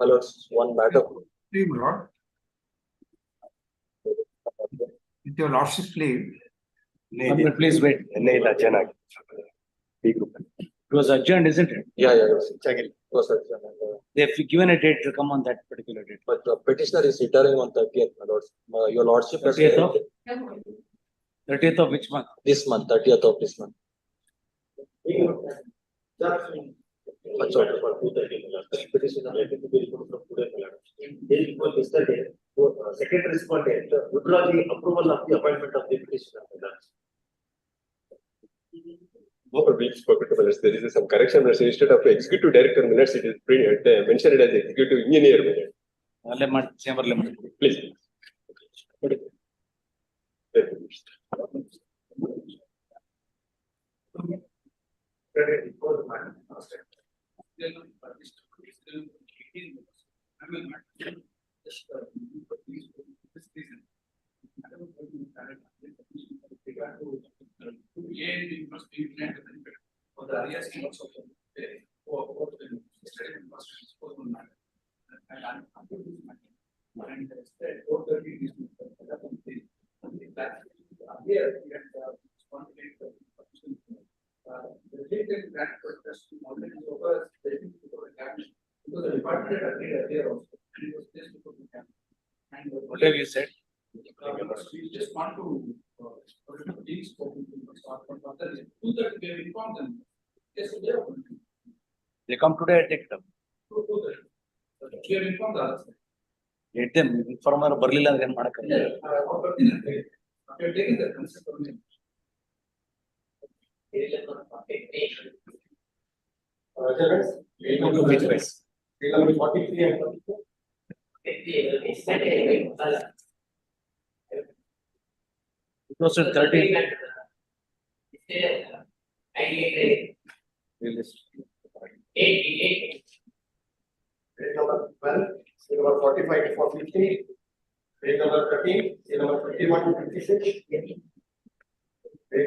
My lords, one matter. Please, my lord. With your lordship's leave. Please wait. It was adjourned, isn't it? Yeah. Check it. Was adjourned. They've given a date to come on that particular date. But the petitioner is returning on 30th, my lords. Your lordship has 30th of? 30th of which month? this month, 30th of this month. That's all. Petition related to be from today. They report yesterday. Second respondent withdraw the approval of the appointment of the petitioner. There is some correction instead of executive director minutes, it is mentioned as executive engineer minute. Please. What have you said? We just want to inform them. Yes, They come today, I take them. we have informed others. Let them inform or Berlin and Manaka. We have taken the consent from him. Which ways? 43 and 44. It was in 13. Page number 12, page number 45 to 450, page number 13, page number 51 to 56, page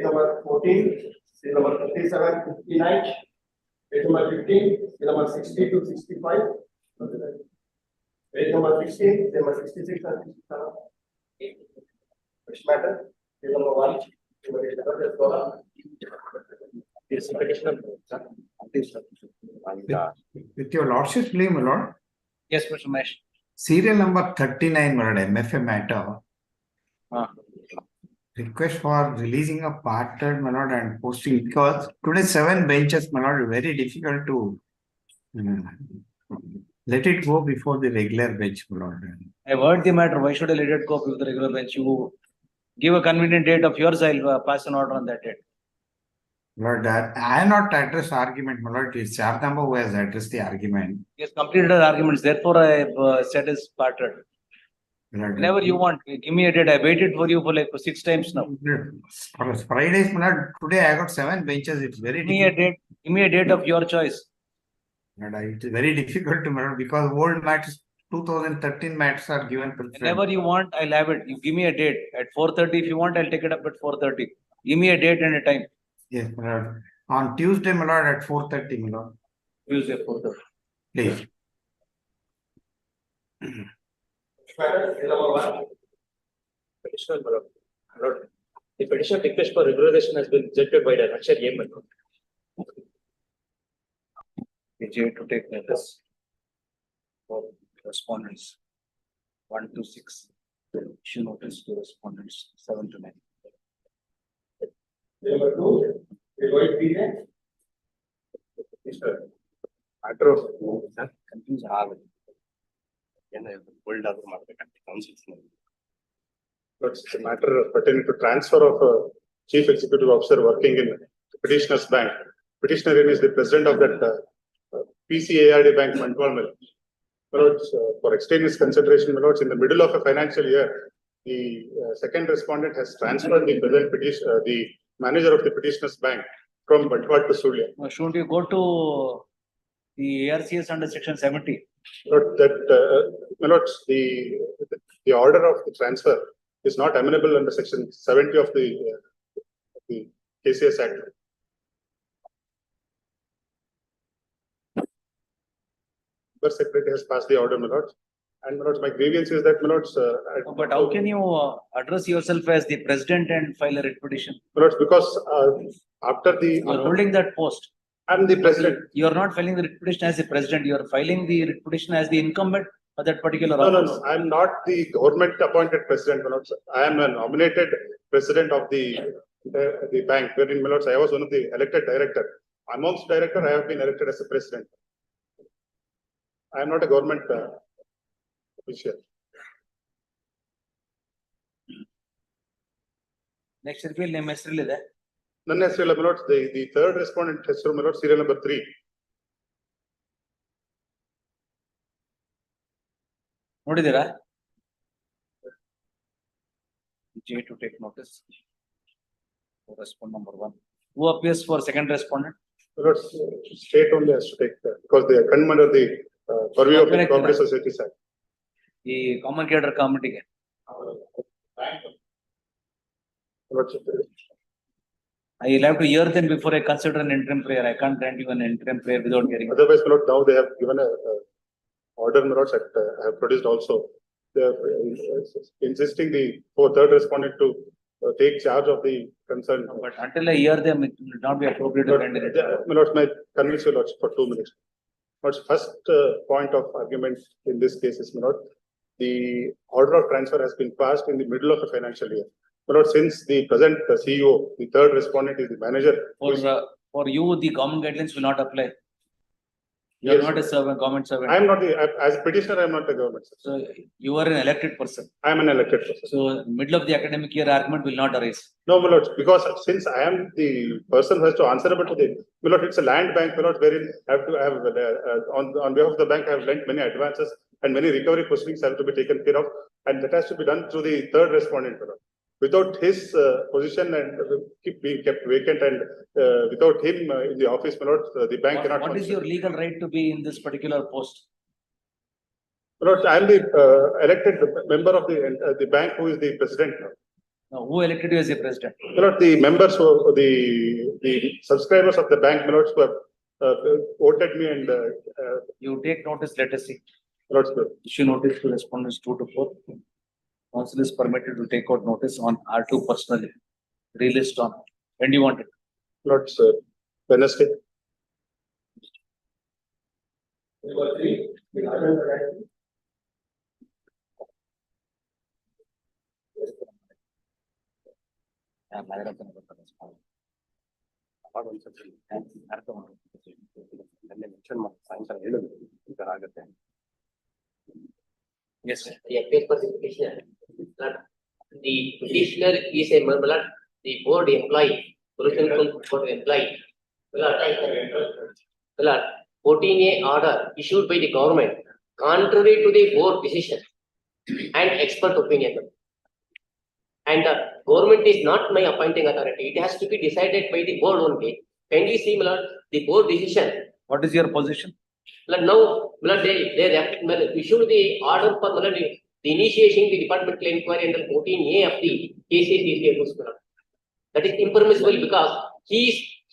number 14, page number 57 to 59, page number 15, page number 60 to 65, page number 16, page number 66 and 67. Which matter? Page number 1, Yes, petitioner. With your lordship's leave, my lord. Yes, Mr. Mesh. Serial number 39, my lord, MFA matter. Request for releasing a partner, my lord, and posting, because today 7 benches, my lord, very difficult to let it go before the regular bench, my lord. I've heard the matter. Why should I let it go with the regular bench? You give a convenient date of yours, I'll pass an order on that date. Lord, I have not addressed argument, my lord. It's Chardamba who has addressed the argument. He has completed the arguments. Therefore, I have said his partner. Whenever you want, give me a date. I waited for you for like 6 times now. For Fridays, my lord, today I got 7 benches. It's very Give me a date. Give me a date of your choice. It is very difficult to manage because old matters, 2013 matters are given preference. Whenever you want, I'll have it. You give me a date. At 4:30, if you want, I'll take it up at 4:30. Give me a date and a time. Yes, my lord. On Tuesday, my lord, at 4:30, my lord. Tuesday, 4:30. Please. Petitioner, my lord. The petition request for regularization has been rejected by the Akshay M. AJ to take notice for respondents 1 to 6. Issue notice to respondents 7 to 9. number 2, we go to PJ. Matter of Confuse hard. it's a matter pertaining to transfer of a chief executive officer working in petitioner's bank. Petitioner is the president of that PCARD bank, Mandwal. For extraneous consideration, in the middle of a financial year, the second respondent has transferred the present petition, the manager of the petitioner's bank from Bantwad to Surya. Shouldn't you go to the ARCS under section 70? The order of the transfer is not amenable under section 70 of the KCS Act. secretary has passed the order, my lords. And my lords, my grievance is that, my lords, But how can you address yourself as the president and file a writ petition? my lords, because after the You are holding that post. I'm the president. You are not filing the writ petition as the president, you are filing the writ petition as the incumbent for that particular No, office. I'm not the government appointed president, my lords. I am a nominated president of the bank, wherein, my lords, I was one of the elected director. Amongst director, I have been elected as a president. I am not a government official. Next field name ಹೆಸರಿಲ್ಲಿದೆ. ನನ್ನ ಹೆಸರಿಲ್ಲ, my lords, the third respondent ಹೆಸರು, my lords, serial number 3. ನೋಡಿದೀರಾ? J to take notice. Respondent number 1. Who appears for second respondent? My lords, state only has to take because they are come under the purview of the Correct. Corporate Societies Act. The common cadre committee. My lords, I will have to hear them before I consider an interim prayer. I can't grant you an interim prayer without hearing. otherwise, my lord, now they have given a order, my lords, that I have produced also. They are insisting the third respondent to take charge of the concern. But until I hear them, it will not be appropriate to But, grant it. my lords, may I convince you, lords, for 2 minutes. Lords, first point of argument in this case is, my lord, the order of transfer has been passed in the middle of the financial year. My lord, since the present CEO, the third respondent is the manager. who is- For you, the government guidelines will not apply. You are Yes. not a servant, government servant. I am not the, as a petitioner, I am not the government. So you are an elected person. I am an elected person. So middle of the academic year argument will not arise. No, my lords, because since I am the person who has to answerable to the, my lord, it's a land bank, my lord, wherein I have to have, on behalf of the bank, I have lent many advances and many recovery proceedings have to be taken care of. And that has to be done through the third respondent, my lord. Without his position and keep being kept vacant and without him in the office, my lord, the bank cannot. What is your legal right to be in this particular post? My lord, I am the elected member of the bank who is the president now. Now, who elected you as the president? My lord, the members who, the subscribers of the bank, my lords, who have voted me and, You take notice, let us see. lords, Issue notice to respondents 2 to 4. Council is permitted to take out notice on R2 personally. Relist on. When do you want it? lords, Wednesday. Number 3, the argument right. Yes, sir. The appeal for the petitioner. The petitioner is a member, the board employee, provincial board employee. 14A order issued by the government contrary to the board decision and expert opinion. And the government is not my appointing authority. It has to be decided by the board only. Kindly see, my lord, the board decision. What is your position? Now, they issued the order for the initiation the departmental inquiry under 14A of the KCCC. That is impermissible because he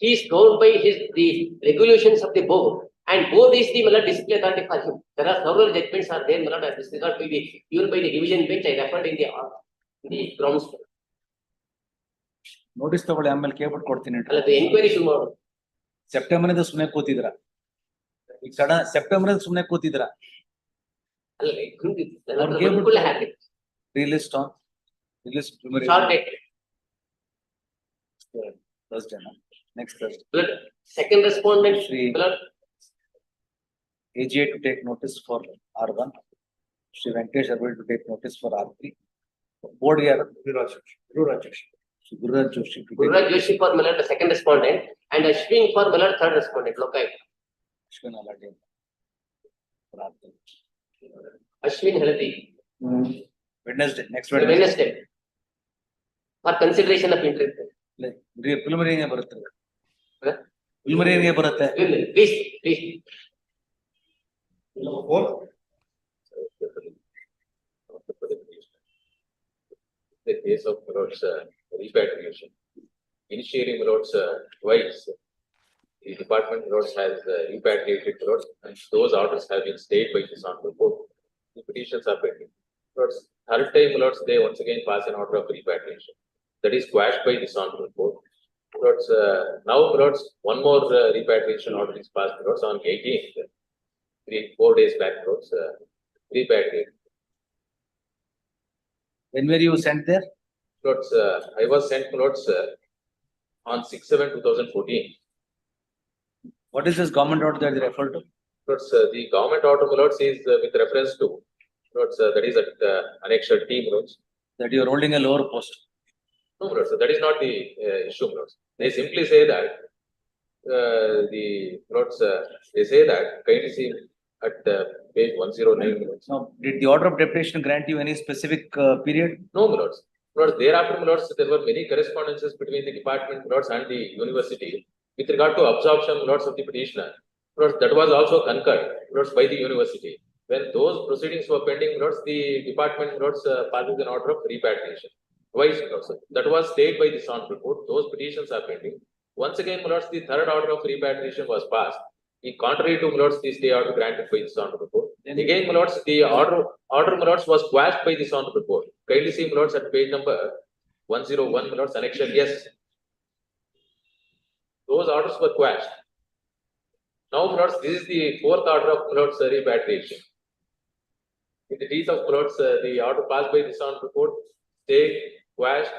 is governed by the regulations of the board, and board is the discipline authority for him. There are several judgments are there, this is not even by the division bench. I referred in the grounds. Notice ತಗೊಳ್ಳಿ ಆಮೇಲೆ ಕೇಳ್ಬಿಟ್ಟು ಕೊಡ್ತೀನಿ. The inquiry should not. September ಇಂದ ಸುಮ್ಮನೆ ಕೂತಿದ್ರ. ಈಗ sudden September ಇಂದ ಸುಮ್ಮನೆ ಕೂತಿದ್ರ. Relist on. Relist preliminary. Short date. Thursday, no? Next Thursday. Second respondent. Shri AGA to take notice for R1. Shri Venkatesh Arvind to take notice for R3. Board here. Shri Gururaj Joshi to take. Gururaj Joshi for the second respondent and Ashwin for third respondent. Lokai. Ashwin Alade. For R3. Ashwin Halati. Wednesday, next Wednesday. For consideration of interest. Preliminary ಗೆ ಬರುತ್ತೆ. Preliminary ಗೆ ಬರುತ್ತೆ. Please. Number 4. The case of repatriation, initiating twice the department notes has repatriated notes, and those orders have been stayed by this honorable court. The petitions are pending. Notes, third time notes, they once again pass an order of repatriation. That is quashed by this honorable court. Notes, now notes, one more repatriation order is passed notes on 18th, 4 days back notes, repatriate. When were you sent there? Notes, I was sent notes on 6/7/2014. What is this government order that they refer to? Notes, the government order notes is with reference to notes, that is at annexure T notes. That you are holding a lower post. No, notes, that is not the issue notes. They simply say that the notes, they say that kindly see at page 109 notes. Now, did the order of deputation grant you any specific period? No, notes. Notes, thereafter notes, there were many correspondences between the department notes and the university with regard to absorption notes of the petitioner. Notes, that was also concurred notes by the university. When those proceedings were pending notes, the department notes passes an order of repatriation. Twice notes. That was stayed by this honorable court. Those petitions are pending. Once again, notes, the third order of repatriation was passed. The contrary to notes, the stay order granted by this honorable court. Then Again, notes, the order notes was quashed by this honorable court. Kindly see notes at page number 101 notes annexure yes. Those orders were quashed. Now, notes, this is the fourth order of notes repatriation. In the teeth of notes, the order passed by this honorable court, stayed, quashed.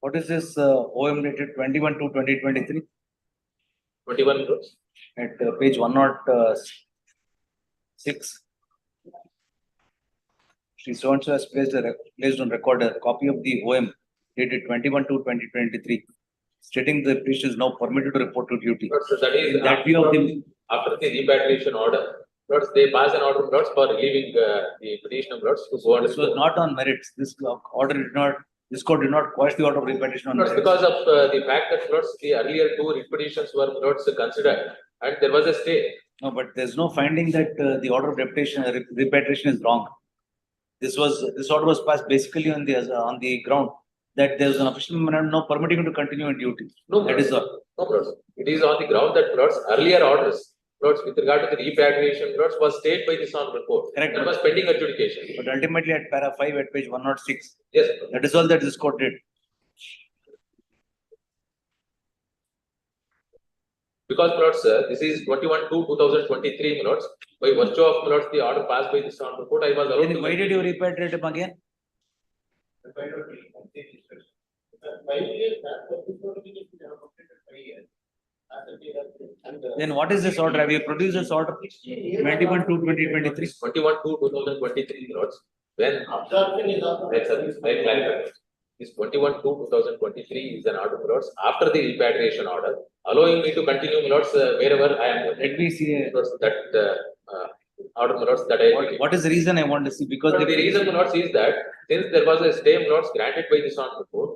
what is this OM dated 21/2/2023 21 notes. at page 106? She so and so has placed on record a copy of the OM dated 21/2/2023, stating the petition is now permitted to report to duty. So that is In that view of the after the repatriation order, notes, they pass an order notes for relieving the petitioner notes to go on. this was not on merits. This order did not. This court did not quash the order of repatriation on Notes, merits. because of the fact that notes, the earlier two writ petitions were notes considered and there was a stay. No, but there's no finding that the order of repatriation is wrong. This order was passed basically on the ground that there's an official memorandum now permitting him to continue in duty. No, That is all. No, notes. It is on the ground that notes, earlier orders notes with regard to the repatriation notes was stayed by this honorable court. Correct. That was pending adjudication. But ultimately at para 5 at page 106, Yes. that is all that this court did. Because notes, this is 21/2/2023 notes. By virtue of notes, the order passed by this honorable court, I was allowed Then to. why did you repatriate him again? Then what is this order? Have you produced this order? 21/2/2023. 21/2/2023 notes, when. Yes, sir, I clarify. This 21/2/2023 is an order notes after the repatriation order, allowing me to continue notes wherever I am. Let me see. Notes that order notes that I. What is the reason I want to see? Because The reason notes is that since there was a stay notes granted by this honorable court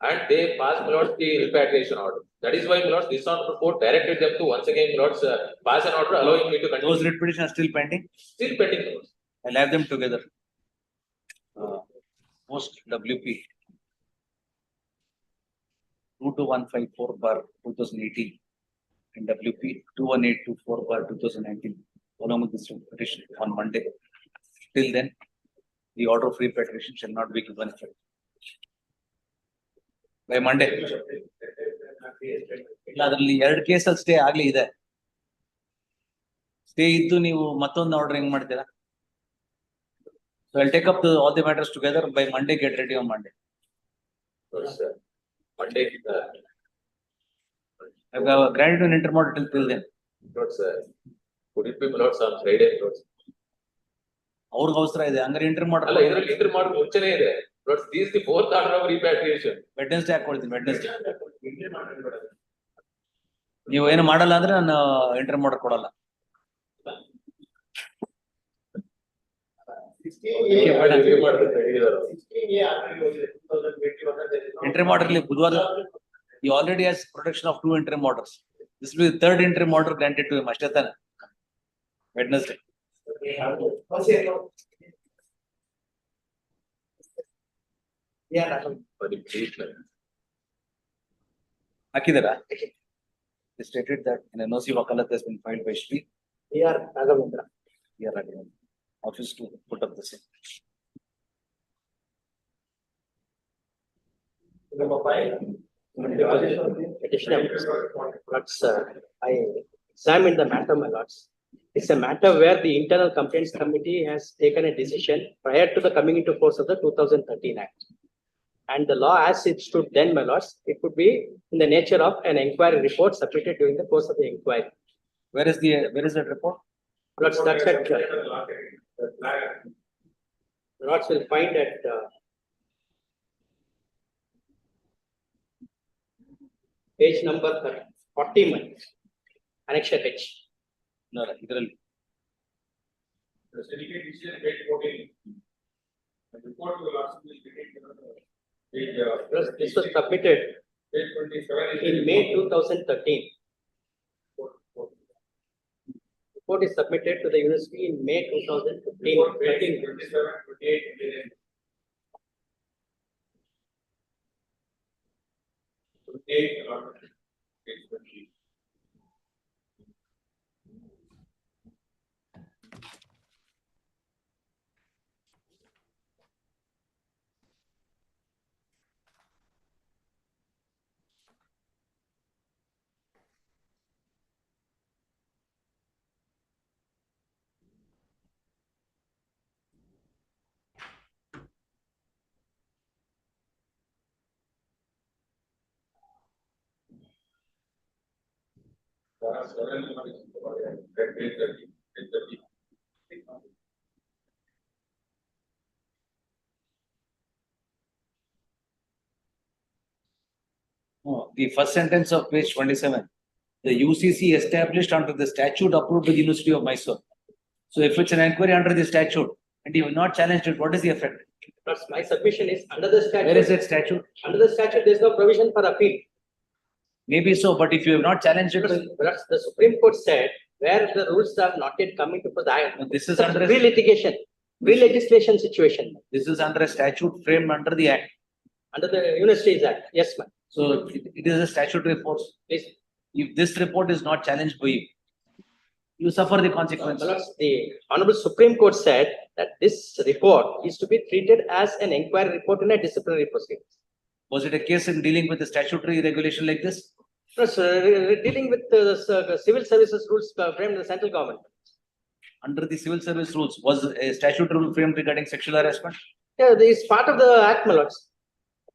and they passed notes the repatriation order. That is why notes this honorable court directed them to once again notes pass an order allowing me to continue. those writ petitions are still pending. Still pending notes. I'll have them together. Post WP 22154/2018 and WP 21824/2019. Along with this petition on Monday. Till then, the order of repatriation shall not be given effect. By Monday. ಇಲ್ಲ ಅದ್ರಲ್ಲಿ 2 ಕೇಸಲ್ಲಿ stay ಆಗ್ಲಿ ಇದೆ. Stay ಇದ್ದು ನೀವು ಮತ್ತೊಂದು order ಹೆಂಗ್ ಮಾಡ್ತೀರಾ? So I'll take up all the matters together by Monday. Get ready on Monday. Sir. Monday, I've granted an intermodal till then. sir. Could it be Lords on Friday? Lords? ಅವ್ರಿಗೆ ಅವಸರ ಇದೆ ಹಂಗಾರೆ ಅಲ್ಲ intermodal ಇದರಲ್ಲಿ inter ಮಾಡೋ ಮುಂಚೆನೇ ಇದೆ. Lords, this is the fourth order of repatriation. Wednesday ಹಾಕೊಳ್ತೀನಿ Wednesday. ನೀವು ಏನು ಮಾಡಲ್ಲ ಅಂದ್ರೆ ನಾನು intermodal ಕೊಡಲ್ಲ. 16A review ಮಾಡೋದಕ್ಕೆ ಹೇಳಿದ್ದಾರೆ. 16A already was 2021 and there is no. Intermodal ಅಲ್ಲಿ ಬುಧವಾರ he already has protection of 2 interim orders. This will be the 3rd interim order granted to him ಅಷ್ಟೇ ತಾನೆ Wednesday. For the petitioner. ಹಾಕಿದಾರಾ? They stated that an NOC wakalat has been filed by Shri. AR Raghavendra. Here again, office to put up the same. Number 5. Petitioner. Lords, I examined the matter, my lords. It's a matter where the internal complaints committee has taken a decision prior to the coming into force of the 2013 Act. And the law as it stood then, my lords, it would be in the nature of an inquiry report submitted during the course of the inquiry. Where is that report? Lords, that's at, Lords will find at page number 40, annexure H. No, ಇದರಲ್ಲಿ The syndicate decision page 14. The report will also be stated page, Plus, this was submitted page 27 is. in May 2013. Report is submitted to the university in May 2015. Report page 27, 28, 29. 28, page 20. Page 30, page 30. No, the first sentence of page 27. The UCC established under the statute approved by the University of Mysore. So if it's an inquiry under the statute and you have not challenged it, what is the effect? Plus, my submission is under the statute. Where is that statute? Under the statute, there is no provision for appeal. Maybe so, but if you have not challenged it, Plus, the Supreme Court said where the rules are not yet coming to force, this is it's a under a- pre-litigation, pre-legislation situation this is under a statute framed under the Act. under the Universities Act. Yes, ma'am. So it is a statutory force. Please. If this report is not challenged by you, you suffer the consequences. Plus, the Honorable Supreme Court said that this report is to be treated as an inquiry report in a disciplinary proceeding. Was it a case in dealing with the statutory regulation like this? Plus, dealing with the civil services rules framed in the central government. Under the civil service rules, was a statute rule framed regarding sexual harassment? Yeah, this is part of the Act, my lords.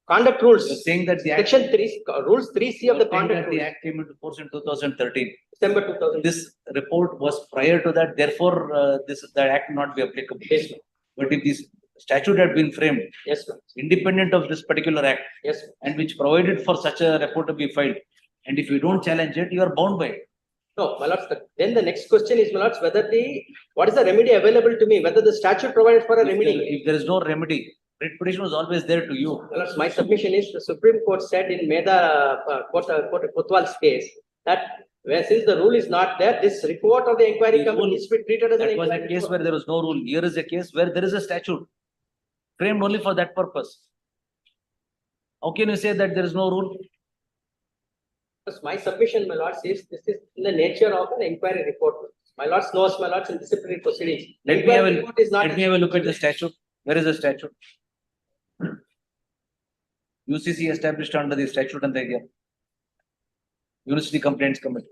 Conduct You're rules, saying that the Act, section 3, rules 3C of the you're saying conduct that the rules, Act came into force in 2013. December 2000. This report was prior to that, therefore, the Act not be applicable. Yes, ma'am. But if this statute had been framed Yes, ma'am. independent of this particular Act Yes, ma'am. and which provided for such a report to be filed, and if you don't challenge it, you are bound by it. No, my lords, then the next question is, my lords, whether what is the remedy available to me, whether the statute provided for a remedy. If there is no remedy, writ petition was always there to you. My lords, my submission is the Supreme Court said in Meda Kotwal's case that since the rule is not there, this report of the inquiry The committee rule- is to be treated as an That was a inquiry case report. where there was no rule. Here is a case where there is a statute framed only for that purpose. How can you say that there is no rule? Because my submission, my lords, is this is in the nature of an inquiry report. My lords knows, my lords, in disciplinary proceedings. Let me have Inquiry a, report is not. let me have a look at the statute. Where is the statute? UCC established under the statute and the University Complaints Committee.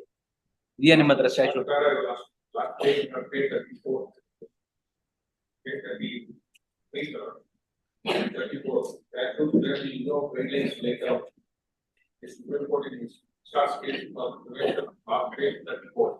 Madras statute. Last page, page 34. Page 34. That took there is no guidelines later. This report is starts case of page 34.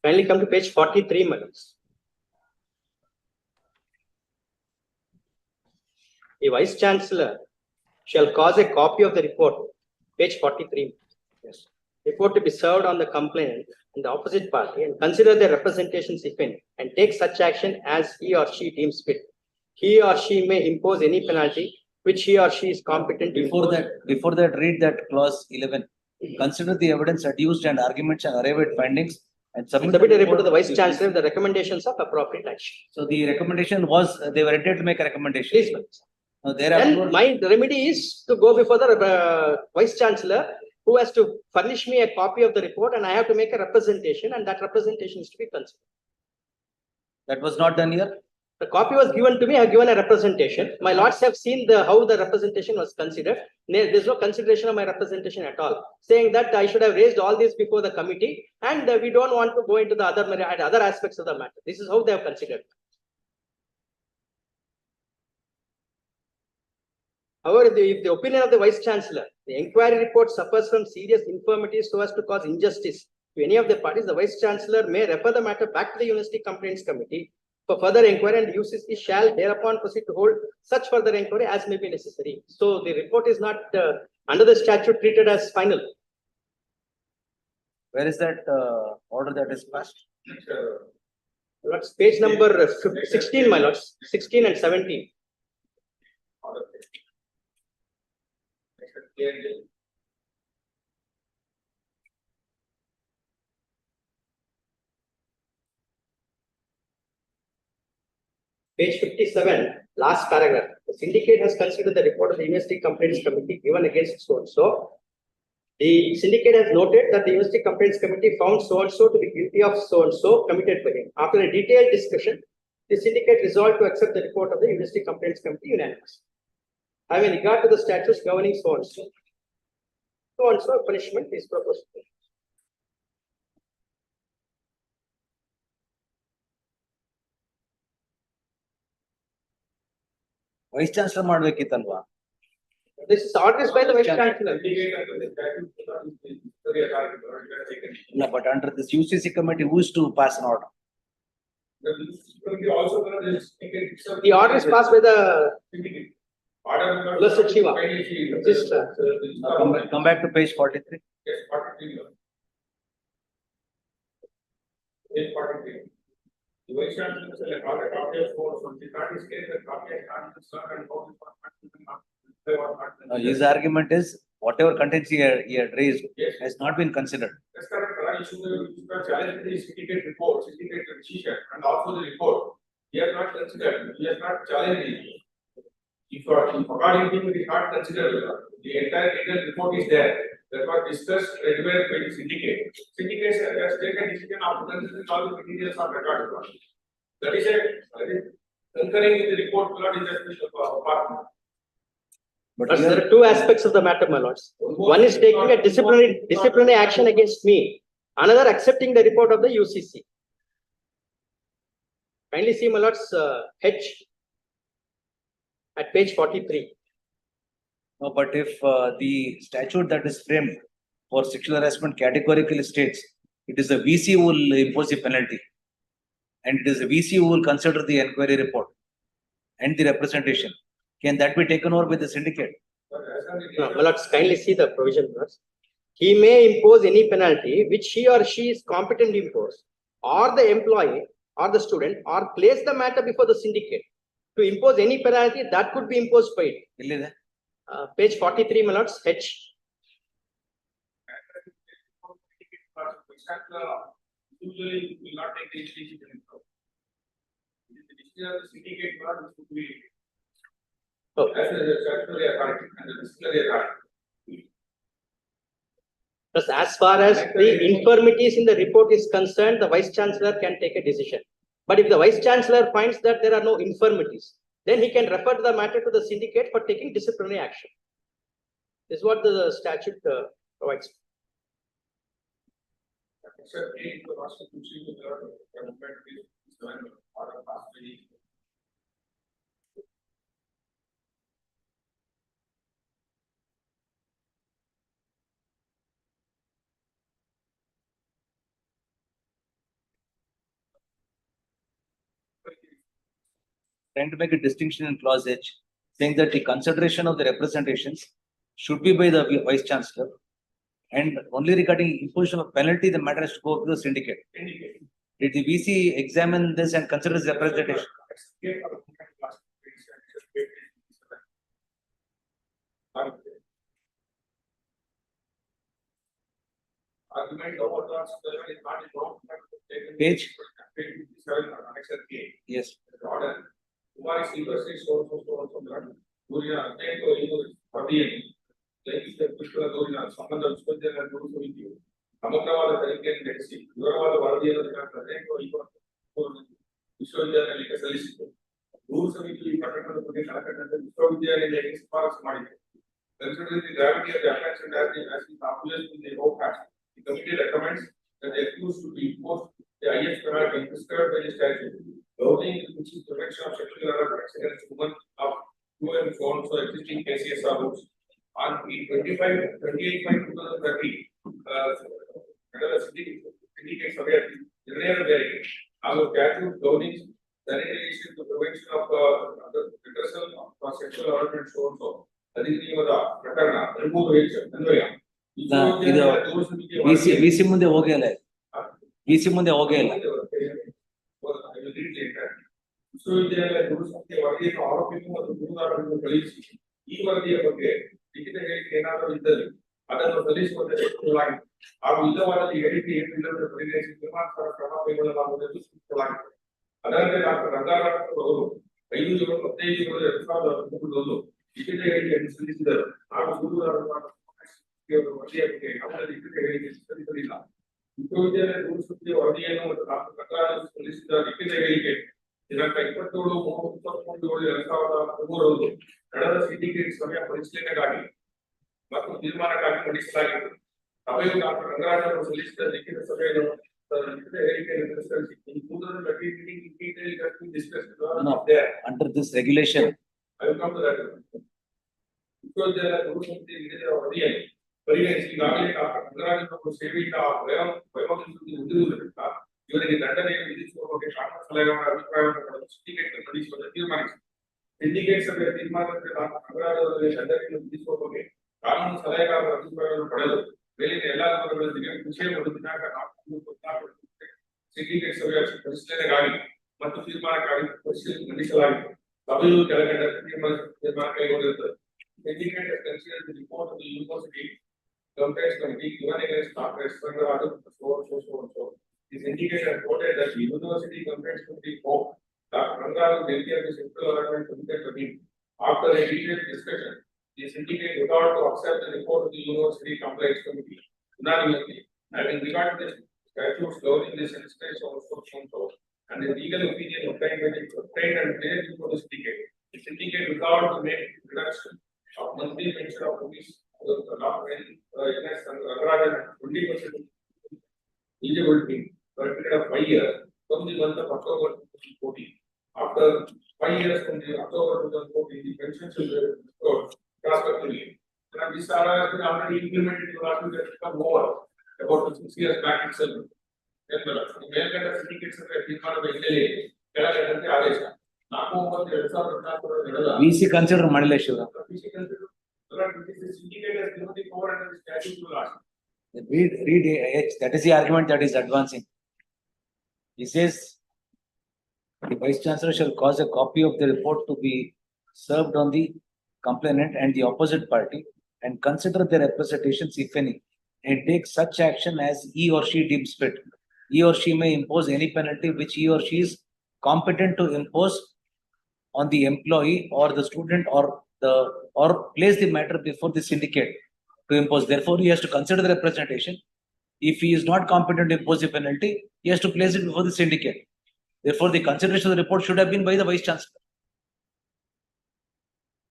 Finally, come to page 43, my lords. The Vice Chancellor shall cause a copy of the report, page 43. Yes. Report to be served on the complainant and the opposite party and consider their representations if any, and take such action as he or she deems fit. He or she may impose any penalty which he or she is competent to Before impose. that, read that clause 11. Consider the evidence adduced and arguments and arrive at findings and submit Submit a report to the Vice Chancellor with the recommendations of appropriate action. So the recommendation was, they were entitled to make a recommendation. Please, my lords. Now thereafter, Then my remedy is to go before the Vice Chancellor, who has to furnish me a copy of the report, and I have to make a representation, and that representation is to be considered. that was not done here. The copy was given to me, I have given a representation. My lords have seen how the representation was considered. There is no consideration of my representation at all, saying that I should have raised all this before the committee, and we don't want to go into the other aspects of the matter. This is how they have considered. However, if the opinion of the Vice Chancellor, the inquiry report suffers from serious infirmities so as to cause injustice to any of the parties, the Vice Chancellor may refer the matter back to the University Complaints Committee for further inquiry, and UCC shall thereupon proceed to hold such further inquiry as may be necessary. So the report is not under the statute treated as final. Where is that order that is passed? Lords, page number 16, my lords, 16 and 17. Page 57, last paragraph. The syndicate has considered the report of the University Complaints Committee given against so and so. The syndicate has noted that the University Complaints Committee found so and so to be guilty of so and so committed by him. After a detailed discussion, the syndicate resolved to accept the report of the University Complaints Committee unanimously. Having regard to the statutes governing so and so punishment is proposed. Vice Chancellor ಮಾಡ್ಬೇಕಿತ್ತಲ್ವಾ? This is ordered by the Vice Chancellor. No, but under this UCC committee, who is to pass an order? The order is passed by the Blessed Shiva. Come back to page 43. Yes, 43. Page 43. The Vice Chancellor shall record a copy of force on the party's case, the copy of served and voted for. His argument is whatever contents he had raised has not been considered. That's correct. You should challenge the syndicate report, syndicate decision, and also the report. He has not considered, he has not challenged it. If according to him, he is not considered, the entire legal report is there. That was discussed everywhere by the syndicate. Syndicate has taken decision after considering all the materials on record. That is concurring with the report, not in the partner. But There are two aspects of the matter, my lords. One is taking a disciplinary action against me. Another accepting the report of the UCC. Kindly see, my lords, H at page 43. no, but if the statute that is framed for sexual harassment categorically states it is the VC who will impose the penalty, and it is the VC who will consider the inquiry report and the representation, can that be taken over by the syndicate? No, my lords, kindly see the provision, lords. He may impose any penalty which he or she is competent to impose, or the employee or the student or place the matter before the syndicate to impose any penalty that could be imposed by it. ಎಲ್ಲಿದೆ? Page 43, my lords, H. Usually will not take the decision. The decision of the syndicate board would be Oh. as a statutory authority and the disciplinary authority. Thus, as far as the infirmities in the report is concerned, the vice chancellor can take a decision. But if the vice chancellor finds that there are no infirmities, then he can refer the matter to the syndicate for taking disciplinary action. This is what the statute provides. Except in the constitution, the government is given order passed by the Trying to make a distinction in clause H, saying that the consideration of the representations should be by the vice chancellor. And only regarding imposition of penalty, the matter has to go to the syndicate. syndicate. Did the VC examine this and consider his representation? Argument over the is not wrong. Page? Page Yes. order. Kumar is university so that Korea and to Party. Like is the particular Korea, someone else with them and do with you. Amakawa the American legacy. You are the Vardy of the country or you show the legal solicitor. Rules of it, you protect the position and show the legacy parts money. Considering the gravity of the offense and as is obvious in the whole fact, the committee recommends that the accused to be imposed the highest penalty prescribed by the statute. Governing which is prevention of sexual harassment against women of who and so on, so existing cases are rules. On 28/2030, under the syndicate survey, general bearing, our statute governing sanitation to prevention of the reversal of sexual harassment so on so. That is the Prakarna, remove it, VC ಮುಂದೆ ಹೋಗೇ ಇಲ್ಲ. VC ಮುಂದೆ ಹೋಗೇ ಇಲ್ಲ. ವಿಶ್ವವಿದ್ಯಾಲಯ ದುರುಸಂಖ್ಯೆ ವರದಿಯನ್ನು ಆರೋಪಿಗಳು ಮತ್ತು ದೂರುದಾರರನ್ನು ಕಳುಹಿಸಿ ಈ ವರದಿಯ ಬಗ್ಗೆ ಲಿಖಿತ ಹೇಳಿಕೆ ಏನಾದರೂ ಇದ್ದಲ್ಲಿ ಅದನ್ನು ಸಲ್ಲಿಸುವಂತೆ ಸೂಚಿಸಲಾಗಿದೆ. ಹಾಗೂ ಇಲ್ಲವಾದಲ್ಲಿ ಹೇಳಿಕೆ ಏನಿಲ್ಲದ ಪರಿಗಣಿಸಿ ತೀರ್ಮಾನಕರ ಕ್ರಮ ಕೈಗೊಳ್ಳಲಾಗುವುದೆಂದು ಸೂಚಿಸಲಾಗಿದೆ. ಅದರಂತೆ ಡಾಕ್ಟರ್ ರಂಗಾರಾವ್ ಅವರು 5/15/2013 ಲಿಖಿತ ಹೇಳಿಕೆಯನ್ನು ಸಲ್ಲಿಸಿದರು. ಹಾಗೂ ದೂರುದಾರರು ವರದಿಯ ಬಗ್ಗೆ ಯಾವುದೇ ಲಿಖಿತ ಹೇಳಿಕೆ ಸಲ್ಲಿಸಲಿಲ್ಲ. ವಿಶ್ವವಿದ್ಯಾಲಯ ದುರುಸಂಖ್ಯೆ ವರದಿಯನ್ನು ಮತ್ತು ಡಾಕ್ಟರ್ ರಂಗಾರಾವ್ ಸಲ್ಲಿಸಿದ ಲಿಖಿತ ಹೇಳಿಕೆ ದಿನಾಂಕ 27/3/2013 ನಡೆದ ಸಿಂಡಿಕೇಟ್ ಸಭೆಯ ಪರಿಶೀಲನೆಗಾಗಿ ಮತ್ತು ತೀರ್ಮಾನಕ್ಕಾಗಿ ಮಂಡಿಸಲಾಗಿತ್ತು. ಸಭೆಯು ಡಾಕ್ಟರ್ ರಂಗರಾಜ್ ಅವರು ಸಲ್ಲಿಸಿದ ಲಿಖಿತ ಸಭೆಯನ್ನು ಲಿಖಿತ ಹೇಳಿಕೆಯನ್ನು ತಿರಸ್ಕರಿಸಿ Under this regulation, ವಿಶ್ವವಿದ್ಯಾಲಯ ದುರುಸಂಖ್ಯೆ ನೀಡಿದ ವರದಿಯಲ್ಲಿ ಪರಿಗಣಿಸಿ ಈಗಾಗಲೇ ಡಾಕ್ಟರ್ ರಂಗರಾಜ್ ಅವರು ಸೇವೆಯಿಂದ ಹೊಂದಿರುವುದರಿಂದ ಇವರಿಗೆ ದಂಡನೆಯನ್ನು ವಿಧಿಸುವ ಬಗ್ಗೆ ಕಾನೂನು ಸಲಹೆಗಾರರ ಅಭಿಪ್ರಾಯವನ್ನು ಪಡೆದು ಸಿಂಡಿಕೇಟ್ ನಡೆಸುವಂತೆ ತೀರ್ಮಾನಿಸಿದೆ. ಸಿಂಡಿಕೇಟ್ ಸಭೆಯ ತೀರ್ಮಾನದಂತೆ ಡಾಕ್ಟರ್ ರಂಗರಾಜ್ ಅವರಿಗೆ ದಂಡನೆಯನ್ನು ವಿಧಿಸುವ ಬಗ್ಗೆ ಕಾನೂನು ಸಲಹೆಗಾರರ ಅಭಿಪ್ರಾಯವನ್ನು ಪಡೆದು ಮೇಲಿನ ಎಲ್ಲಾ ವಿವರಗಳೊಂದಿಗೆ ವಿಷಯವನ್ನು ದಿನಾಂಕ 4/14 ಸಿಂಡಿಕೇಟ್ ಸಭೆಯ ಪರಿಶೀಲನೆಗಾಗಿ ಮತ್ತು ತೀರ್ಮಾನಕ್ಕಾಗಿ ಮಂಡಿಸಲಾಗಿದೆ. ಸಭೆಯು ಕೆಳಗಂಡ ತೀರ್ಮಾನ ಕೈಗೊಂಡಿರುತ್ತದೆ. Syndicate has considered the report of the university complaints committee given against Dr. Rangaraj so. The syndicate has noted that the university complaints committee found Dr. Rangaraj guilty of the sexual harassment committee. After a detailed discussion, the syndicate resolved to accept the report of the university complaints committee unanimously. Having regard to the statutes governing this instance of so and the legal opinion obtained and placed before the syndicate. The syndicate resolved to make reduction of monthly pension of rupees Rangaraj 20% eligibility for a period of 5 years from the month of October 2014. After 5 years from the October 2014, the pensions will be restored prospectively. And this has been already implemented to last year become over about 6 years back itself. The American syndicates are a part of the LLA. VC consider ಮಾಡಿಲ್ಲ Shiva. Read H. That is the argument that is advancing. He says The Vice Chancellor shall cause a copy of the report to be served on the complainant and the opposite party and consider their representations, if any, and take such action as he or she deems fit. He or she may impose any penalty which he or she is competent to impose on the employee or the student or place the matter before the syndicate to impose. Therefore, he has to consider the representation. If he is not competent to impose the penalty, he has to place it before the syndicate. Therefore, the consideration of the report should have been by the Vice Chancellor.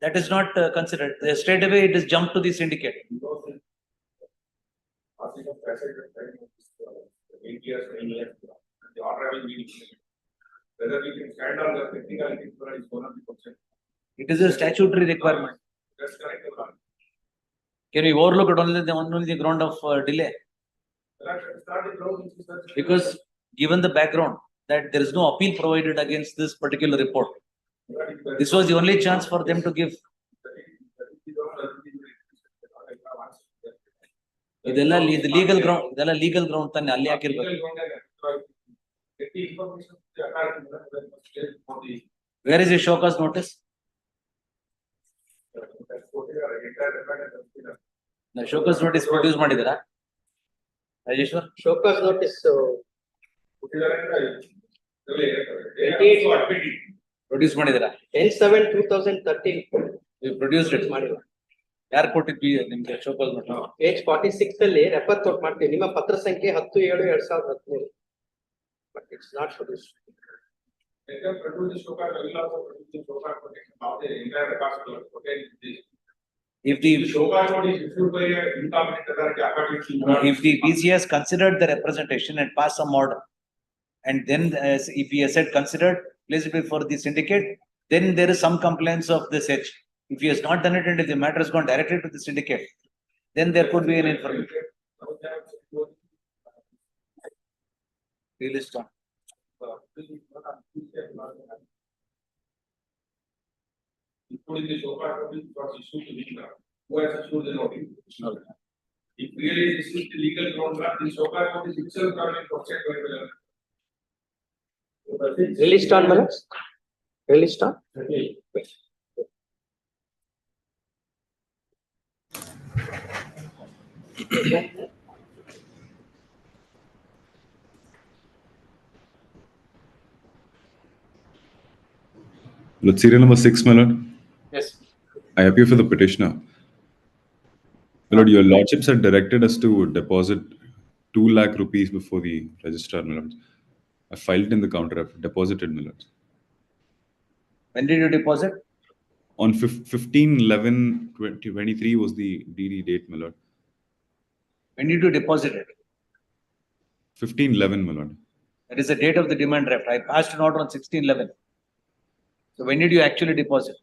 That is not considered. Straight away, it is jumped to the syndicate. 8 years, 9 years, the order will be implemented. Whether we can stand on the technicality is one of the questions. It is a statutory requirement. That's correct. Can we overlook it only the ground of delay? Because given the background that there is no appeal provided against this particular report, this was the only chance for them to give. ಇದೆಲ್ಲ legal ground, ಇದೆಲ್ಲ legal ground ತಾನೆ ಅಲ್ಲಿ ಹಾಕಿರ್ಬೇಕು. Where is the show cause notice? Show cause notice produce ಮಾಡಿದಿರಾ Rajeshwar? Show cause notice produce ಮಾಡಿದಿರಾ? 10/7/2013 produce it ಮಾಡಿಲ್ಲ. ಯಾರು ಕೊಟ್ಟಿದ್ವಿ ನಿಮ್ಗೆ show cause notice? page 46 ಅಲ್ಲಿ ರೆಫರ್ ಕೊಟ್ಟು ಮಾಡ್ತೀವಿ. ನಿಮ್ಮ ಪತ್ರ ಸಂಖ್ಯೆ 10/7/2013. But it's not produced. If the PC has considered the representation and passed some order, and then if he has said considered, place it before the syndicate, then there is some compliance of this edge. If he has not done it and if the matter has gone directly to the syndicate, then there could be an information. Relist on. Including the show cause notice was issued to Legal. Who has issued the notice? If really this is the legal ground, the show cause notice itself can be processed by the. Released on Manoj? Released on? Let's serial number 6, my lord. Yes. I appear for the petitioner. My lord, your lordships had directed us to deposit 2 lakh rupees before the registrar, my lord. I filed in the counter, I've deposited, my lord. When did you deposit? On 15/11/2023 was the DD date, my lord. When did you deposit it? 15/11, my lord. That is the date of the demand draft. I passed an order on 16/11. So when did you actually deposit?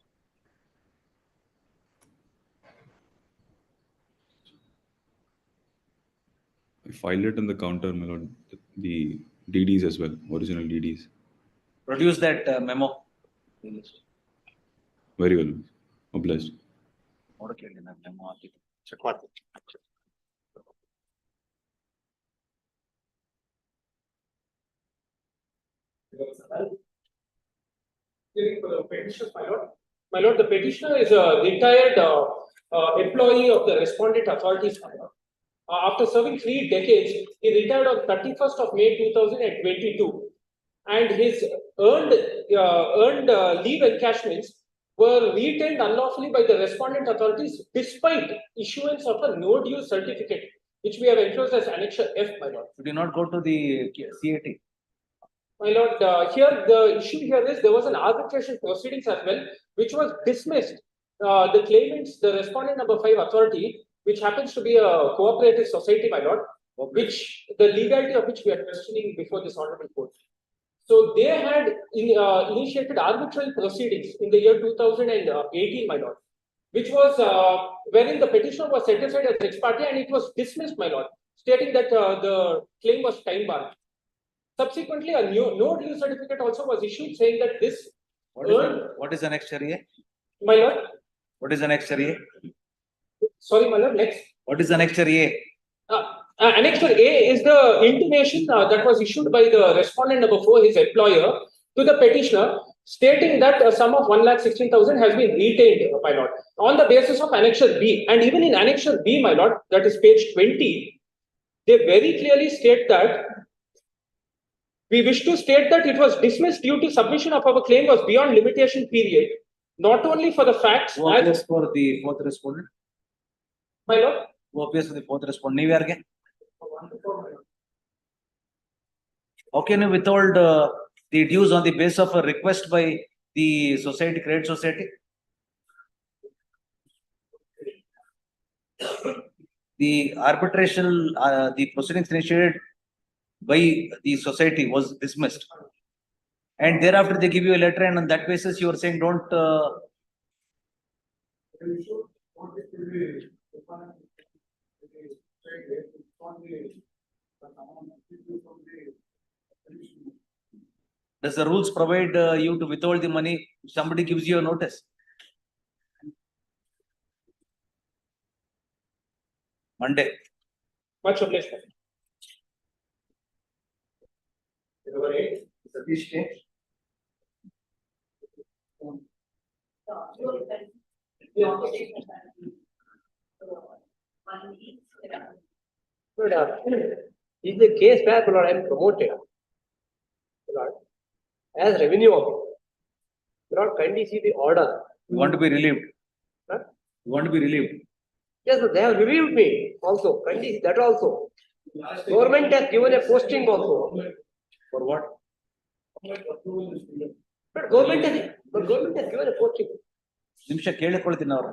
I filed it in the counter, my lord. The DDs as well, original DDs. Produce that memo. Very well. Obliged. Check. For the petitioner, my lord. My lord, the petitioner is a retired employee of the respondent authorities. My lord. After serving 3 decades, he retired on 31st of May 2022, and his earned leave encashments were retained unlawfully by the respondent authorities despite issuance of a no due certificate, which we have enclosed as Annexure F, my lord. Did you not go to the CAT? My lord, here the issue here is there was an arbitration proceedings as well, which was dismissed. The claimants, the respondent number 5 authority, which happens to be a cooperative society, my lord, which the legality of which we are questioning before this honorable court. So they had initiated arbitral proceedings in the year 2018, my lord, which was wherein the petitioner was set aside as ex parte and it was dismissed, my lord, stating that the claim was time barred. Subsequently, a no due certificate also was issued saying that this. What is Annexure A? My lord. What is Annexure A? Sorry, my lord. Next. What is Annexure A? Annexure A is the intimation that was issued by the respondent number 4, his employer, to the petitioner, stating that a sum of 1,16,000 has been retained, my lord, on the basis of Annexure B. And even in Annexure B, my lord, that is page 20, they very clearly state that we wish to state that it was dismissed due to submission of our claim was beyond limitation period, not only for the facts. Who appears for the fourth respondent? My lord, Who appears for the fourth respondent? Nivyarge? How can you withhold the dues on the basis of a request by the society, credit society? The arbitration, the proceedings initiated by the society was dismissed. And thereafter they give you a letter, and on that basis you are saying don't does the rules provide you to withhold the money if somebody gives you a notice? Monday. much obliged. Number 8, Satish K. But is the case where, Lord, I am promoted, Lord, as revenue officer. Lord, kindly see the order. You want to be relieved? Huh? You want to be relieved? Yes, but they have relieved me also. Kindly see that also. Government has given a posting also. For what? But government has given a posting. ನಿಮಿಷ ಕೇಳಿಕೊಳ್ತೀನಿ ಅವ್ರ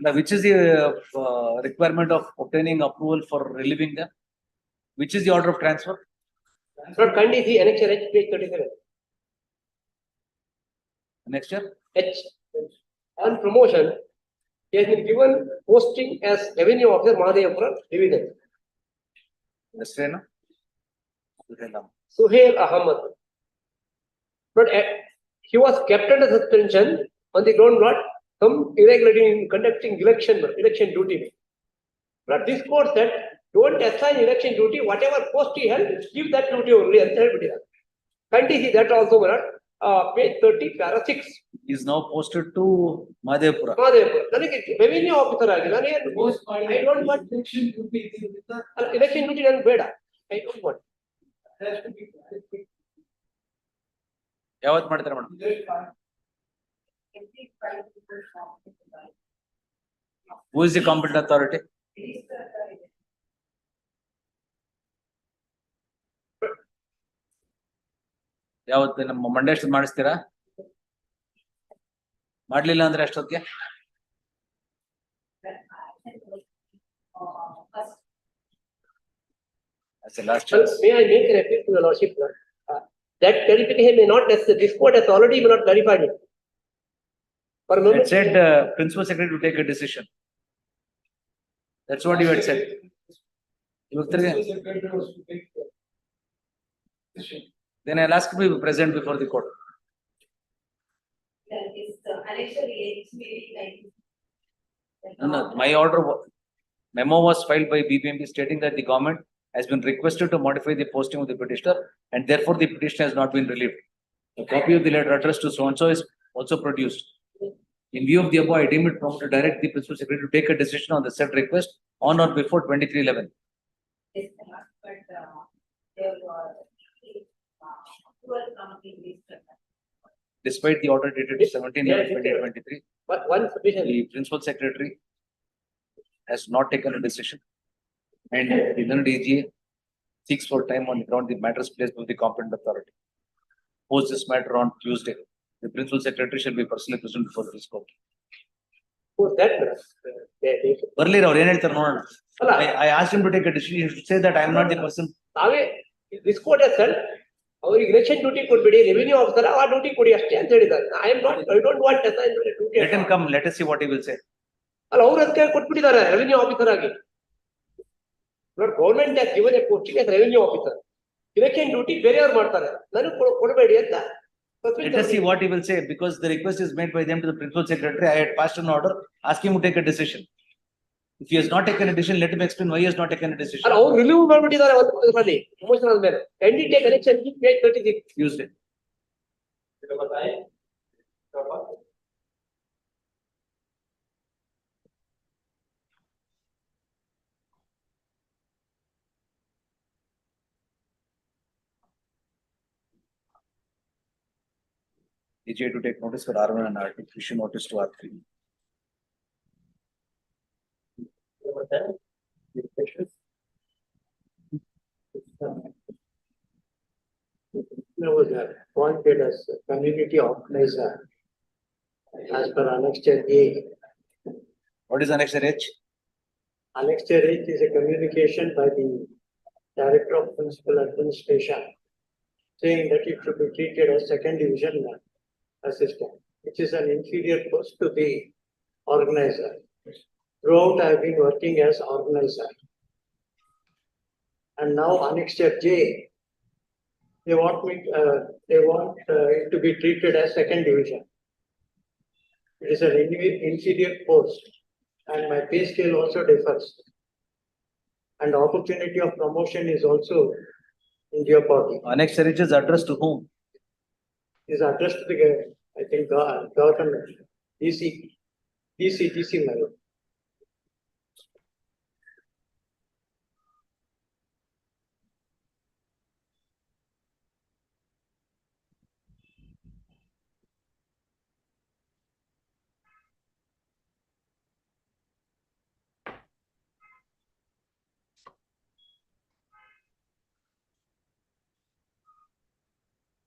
Now, which is the requirement of obtaining approval for relieving them? Which is the order of transfer? Lord, kindly see annexure H, page 37. Next year? H. On promotion, he has been given posting as revenue officer, Mahadevapura division. ಹೆಸರೇನು? Suhail Ahmad. But he was kept under suspension on the ground what? Some irregularity in conducting election duty. But this court said, don't assign election duty, whatever post he held, give that duty only. Kindly see that also, page 30, para 6. Is now posted to Mahadevapura. Revenue officer ಆಗಿ ನಾನು I don't want election duty ನಾನು ಬೇಡ. I don't want. ಯಾವತ್ತು ಮಾಡ್ತಾರೆ madam? Who is the competent authority? ಯಾವತ್ತು ನಮ್ಮ Monday ಅಷ್ಟು ಮಾಡಿಸ್ತೀರಾ? ಮಾಡ್ಲಿಲ್ಲ ಅಂದ್ರೆ ಅಷ್ಟೊತ್ತಿಗೆ May I make an appeal to the Lordship? That clarification may not necessary. This court has already not clarified it. For a moment, it said principal secretary to take a decision. That's what you had said. Then I'll ask to be present before the court. No, my order memo was filed by BBMP stating that the government has been requested to modify the posting of the petitioner, and therefore the petition has not been relieved. A copy of the letter addressed to so-and-so is also produced. In view of the above, I deem it proper to direct the principal secretary to take a decision on the said request on or before 23/11. Despite the order dated 17/11/2023, but one sufficient. the principal secretary has not taken a decision, and the learned AGA seeks for time on the ground the matters placed with the competent authority. Post this matter on Tuesday. The principal secretary shall be personally present before this court. Oh, that. Earlier, or I asked him to take a decision. He should say that I am not the person. This court has said, our election duty could be revenue officer, our duty could be a I am not, I don't want to assign duty. Let him come. Let us see what he will say. Revenue officer again. But government has given a posting as revenue officer. Election duty, very or martha. Nanu kodabedi anta. Let us see what he will say, because the request is made by them to the principal secretary. I had passed an order, ask him to take a decision. If he has not taken a decision, let him explain why he has not taken a decision. And our review ಮಾಡ್ಬಿಟ್ಟಿದ್ದಾರೆ ಒಂದು ಮಾಡಿ emotional ಮೇಲೆ kindly take correction page 36 Tuesday. DGA to take notice for R1 and R2, issue notice to R3. I was appointed as a community organizer as per Annexure A. What is Annexure H? Annexure H is a communication by the Director of Municipal Administration saying that it should be treated as second division assistant, which is an inferior post to the organizer. Throughout, I have been working as organizer. And now Annexure J, they want it to be treated as second division. It is an inferior post, and my pay scale also differs. And opportunity of promotion is also in jeopardy. Annexure H is addressed to whom? Is addressed to the, I think, government, DC level.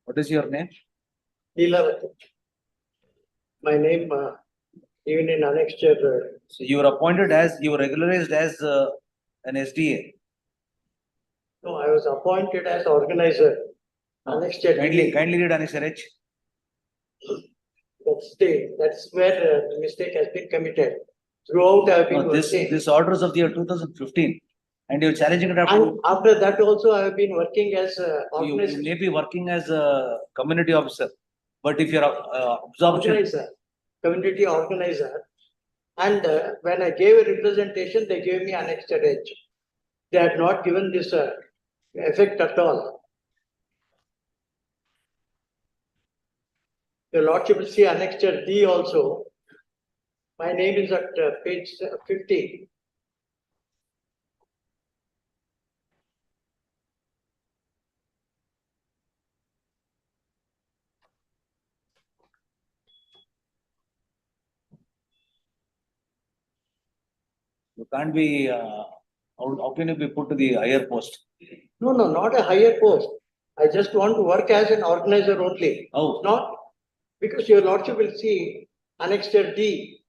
What is your name? Leelavati. My name, even in annexure, So you were appointed as, you were regularized as an SDA. no, I was appointed as organizer. Annexure Kindly D, read Annexure H. that's where the mistake has been committed. Throughout, I have been No, working. this orders of the year 2015, and you're challenging it after. And after that also, I have been working as You organizer. may be working as a community officer, but if your absorption, Organizer, community organizer. And when I gave a representation, they gave me annexure H. They had not given this effect at all. Your Lordship will see annexure D also. My name is at page 50. you can't be, how can you be put to the higher post? No, not a higher post. I just want to work as an organizer only. Oh, Not because your Lordship will see annexure D.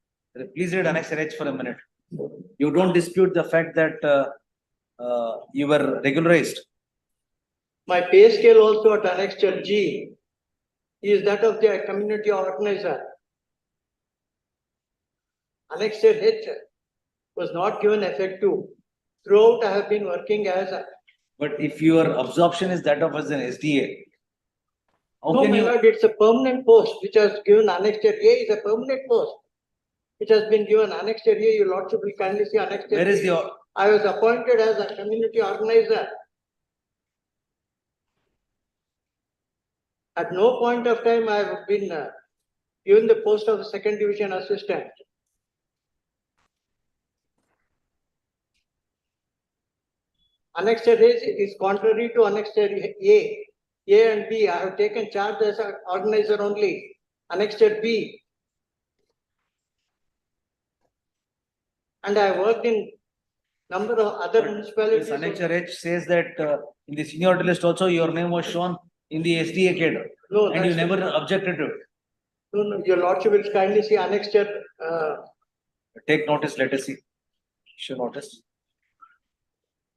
please read Annexure H for a minute. You don't dispute the fact that you were regularized. My pay scale also at annexure G is that of the community organizer. Annexure H was not given effective. Throughout, I have been working as a. But if your absorption is that of as an SDA, how No, can my you? lord, it's a permanent post which has given annexure A is a permanent post. It has been given annexure A, your lordship will kindly see annexure. Where is A. the? I was appointed as a community organizer. At no point of time I have been given the post of a second division assistant. Annexure A is contrary to annexure A. A and B, I have taken charge as an organizer only. Annexure B. And I worked in number of other municipalities. This Annexure H says that in the seniority list also your name was shown in the SDA cadre. No, And you that's- never objected to it. No, your lordship will kindly see annexure, Take notice, let us see. Issue notice.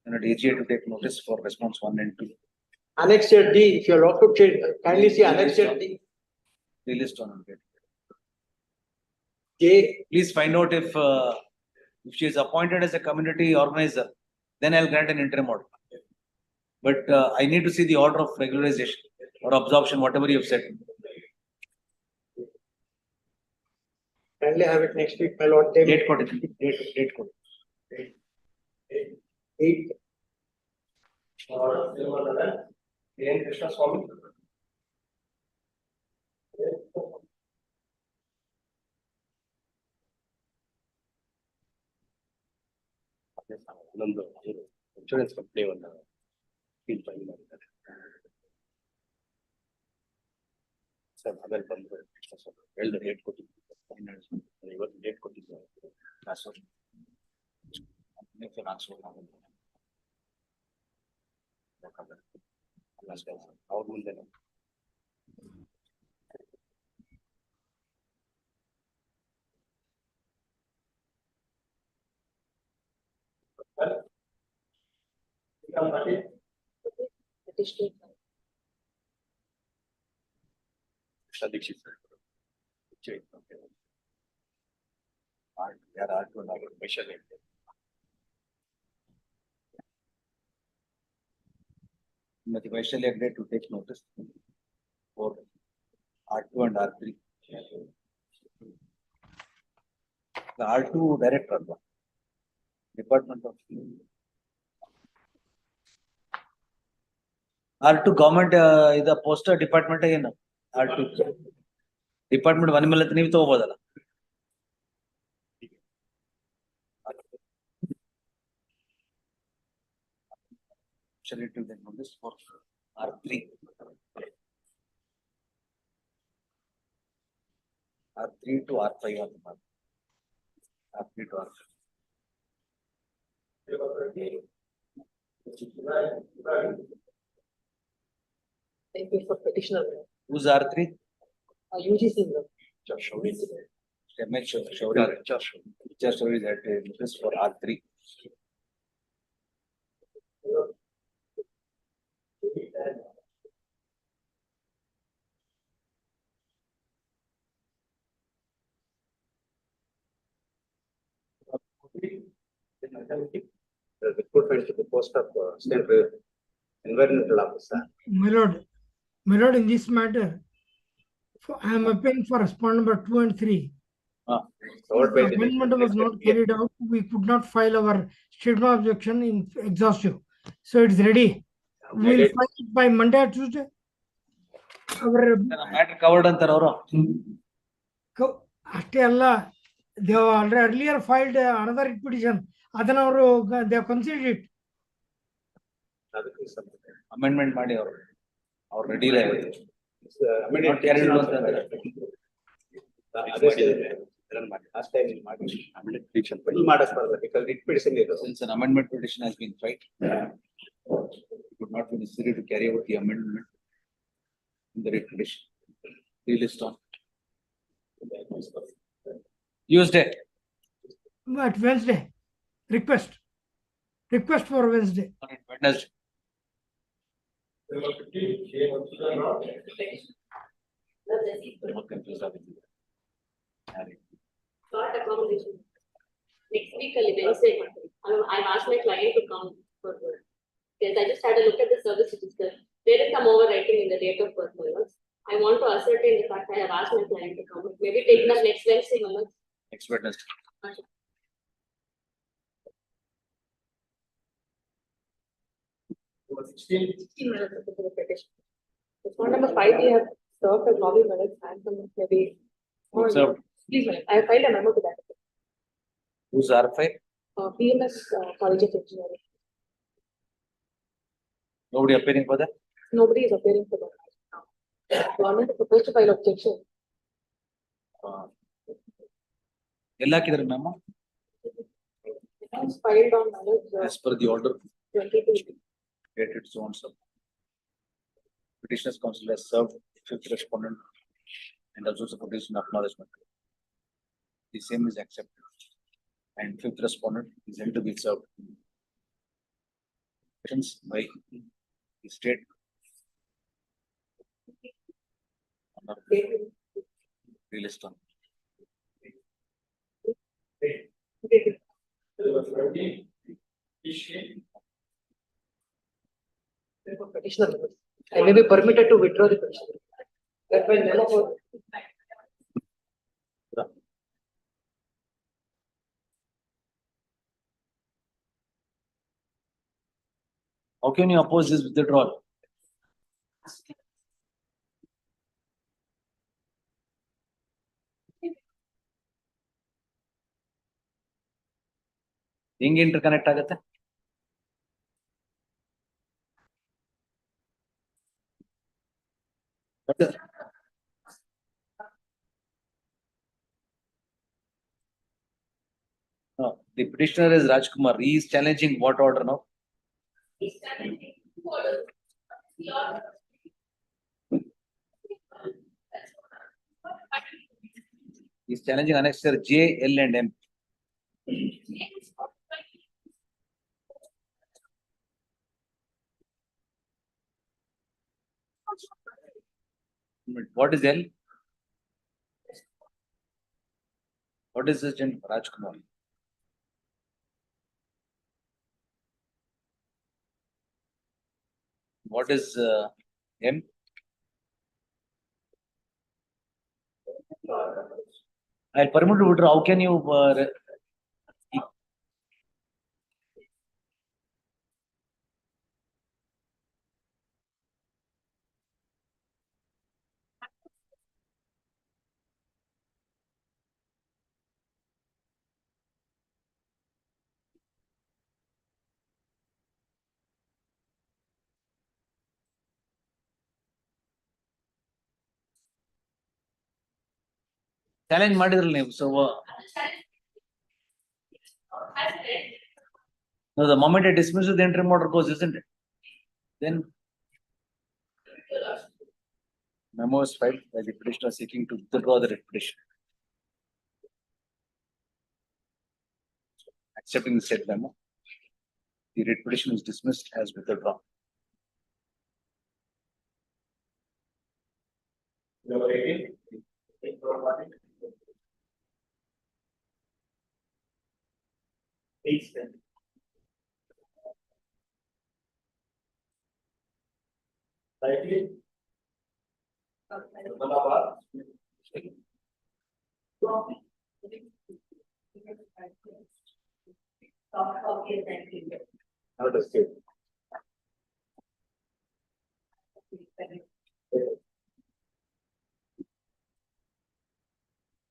And a DGA to take notice for response 1 and 2. annexure D, if your lordship should kindly see annexure D. Released on it. J, Please find out if she is appointed as a community organizer, then I'll grant an interim order. But I need to see the order of regularization or absorption, whatever you have said. kindly have it next week, my lord. They Date code, date code. 8. Or number 11, K. Krishna Swami. ನಮ್ದು insurance company ಒಂದು feel file ಮಾಡಿದ್ದಾರೆ sir. ಆಮೇಲೆ ಬಂದು ಹೇಳಿದ date ಕೊಟ್ಟಿದ್ದು ಇವತ್ತು date ಕೊಟ್ಟಿದ್ದು ಅವ್ರ ಮುಂದೆ Dixit special Srimati Vaishali agreed to take notice for R2 and R3. The R2 director, Department of R2 government is a poster department again. R2 department one ಮೇಲೆ ನೀವು ತಗೋಬೋದಲ್ಲ. Shall it do the notice for R3? R3 to R5 on the month. R3 to R5. Thank you for petitioner. Who's R3? UGC. Just show that notice for R3. The recruitment to the post of state environmental officer. My lord, in this matter, I am appealing for respondent number 2 and 3. Covered by The the amendment was not carried out. We could not file our statement of objection in exhaustive. So it's ready. We will file it by Monday or Tuesday. Our Matter covered ಅಂತಾರ ಅವರು. ಅಷ್ಟೇ ಅಲ್ಲ, they have earlier filed another petition. ಅದನ್ನ ಅವರು they have considered it. Amendment ಮಾಡಿ ಅವರು ready ಇಲ್ಲ ಇವತ್ತು. Not carried out ಅಂತಂದ್ರೆ. Last time amendment petition ಮಾಡಿಸ್ಬಾರ್ದು because it petition ಇದೆ. Since an amendment petition has been filed, it would not be necessary to carry out the amendment in the writ petition. Relist on Tuesday. But Wednesday, request for Wednesday. Wednesday. Number 15, K. Not confused with you. Short accommodation. Next week, Wednesday. I've asked my client to come for work. Yes, I just had a look at the service register. There is some overwriting in the date of birth. I want to ascertain the fact I have asked my client to come. Maybe take that next Wednesday. Next Wednesday. Number 16, 16 minutes of the petition. Respondent number 5, we have served a lobby minutes and some maybe. Served. Please, I have filed a memo to that. Who's R5? PMS College of Engineering. Nobody appearing for that? Nobody is appearing for that. Government is supposed to file objection. ಎಲ್ಲ ಹಾಕಿದ್ರೆ ma'am It's filed on minutes as per the order 22. dated so and so. Petitioner's counsel has served fifth respondent and also supportation acknowledgement. The same is accepted and fifth respondent is held to be served. Questions by the state. Relist on. number 20, Petition. Petitioner, I may be permitted to withdraw the petition. That when How can you oppose this withdrawal? Hinge interconnect agate? No, the petitioner is Rajkumar. He is challenging what order now? He is challenging annexure J, L and M. What is L? What is this in Rajkumar? What is M? I'll permit to withdraw. How can you challenge ಮಾಡಿದ್ರಲ್ಲ ನೀವು? So no, the moment I dismiss the interim order goes, isn't it? Then memo is filed by the petitioner seeking to withdraw the writ petition. Accepting the said memo, the writ petition is dismissed as withdrawn. Number 18. Page 10. Likely. Malabar. Not a state.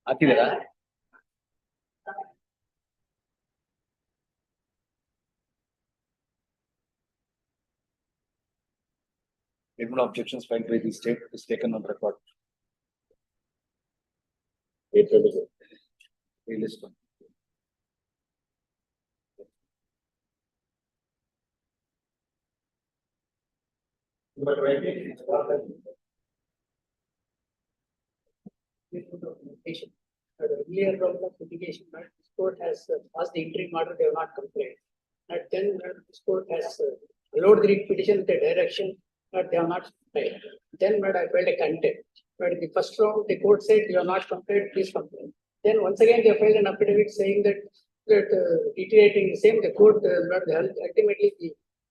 ಹಾಕಿದ್ದೀರಾ? Even objections filed by the state is taken on record. List one. Number 20. Earlier round of litigation, this court has passed the interim order, they have not complained. And then this court has allowed the writ petition with a direction, but they have not complained. Then I filed a contempt. But in the first round, the court said, you have not complained, please complain. Then once again, they filed an affidavit saying that reiterating the same, the court, ultimately the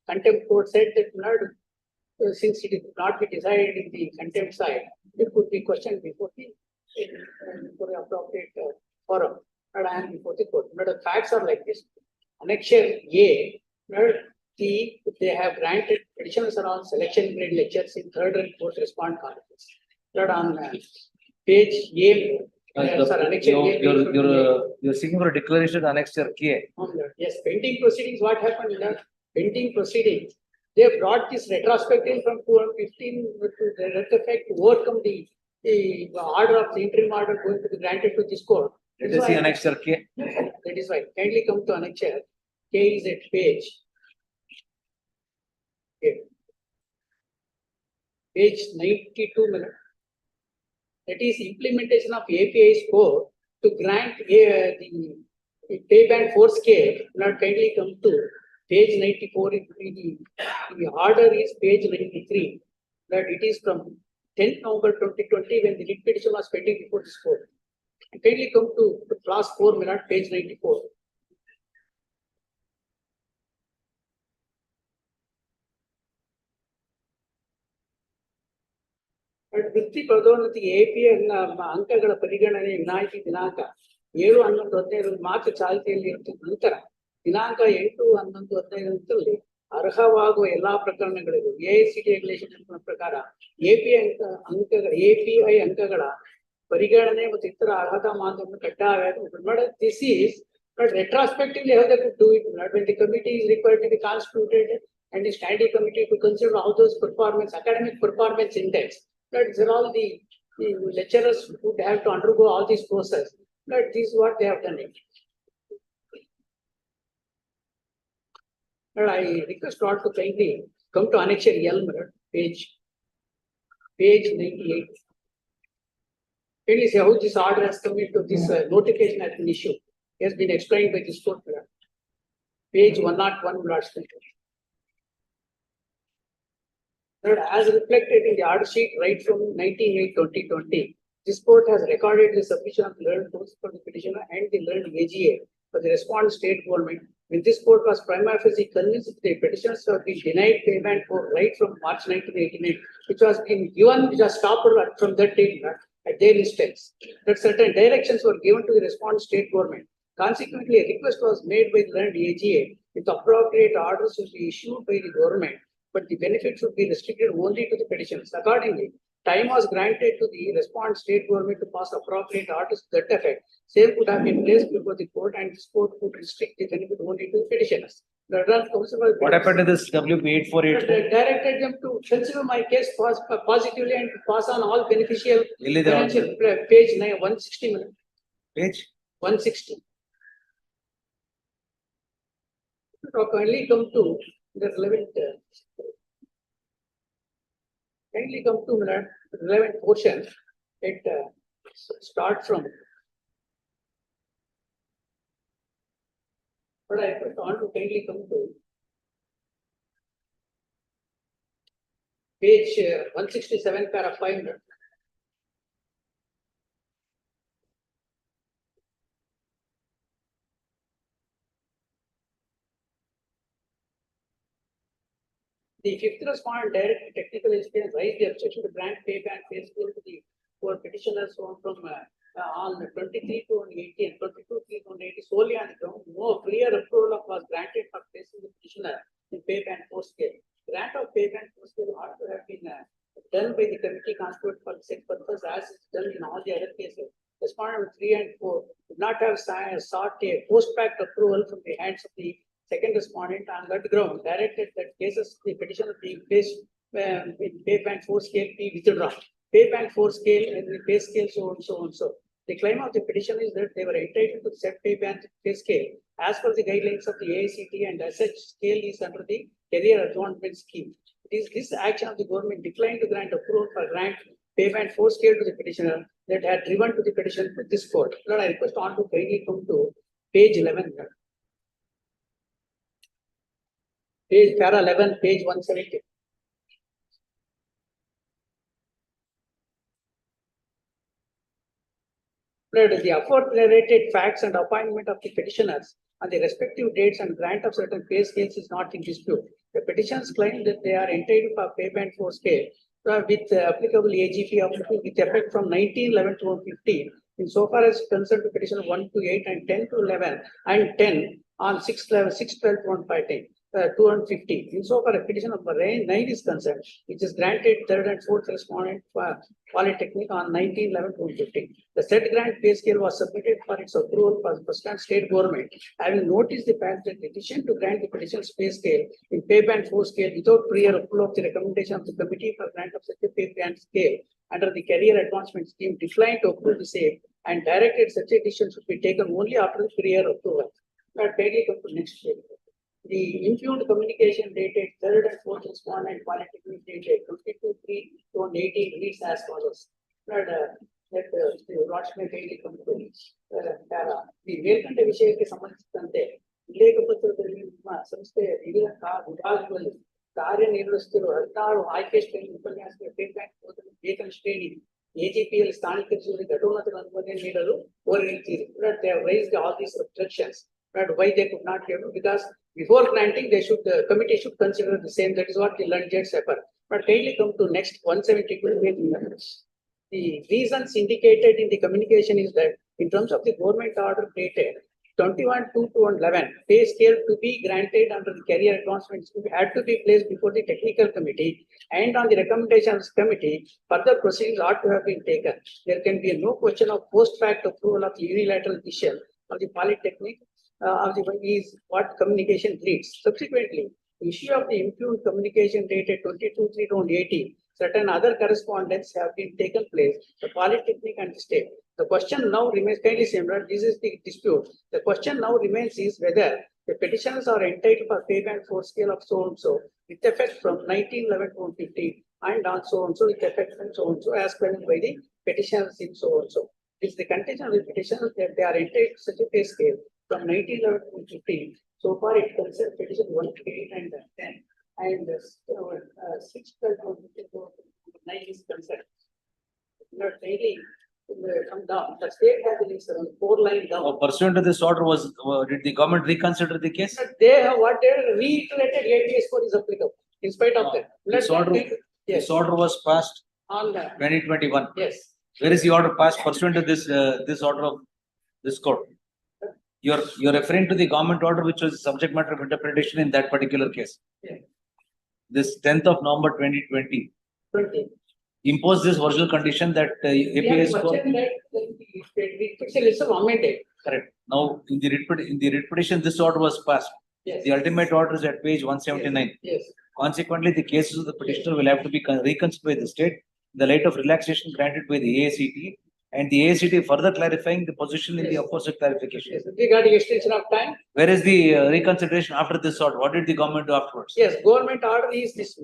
contempt court said that since it is not be decided in the contempt side, it could be questioned before the appropriate forum. But I am before the court. But the facts are like this. Annexure A, they have granted petitions around selection grade lectures in third and fourth respond conference. That on page A, You're seeking for a declaration of annexure K. Yes, pending proceedings, what happened in the pending proceedings? They brought this retrospective from 2015 to the effect to overcome the order of the interim order going to be granted to this court. Let us see annexure K. That is why. Kindly come to annexure. K is at page. Okay. Page 92 minutes. That is implementation of API score to grant the pay band force scale. Now kindly come to page 94. The order is page 93. That it is from 10th November 2020 when the writ petition was pending before this court. Kindly come to class 4 minute, page 94. ವೃತ್ತಿ ಪದೋನ್ನತಿ ಎಪಿಎನ್ ಅಂಕಗಳ ಪರಿಗಣನೆ ವಿನಾಯಿತಿ ದಿನಾಂಕ 7/11/15 ಮಾತ್ರ ಚಾಲ್ತಿಯಲ್ಲಿ ಇರುತ್ತ ನಂತರ ದಿನಾಂಕ 8/11/15 ಅರ್ಹವಾಗುವ ಎಲ್ಲಾ ಪ್ರಕರಣಗಳಿಗೂ AICTE ರೆಗ್ಯುಲೇಷನ್ ಪ್ರಕಾರ API ಅಂಕಗಳ ಪರಿಗಣನೆ ಮತ್ತು ಇತರ ಅರ್ಹತಾ ಮಾನದಂಡವನ್ನು ಕಡ್ಡಾಯವಾಗಿ this is but retrospectively how they could do it when the committee is required to be constituted and the standing committee to consider all those performance academic performance index that's all the lecturers would have to undergo all this process but this is what they have done it. But I request all to kindly come to annexure L, page 98. Can you say how this order has come into this notification as an issue? It has been explained by this court. Page 101, Lord's as reflected in the order sheet right from 19/8/2020, this court has recorded the submission of learned force for the petitioner and the learned AGA for the respondent state government. When this court was prima facie convinced that the petitioners have been denied payment for right from March 1989, which was been given, which was stopped from that date at their instance, that certain directions were given to the respondent state government. Consequently, a request was made by the learned AGA with appropriate orders to be issued by the government, but the benefit should be restricted only to the petitioners. Accordingly, time was granted to the respondent state government to pass appropriate orders to that effect. Same could have been placed before the court and this court could restrict the benefit only to the petitioners. What happened to this WP 848? Directed them to consider my case positively and to pass on all beneficial financial page 160. Page 160. Kindly come to the relevant. Kindly come to the relevant portion. It starts from. But I want to kindly come to page 167, paragraph 500. The fifth respondent directed technical experience raised the objection to grant payback phase to the for petitioners from on 23 to 18, 22 to 80 solely on the ground. No clear approval was granted for placing the petitioner in payback force scale. Grant of payback force scale ought to have been done by the committee constituted for the said purpose as is done in all the other cases. Respondent 3 and 4 did not have sought a post-fact approval from the hands of the second respondent on that ground, directed that cases the petitioner being placed with payback force scale be withdrawn. Payback force scale and the pay scale so and so and so. The claim of the petition is that they were entitled to set payback pay scale as per the guidelines of the AICTE and as such scale is under the career advancement scheme. It is this action of the government declined to grant approval for grant payback force scale to the petitioner that had driven to the petition to this court. Lord, I request on to kindly come to page 11. Page para 11, page 170. The aforementioned facts and appointment of the petitioners on the respective dates and grant of certain pay scales is not in dispute. The petitioners claim that they are entitled for payment for scale with applicable AGP with effect from 1911 to 15. In so far as concerned to petition 1 to 8 and 10 to 11 and 10 on 6/12/115. 250. In so far as petition number 9 is concerned, which is granted third and fourth respondent for Polytechnic on 19/11/2015. The said grant pay scale was submitted for its approval for the first state government, having noticed the fact that the decision to grant the petition's pay scale in pay band 4 scale without prior approval of the recommendation of the committee for grant of such a pay band scale under the career advancement scheme declined to approve the same and directed such a decision should be taken only after the prior approval. Now, kindly come to next page. The impugned communication dated third and fourth respondent Polytechnic dated 22/3/2018 reads as follows. ಈ ಮೇಲ್ಕಂಡ ವಿಷಯಕ್ಕೆ ಸಂಬಂಧಿಸಿದಂತೆ ಉಲ್ಲೇಖ ಪತ್ರದಲ್ಲಿ ನಿಮ್ಮ ಸಂಸ್ಥೆಯ ವಿವಿಧ ವಿಭಾಗಗಳಲ್ಲಿ ಕಾರ್ಯನಿರ್ವಹಿಸುತ್ತಿರುವ 16 ಆಯ್ಕೆ ಶ್ರೇಣಿ ಉಪನ್ಯಾಸಕರ ವೇತನ ಶ್ರೇಣಿ AGPL ಸ್ಥಾನೀಕರಿಸುವಲ್ಲಿ ಘಟೋನ್ನತ ಅನುಮೋದನೆ ನೀಡಲು ಕೋರಿರುತ್ತೀರಿ. They have raised all these objections. Why they could not give, because before granting they should the committee should consider the same. That is what the learned judge said. But kindly come to next 172. The reasons indicated in the communication is that in terms of the government order dated 21-2-11, pay scale to be granted under the career advancement scheme had to be placed before the technical committee and on the recommendations committee, further proceedings ought to have been taken. There can be no question of post-fact approval of the unilateral decision of the polytechnic of the is what communication leads. Subsequently, the issue of the impugned communication dated 22-3-2018, certain other correspondence have been taken place, the polytechnic and the state. The question now remains kindly similar. This is the dispute. The question now remains is whether the petitioners are entitled for payment for scale of so and so with effect from 1911-150 and on so and so with effect from so and so as claimed by the petitioners in so and so. It's the contention of the petitioners that they are entitled to such a pay scale from 1911-150. So far, it concerns petition 1, 8, and 10, and 6, 12, 9 is concerned. Not really. Come down. The state has released 4 line down. Pursuant to this order did the government reconsider the case? They have what they reiterated APS code is applicable in spite of that. This order was passed on 2021. Yes. Where is the order passed pursuant to this order of this court? You're referring to the government order which was subject matter of interpretation in that particular case. Yeah. This 10th of November 2020. Impose this virtual condition that APS score. It's amended. Correct. Now, in the writ petition, this order was passed. Yes. The ultimate order is at page 179. Yes. Consequently, the cases of the petitioner will have to be reconsidered by the state in the light of relaxation granted by the AACT and the AACT further clarifying the position in the opposite clarification. Yes. Regarding extension of time. Where is the reconsideration after this order? What did the government do afterwards? Yes, government order is this.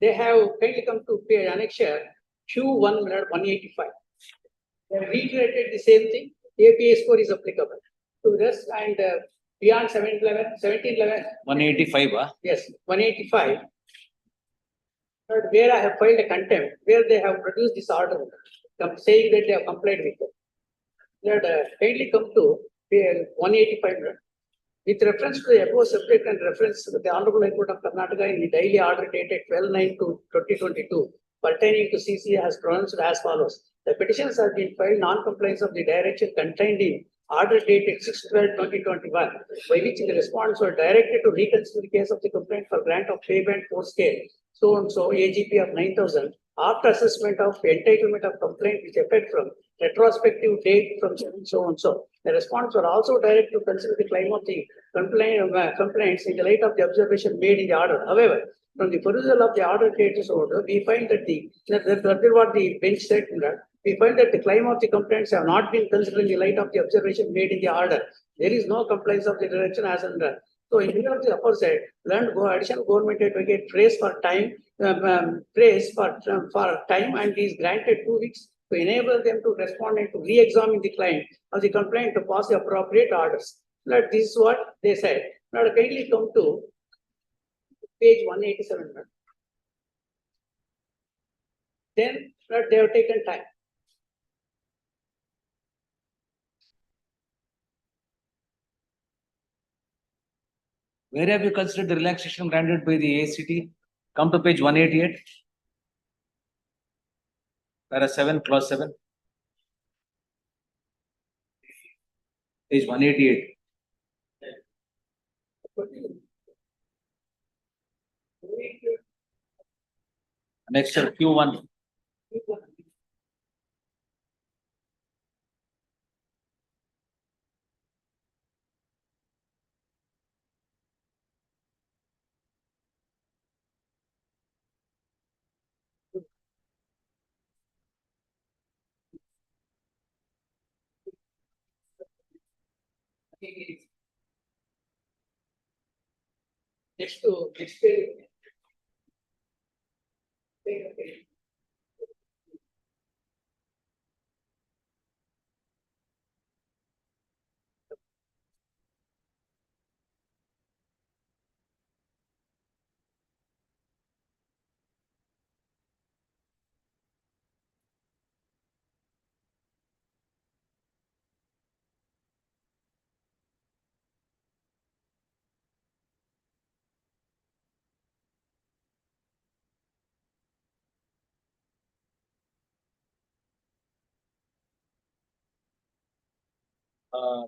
They have kindly come to pay annexure Q1 185. They have reiterated the same thing. APA score is applicable to this and beyond 1711. 185. Yes, 185. But where I have filed a contempt, where they have produced this order, saying that they have complied with it. They had kindly come to 185. With reference to the above subject and reference to the Honorable High Court of Karnataka in the daily order dated 12/9/2022 pertaining to CC has pronounced as follows. The petitions have been filed non-compliance of the direction contained in order dated 6/12/2021, by which the respondents were directed to reconsider the case of the complaint for grant of payment for scale, so and so AGP of 9,000, after assessment of entitlement of complaint with effect from retrospective date from so and so. The respondents were also directed to consider the claim of the complaints in the light of the observation made in the order. However, from the perusal of the order dated order, we find that that is what the bench said. We find that the claim of the complaints have not been considered in the light of the observation made in the order. There is no compliance of the direction as under. So, in view of the aforesaid, additional government advocate praise for time, and is granted 2 weeks to enable them to respond and to re-examine the claim of the complaint to pass the appropriate orders. Now, this is what they said. Now, kindly come to page 187. Then they have taken time. Where have you considered the relaxation granted by the ACT? Come to page 188. Para 7, clause 7. Page 188. Next, Q1. Next page.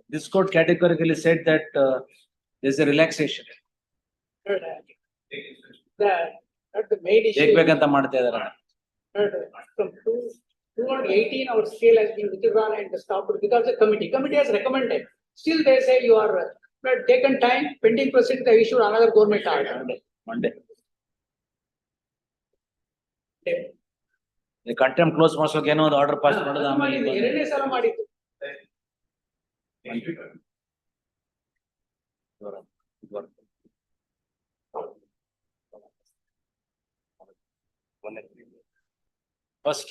This court categorically said that there's a relaxation. At the main issue. ಬೇಕಂತ ಮಾಡ್ತಾ ಇದಾರೆ. From 218, our scale has been withdrawn and stopped because the committee has recommended. Still they say you are taken time, pending proceedings, they issued another government order. Monday. The contempt close ಮಾಡ್ಸೋಕೆ ಏನೋ ಒಂದು order pass ಮಾಡೋದು ಆಮೇಲೆ ಎರಡನೇ ಸಲ ಮಾಡಿದ್ದು. First.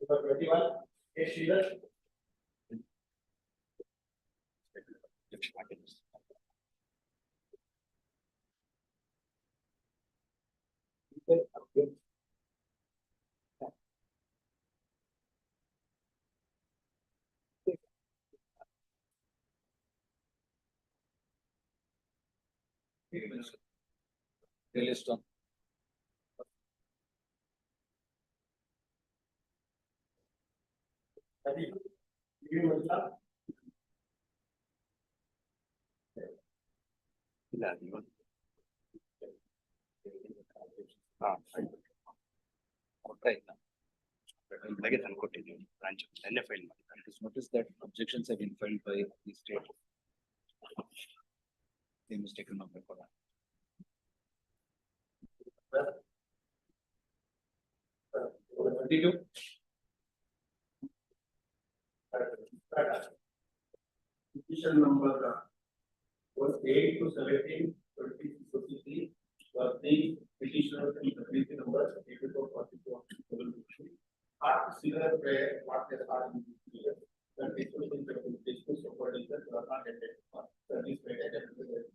Number 21, Ch16. Released on. Notice that objections have been filed by the state. Same is taken up by quota. Petition number 8 to 17, 23, was the petitioner in number 8442. After similar prayer, what they are in the discussion supervision were not attended for service made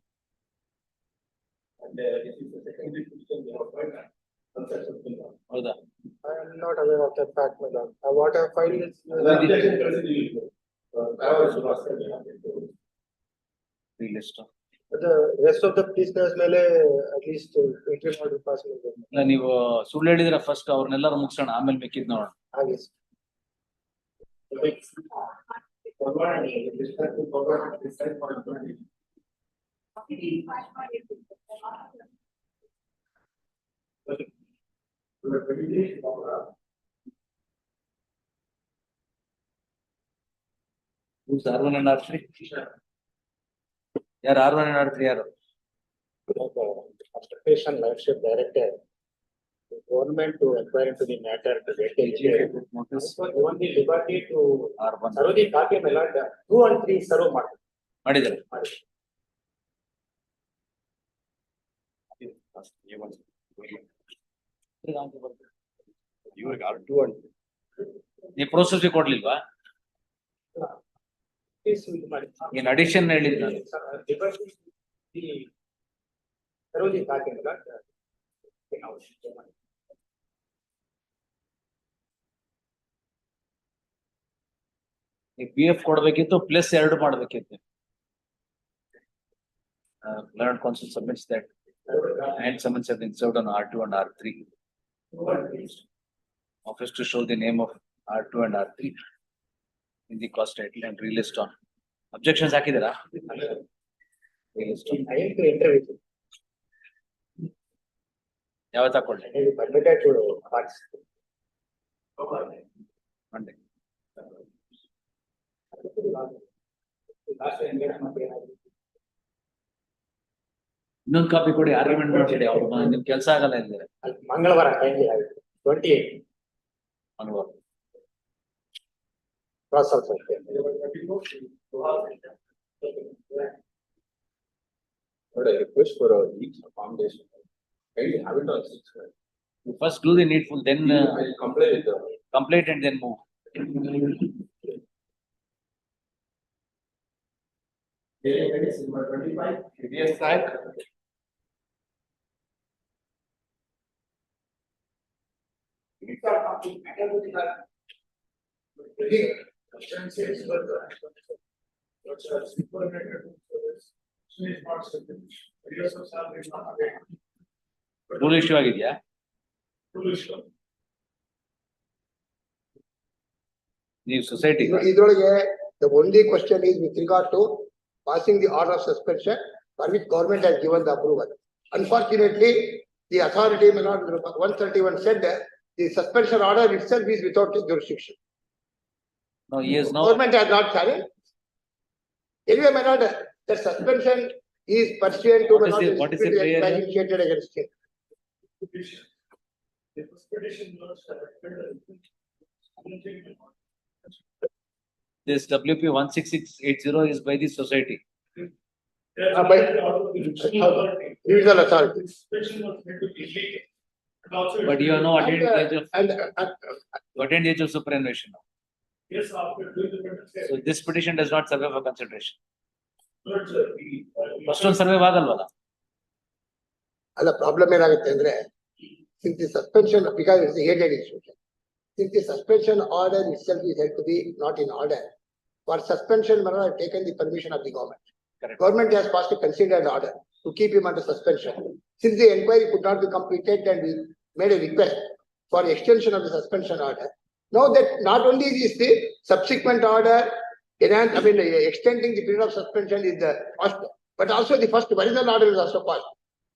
and this is the secondary petition they have filed unsuccessful. ಹೌದಾ? I am not aware of that fact, my lord. What I filed is. Released on. The rest of the prisoners ಮೇಲೆ at least entry order pass ಮಾಡಿದ್ದಾರೆ. ಇಲ್ಲ ನೀವು ಸುಳ್ಳು ಹೇಳಿದ್ರೆ first ಅವ್ರನ್ನೆಲ್ಲರೂ ಮುಗಿಸೋಣ ಆಮೇಲೆ ಮಿಕ್ಕಿದ್ ನೋಡೋಣ. ಹಾಗೆ R1 and R3? ಯಾರು R1 and R3 ಯಾರು? Obstruction Lordship directed the government to inquire into the matter to get notice. Given the liberty to R1. serve the copy my lord 2 and 3 serve ಮಾಡಿದ್ದಾರೆ. ಇವ್ರಿಗೆ R2 and ನೀವು process ಕೊಡ್ಲಿಲ್ವಾ? in addition ಹೇಳಿದ್ದು ನಾನು. PF ಕೊಡಬೇಕಿತ್ತು plus 2 ಮಾಡಬೇಕಿತ್ತು. Learned counsel submits that and summons have been served on R2 and R3. Office to show the name of R2 and R3 in the cost title and released on. Objections ಹಾಕಿದ್ದೀರಾ? interview. ಯಾವತ್ತ ಹಾಕೊಳ್ಳಿ? Monday. ಇನ್ನೊಂದು copy ಕೊಡಿ, argument ಮಾಡ್ಬೇಡಿ. ಅವ್ರು ನಿಮ್ ಕೆಲಸ ಆಗಲ್ಲ ಇದ್ದಾರೆ. ಮಂಗಳವಾರ 28 ಮಂಗಳವಾರ. Request for a week's accommodation. Kindly have it on 6. You first do the needful, then complaint and then move. Number 25, Yes, sir. Rule issue ಆಗಿದೆಯಾ? New society. The only question is with regard to passing the order of suspension for which government has given the approval. Unfortunately, the authority may not, 131 said that the suspension order itself is without jurisdiction. No, he has no. Government has not challenged. Anyway, my lord, the suspension is pursuant to What is the prayer here? initiated against him. This WP 16680 is by the society. By individual authority. But you are now attained the age of And you attained the age of superannuation now. Yes, after doing the petition. So this petition does not survive for consideration. First one survive agalwala. the problem is since the suspension, because it's a hated institution, since the suspension order itself is held to be not in order, for suspension, Manor have taken the permission of the government. Correct. Government has passed a considered order to keep him under suspension. Since the inquiry could not be completed and we made a request for extension of the suspension order, now that not only is the subsequent order, extending the period of suspension is the first, but also the first original order is also passed.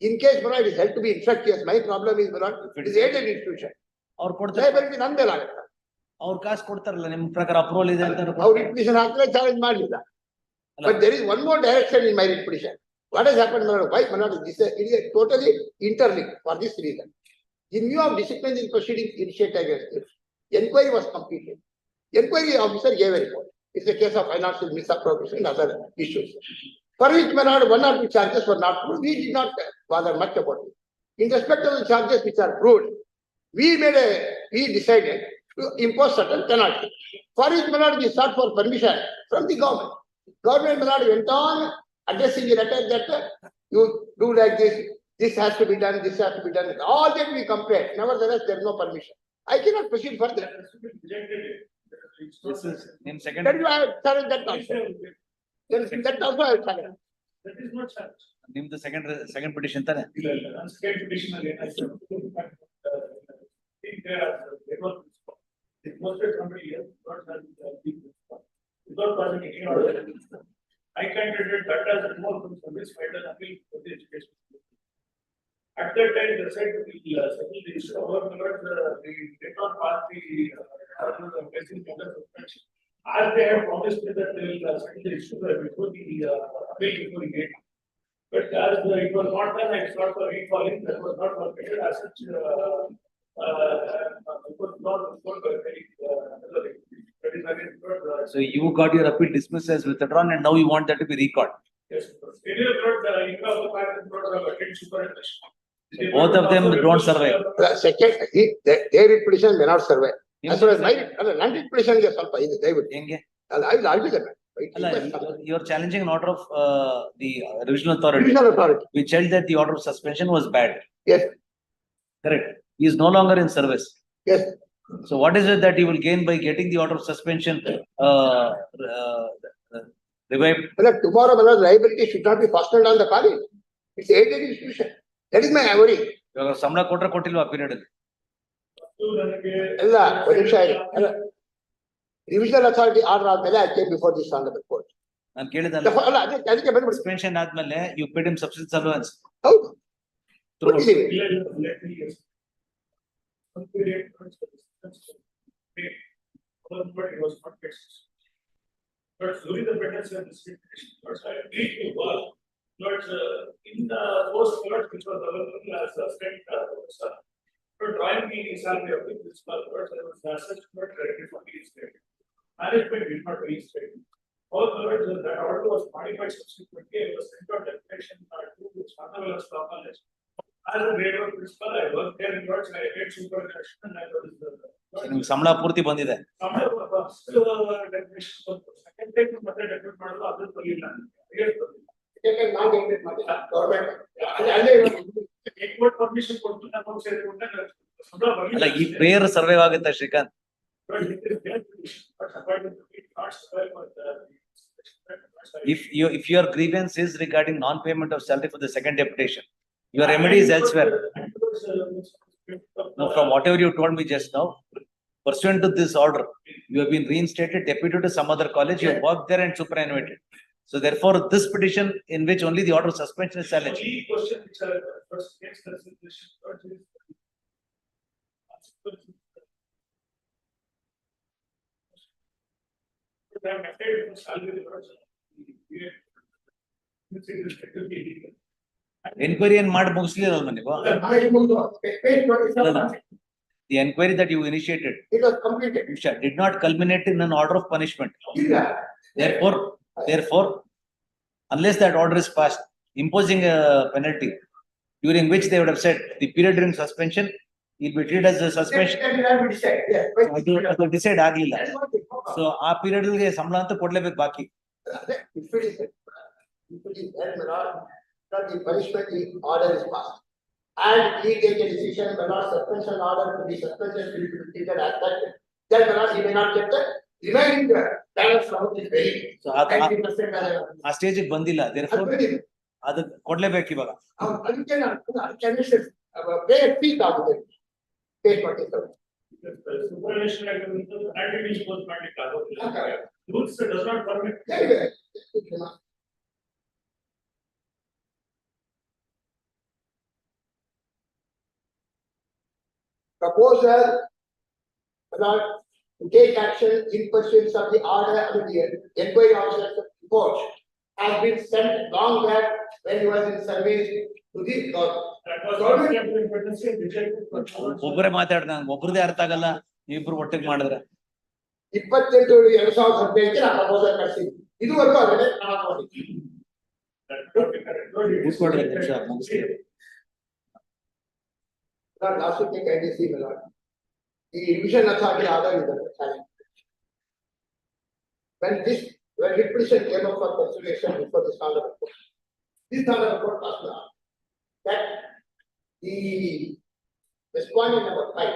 In case Manor is held to be infractious, my problem is Manor, it is aided institution. Or Liability none the law. ಅವ್ರ ಕಾಸು ಕೊಡ್ತಾರಲ್ಲ ನಿಮ್ ಪ್ರಕಾರ approval ಇದೆ ಅಂತ Our petition challenge ಮಾಡಲಿಲ್ಲ. But there is one more direction in my petition. What has happened, Manor? Why Manor? This is totally interlinked for this reason. In view of disciplinary proceedings initiated against him, inquiry was completed. Inquiry officer gave a report. It's a case of financial misappropriation and other issues. For which Manor, one or two charges were not proved. We did not bother much about it. In respect of the charges which are proved, we decided to impose certain penalty. For which Manor we sought for permission from the government. Government Manor went on addressing the letter that you do like this has to be done, this has to be done. All that we complained. Nevertheless, there is no permission. I cannot proceed further. This is in second. That is why I challenge that also. That also I challenge. That is not challenge. ನಿಮ್ second petition ತಾನೆ. Second petition again. I think there was posted somebody here, not without passing any order. I candidate that as more from service provider appeal for the education. At that time, the said the issue of they did not pass the blessing of the suspension. As they have promised that they will settle the issue before the appeal before the gate. But as it was not done, I sought for recalling, that was not permitted as such. It was not very. So you got your appeal dismissed as withdrawn and now you want that to be recalled. Yes, Both of them don't survive. Second, their petition may not survive. As far as my non-petition is ಸ್ವಲ್ಪ ಇದೆ ದಯವಿಟ್ಟು. ಹೆಂಗೆ? I will argue that. ಅಲ್ಲ, you are challenging an order of the revisional authority. Divisional authority. Which held that the order of suspension was bad. Yes, Correct. He is no longer in service. yes. So what is it that he will gain by getting the order of suspension revived? But tomorrow, Manor, liability should not be fastened on the college. It's a aided institution. That is my worry. ಇವಾಗ ಸಂಬಳ ಕೊಟ್ರೆ ಕೊಟ್ಟಿಲ್ವಾ period ಅಲ್ಲಿ? ಅಲ್ಲ, ಒಂದು ನಿಮಿಷ ಇದೆ. ಅಲ್ಲ, divisional authority order ಆದ್ಮೇಲೆ I came before this honorable court. ನಾನು ಕೇಳಿದಲ್ಲ. ಅಲ್ಲ, ಅದಕ್ಕೆ ಬಂದ್ಬಿಡಿ. ಸಸ್ಪೆನ್ಷನ್ ಆದ್ಮೇಲೆ you paid him substance allowance. ಹೌದು. Through- But it was not fixed. But during the pregnancy of this petition, I agree to work. But in the post work which was available as a state but drawing the salary of the principal, there was as such not credited for the state. Management did not reinstate. All the words that order was modified subsequently, it was sent out declaration to which honorable staff knowledge. As a grade of principal, I worked there in words, I get supervision and I was ನಿಮ್ಗೆ ಸಂಬಳ ಪೂರ್ತಿ ಬಂದಿದೆ. ಅಲ್ಲ, ಈ prayer survive ಆಗುತ್ತೆ Srikanth. If your grievance is regarding non-payment of salary for the second deputation, your remedy is elsewhere. No, from whatever you told me just now, pursuant to this order, You have been reinstated, deputed to some other college, you have worked there and superannuated. So therefore, this petition in which only the order of suspension is challenged. Only question which are first next consideration. Enquiry and mad ಮುಗಿಸ್ಲಿಲ್ಲ ನೀವು? The inquiry that you initiated It was completed. did not culminate in an order of punishment. Therefore, unless that order is passed, imposing a penalty, during which they would have said the period during suspension will be treated as a suspension. ಅದು decide ಆಗ್ಲಿಲ್ಲ. So ಆ period ಗೆ ಸಂಬಳ ಅಂತ ಕೊಡ್ಲೇಬೇಕು ಬಾಕಿ. If it is then not the punishment order is passed. And he take a decision, but not suspension order to be suspended will be treated as that. Then he may not get the remaining balance from his pay. So ಆ stage ಬಂದಿಲ್ಲ. Therefore, ಅದು ಕೊಡ್ಲೇಬೇಕು ಇವಾಗ. ಅದಕ್ಕೆ pay a fee ಆಗುತ್ತೆ. Pay ಮಾಡಿದ್ದಾರೆ. Superannuation activity was not rules does not permit. Proposal to take action in pursuance of the order of the inquiry officer's report has been sent long back when he was in service to the government. ಒಬ್ಬರೇ ಮಾತಾಡ್ದ ಒಬ್ರದೇ ಅರ್ಥ ಆಗಲ್ಲ, ಇಬ್ರು ಒಟ್ಟಿಗೆ ಮಾಡಿದ್ರೆ 28/2015 ನಾ proposal ಕಳಿಸಿದ್ವಿ. ಇದುವರೆಗೂ ಅದನ್ನೇ ಕ್ರಮ ತಗೊಂಡಿದ್ದೀವಿ. Last week I did see the revision authority order is the challenge. When petition came up for consideration before this honorable court, asked that the respondent number 5,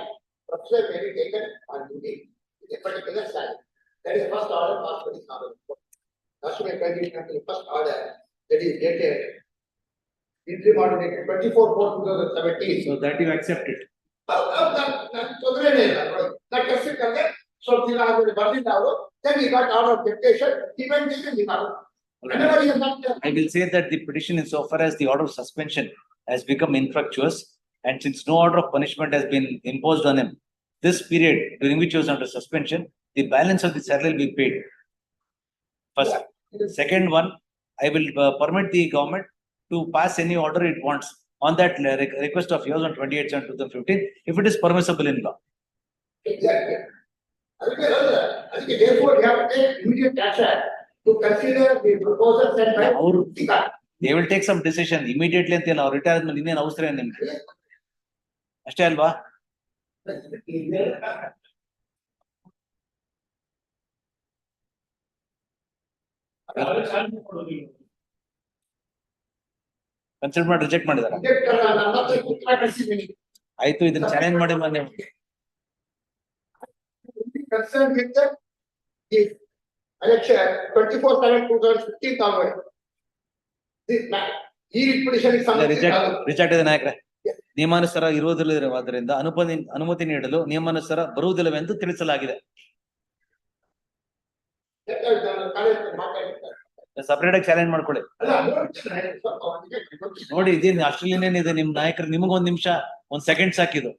professor may be taken on duty with a particular salary. That is the first order passed by this honorable court. Last week I did the first order that is dated interim order dated 24/4/2017. So that you accepted. Then he got out of deputation, he went to the I will say that the petition insofar as the order of suspension has become infructuous, and since no order of punishment has been imposed on him, this period during which he was under suspension, the balance of the salary will be paid. First. Second one, I will permit the government to pass any order it wants on that request of yours on 28/7/2015, if it is permissible in law. Exactly. Therefore, we have to take immediate action to consider the proposal sent by. They will take some decision immediately ಅಂತ ನಾವು retire ಆದ್ಮೇಲೆ ಇನ್ನೇನು ಅವಸರ ನಿಮ್ಗೆ ಅಷ್ಟೇ ಅಲ್ವಾ? Consider ಮಾಡಿ reject ಮಾಡಿದಾರೆ. ಆಯ್ತು, ಇದನ್ನ ಚಾಲೆಂಜ್ ಮಾಡಿ ಮೊನ್ನೆ Concerned with the election 24/7/2015 onward. This petition is reject ಇದೆ ನಾಯಕರೇ. ನಿಯಮಾನುಸಾರ ಇರುವುದಿಲ್ಲವಾದ್ದರಿಂದ ಅನುಮತಿ ನೀಡಲು ನಿಯಮಾನುಸಾರ ಬರುವುದಿಲ್ಲವೆಂದು ತಿಳಿಸಲಾಗಿದೆ. ಸಪರೇಟ್ ಆಗಿ ಚಾಲೆಂಜ್ ಮಾಡ್ಕೊಳ್ಳಿ. ನೋಡಿ, ಇದೇನು ಆಸ್ಟ್ರೇಲಿಯನ್ ಇದೆ ನಿಮ್ ನಾಯಕರು, ನಿಮಗೊಂದ್ ನಿಮಿಷ ಒಂದ್ ಸೆಕೆಂಡ್ ಸಾಕಿದು.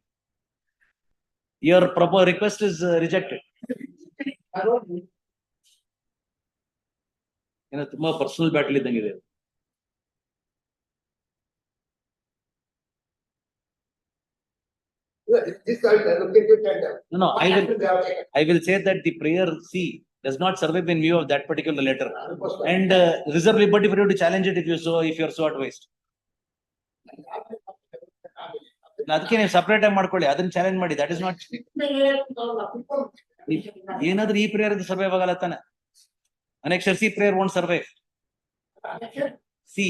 Your proper request is rejected. ತುಂಬಾ ಪರ್ಸನಲ್ ಬ್ಯಾಟಲ್ ಇದ್ದಂಗಿದೆ. No, I will say that the prayer C does not survive in view of that particular letter, and reserve liberty for you to challenge it if you are so advised. ಅದಕ್ಕೆ ನೀವು separate ಆಗಿ ಮಾಡ್ಕೊಳ್ಳಿ, ಅದನ್ನ challenge ಮಾಡಿ. That is not ಏನಾದ್ರೂ ಈ prayer survive ಆಗಲ್ಲ ತಾನೆ. Annexure C prayer won't survive. C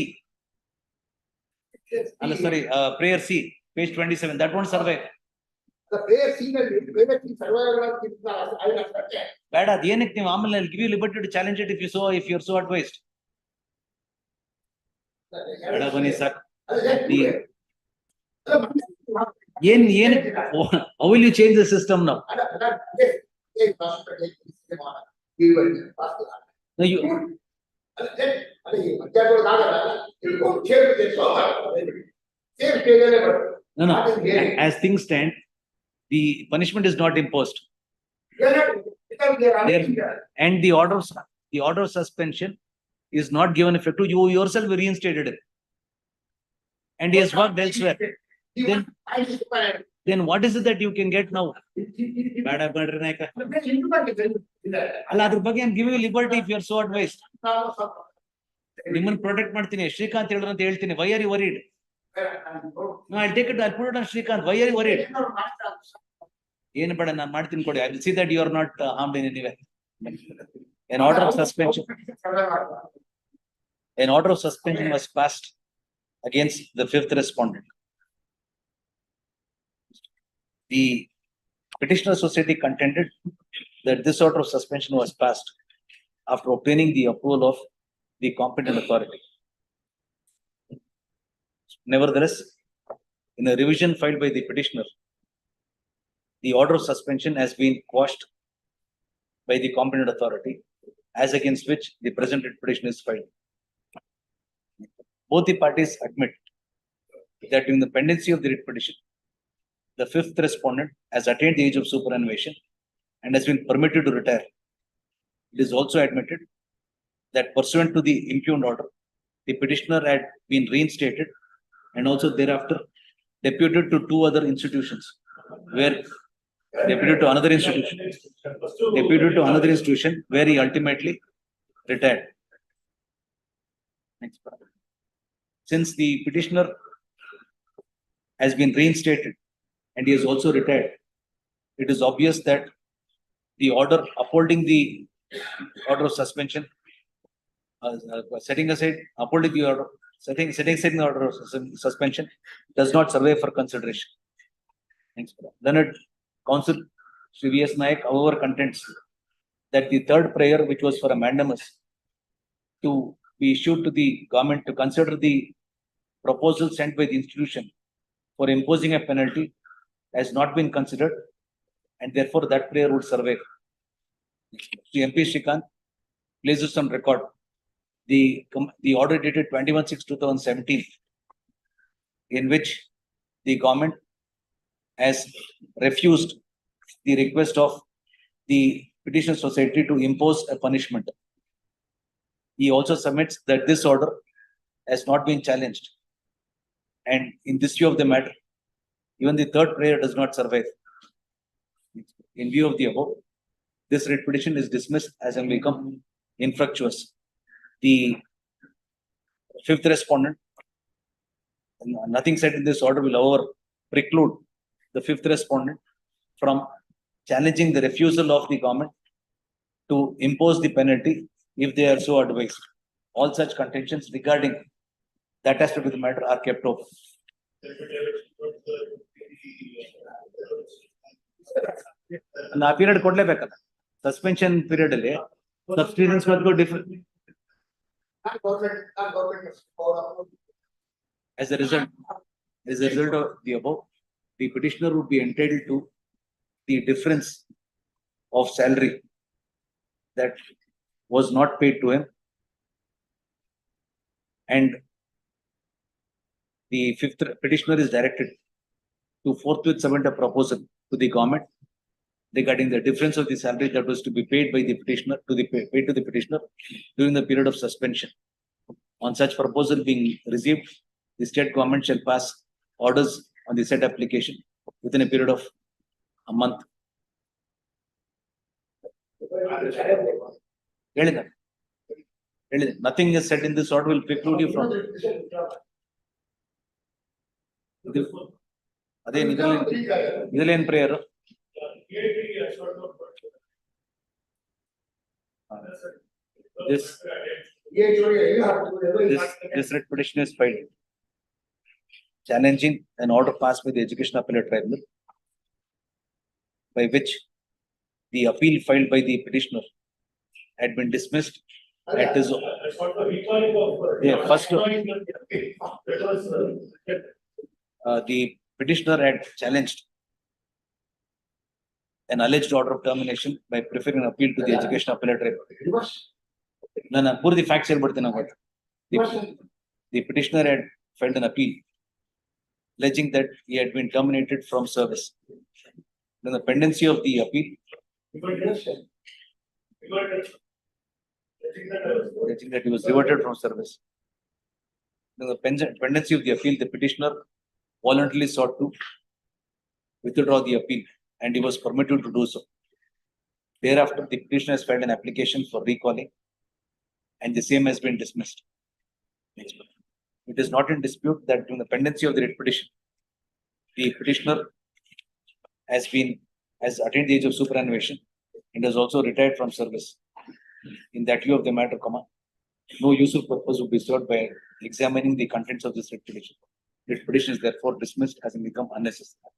ಅಲ್ಲ, ಸಾರಿ, prayer C page 27, that won't survive. The prayer C survival. ಬೇಡ, ಅದೇನಕ್ಕೆ ನೀವು ಆಮೇಲೆ give you liberty to challenge it if you're so advised. ಬೇಡ ಬನ್ನಿ sir. how will you change the system now? No, you, no, no. As things stand, the punishment is not imposed. And the order of suspension is not given effect to you yourself reinstated him. And he has worked elsewhere. Then what is it that you can get now? Bada badra naika. Allah, aದ್ರ ಬಗ್ಗೆ I'm giving you liberty if you are so advised. ನಿಮ್ಮನ್ನು protect ಮಾಡ್ತೀನಿ ಶ್ರೀಕಾಂತ್ ಹೇಳಿದ್ರು ಅಂತ ಹೇಳ್ತೀನಿ. Why are you worried? No, I'll take it. I'll put it on Srikanth. Why are you worried? ಏನು ಬೇಡ ನಾನು ಮಾಡ್ತೀನಿ ಕೊಡಿ. I will see that you are not harmed in any way. An order of suspension. An order of suspension was passed against the fifth respondent. The petitioner society contended that this order of suspension was passed after obtaining the approval of the competent authority. Nevertheless, in a revision filed by the petitioner, the order of suspension has been quashed by the competent authority, as against which the present petition is filed. Both the parties admit that in the pendency of the writ petition, the fifth respondent has attained the age of superannuation and has been permitted to retire. It is also admitted that pursuant to the impugned order, the petitioner had been reinstated and also thereafter deputed to two other institutions, where deputed to another institution where he ultimately retired. Next part. Since the petitioner has been reinstated and he has also retired, it is obvious that the order upholding the order of suspension, setting aside upholding the order, setting aside the order of suspension does not survive for consideration. Next part. Learned Counsel Sri V.S. Naik, however, contends that the third prayer, which was for a mandamus to be issued to the government to consider the proposal sent by the institution for imposing a penalty, has not been considered, and therefore that prayer would survive. The MP Srikanth places on record the order dated 21/6/2017, in which the government has refused the request of the petition society to impose a punishment. He also submits that this order has not been challenged, and in this view of the matter, even the third prayer does not survive. In view of the above, this writ petition is dismissed as having become infructuous. The fifth respondent, nothing said in this order will however preclude the fifth respondent from challenging the refusal of the government to impose the penalty if they are so advised. All such contentions regarding that aspect of the matter are kept open. ಆ period ಕೊಡ್ಲೇಬೇಕಲ್ಲ, suspension period ಅಲ್ಲಿ substitutions ಮತ್ತು different. As a result of the above, the petitioner would be entitled to the difference of salary that was not paid to him, and the fifth petitioner is directed to forthwith submit a proposal to the government regarding the difference of the salary that was to be paid by the petitioner paid to the petitioner during the period of suspension. On such proposal being received, the state government shall pass orders on the said application within a period of a month. Nothing is said in this order will preclude you from. Idalen prayer. This writ petition is filed challenging an order passed by the Education Appellate Tribunal, by which the appeal filed by the petitioner had been dismissed at his first. The petitioner had challenged an alleged order of termination by preferring an appeal to the Education Appellate Tribunal. ನಾನು ಪೂರ್ತಿ facts ಹೇಳ್ಬಿಡ್ತೀನಿ about the petitioner had filed an appeal alleging that he had been terminated from service. Then the pendency of the appeal, alleging that he was reverted from service. Then the pendency of the appeal, the petitioner voluntarily sought to withdraw the appeal and he was permitted to do so. Thereafter, the petitioner has filed an application for recalling and the same has been dismissed. It is not in dispute that during the pendency of the writ petition, the petitioner has attained the age of superannuation and has also retired from service. In that view of the matter, no useful purpose would be served by examining the contents of this writ petition. Writ petition is therefore dismissed as it become unnecessary.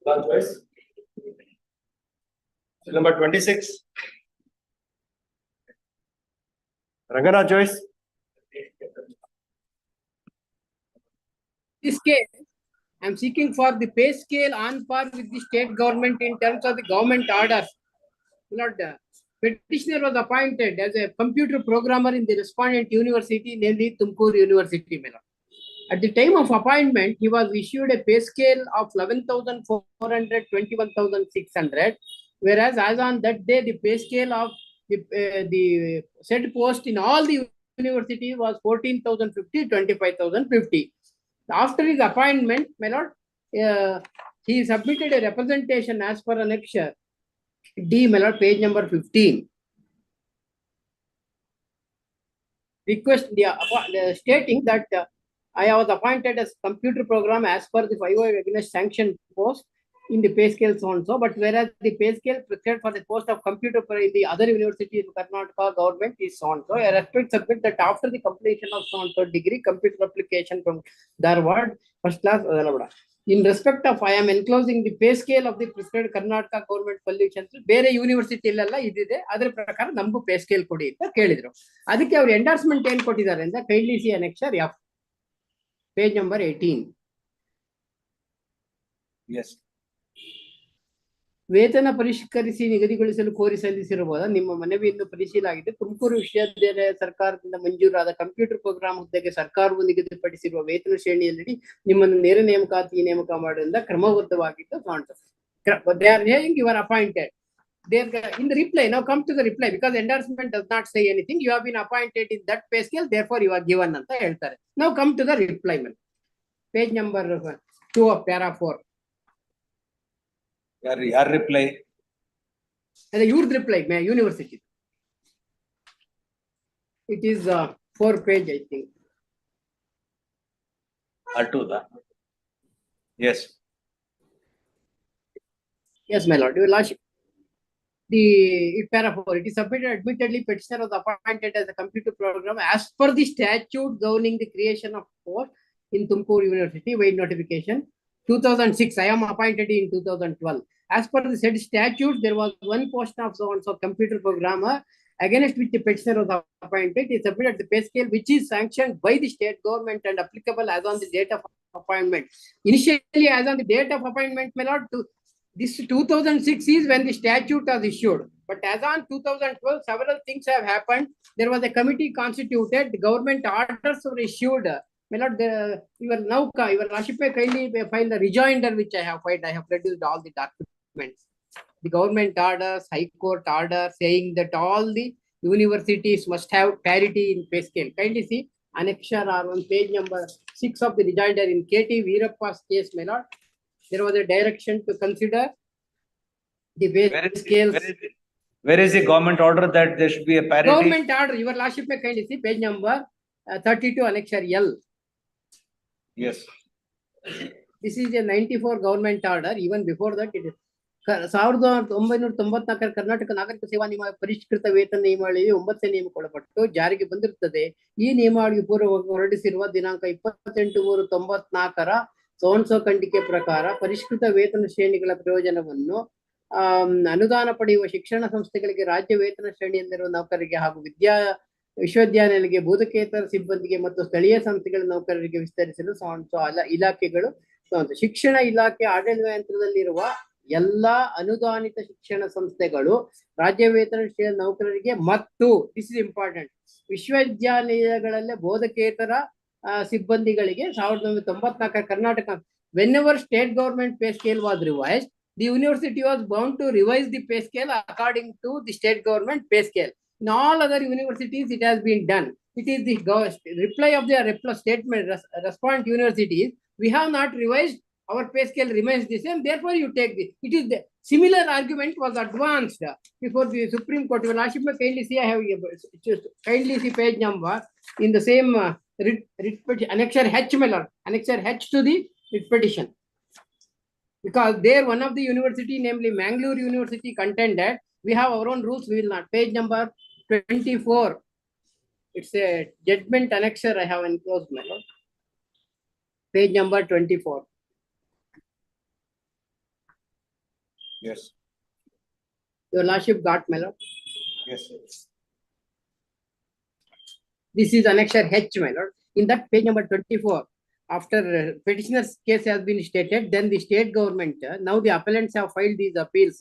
Last choice. Number 26. Rangana Joyce. This case, I am seeking for the pay scale on par with the state government in terms of the government orders. Lord, petitioner was appointed as a computer programmer in the respondent university, namely Tumkur University. At the time of appointment, he was issued a pay scale of 11,400, 21,600, whereas as on that day, the pay scale of the said post in all the university was 14,050, 25,050. After his appointment, my lord, he submitted a representation as per annexure D, my lord, page number 15. Request stating that I was appointed as computer program as per the 5 against sanction post in the pay scale so and so, but whereas the pay scale prescribed for the post of computer in the other university in Karnataka government is so and so. I respect submit that after the completion of so and so degree, computer application from Dharwad, first class, in respect of I am enclosing the pay scale of the prescribed Karnataka government solutions, ಬೇರೆ ಯೂನಿವರ್ಸಿಟಿಲೆಲ್ಲ ಇದಿದೆ, ಅದರ ಪ್ರಕಾರ ನಮಗೂ pay scale ಕೊಡಿ ಅಂತ ಕೇಳಿದ್ರು. ಅದಕ್ಕೆ ಅವರು ಎಂಡಾರ್ಸ್ಮೆಂಟ್ ಏನ್ ಕೊಟ್ಟಿದ್ದಾರೆ ಅಂತ kindly see annexure F, page number 18. Yes. ವೇತನ ಪರಿಷ್ಕರಿಸಿ ನಿಗದಿಗೊಳಿಸಲು ಕೋರಿ ಸಲ್ಲಿಸಿರಬಹುದ ನಿಮ್ಮ ಮನವಿಯನ್ನು ಪರಿಶೀಲಾಗಿದೆ. ತುಮಕೂರು ವಿಶ್ವವಿದ್ಯಾಲಯ ಸರ್ಕಾರದಿಂದ ಮಂಜೂರಾದ ಕಂಪ್ಯೂಟರ್ ಪ್ರೋಗ್ರಾಂ ಹುದ್ದೆಗೆ ಸರ್ಕಾರವು ನಿಗದಿಪಡಿಸಿರುವ ವೇತನ ಶ್ರೇಣಿಯಲ್ಲಿ ನಿಮ್ಮನ್ನು ನೇರ ನೇಮಕಾತಿ ನೇಮಕ ಮಾಡುವುದರಿಂದ ಕ್ರಮಬದ್ಧವಾಗಿದ್ದು they are saying you are appointed. In the reply, now come to the reply, because endorsement does not say anything. You have been appointed in that pay scale, therefore you are given ಅಂತ ಹೇಳ್ತಾರೆ. Now come to the reply, page number 2 of para 4. Your reply. And your reply, university. It is 4 page, I think. Yes. Yes, my lord. Your lordship. Para 4. It is submitted. Admittedly, petitioner was appointed as a computer program as per the statute governing the creation of post in Tumkur University. Wait notification. 2006. I am appointed in 2012. As per the said statute, there was one post of so and so computer programmer against which the petitioner was appointed. He submitted the pay scale which is sanctioned by the state government and applicable as on the date of appointment. Initially, as on the date of appointment, my lord, this 2006 is when the statute was issued. But as on 2012, several things have happened. There was a committee constituted. The government orders were issued. My lord, your lordship may kindly file the rejoinder which I have filed. I have produced all the documents. The government orders, High Court order saying that all the universities must have parity in pay scale. Kindly see annexure or on page number 6 of the rejoinder in KT Veerappa's case, my lord. There was a direction to consider the pay scales. Where is the government order that there should be a parity? Government order, your lordship may kindly see page number 32 annexure L. Yes. This is a 94 government order. Even before that, it is 1994 Karnataka ನಾಗರಿಕ ಸೇವಾ ನಿಯಮ ಪರಿಷ್ಕೃತ ವೇತನ ನಿಯಮಾವಳಿಯಲ್ಲಿ 9ನೇ ನಿಯಮಕ್ಕೊಳಪಟ್ಟು ಜಾರಿಗೆ ಬಂದಿರುತ್ತದೆ. ಈ ನಿಯಮಾವಳಿಗೆ ಪೂರ್ವವಾಗಿ ಹೊರಡಿಸಿರುವ ದಿನಾಂಕ 28/3/94 ಸೋನ್ಸೋ ಖಂಡಿಕೆ ಪ್ರಕಾರ ಪರಿಷ್ಕೃತ ವೇತನ ಶ್ರೇಣಿಗಳ ಪ್ರಯೋಜನವನ್ನು ಅನುದಾನ ಪಡೆಯುವ ಶಿಕ್ಷಣ ಸಂಸ್ಥೆಗಳಿಗೆ ರಾಜ್ಯ ವೇತನ ಶ್ರೇಣಿಯಲ್ಲಿರುವ ನೌಕರರಿಗೆ ಹಾಗೂ ವಿಶ್ವವಿದ್ಯಾನಿಲಯಕ್ಕೆ ಬೋಧಕೇತರ ಸಿಬ್ಬಂದಿಗೆ ಮತ್ತು ಸ್ಥಳೀಯ ಸಂಸ್ಥೆಗಳ ನೌಕರರಿಗೆ ವಿಸ್ತರಿಸಲು ಇಲಾಖೆಗಳು ಶಿಕ್ಷಣ ಇಲಾಖೆ ಆಡಳಿತ ಯಂತ್ರದಲ್ಲಿರುವ ಎಲ್ಲಾ ಅನುದಾನಿತ ಶಿಕ್ಷಣ ಸಂಸ್ಥೆಗಳು ರಾಜ್ಯ ವೇತನ ಶ್ರೇಣಿಯ ನೌಕರರಿಗೆ ಮತ್ತು ದಿಸ್ ಇಸ್ ಇಂಪಾರ್ಟೆಂಟ್ ವಿಶ್ವವಿದ್ಯಾನಿಲಯಗಳಲ್ಲೇ ಬೋಧಕೇತರ ಸಿಬ್ಬಂದಿಗಳಿಗೆ 1994 Karnataka whenever state government pay scale was revised, the university was bound to revise the pay scale according to the state government pay scale. In all other universities, it has been done. It is the reply of their statement, respondent universities. We have not revised, our pay scale remains the same, therefore you take this. It is the similar argument was advanced before the Supreme Court. Your Lordship, kindly see, I have kindly see page number in the same annexure H, annexure H to the petition. Because there one of the university, namely Mangalore University, contended we have our own rules, we will not. Page number 24. It's a judgment annexure I have enclosed, my lord. Page number 24. Yes. Your Lordship got, my lord. Yes. This is annexure H, my lord. In that page number 24, after petitioner's case has been stated, then the state government, now the appellants have filed these appeals.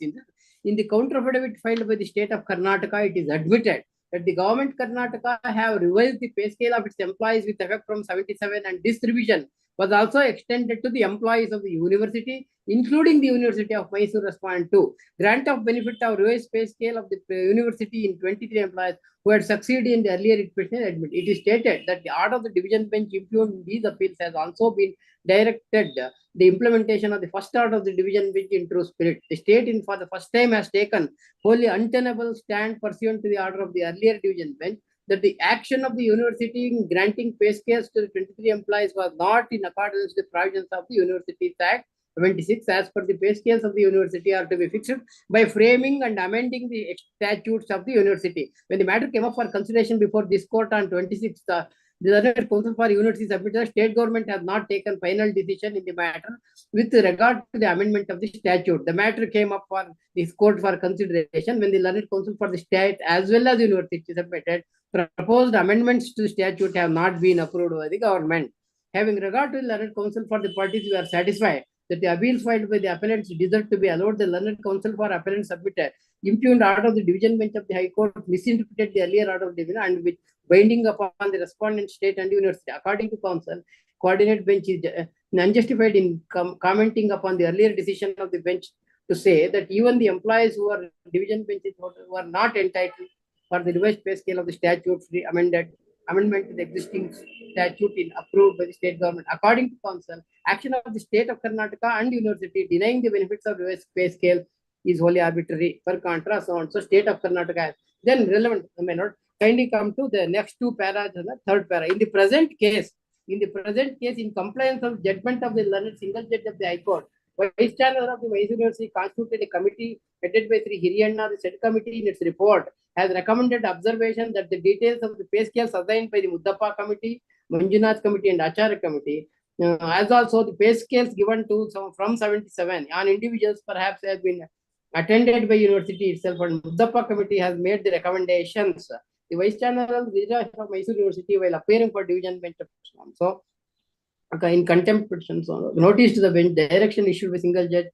In the counter affidavit filed by the state of Karnataka, it is admitted that the government Karnataka have revised the pay scale of its employees with effect from 77, and this revision was also extended to the employees of the university, including the University of Mysore. Respondent 2. Grant of benefit of revised pay scale of the university in 23 employees who had succeeded in the earlier petition admit. It is stated that the order of the division bench impugned in these appeals has also been directed the implementation of the first order of the division bench in true spirit. The state for the first time has taken wholly untenable stand pursuant to the order of the earlier division bench that the action of the university in granting pay scales to the 23 employees was not in accordance with the provisions of the Universities Act 26, as per the pay scales of the university are to be fixed by framing and amending the statutes of the university. When the matter came up for consideration before this court on 26th, the Learned Council for University submitted, the state government has not taken final decision in the matter with regard to the amendment of the statute. The matter came up for this court for consideration when the Learned Council for the state as well as the university submitted proposed amendments to the statute have not been approved by the government. Having regard to the Learned Council for the parties, we are satisfied that the appeals filed by the appellants deserve to be allowed. The Learned Council for appellants submitted impugned order of the division bench of the High Court misinterpreted the earlier order of division and which binding upon the respondent state and university. According to counsel, coordinate bench is unjustified in commenting upon the earlier decision of the bench to say that even the employees who are division benches who are not entitled for the revised pay scale of the statute amendment to the existing statute in approved by the state government. According to counsel, action of the state of Karnataka and university denying the benefits of revised pay scale is wholly arbitrary. Per contrast, so state of Karnataka. Then relevant, kindly come to the next two paras and the third para. In the present case, in compliance of judgment of the learned single judge of the High Court, Vice Chancellor of the Mysore University constituted a committee headed by Sri Hiriyanna. The said committee in its report has recommended observation that the details of the pay scales assigned by the Muddappa committee, Manjunath committee and Acharya committee, as also the pay scales given to from 77 on individuals perhaps has been attended by university itself, and Muddappa committee has made the recommendations. The Vice Chancellor of Mysore University, while appearing for division bench petition, so in contempt petition, so notice to the bench, direction issued by single judge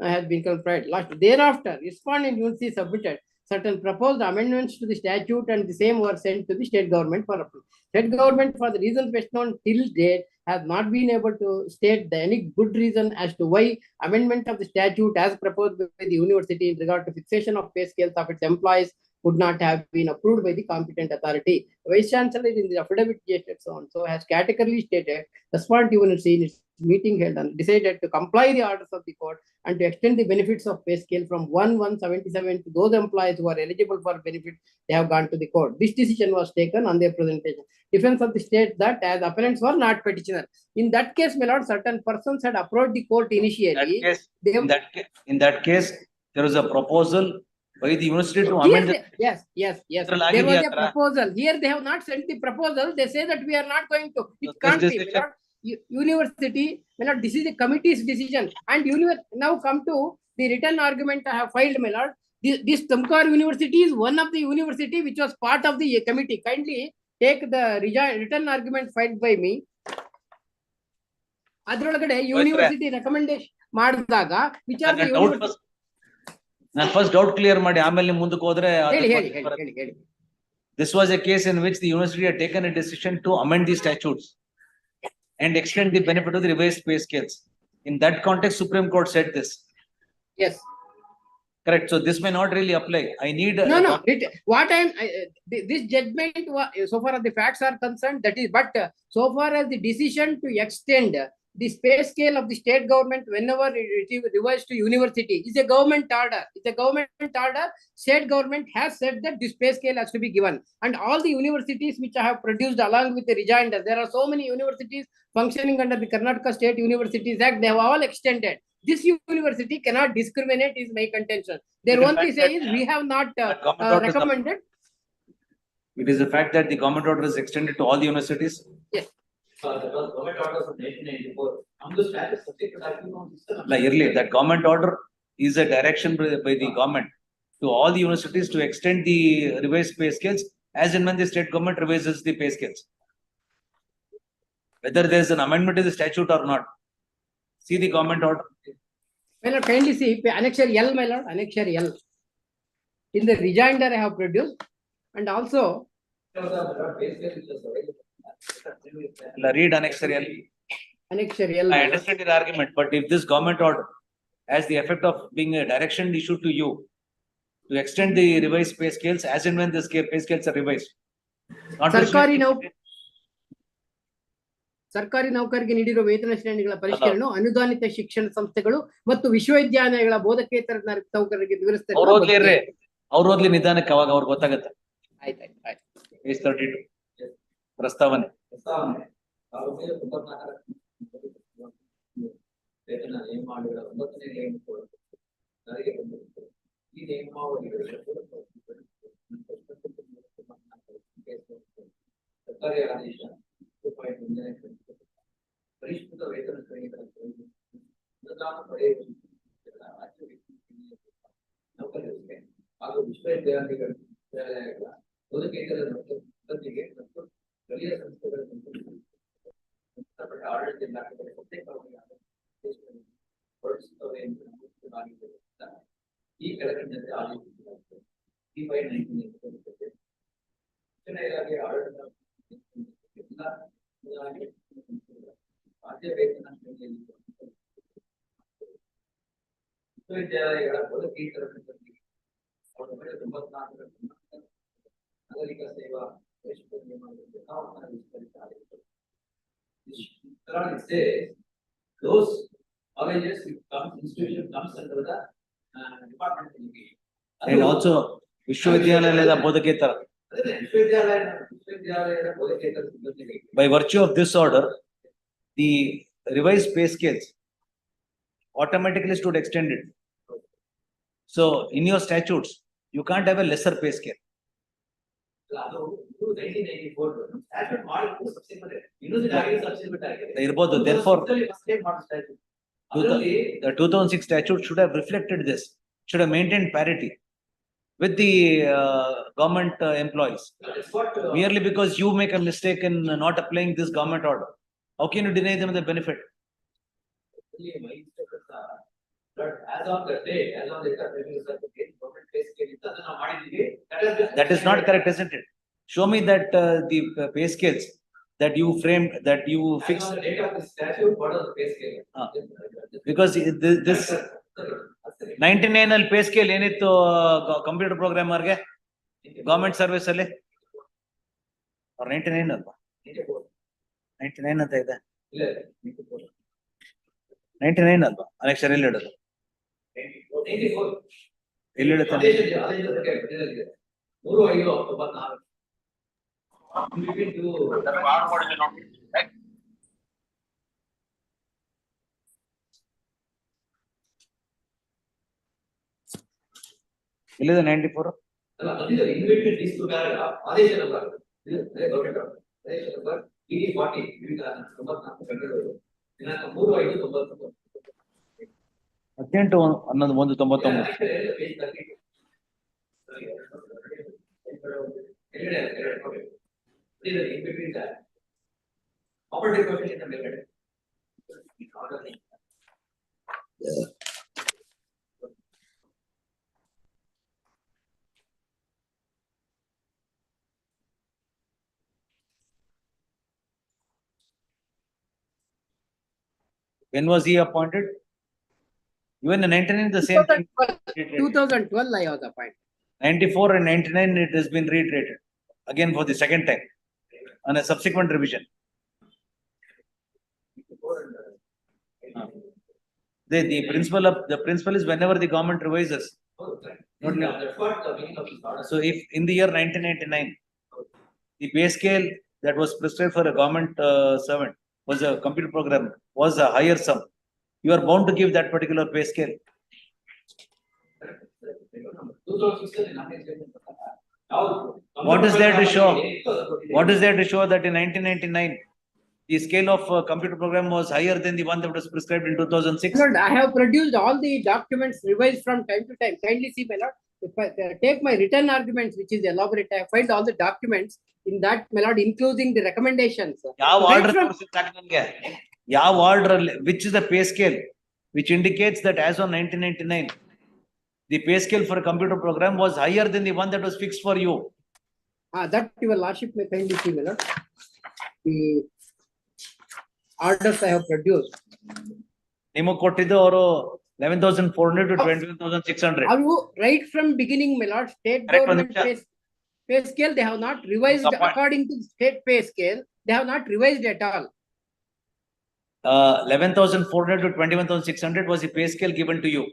has been confirmed. Thereafter, respondent university submitted certain proposed amendments to the statute, and the same were sent to the state government for approval. State government, for the reason best known till date, has not been able to state any good reason as to why amendment of the statute as proposed by the university in regard to fixation of pay scales of its employees would not have been approved by the competent authority. The Vice Chancellor in the affidavit so has categorically stated the respondent university in its meeting held and decided to comply the orders of the court and to extend the benefits of pay scale from 1/177 to those employees who are eligible for benefit. They have gone to the court. This decision was taken on their presentation. Defense of the state that as appellants were not petitioner. In that case, my lord, certain persons had approached the court initially. In that case, there was a proposal by the university to amend the... Yes. There was a proposal. Here they have not sent the proposal. They say that we are not going to. It can't be. University, my lord, this is the committee's decision. And now come to the written argument I have filed, my lord. This Tumkur University is one of the university which was part of the committee. Kindly take the written argument filed by me. ಅದರೊಳಗಡೆ university recommendation ಮಾಡಿದಾಗ which are the university ನಾನು first doubt clear ಮಾಡಿ ಆಮೇಲೆ ಮುಂದಕ್ಕೆ ಹೋದ್ರೆ ಹೇಳಿ. This was a case in which the university had taken a decision to amend the statutes and extend the benefit of the revised pay scales. In that context, Supreme Court said this. Yes. Correct. So this may not really apply. I need no. What I am this judgment so far as the facts are concerned, that is, but so far as the decision to extend the pay scale of the state government whenever it is revised to university is a government order. It's a government order. State government has said that this pay scale has to be given, and all the universities which I have produced along with the rejoinder, there are so many universities functioning under the Karnataka State Universities Act. They have all extended. This university cannot discriminate is my contention. Their only say is we have not recommended. It is the fact that the government order is extended to all the universities. Yes. Government orders of 1994. On the status Early, that government order is a direction by the government to all the universities to extend the revised pay scales as and when the state government revises the pay scales. Whether there is an amendment to the statute or not. See the government order. My lord, kindly see annexure L, my lord, annexure L. In the rejoinder I have produced, and also read annexure L. Annexure L. I understand your argument, but if this government order has the effect of being a direction issued to you to extend the revised pay scales as and when the pay scales are revised. ಸರ್ಕಾರಿ ನೌಕರರಿಗೆ ನೀಡಿರುವ ವೇತನ ಶ್ರೇಣಿಗಳ ಪರಿಷ್ಕರಣೆ ಅನುದಾನಿತ ಶಿಕ್ಷಣ ಸಂಸ್ಥೆಗಳು ಮತ್ತು ವಿಶ್ವವಿದ್ಯಾಲಯಗಳ ಬೋಧಕೇತರ ನೌಕರರಿಗೆ ವಿವರಿಸುತ್ತಾರೆ. ಅವ್ರು ಓದ್ಲಿ ನಿಧಾನಕ್ಕೆ, ಅವಾಗ ಅವ್ರಿಗೆ ಗೊತ್ತಾಗತ್ತೆ. ಆಯ್ತು. Page 32 ಪ್ರಸ್ತಾವನೆ. ವೇತನ ನಿಯಮಾವಳಿಗಳ 9ನೇ ನಿಯಮ ಜಾರಿಗೆ ಬಂದಿತ್ತು. ಈ ನಿಯಮಾವಳಿಗಳು ಸರ್ಕಾರಿ ಆದೇಶ ಪರಿಷ್ಕೃತ ವೇತನ ಶ್ರೇಣಿಗಳ ಅನುದಾನ ಪಡೆಯುವ ನೌಕರರಿಗೆ ಹಾಗೂ ವಿಶ್ವವಿದ್ಯಾಲಯಗಳ ಬೋಧಕೇತರ ಸಿಬ್ಬಂದಿಗೆ ಮತ್ತು ಸ್ಥಳೀಯ ಸಂಸ್ಥೆಗಳ ಆಡಳಿತ ಇಲಾಖೆಗಳ ಪ್ರತ್ಯೇಕವಾಗಿ ಹೊರಡಿಸುತ್ತವೆ ಎಂದು ನಮೂದಿಸಲಾಗಿದ್ದರಿಂದ ಈ ಕೆಳಕಂಡಂತೆ ಆದೇಶಿಸಲಾಗಿದೆ. ಶಿಕ್ಷಣ ಇಲಾಖೆಯ ಆಡಳಿತ ಎಲ್ಲ ರಾಜ್ಯ ವೇತನ ಶ್ರೇಣಿಯಲ್ಲಿ ವಿಶ್ವವಿದ್ಯಾಲಯಗಳ ಬೋಧಕೇತರ ಸಿಬ್ಬಂದಿಗೆ 1994 ನಾಗರಿಕ ಸೇವಾ ಪರಿಷ್ಕೃತ ನಿಯಮಗಳನ್ನು ಯಥಾವತ್ತಾಗಿ ವಿಸ್ತರಿಸಲಾಗಿದೆ. It says those colleges institution comes under the department of education. And also ವಿಶ್ವವಿದ್ಯಾಲಯದ ಬೋಧಕೇತರ. By virtue of this order, the revised pay scales automatically stood extended. So in your statutes, you can't have a lesser pay scale. Therefore, the 2006 statute should have reflected this, should have maintained parity with the government employees. Merely because you make a mistake in not applying this government order, how can you deny them the benefit? As of the day, as of the government pay scale, that is not correct, isn't it? Show me that the pay scales that you framed, that you fixed. The date of the statute, what is the pay scale? Because this 99 pay scale ಏನਿತ್ತು computer ಪ್ರೋಗ್ರಾಮರ್ಗೆ government service ಅಲ್ಲಿ 99 ಅಲ್ವಾ? 99 ಅಂತ ಇದೆ. 99 ಅಲ್ವಾ? ಅಲೆಕ್ಷನ್ ಎಲ್ಲಿ ಇಡೋದು? ಎಲ್ಲಿ ಇಡುತ್ತೆ? ಇಲ್ಲಿದೆ 94. ಹದಿನೆಂಟು 11 199. In between that. Operative question in the middle. When was he appointed? Even in 99, the same thing. 2012, I was appointed. 94 and 99, it has been reiterated again for the second time on a subsequent revision. The principle is whenever the government revises. So if in the year 1999, the pay scale that was prescribed for a government servant was a computer program was a higher sum, you are bound to give that particular pay scale. What is there to show? What is there to show that in 1999 the scale of computer program was higher than the one that was prescribed in 2006? Lord, I have produced all the documents revised from time to time. Kindly see, my lord. If I take my written arguments, which is elaborate, I find all the documents in that, my lord, including the recommendations. Which is the pay scale, which indicates that as on 1999, the pay scale for a computer program was higher than the one that was fixed for you. That your lordship may kindly see, my lord. The orders I have produced. Nimo ಕೊಟ್ಟಿದ್ದು ಅವರು 11,400 to 21,600. Right from beginning, my lord, state government pay scale, they have not revised according to state pay scale. They have not revised at all. 11,400 to 21,600 was the pay scale given to you.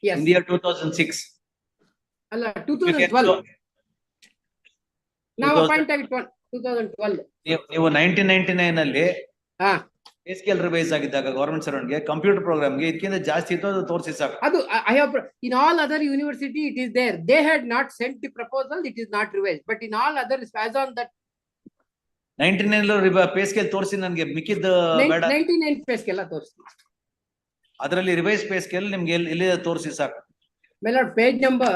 Yes. In the year 2006. 2012. Now appointed 2012. ನೀವು 1999 ಅಲ್ಲಿ pay scale revise ಆಗಿದ್ದಾಗ government servant ಗೆ computer program ಗೆ ಇದಕ್ಕಿಂತ ಜಾಸ್ತಿ ಇತ್ತು ಅದು ತೋರಿಸಿ ಸಾಕು. ಅದು I have in all other university it is there. They had not sent the proposal, it is not revised. But in all others, as on that 99 pay scale ತೋರಿಸಿ ನನಗೆ ಮಿಕ್ಕಿದ ಬೇಡ. 99 ಪೇ ಸ್ಕೇಲ್ ತೋರಿಸಿ. ಅದರಲ್ಲಿ ರಿವೈಸ್ ಪೇ ಸ್ಕೇಲ್ ನಿಮ್ಗೆ ಎಲ್ಲಿ ತೋರಿಸಿ ಸಾಕು. My lord, page number,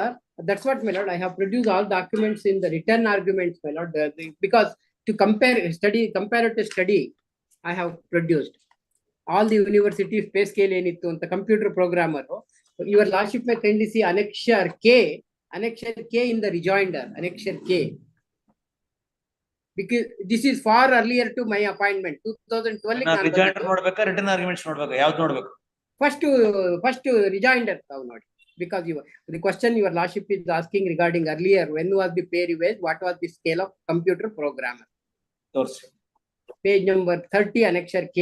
that's what, my lord, I have produced all documents in the written arguments, my lord, because to comparative study, I have produced all the universities pay scale enittu anta computer programmer. Your lordship may kindly see annexure K in the rejoinder, annexure K. Because this is far earlier to my appointment, 2012. Rejoinder nodbeka, written arguments nodbeka, yavud nodbeku? First rejoinder now not. Because the question your lordship is asking regarding earlier, when was the pay revised, what was the scale of computer programmer? Page number 30, annexure K.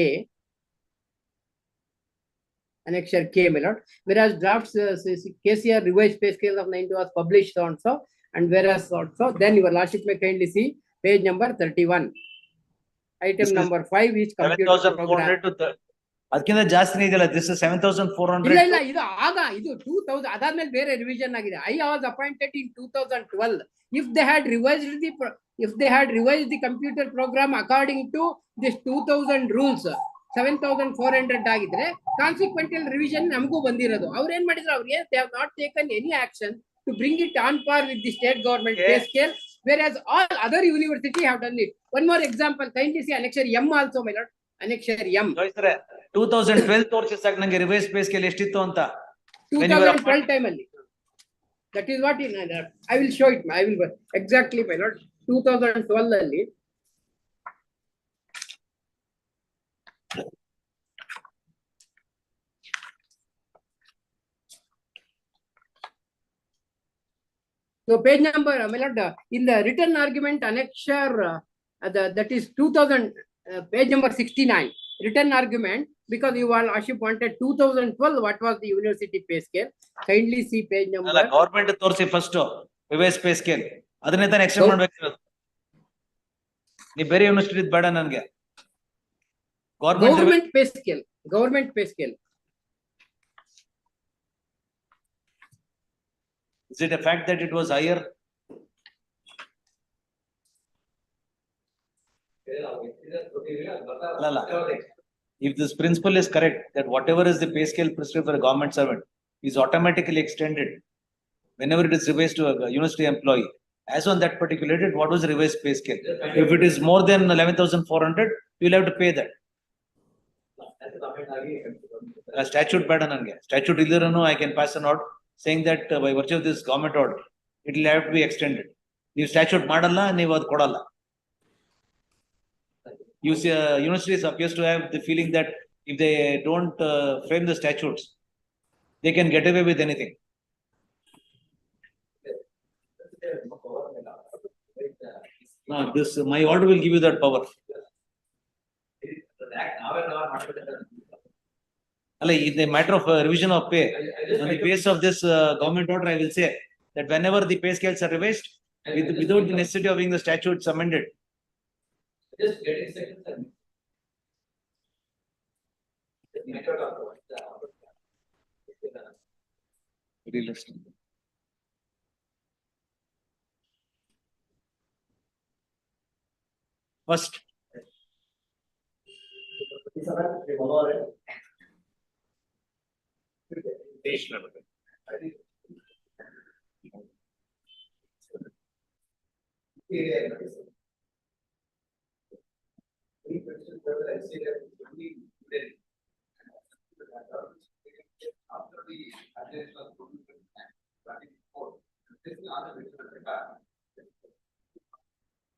Annexure K, my lord. Whereas drafts KCR revised pay scale of 90 was published also, and whereas also, then your lordship may kindly see page number 31. Item number 5 is computer program. ಅದಕ್ಕಿಂತ ಜಾಸ್ತಿ ಇದೆಯಲ್ಲ, this is 7,400. ಇಲ್ಲ ಇದು ಆಗ ಇದು 2000 ಅದಾದ್ಮೇಲೆ ಬೇರೆ revision ಆಗಿದೆ. I was appointed in 2012. If they had revised the computer program according to this 2000 rules, 7,400 ಆಗಿದ್ರೆ consequential revision ನಮಗೂ ಬಂದಿರೋದು. ಅವ್ರು ಏನ್ ಮಾಡಿದ್ರು, they have not taken any action to bring it on par with the state government pay scale, whereas all other universities have done it. One more example, kindly see annexure M also, my lord. Annexure M. 2012 ತೋರಿಸಿ ಸಾಕು ನಂಗೆ revise pay scale ಎಷ್ಟಿತ್ತು ಅಂತ. 2012 time ಅಲ್ಲಿ. That is what I will show it. I will exactly, my lord. 2012 ಅಲ್ಲಿ. So page number, my lord, in the written argument annexure, that is 2000, page number 69. Written argument, because you all lordship wanted 2012, what was the university pay scale? Kindly see page number. Government ತೋರಿಸಿ first revise pay scale, ಅದನ್ನೇ ತಾನೇ extend ಮಾಡಬೇಕು. ನೀವು ಬೇರೆ university ಬೇಡ ನನಗೆ. Government pay scale. Government pay scale. Is it a fact that it was higher? If this principle is correct, that whatever is the pay scale prescribed for a government servant is automatically extended whenever it is revised to a university employee, As on that particular date, what was the revised pay scale? If it is more than 11,400, you will have to pay that. Statute ಬೇಡ ನನಗೆ. Statute ಇಲ್ಲರೂ I can pass a note saying that by virtue of this government order, it will have to be extended. ನೀವು statute ಮಾಡಲ್ಲ, ನೀವು ಅದು ಕೊಡಲ್ಲ. Universities appears to have the feeling that if they don't frame the statutes, they can get away with anything. No, this my order will give you that power. In the matter of revision of pay, on the basis of this government order, I will say that whenever the pay scales are revised, without the necessity of being the statutes amended. Just getting seconds. First.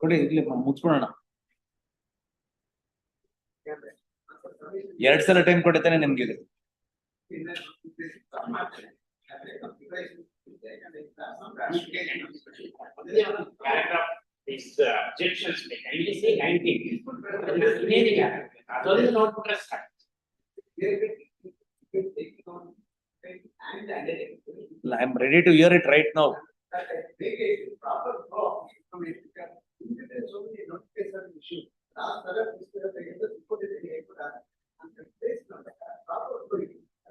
ಕೊಡಿ ಇಲ್ಲಿ ಮುಚ್ಕೊಳ್ಳೋಣ. 2 ಸಲ time ಕೊಡ್ತಾನೆ ನಿಮ್ಗೆ ಇದು. These objections may kindly say 19. Other not trust. I am ready to hear it right now.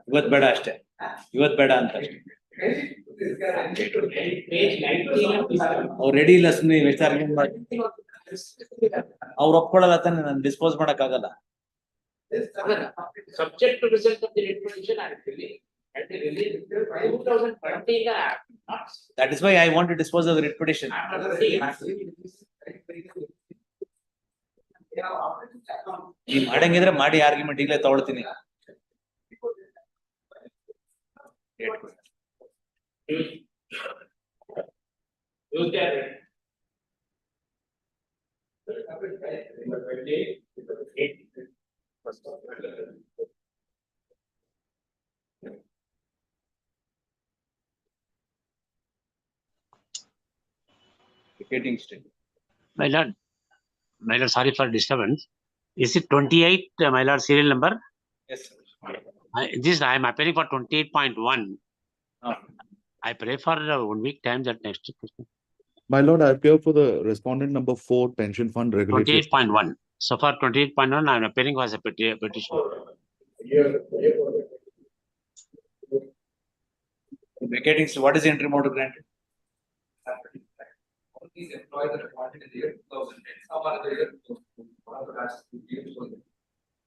ಇವತ್ತು ಬೇಡ ಅಷ್ಟೇ, ಇವತ್ತು ಬೇಡ ಅಂತ ಅಷ್ಟೇ. ಅವ್ರು ರೆಡಿ ಇಲ್ಲ, ಸುಮ್ಮನೆ ವಿಚಾರಣೆ ಮಾಡಿ. ಅವ್ರು ಒಪ್ಕೊಳ್ಳಲ್ಲ ತಾನೆ, ನಾನು ಡಿಸ್ಪೋಸ್ ಮಾಡಕ್ ಆಗಲ್ಲ. Subject to result of the writ petition actually at the release 2013 Act. That is why I want to dispose of the writ petition. ಈ ಮಾಡಂಗಿದ್ರೆ ಮಾಡಿ ಆರ್ಗ್ಯುಮೆಂಟ್ ಈಗಲೇ ತಗೊಳ್ತೀನಿ. My lord, sorry for disturbance. Is it 28, my lord, serial number? Yes, sir. This I am appealing for 28.1. I pray for 1 week time that next question. My lord, I appear for the respondent number 4, pension fund regulatory. 28.1. So for 28.1, I am appearing as a petition. Vacating, so what is the interim order granted? All these employees are appointed in the year 2010, some are in the year 2000.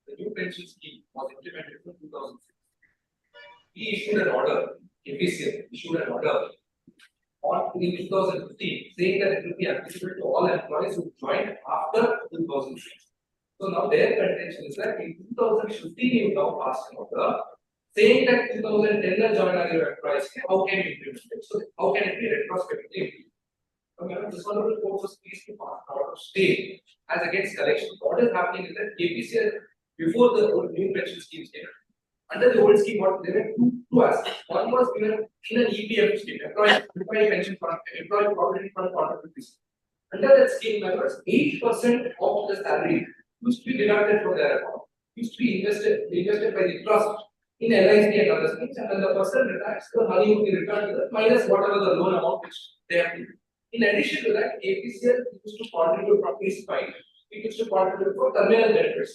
The new pension scheme was implemented in 2006. We issued an order, KPCL issued an order in 2015 saying that it will be applicable to all employees who joined after 2006. So now their contention is that in 2015 you now passed an order saying that 2010 joined your employees, how can you implement it? So how can it be retrospectively? This honorable court was pleased to pass an order of stay as against collection. What is happening is that KPCL, before the new pension schemes came, under the old scheme, what there were two aspects. One was given in an EPF scheme, employee pension fund, employee provident fund contribution. Under that scheme, members, 8% of the salary used to be deducted from their account, used to be invested by the trust in LIC and other schemes, and then the person retires, the money would be returned to them minus whatever the loan amount which they have given. In addition to that, APCL used to contribute from this fine, it used to contribute for terminal benefits.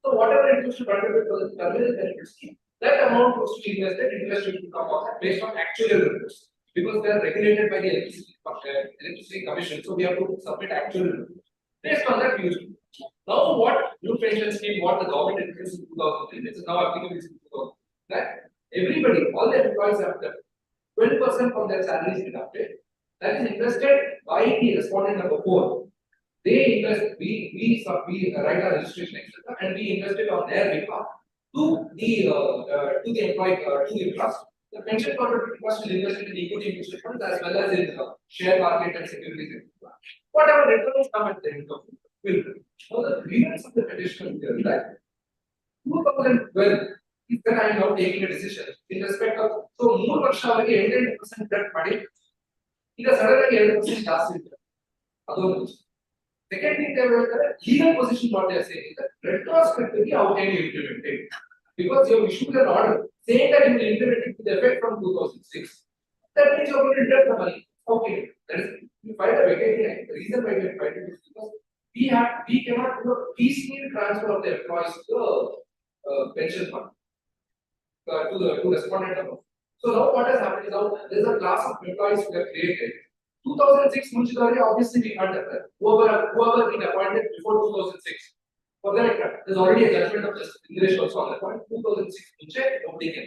So whatever it used to contribute for the terminal benefit scheme, that amount was to be invested to come out based on actual reports, because they are regulated by the electricity commission, so we have to submit actual reports. Based on that, we used to. Now, what new pension scheme, what the government introduced in 2003, which is now applicable in 2000, that everybody, all the employees have done 12% from their salaries deducted, that is invested by the respondent number 4. They invest, we write our registration, etc., and we invest it on their behalf to the employee, to the trust. The pension contributing trust will invest in equity mutual funds as well as in share market and securities. Whatever returns come at the end of it will. Now the grievance of the petitioner is that 2012 is when I am now taking a decision in respect of so more ವರ್ಷವರೆಗೆ 8% debt ಮಾಡಿ ಈಗ sudden ಆಗಿ 2% ಜಾಸ್ತಿ ಇತ್ತು ಅದೊಂದು. Second thing they were legal position what they are saying is that retrospectively how can you implement it? Because you have issued an order saying that you will implement it with effect from 2006. That means you are going to deduct the money. Okay, that is you find a vacancy. The reason why we find it is because we cannot do a piecemeal transfer of the employees to the pension fund to respondent account. So now what has happened is now there is a class of employees we have created. 2006 Munchidari, obviously we can't have that. Whoever been appointed before 2006. For that, there's already a judgment of justice English also on that point. 2006 Munche, nobody can.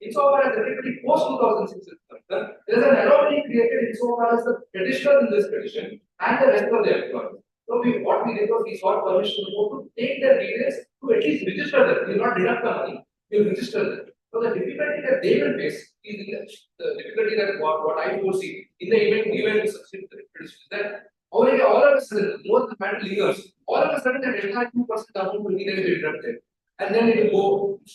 Insofar as everybody post 2006 is concerned, there is an anomaly created insofar as the petitioner in this petition and the rest of the employees. So what we did was we sought permission to take their details to at least register them. We will not deduct the money, we will register them. So the difficulty that they will face is the difficulty that what I foresee in the event to succeed is that already all of a sudden, more than matter years, all of a sudden that entire 2% amount will be deducted. And then it will go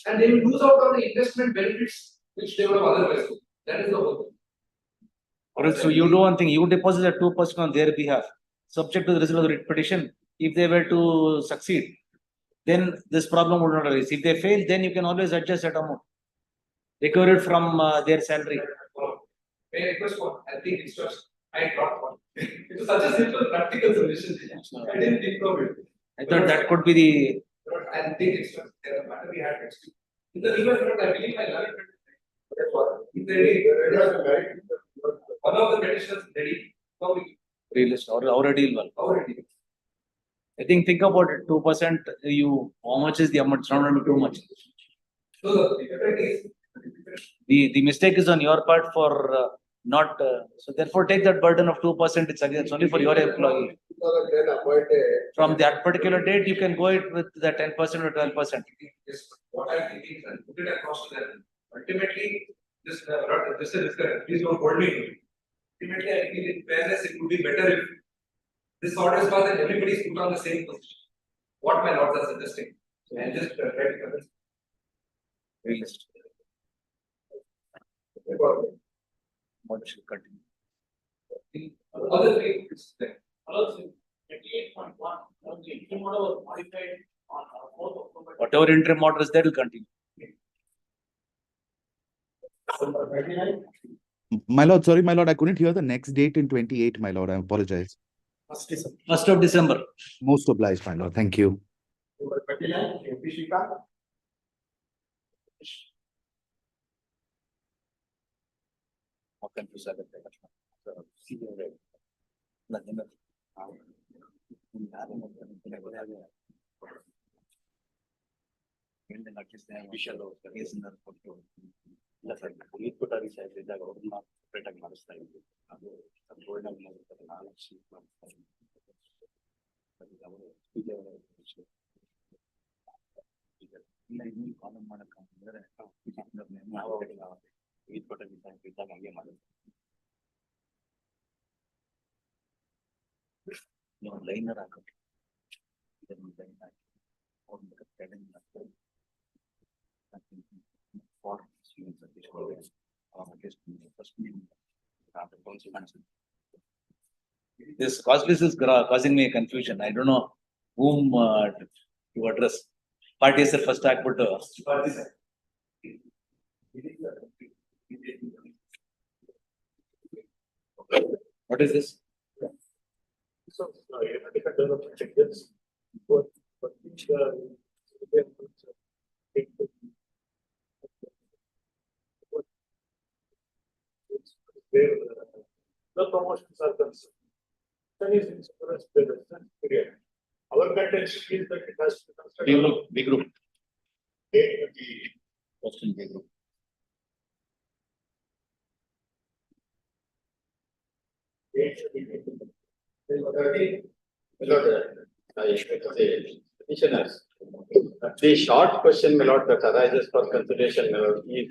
and they will lose out on the investment benefits which they would have otherwise done. That is the whole thing. Alright, so you do one thing, you deposit at 2% on their behalf, subject to the result of the writ petition. If they were to succeed, then this problem would not arise. If they fail, then you can always adjust that amount. Recover it from their salary. May I request one? I think it's just I dropped one. It was such a simple practical solution. I didn't think of it. I thought that could be the. I think it's just the matter we had next week. In the legal front, I believe I learned it. One of the petitions ready. Realist already one. Already. I think about it. 2%. You how much is the amount? It's not going to be too much. So the difficulty is. The mistake is on your part for not so therefore take that burden of 2%. It's only for your employee. From that particular date, you can go it with the 10% or 12%. Yes, what I'm thinking is put it across to them. Ultimately, this is please don't hold me. Ultimately, I feel in fairness, it would be better if this order is passed and everybody is put on the same position. What my lords are suggesting. So I'll just try to convince. Realist. What should continue? Other three is there. 28.1, the interim order was modified on 4th October. Whatever interim order is there will continue. My lord, sorry, my lord, I couldn't hear the next date in 28, my lord. I apologize. 1st of December. Most obliged, my lord. Thank you. Liner this cause list is causing me a confusion. I don't know whom to address. Party is the first act, but what is this? So, development changes. But the promotions are concerned. Then is insurance period. Our contention is that it has to be considered. B group. Question B group. Petitioners. The short question, my lord, that arises for consideration, my lord, is.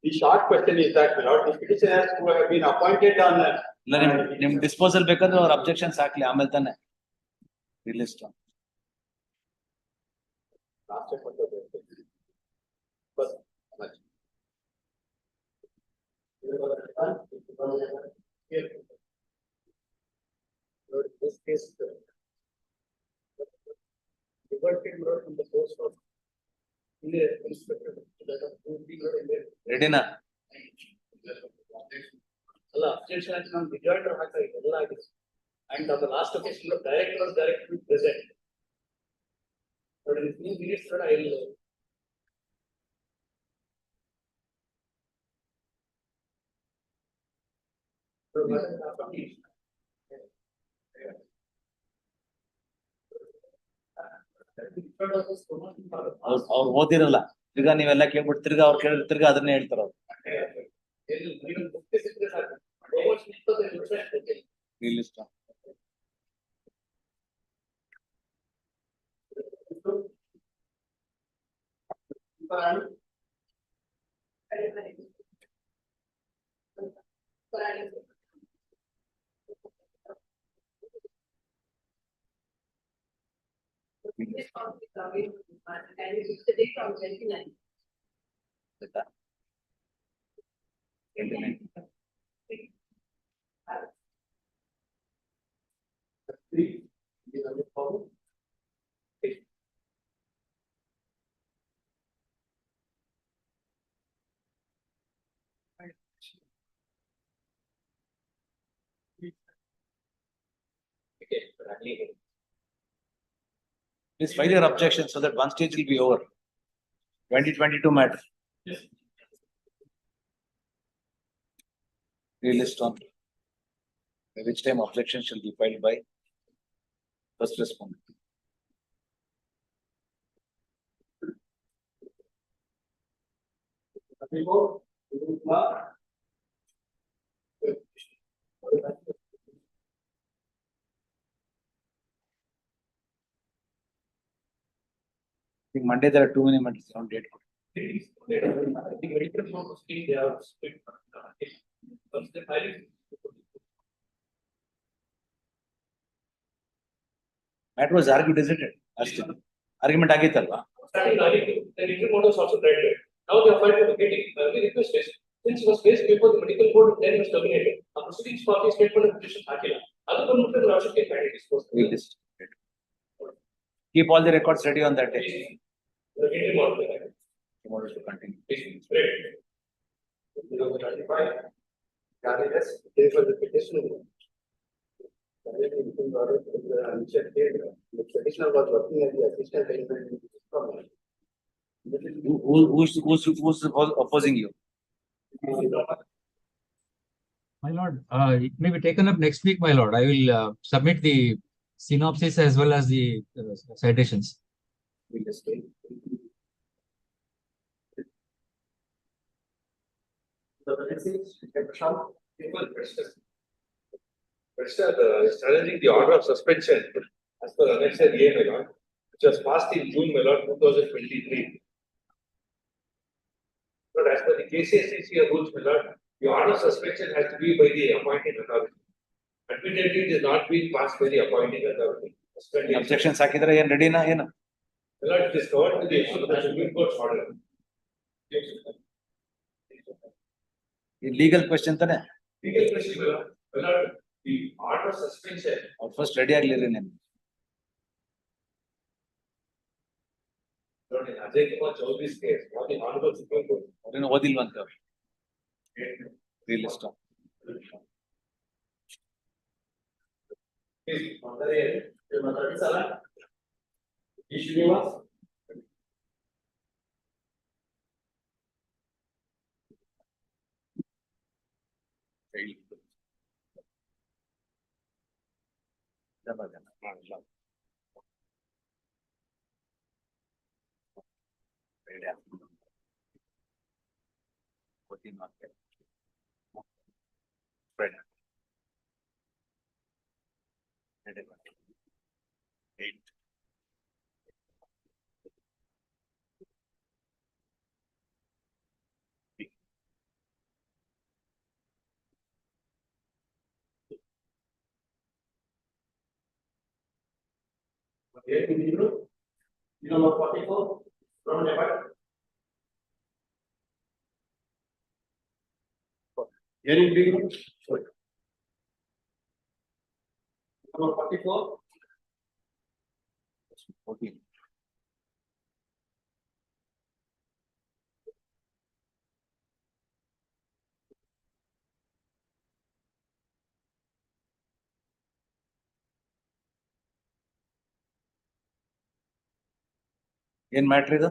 The short question is that, my lord, the petitioners who have been appointed on. ನಿಮ್ disposal ಬೇಕಾದ್ರೆ ಅವ್ರ objections ಹಾಕ್ಲಿ ಆಮೇಲೆ ತಾನೆ release. This case diverted from the post of inspector. ರೆಡಿನಾ? ಅಲ್ಲ objection ಆಗಿ ನಾವು ರಿಜಾರ್ಡರ್ ಹಾಕ್ತಾ ಎಲ್ಲ ಆಗಿದೆ. And on the last occasion, the director was directly present. But in 3 minutes, sir, I will. ಅವ್ರು ಓದಿರಲ್ಲ, ತಿರ್ಗಾ ನೀವೆಲ್ಲ ಕೇಳ್ಬಿಟ್ಟು ತಿರ್ಗಾ ಅವ್ರು ಕೇಳಿದ್ರೆ ತಿರ್ಗಾ ಅದನ್ನೇ ಹೇಳ್ತಾರ ಅವ್ರು. Release. Please file your objection so that one stage will be over. 2022 matter. Yes. Relist on. By which time objection shall be filed by first respondent. I think Monday there are too many matters on date. Matter was argued, isn't it? Argument ಆಗಿತ್ತಲ್ವಾ? Starting arguing, the recruitment was also granted. Now they are filed for the getting. We request is, since it was placed before the medical board, then it was terminated. A proceedings for the statement of petition ಹಾಕಿಲ್ಲ. ಅದು ಬಂದ್ಬಿಟ್ಟು ನಾವು should get back disposed. Keep all the records ready on that day. The getting more. Tomorrow to continue. For the petition. The petitioner was working as the assistant. Who's opposing you? My lord, it may be taken up next week, my lord. I will submit the synopsis as well as the citations. Challenging the order of suspension as per annexure A, my lord, which was passed in June, my lord, 2023. But as per the KCSCC rules, my lord, the order of suspension has to be by the appointing authority. Admittedly, it is not being passed by the appointing authority. Objections ಹಾಕಿದ್ರೆ ಏನ್ ರೆಡಿನಾ ಏನು? My lord, it is covered with the Supreme Court's order. Legal question ತಾನೆ? Legal question, my lord, the order of suspension. First ready ಆಗ್ಲಿರಿ ನೀವು. Ajay Kumar Chaudhary's case, not the Honorable Supreme Court. ಅವ್ರೇನು ಓದಿಲ್ವಂತ. Relist on. Please, Srinivas. Spread. 8. Number 44 from Nepal. Hearing being number 44. 14. In matter is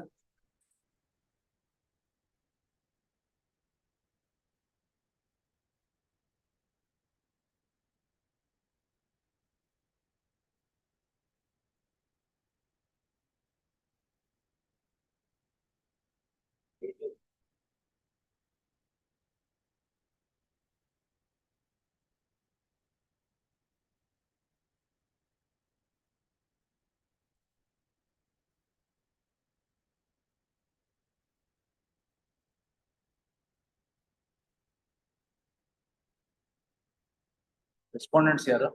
respondents here.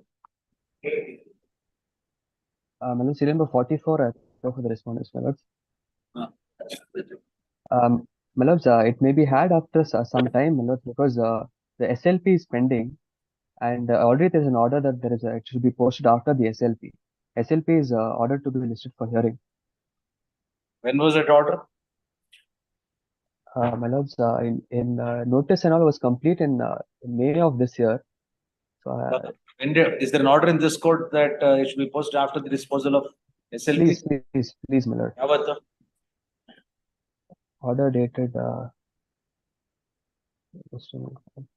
Madam, serial number 44, I go for the respondents, my lords. My lords, it may be had after some time, my lords, because the SLP is pending, and already there's an order that it should be posted after the SLP. SLP is ordered to be listed for hearing. When was that order? My lords, in notice and all was complete in May of this year. So, Is there an order in this court that it should be posted after the disposal of SLP? Please, my lord. Yavatha? Order dated. Just a minute.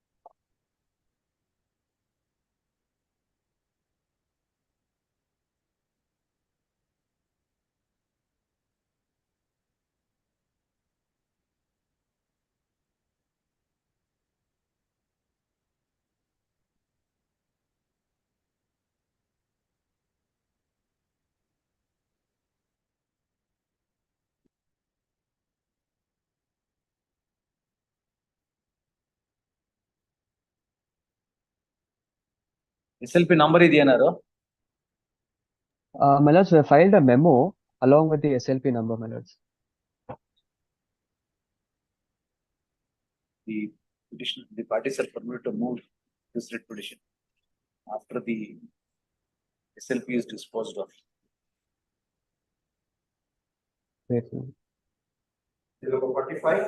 SLP number is ಏನದು? My lords, we have filed a memo along with the SLP number, my lords. The petition, the parties are permitted to move this writ petition after the SLP is disposed of. Wait, Number 45.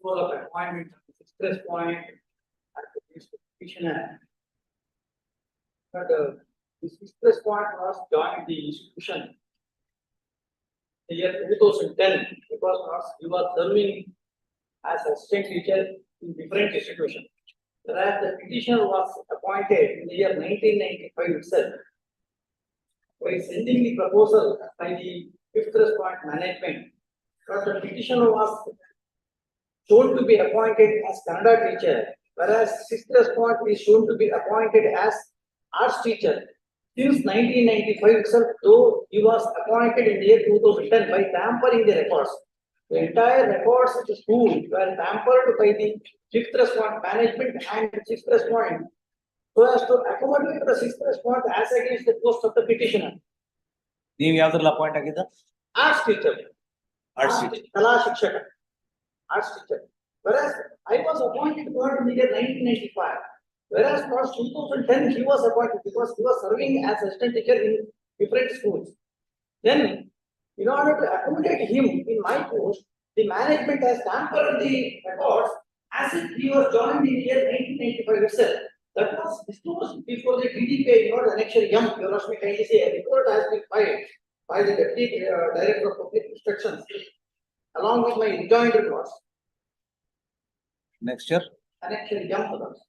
Of appointment, express point, at the petitioner. But this express point was joined the institution the year 2010 because he was serving as assistant teacher in different institutions. Whereas the petitioner was appointed in the year 1995 itself. By sending the proposal by the fifth response management, but the petitioner was shown to be appointed as Kannada teacher, whereas sixth response is shown to be appointed as arts teacher. Since 1995 itself, though he was appointed in the year 2010 by tampering the records. The entire records of the school were tampered by the fifth response management and sixth response so as to accommodate the sixth response as against the post of the petitioner. ನೀವು ಯಾವ್ದ್ರಲ್ಲಿ appoint ಆಗಿದ್ದ? Arts teacher. Arts teacher. Kala Shikshaka. Arts teacher. Whereas I was appointed in the year 1995. Whereas for 2010 he was appointed because he was serving as assistant teacher in different schools. Then, in order to accommodate him in my post, the management has tampered the records as if he was joined in the year 1995 itself. That was disclosed before the TDPI, annexure M. You must be kindly say a report has been filed by the Deputy Director of Public Instructions along with my rejoinder clause, Next year, annexure M clause.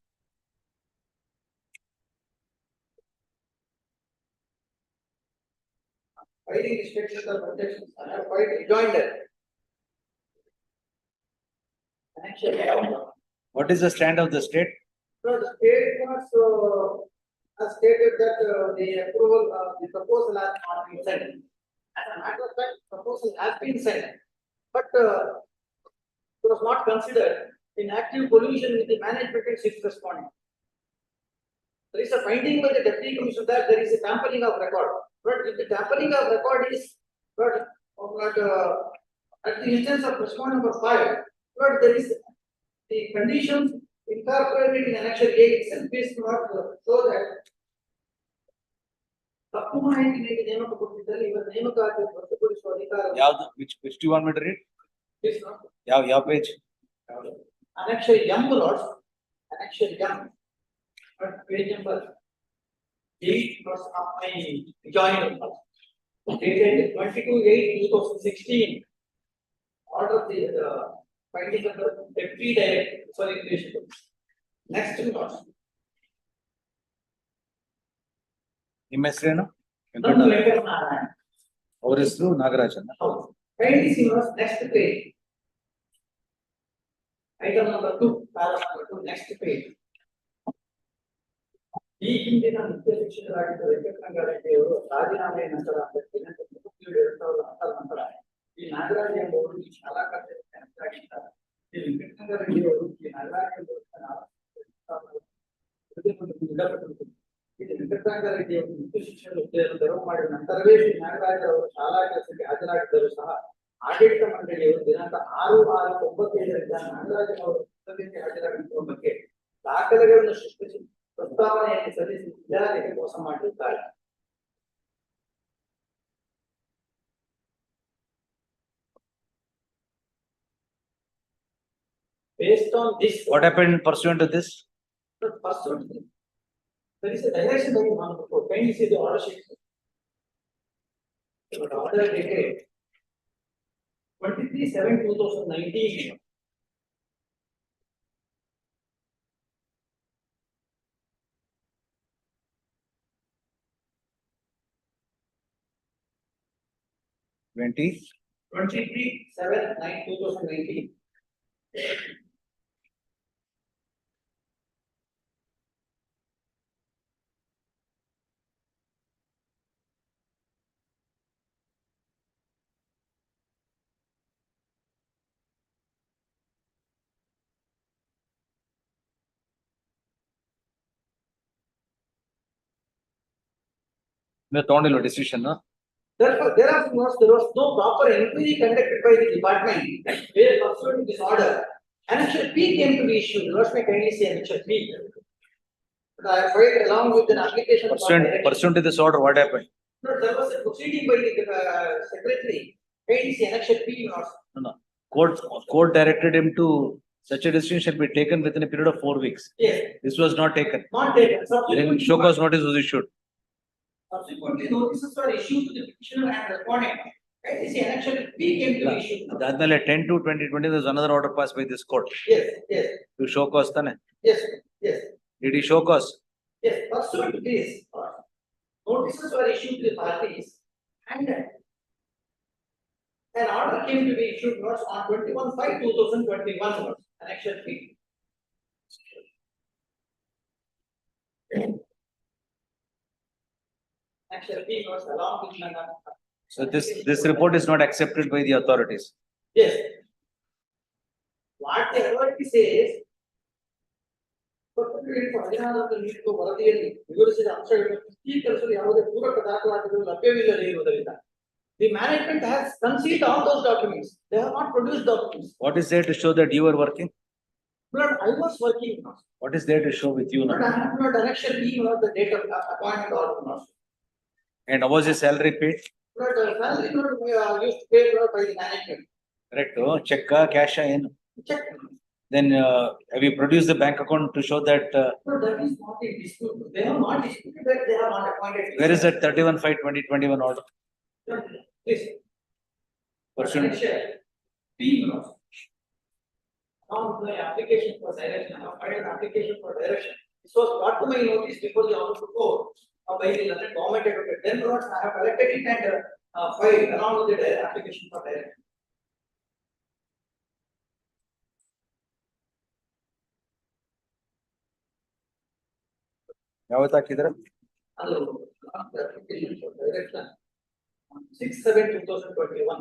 Filing restrictions or protections, I have filed rejoinder. Annexure M. what is the stand of the state? So the state was, has stated that, the approval, the proposal has not been sent. As a matter of fact, proposal has been sent, but, it was not considered in active collusion with the management and six responding. There is a finding by the deputy commissioner that there is a tampering of record, but if the tampering of record is, but, at the instance of respondent number 5, but there is the conditions incorporated in annexure A itself is not so that ತಪ್ಪು ಮಾಹಿತಿ ನೀಡಿ ನೇಮಕ ಕೊಟ್ಟಿದ್ದಲ್ಲಿ ಇವರ ನೇಮಕಾತಿ ಹೊರತುಪಡಿಸುವ ಅಧಿಕಾರ which do you want me to read? is not ಯಾವ page? annexure M lords, annexure M, but page number 8 was of my joint dated 22/8/2016. Order of the finding of the deputy director for immigration. Next lords. ನಿಮ್ಮ ಹೆಸರೇನು? ನಮ್ಮ ವೆಂಕಟನಾರಾಯಣ. ಅವ್ರ ಹೆಸರು Nagarajan. Kindly see us next page. Item number 2, paragraph number 2, next page. ಈ ಹಿಂದಿನ ಮುಖ್ಯ ಶಿಕ್ಷಕರಾಗಿದ್ದ ವೆಂಕಟರಂಗಾರೆಡ್ಡಿಯವರು ರಾಜೀನಾಮೆಯ ನಂತರ 2010 ನಂತರ ಈ ನಾಗರಾಜ ಎಂಬುವರು ಈ ಶಾಲಾ ಕಾರ್ಯದರ್ಶಿಯಾಗಿದ್ದಾರೆ. ಈ ವೆಂಕಟರಂಗಾರೆಡ್ಡಿಯವರು ಈ ನಾಗರಾಜ ಇದು ವೆಂಕಟರಂಗಾರೆಡ್ಡಿಯವರು ಮುಖ್ಯ ಶಿಕ್ಷಣ ಹುದ್ದೆಯನ್ನು ತೆರವು ಮಾಡಿದ ನಂತರವೇ ಶ್ರೀ ನಾಗರಾಜ ಅವರು ಶಾಲಾ ಕೆಲಸಕ್ಕೆ ಹಾಜರಾಗಿದ್ದರೂ ಸಹ ಆಡಳಿತ ಮಂಡಳಿಯವರು ದಿನಾಂಕ 6/6/97 ನಾಗರಾಜನ್ ಅವರು ಪುಸ್ತಕಕ್ಕೆ ಹಾಜರಾಗಿರುವ ಬಗ್ಗೆ ದಾಖಲೆಗಳನ್ನು ಸೃಷ್ಟಿಸಿ ಪ್ರಸ್ತಾವನೆಯನ್ನು ಸಲ್ಲಿಸಿ ವಿಚಾರಣೆಗೆ ಮೋಸ ಮಾಡಿರುತ್ತಾರೆ. Based on this, What happened pursuant to this? pursuant to this, there is a direction that is on the report. Can you see the order sheet? The order dated 23/7/2019. Twenty. 23/7/2019. ತಗೊಂಡಿಲ್ವ decision? Therefore, thereafter, there was no proper inquiry conducted by the department where pursuant to this order, annexure P came to be issued. Let me kindly say annexure P. But I have filed along with an application. Pursuant to this order, what happened? No, there was a proceeding by the secretary. Kindly say annexure P not. No. Court directed him to such a decision shall be taken within a period of 4 weeks. Yes. This was not taken. Not taken. Then show cause notice was issued. Subsequently, notices were issued to the petitioner and respondent. Kindly say annexure P came to be issued. Adadmele 10/2/2020 there was another order passed by this court. Yes, yes. To show cause tane? Yes, yes. Did he show cause? Yes, pursuant to this, notices were issued to the parties and an order came to be issued notes on 21/5/2021 annexure P. Annexure P was along with So this report is not accepted by the authorities. Yes. What the authority says, particularly for ಹದಿನಾರರಲ್ಲಿ ನೀಡಿರುವ ವರದಿಯಲ್ಲಿ ವಿವರಿಸಿದ ಅಂಶಗಳು ಈ ಕೆಲಸದಲ್ಲಿ ಯಾವುದೇ ಪೂರಕ ದಾಖಲಾತಿಗಳು ಲಭ್ಯವಿಲ್ಲದೆ ಇರುವುದರಿಂದ the management has concealed all those documents. They have not produced documents. What is there to show that you were working? But I was working. What is there to show with you now? But I have not direction B or the date of appointment order. And how was your salary paid? But salary used to pay by the management. Correct. Check, cash, in. Check. Then have you produced the bank account to show that? No, that is not a dispute. They have not disputed that they have not appointed. Where is that 31/5/2021 order? Please. Pursuant. B, now the application for direction, I have filed an application for direction. This was brought to my notice before the order to go by the London government advocate. Then I have collected it and filed along with the application for direction. ಯಾವತ್ತು ಹಾಕಿದ್ರೆ ಅದು application for direction 6/7/2021.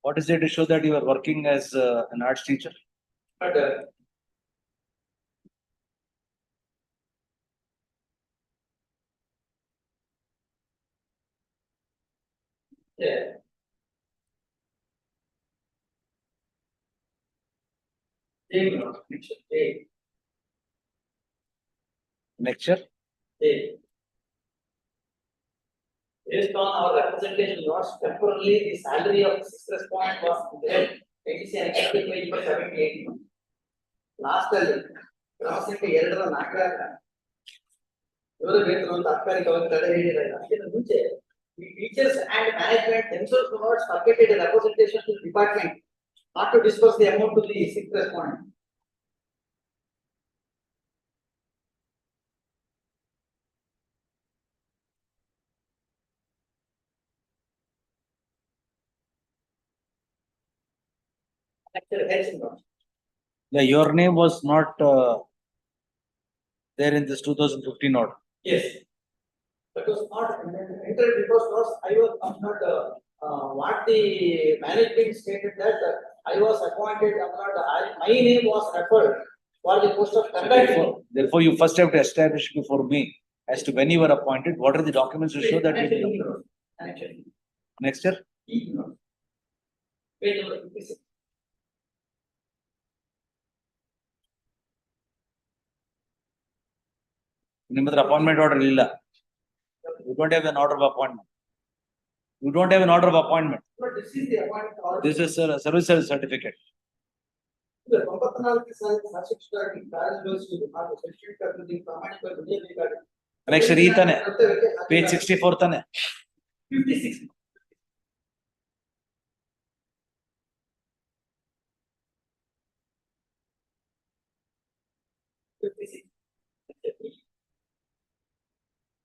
What is there to show that you are working as an arts teacher? But yeah. Lecture? Based on our representation loss, temporarily the salary of the sixth respondent was there. It is an expected by 78. Last year, cross into elder Nakara. You are going to the teachers and management themselves do not submitted a representation to the department not to disperse the amount to the sixth respondent. Yeah, your name was not there in this 2015 order. Yes. That was not entered because I was not what the management stated that I was appointed, my name was referred for the post of conduct. Therefore, you first have to establish before me as to when you were appointed. What are the documents to show that? Next year? Page number 56. Nimatra appointment order lilla. You don't have an order of appointment. You don't have an order of appointment. But this is the appointment order. This is a service certificate. The Next year, page 64 tane. 56.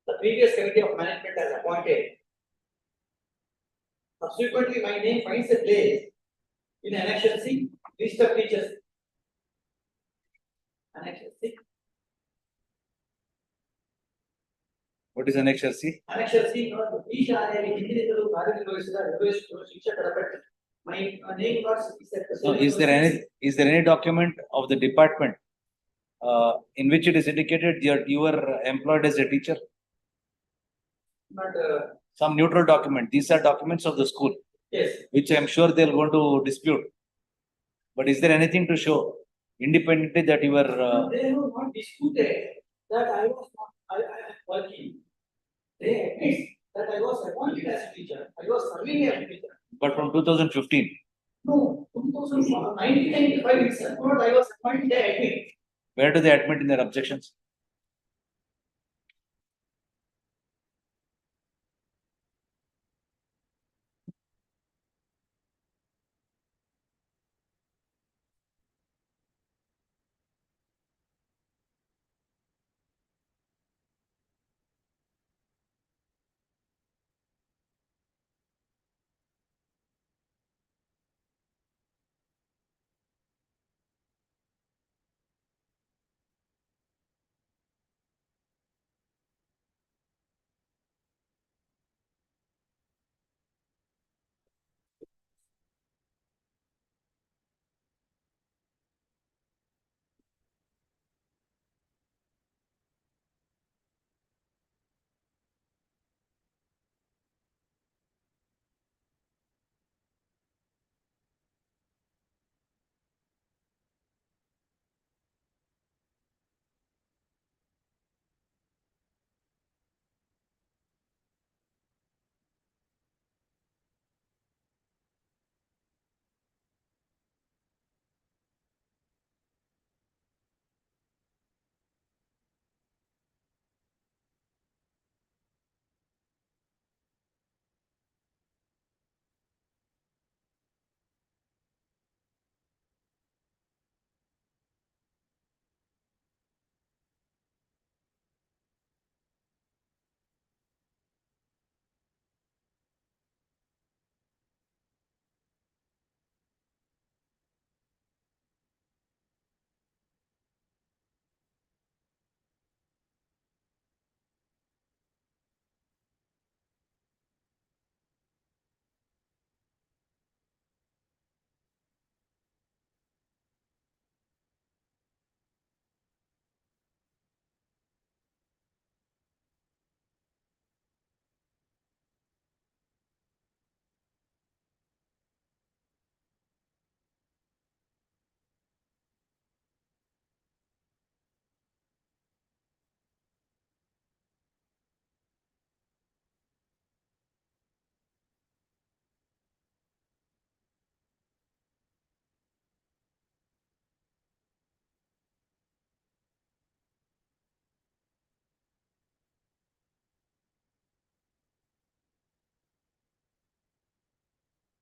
The previous committee of management has appointed. Subsequently, my name finds a place in annexure C, list of teachers. Annexure C. What is annexure C? Annexure C, each area my name was. So is there any document of the department in which it is indicated you were employed as a teacher? But some neutral document. These are documents of the school. yes. Which I am sure they are going to dispute. But is there anything to show independently that you were? They have not disputed that I was not. I am working. They admit that I was appointed as a teacher. I was serving as a teacher. But from 2015. No, 1995 itself. Not I was appointed. They admit. Where do they admit in their objections?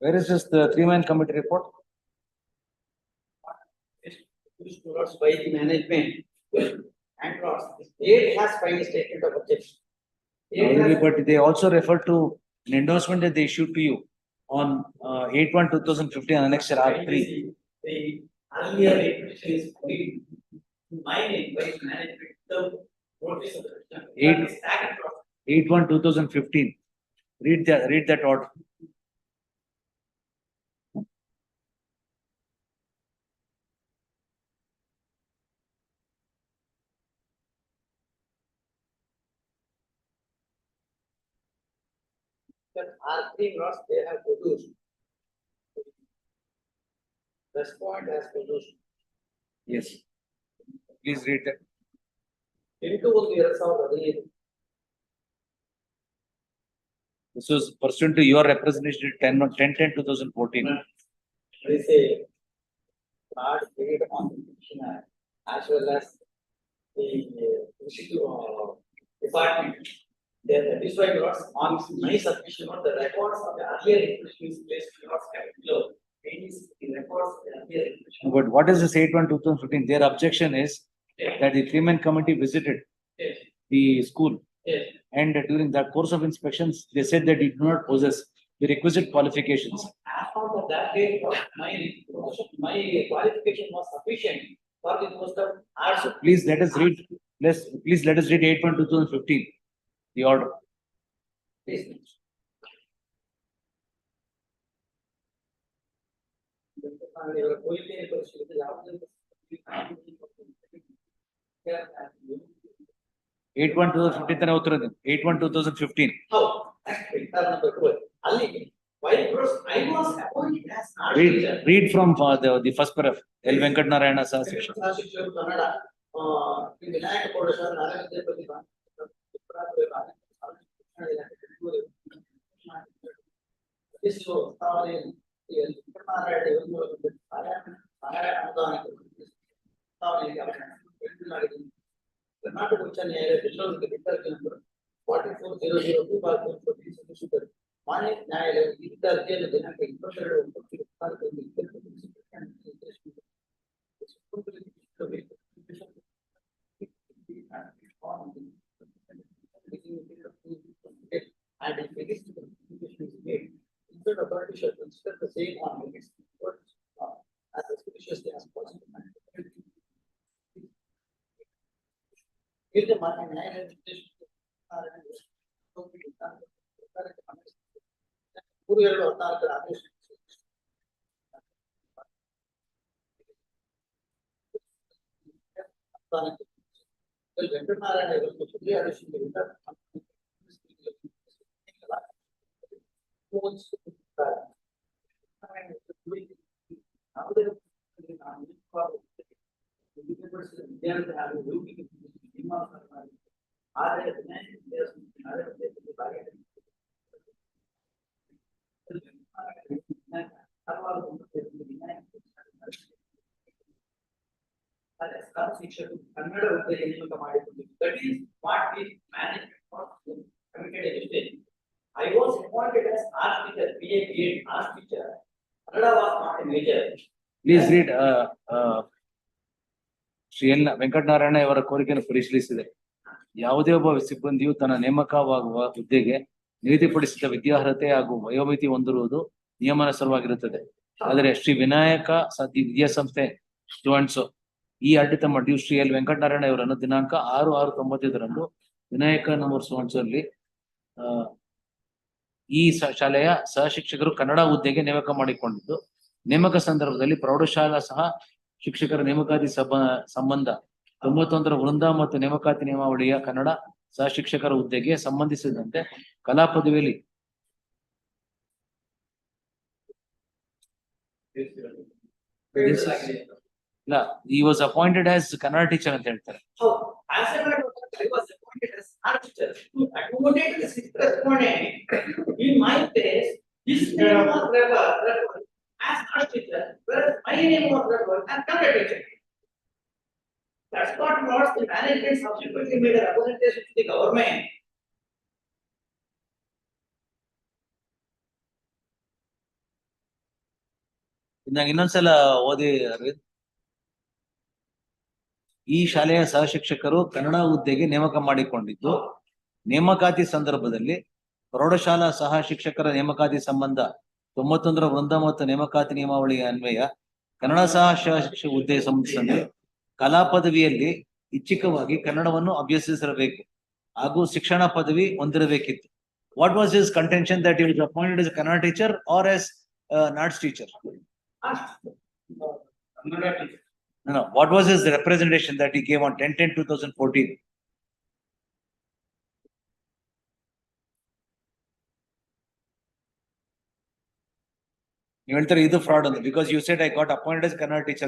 Where is this the three-man committee report? Lords, by the management. And Lords, the state has filed a statement of objection. Already, but they also refer to an endorsement that they issued to you on 8/1/2015 annexure R3. The earlier petition is free. My name by the management, the notice of the petition. 8/1/2015. Read that order. That R3 Lords, they have produced. Respond has produced. Yes. Please read that. Into 2015. This was pursuant to your representation 10/10/2014. There is a large period on the petitioner as well as the department. That is why Lords, on my submission of the records of the earlier petitions placed Lords below. The records of the earlier petition. But what is this 8/1/2015? Their objection is that the three-man committee visited the school. Yes. And during the course of inspections, they said that it do not possess the requisite qualifications. As of that date, my qualification was sufficient for the post of arts. So please let us read. Please let us read 8/1/2015. The order. Please. Eight one 2015 8/1/2015. How? Number 12. Why? Because I was appointed as art teacher. Read from the first paragraph. L. Venkat Narayana Sir. Kannada. Vinayak Koda sir, Narayana Tirupati Bhan. This show, Karnataka Uच्च न्यायालय दिल्ली के दर्ज number 44,002/2014 मान्य न्यायालय की दर्ज दिनांक 22 authority shall consider the same on limits as expeditiously as possible. If the matter Kannada ಹುದ್ದೆಗೆ ನೇಮಕ ಮಾಡಿಕೊಂಡಿದ್ದು. That is what we management committed a mistake. I was appointed as art teacher, BA, BEd art teacher. Kannada was not a major. Please read. Shri L Venkatanarayana ಅವರ ಕೋರಿಕೆಯನ್ನು ಪರಿಶೀಲಿಸಿದೆ. ಯಾವುದೇ ಒಬ್ಬ ಸಿಬ್ಬಂದಿಯು ತನ್ನ ನೇಮಕವಾಗುವ ಹುದ್ದೆಗೆ ನಿಗದಿಪಡಿಸಿದ ವಿದ್ಯಾರ್ಹತೆ ಹಾಗೂ ವಯೋಮಿತಿ ಹೊಂದಿರುವುದು ನಿಯಮಾನುಸಾರವಾಗಿರುತ್ತದೆ. ಆದರೆ ಶ್ರೀ ವಿನಾಯಕ ವಿದ್ಯಾಸಂಸ್ಥೆ ಸ್ಟೂಡೆಂಟ್ಸ್ ಈ ಆಡಳಿತ ಮಂಡಳಿಯು ಶ್ರೀ ಎಲ್ ವೆಂಕಟನಾರಾಯಣ ಅವರನ್ನು ದಿನಾಂಕ 6/6/95 ವಿನಾಯಕ ನಂಬರ್ ಸ್ಟೂಡೆಂಟ್ಸ್ ಅಲ್ಲಿ ಈ ಶಾಲೆಯ ಸಹ ಶಿಕ್ಷಕರು ಕನ್ನಡ ಹುದ್ದೆಗೆ ನೇಮಕ ಮಾಡಿಕೊಂಡಿದ್ದು, ನೇಮಕ ಸಂದರ್ಭದಲ್ಲಿ ಪ್ರೌಢಶಾಲಾ ಸಹ ಶಿಕ್ಷಕರ ನೇಮಕಾತಿ ಸಂಬಂಧ 91 ವೃಂದ ಮತ್ತು ನೇಮಕಾತಿ ನಿಯಮಾವಳಿಯ ಕನ್ನಡ ಸಹ ಶಿಕ್ಷಕರ ಹುದ್ದೆಗೆ ಸಂಬಂಧಿಸಿದಂತೆ ಕಲಾ ಪದವಿಯಲ್ಲಿ ಇಲ್ಲ, he was appointed as Kannada teacher ಅಂತ ಹೇಳ್ತಾರೆ. As a matter of fact, I was appointed as art teacher to accommodate the respondent. In my case, this name was referred as art teacher, whereas my name was referred as Kannada teacher. That's what Lords, the management subsequently made a representation to the government. ನಂಗೆ ಇನ್ನೊಂದ್ಸಲ ಓದಿ ಅರವಿಂದ್. ಈ ಶಾಲೆಯ ಸಹಶಿಕ್ಷಕರು ಕನ್ನಡ ಹುದ್ದೆಗೆ ನೇಮಕ ಮಾಡಿಕೊಂಡಿದ್ದು ನೇಮಕಾತಿ ಸಂದರ್ಭದಲ್ಲಿ ಪ್ರೌಢಶಾಲಾ ಸಹ ಶಿಕ್ಷಕರ ನೇಮಕಾತಿ ಸಂಬಂಧ 91 ವೃಂದ ಮತ್ತು ನೇಮಕಾತಿ ನಿಯಮಾವಳಿ ಅನ್ವಯ ಕನ್ನಡ ಸಹ ಶಿಕ್ಷಕ ಹುದ್ದೆಗೆ ಸಂಬಂಧಿಸಿದಂತೆ ಕಲಾ ಪದವಿಯಲ್ಲಿ ಇಚ್ಛಿಕವಾಗಿ ಕನ್ನಡವನ್ನು ಅಭ್ಯಸಿಸಿರಬೇಕು ಹಾಗೂ ಶಿಕ್ಷಣ ಪದವಿ ಹೊಂದಿರಬೇಕಿತ್ತು. What was his contention that he was appointed as a Kannada teacher or as an arts teacher? No. What was his representation that he gave on 10/10/2014? You enter either fraud on because you said I got appointed as Kannada teacher.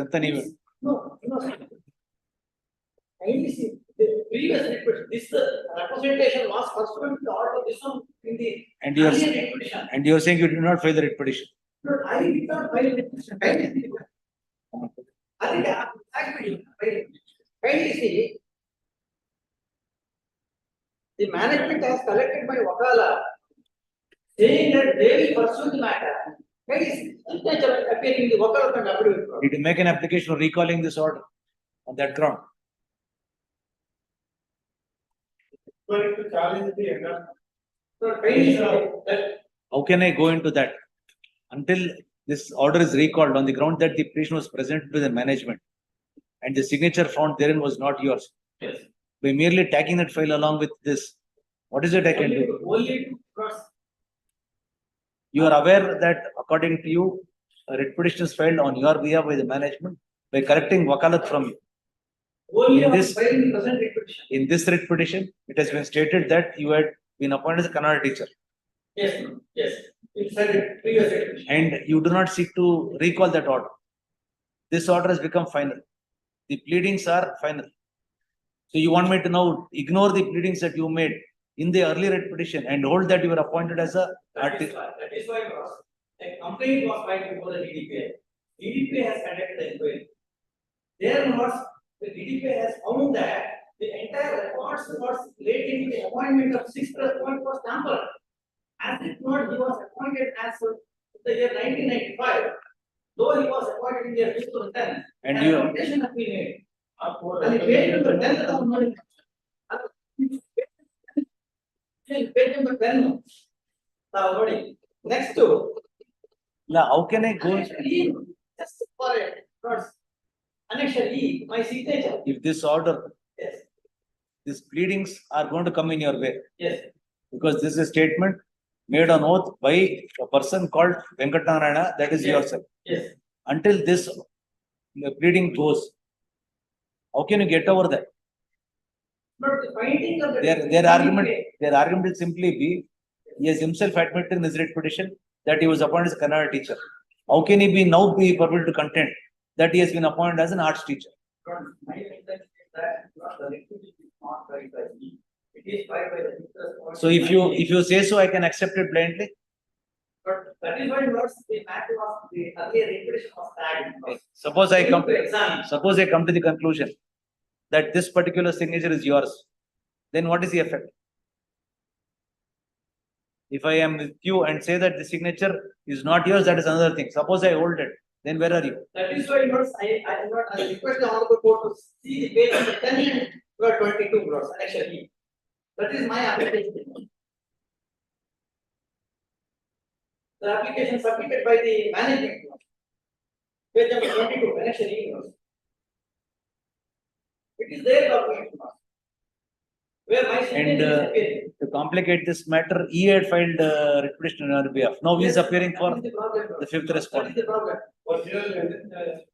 No. The previous request, this representation was pursuant to the order of this one in the And you're saying you did not file the writ petition. No, I did not file the petition. Kindly see, the management has collected my wakala saying that they will pursue the matter. Kindly see, signature appearing in the wakala and affidavit. Did you make an application of recalling this order on that ground? Going to challenge the How can I go into that? Until this order is recalled on the ground that the petition was presented to the management and the signature found therein was not yours. Yes. By merely tagging that file along with this, what is it I can do? Only cross. You are aware that according to you, a writ petition is filed on your behalf by the management by correcting wakalat from you. Only In on this- filing the present writ petition. In this writ petition, it has been stated that you had been appointed as a Kannada teacher Yes, yes. It said it previous writ petition. and you do not seek to recall that order. This order has become final. The pleadings are final. So you want me to now ignore the pleadings that you made in the earlier writ petition and hold that you were appointed as a artist? That is why a complaint was filed before the DDPA. DDPA has conducted the inquiry. There was, the DDPA has found that the entire records was relating to the appointment of 6+ point was tampered. As it not, he was appointed as of the year 1995, though he was appointed in the year 2010. And an you- application has been made. And the page number 10 of the money. Page number 10. Sorry. Next to. Now, how can I go? Just for a first. Annexure E, my signature. If this order, Yes, these pleadings are going to come in your way, yes. because this is a statement made on oath by a person called Venkatnarayana, that is Yes. yourself. Yes. Until this pleading goes, how can you get over that? But the finding of the. Their argument will simply be, he has himself admitted in his writ petition that he was appointed as a Kannada teacher. How can he now be permitted to contend that he has been appointed as an arts teacher? My intention is that the litigation is not filed by me. It is filed by the interest. So if you say so, I can accept it blindly. But that is why what's the matter of the earlier litigation was tagged. Suppose I come To examine. Suppose I come to the conclusion that this particular signature is yours, then what is the effect? If I am with you and say that the signature is not yours, that is another thing. Suppose I hold it, then where are you? That is why I request the honorable court to see the page number 10 to 22 gross, actually. That is my application. The application submitted by the management. Page number 22, actually. It is their document. Where my And signature is appearing. to complicate this matter, he had filed writ petition on our behalf. Now he is appearing for That is the problem. the fifth That respondent. is the problem. Original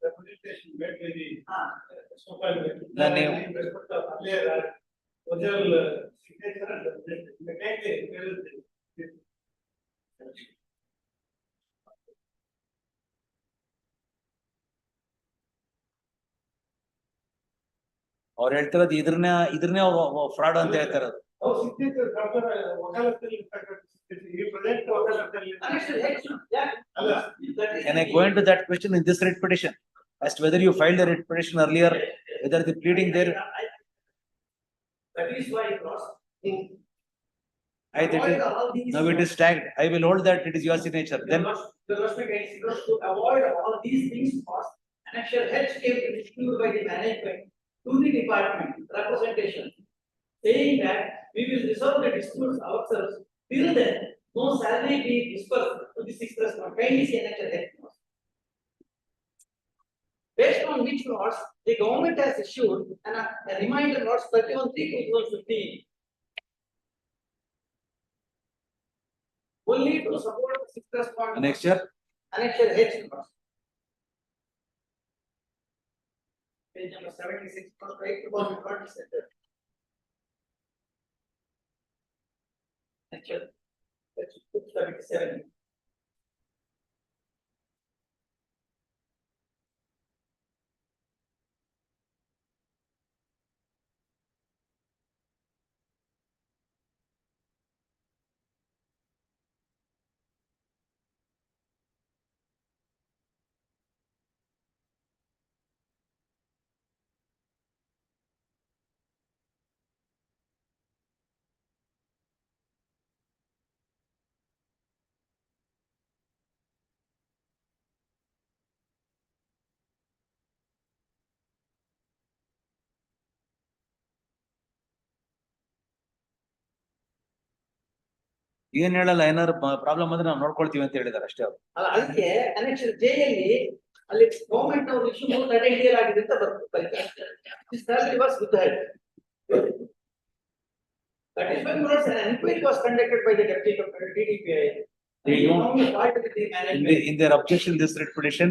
representation made by the so-called. Then you- in respect of earlier, original signature and the. ಅವ್ರು ಹೇಳ್ತಿರೋದು ಇದ್ರನ್ನೇ fraud ಅಂತ ಹೇಳ್ತಾರೆ. Oh, signature ವಕಾಲತ್ತಲ್ಲಿ ಈ present ವಕಾಲತ್ತಲ್ಲಿ. ಅಲ್ಲ. Can I go into that question in this writ petition as to whether you filed a writ petition earlier, whether the pleading there? That is why it was. I did avoid it. all these. Now it is tagged. I will hold that it is your signature. Then The respect to avoid all these things first. Annexure H came issued by the management to the department representation, saying that we will resolve the disputes ourselves. Till then, no salary be dispersed to the sixth respondent. Kindly see Annexure H. Based on which laws the government has issued a reminder laws 31/3/2015. Only to support the sixth respondent. Annexure. Annexure H. Page number 76, right above the court center. Annexure 77. ಏನ್ ಹೇಳಲ್ಲ ಏನಾದ್ರು problem ಅಂದ್ರೆ ನಾವು ನೋಡ್ಕೊಳ್ತೀವಿ ಅಂತ ಹೇಳಿದಾರೆ ಅಷ್ಟೇ ಅವರು. ಅಲ್ಲ ಅದಕ್ಕೆ annexure J ಯಲ್ಲಿ ಅಲ್ಲಿ ಗವರ್ಮೆಂಟ್ ಅವರು ಇಶ್ಯೂ ಅಟೆಂಡಿಯರ್ ಆಗಿದೆ ಅಂತ ಬರುತ್ತೆ. This salary was withheld. That is when an inquiry was conducted by the deputy DDPI. They don't, in their objection this writ petition,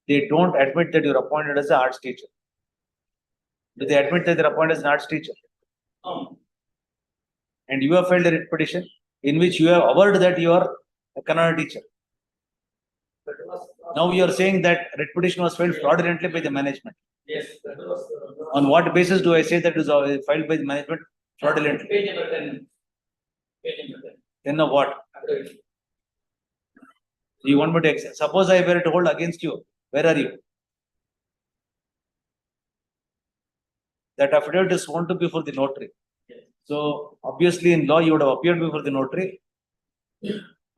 they don't admit that you're appointed as an arts teacher. Do they admit that they're appointed as an arts teacher? And you have filed a writ petition in which you have averred that you are a Kannada teacher. Now you are saying that writ petition was filed fraudulently by the management. Yes, that was. On what basis do I say that it was filed by the management fraudulently? Page number 10. Page number 10. Then of what? You want me to accept? Suppose I were to hold against you, where are you? That affidavit is sworn to be for the notary. So obviously in law you would have appeared before the notary.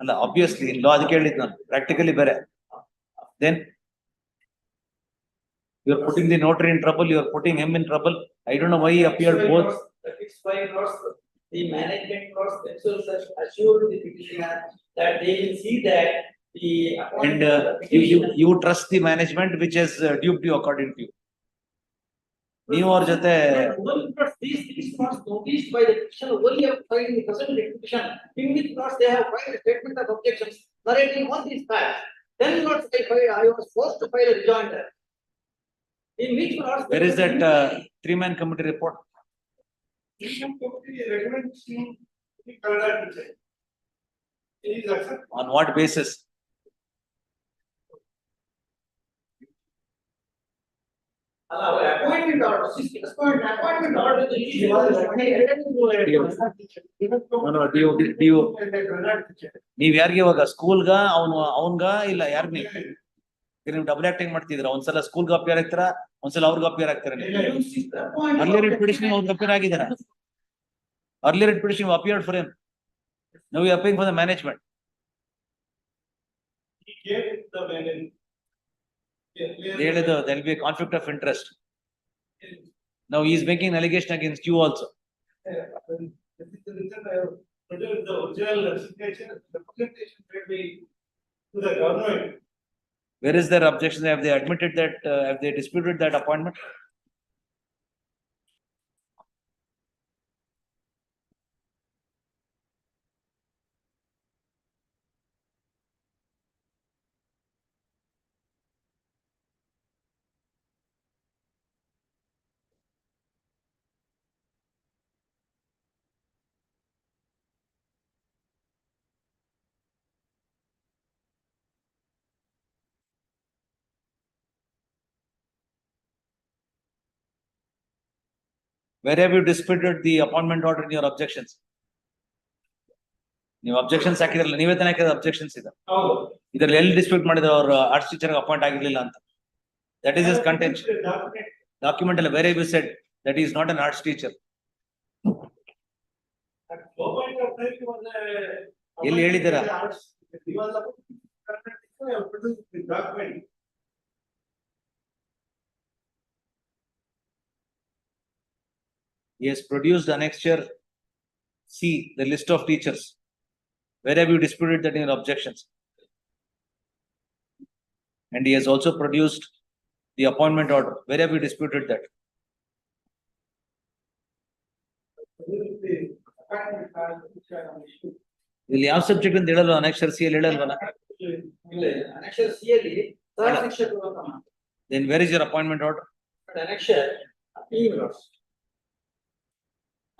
And obviously in law practically better. Then you are putting the notary in trouble, you are putting him in trouble. I don't know why he appeared both. The management costs themselves have assured the petitioner that they will see that the And you trust the management which has duped you according to you. ನೀವು ಅವ್ರ ಜೊತೆ these costs noticed by the petitioner only have filed in the present petition, in which cost they have filed a statement of objections narrating all these facts. Then not I was forced to file a rejoinder. In which cost? Where is that three-man committee report? Recommends you the Kannada teacher. Is accept. On what basis? Appointment order, appointment order. ನೀವ್ ಯಾರಿಗೆ ಇವಾಗ ಸ್ಕೂಲ್ಗ ಅವನ್ಗ ಇಲ್ಲ ಯಾರ್ಗ ನೀವು double acting ಮಾಡ್ತಿದ್ರ ಒಂದ್ಸಲ ಸ್ಕೂಲ್ಗೆ appear ಆಗ್ತಾರ ಒಂದ್ಸಲ ಅವ್ರಿಗೆ ಅಪಿಯರ್ ಆಗ್ತಾರ. ಅರ್ಲಿಯರ್ ರಿಟ್ ಪಿಟಿಷನ್ ಅವ್ರಿಗೆ appear ಆಗಿದಾರ. Earlier it petition appeared for him. Now we are appearing for the management. He gave the management. There will be a conflict of interest. Now he is making an allegation against you also. The original signature, the presentation will be to the government. Where is their objection? Have they admitted that? Have they disputed that appointment? Where have you disputed the appointment order in your objections? ನೀವು objections ಹಾಕಿದ್ರಲ್ಲ ನೀವೇ ತಾನೇ ಹಾಕಿದ objections ಇದೆ. ಇದ್ರಲ್ಲಿ ಎಲ್ಲಿ dispute ಮಾಡಿದ್ರೆ ಅವ್ರು arts teacher appoint ಆಗಿರ್ಲಿಲ್ಲ ಅಂತ. That is is contention. Document ಅಲ್ಲಿ ಬೇರೆ said that is not an arts teacher. At moment of ಎಲ್ಲಿ ಹೇಳಿದ್ದೀರಾ? He has produced annexure C, the list of teachers. Where have you disputed that in your objections? And he has also produced the appointment order. Where have you disputed that? ಇಲ್ಲಿ ಯಾವ subject ಅಂತ ಹೇಳಲ್ವ? ಅನಕ್ಷರ C ಅಲ್ಲಿ ಹೇಳಲ್ವಲ್ಲ? Annexure C ಅಲ್ಲಿ ಸಹ ಶಿಕ್ಷಕರು ಅಂತ ಮಾಡ್ತಾರೆ. Then where is your appointment order? Annexure E notes.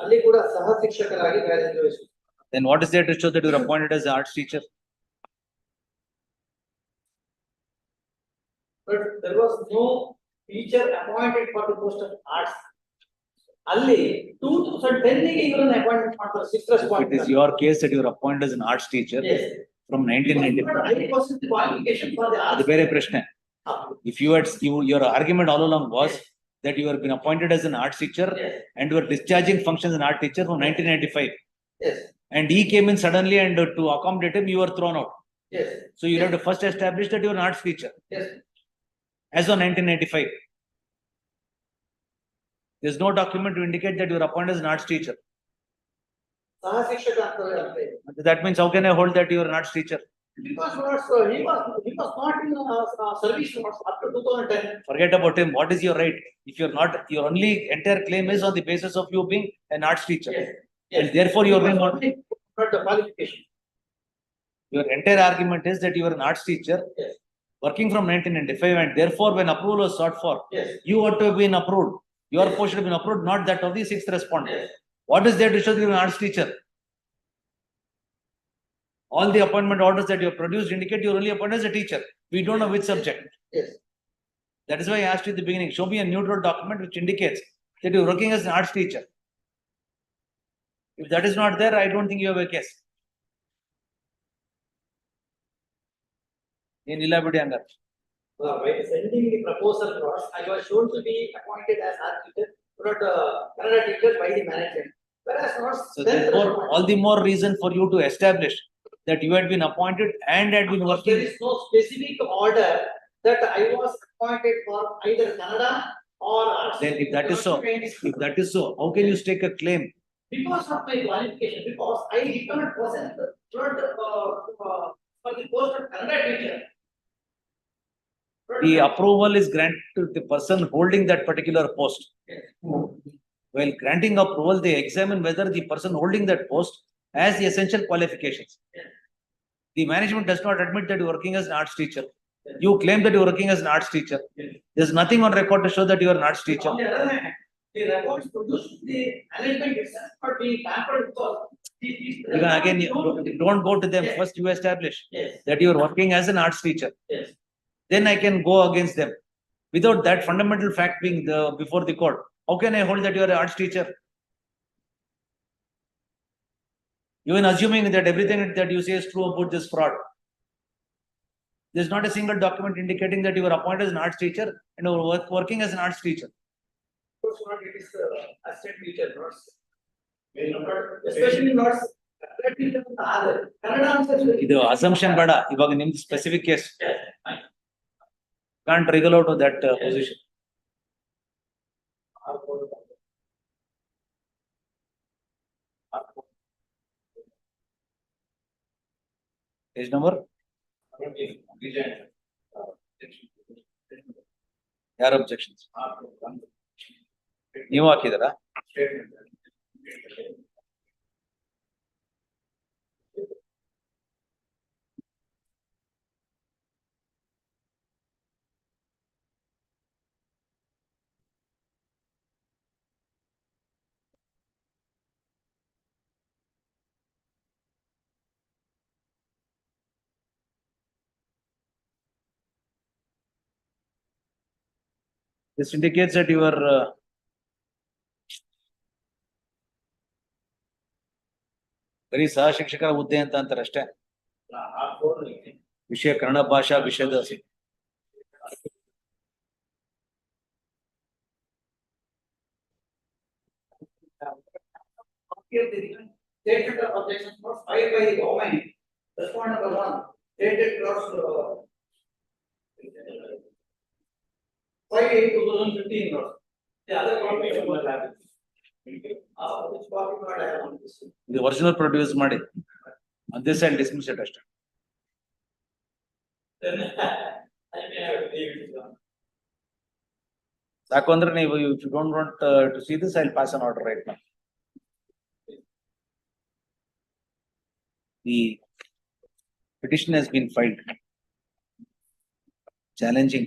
ಅಲ್ಲಿ ಕೂಡ ಸಹ ಶಿಕ್ಷಕರಾಗಿ ಕಾರ್ಯನಿರ್ವಹಿಸುತ್ತಾರೆ. Then what is there to show that you are appointed as an arts teacher? But there was no teacher appointed for the post of arts. ಅಲ್ಲಿ 2010 ಗೆ ಇವರನ್ನ appointment ಮಾಡ್ತಾರೆ. If it is your case that you are appointed as an arts teacher from 1995, qualification for the ಅದು ಬೇರೆ ಪ್ರಶ್ನೆ. If you had your argument all along was that you have been appointed as an arts teacher and you were discharging functions as an art teacher from 1995. Yes. And he came in suddenly and to accommodate him, you were thrown out. Yes. So you have to first establish that you are an arts teacher. Yes. As of 1995. There's no document to indicate that you are appointed as an arts teacher. ಸಹ ಶಿಕ್ಷಕ ಅಂತ. That means how can I hold that you are an arts teacher? Because he was not in service up to 2010. Forget about him. What is your right? If you're not, your only entire claim is on the basis of you being an arts teacher. Yes. And therefore you are being not the qualification. Your entire argument is that you are an arts teacher working from 1995, and therefore when approval was sought for, you ought to have been approved. Your post should have been approved, not that of the sixth respondent. What is there to show that you are an arts teacher? All the appointment orders that you have produced indicate you are only appointed as a teacher. We don't know which subject. Yes. That is why I asked you at the beginning, show me a neutral document which indicates that you are working as an arts teacher. If that is not there, I don't think you have a case. In liability and By sending the proposal notes, I was shown to be appointed as art teacher, not Kannada teacher by the management. Whereas not. So therefore, all the more reason for you to establish that you had been appointed and had been working. There is no specific order that I was appointed for either Kannada or arts. Then if that is so, how can you stake a claim? Because of my qualification, because I did not possess for the post of Kannada teacher. The approval is granted to the person holding that particular post. While granting approval, they examine whether the person holding that post has the essential qualifications. The management does not admit that you are working as an arts teacher. You claim that you are working as an arts teacher. There is nothing on record to show that you are an arts teacher. The records produced the management itself but being tampered because Again, you don't go to them. First, you establish that you are working as an arts teacher. Then I can go against them. Without that fundamental fact being before the court, how can I hold that you are an arts teacher? Even assuming that everything that you say is true about this fraud. There is not a single document indicating that you are appointed as an arts teacher and you are working as an arts teacher. it is assistant teacher notes. Especially notes. ಇದು assumption ಬೇಡ ಇವಾಗ ನಿಮ್ದು specific case. Can't wriggle out of that position. Page number? ಯಾರ objections? ನೀವು ಹಾಕಿದಾರಾ? This indicates that you are ಬರೀ ಸಹ ಶಿಕ್ಷಕರ ಹುದ್ದೆ ಅಂತ ಅಂತಾರೆ ಅಷ್ಟೇ. ವಿಷಯ ಕನ್ನಡ ಭಾಷಾ ವಿಷಯದ statement of objection was filed by the government. Respondent number 1, dated clause 5/8/2015. The other copy of what happened. Which copy card I have on this? The original produce Madi. On this I'll dismiss it. Then I may have it. Sakondra, if you don't want to see this, I'll pass an order right now. The petition has been filed challenging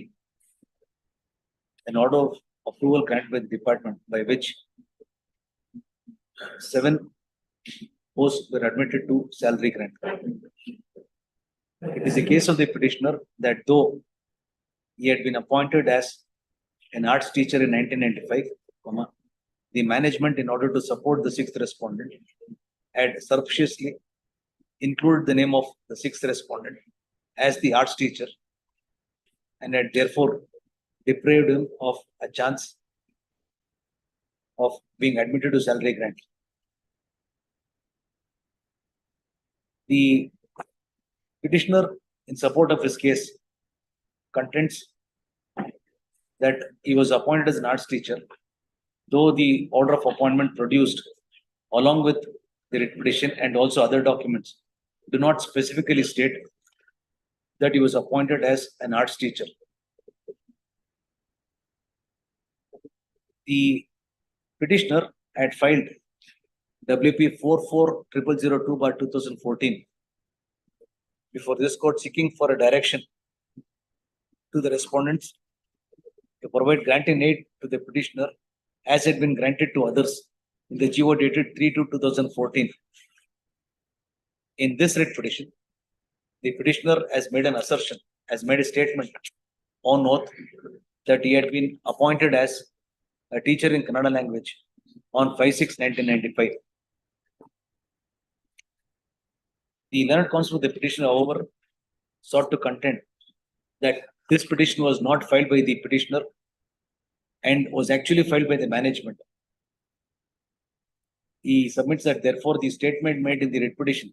an order of approval granted by the department by which 7 posts were admitted to salary grant. It is a case of the petitioner that though he had been appointed as an arts teacher in 1995, the management, in order to support the 6th respondent, had surreptitiously included the name of the 6th respondent as the arts teacher and had therefore deprived him of a chance of being admitted to salary grant. The petitioner, in support of his case, contends that he was appointed as an arts teacher, though the order of appointment produced along with the writ petition and also other documents do not specifically state that he was appointed as an arts teacher. The petitioner had filed WP 440002/2014 before this court, seeking for a direction to the respondents to provide granting aid to the petitioner as had been granted to others in the GO dated 3/2/2014. In this writ petition, the petitioner has made an assertion, has made a statement on oath that he had been appointed as a teacher in Kannada language on 5/6/1995. The learned counsel of the petitioner, however, sought to contend that this petition was not filed by the petitioner and was actually filed by the management. He submits that therefore the statement made in the writ petition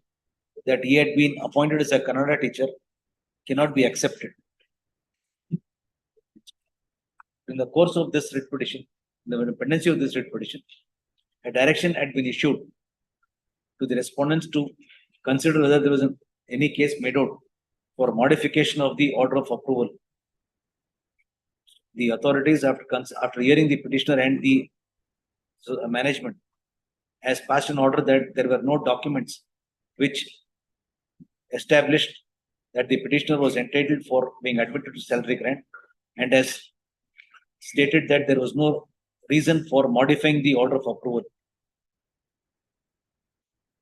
that he had been appointed as a Kannada teacher cannot be accepted. In the course of this writ petition, the pendency of this writ petition, a direction had been issued to the respondents to consider whether there was any case made out for modification of the order of approval. The authorities, after hearing the petitioner and the management, has passed an order that there were no documents which established that the petitioner was entitled for being admitted to salary grant, and has stated that there was no reason for modifying the order of approval.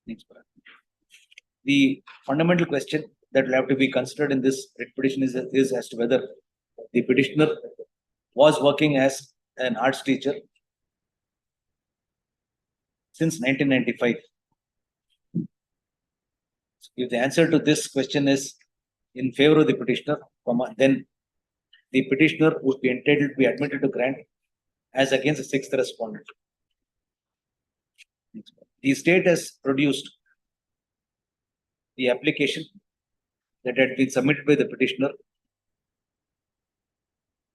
Next. The fundamental question that will have to be considered in this writ petition is as to whether the petitioner was working as an arts teacher since 1995. If the answer to this question is in favor of the petitioner, then the petitioner would be entitled to be admitted to grant as against the 6th respondent. The state has produced the application that had been submitted by the petitioner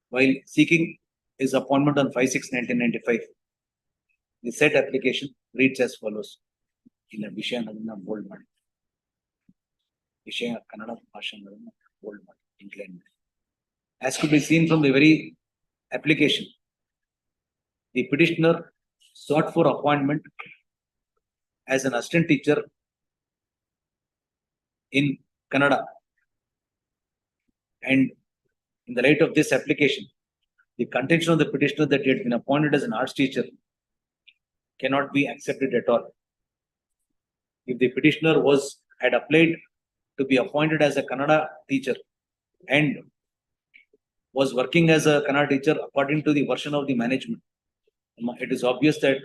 while seeking his appointment on 5/6/1995. The said application reads as follows. In a Vishayanadana bold man. Vishaya Kannada Bhashanadana bold man. Inclined. As could be seen from the very application, the petitioner sought for appointment as an assistant teacher in Kannada. And in the light of this application, the contention of the petitioner that he had been appointed as an arts teacher cannot be accepted at all. If the petitioner had applied to be appointed as a Kannada teacher and was working as a Kannada teacher according to the version of the management, it is obvious that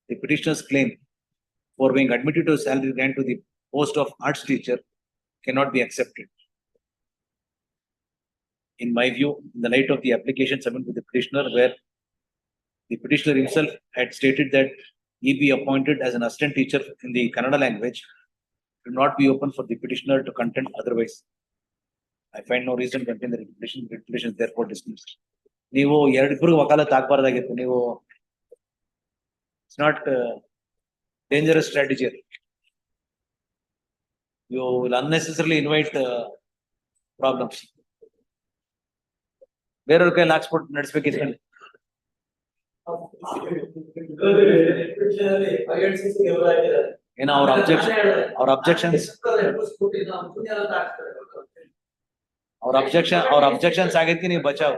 the petitioner's claim for being admitted to a salary grant to the post of arts teacher cannot be accepted. In my view, in the light of the application submitted to the petitioner, where the petitioner himself had stated that he be appointed as an assistant teacher in the Kannada language. Do not be open for the petitioner to contend otherwise. I find no reason to contain the petition is therefore dismissed. ನೀವು ಎರಡಿಬ್ಬರು ವಕಾಲತ್ ಆಗ್ಬಾರ್ದಾಗಿತ್ತು ನೀವು. It's not dangerous strategy. You will unnecessarily invite problems. ಬೇರೆಯವ್ರ ಕೈಲಿ ಹಾಕ್ಸ್ಬಿಟ್ಟು ನಡೆಸ್ಬೇಕಿತ್ತು. ಏನೋ ಅವ್ರ objections ಆಗೈತಿ ನೀವು ಬಚಾವ್.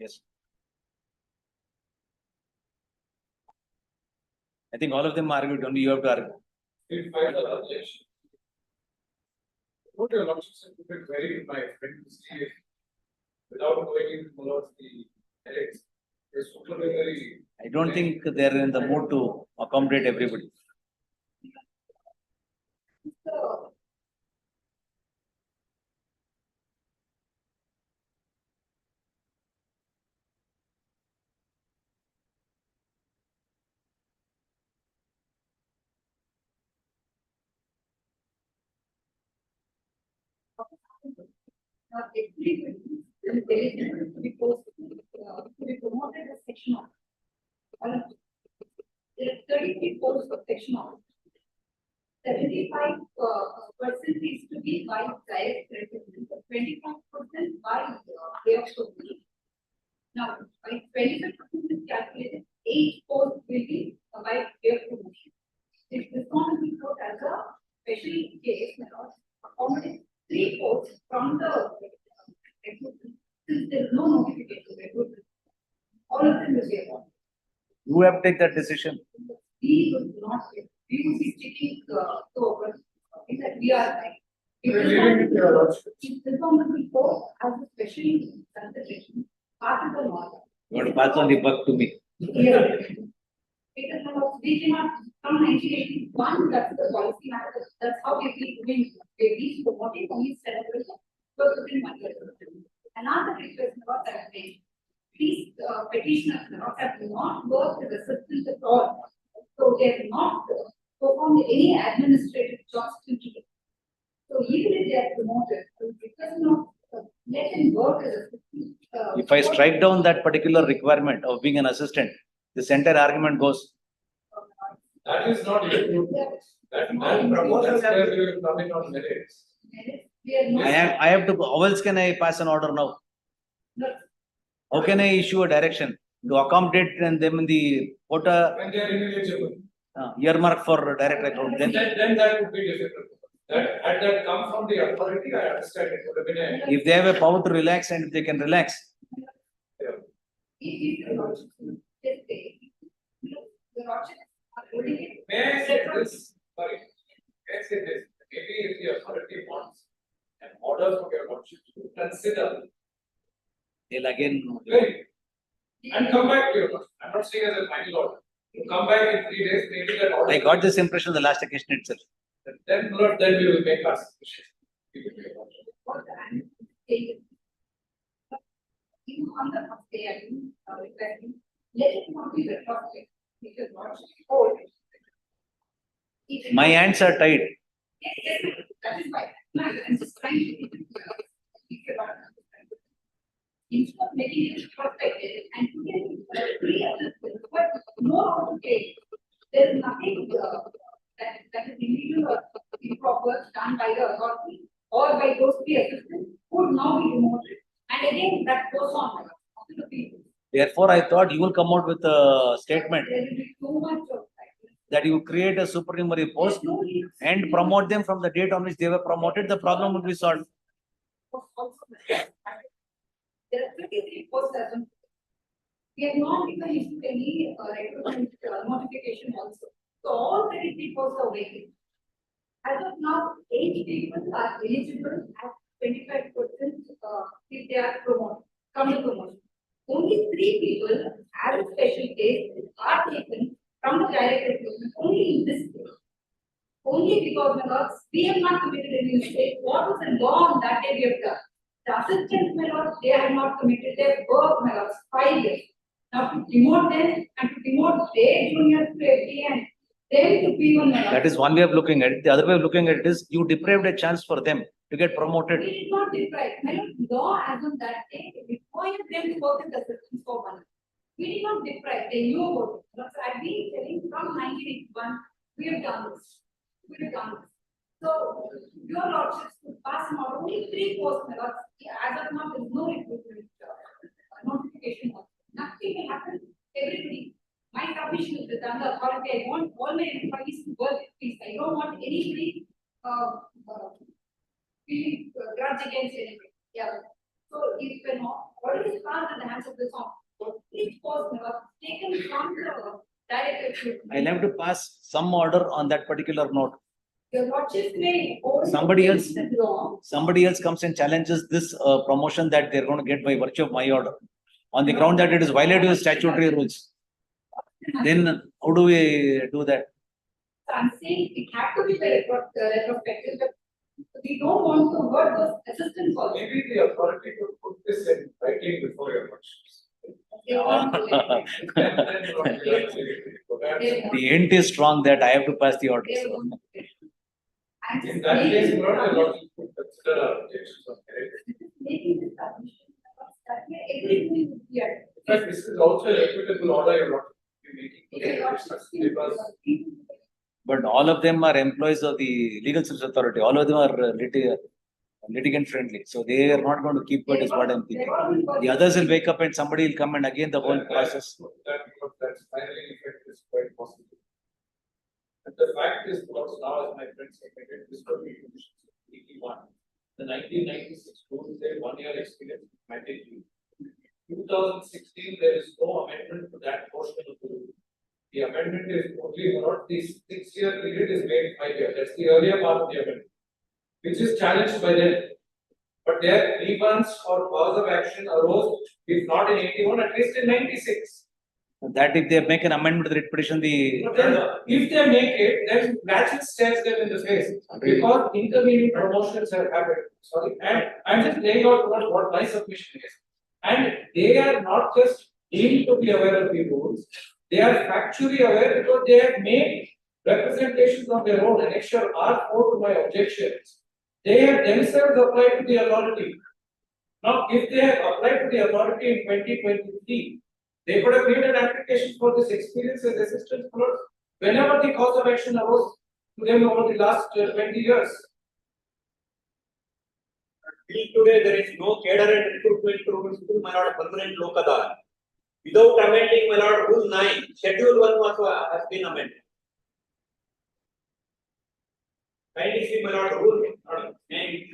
Yes. I think all of them argued, only you have to argue. If I have an objection. What your lordship could vary with my friend Steve without going into the headaches. I don't think they are in the mood to accommodate everybody. We promoted a section of. There are 33 posts for section of. 75% is to be by direct recruitment, 25% by way of promotion. Now, by 25% is calculated, 8 posts will be by way of promotion. If this one is put as a special case, accommodate 3 posts from the recruitment, since there is no notification recruitment. All of them will be about. You have to take that decision. We would not, we would be sticking to open, that we are like. If this one will go as a special consideration, part of the law. You want to pass on the buck to me. Yeah. Because we cannot, from 1981, that's the policy matter, that's how we reach promoting only celebration. Another request about that thing. These petitioners have not worked as assistants at all. So they have not performed any administrative jobs to do. So even if they are promoted, because not let them work as assistants. If I strike down that particular requirement of being an assistant, this entire argument goes. That is not true. That promotions where we will come in on merits. I have to, how else can I pass an order now? How can I issue a direction to accommodate them in the quota? When they are ineligible. Earmark for direct recruitment. Then that would be difficult. Had that come from the authority, I understand it would have been a. If they have a power to relax and if they can relax. Yeah. May I say this? Sorry. May I say this? Maybe if the authority wants an order from your lordship to consider. They'll again. And come back to your lordship. I'm not saying as a final order. You come back in 3 days, maybe that order. I got this impression the last occasion itself. Then we will make our submission. Let it not be retroactive. My hands are tied. That is why. I'm just trying to. Instead of making it prospective and putting pre-assessment, but no how to take. There is nothing that is illegal or improper done by the authority or by those pre-assessments would now be removed. And again, that goes on to the people. Therefore, I thought you will come out with a statement. There will be too much of that you create a supernumerary post and promote them from the date on which they were promoted, the problem will be solved. There are 33 posts as well. We have not even issued any recruitment notification also. So all 33 posts are vacant. As of now, 8 people are eligible at 25% if they are promoted, come to promotion. only 3 people as a special case are taken from the direct recruitment only in this case. Only because my lords, we have not committed any mistake. What was the law on that day we have done? The assistants, my lords, they have not committed their work, my lords, 5 years. Now to demote them and to demote their juniors to FD and them to be one, my lords. That is one way of looking at it. The other way of looking at it is you deprived a chance for them to get promoted. We did not deprive. My lord, law as on that day, required them to work as assistants for 1 year. We did not deprive. They knew about it. But I've been telling from 1981, we have done this. We have done this. So, your lordships could pass not only 3 posts, my lords. As of now, there is no recruitment notification. Nothing will happen. Everybody. My submission is with the authority. I want all my employees to work at peace. I don't want anybody feeling grudge against anybody. Yeah. So, if we're not already passed in the hands of the song, each post taken from the direct recruitment. I'll have to pass some order on that particular note. Your lordships may Somebody else, the law. somebody else comes and challenges this promotion that they're going to get by virtue of my order on the ground that it is violating the statutory rules. Then how do we do that? So I'm saying it had to be the retrospective, but we don't want to hurt those assistants also. Maybe the authority could put this in writing before your lordships. They want to. The ent is strong that I have to pass the order. In that case, not a lot could consider our objections on merit. Making this submission, that way everybody would be at. But this is also an equitable order you're not making. Because But all of them are employees of the legal service authority. All of them are litigant friendly. So they are not going to keep it is what I'm thinking. The others will wake up and somebody will come and again the whole process. That's finally effect is quite possible. And the fact is, because now, as my friend stated, this was 81. The 1996 rule said 1 year experience mandatory. 2016, there is no amendment to that portion of the rule. The amendment is only not the 6-year period is made 5 years. That's the earlier part of the amendment, which is challenged by them. But their grievance or cause of action arose, if not in 81, at least in 96. That if they make an amendment to the petition, But then, if they make it, then naturally stares them in the face because intervening promotions have happened. Sorry, and I'm just laying out what my submission is. And they are not just deemed to be aware of the rules, they are factually aware because they have made representations on their own. And extra R4 to my objections. They have themselves applied to the authority. Now, if they have applied to the authority in 2023, they could have made an application for this experience as assistance clerks whenever the cause of action arose to them over the last 20 years. Till today, there is no cadre and recruitment rules to my lord permanent lokadar. Without amending my lord rule 9, schedule 1 was has been amended. Kindly see my lord rule. May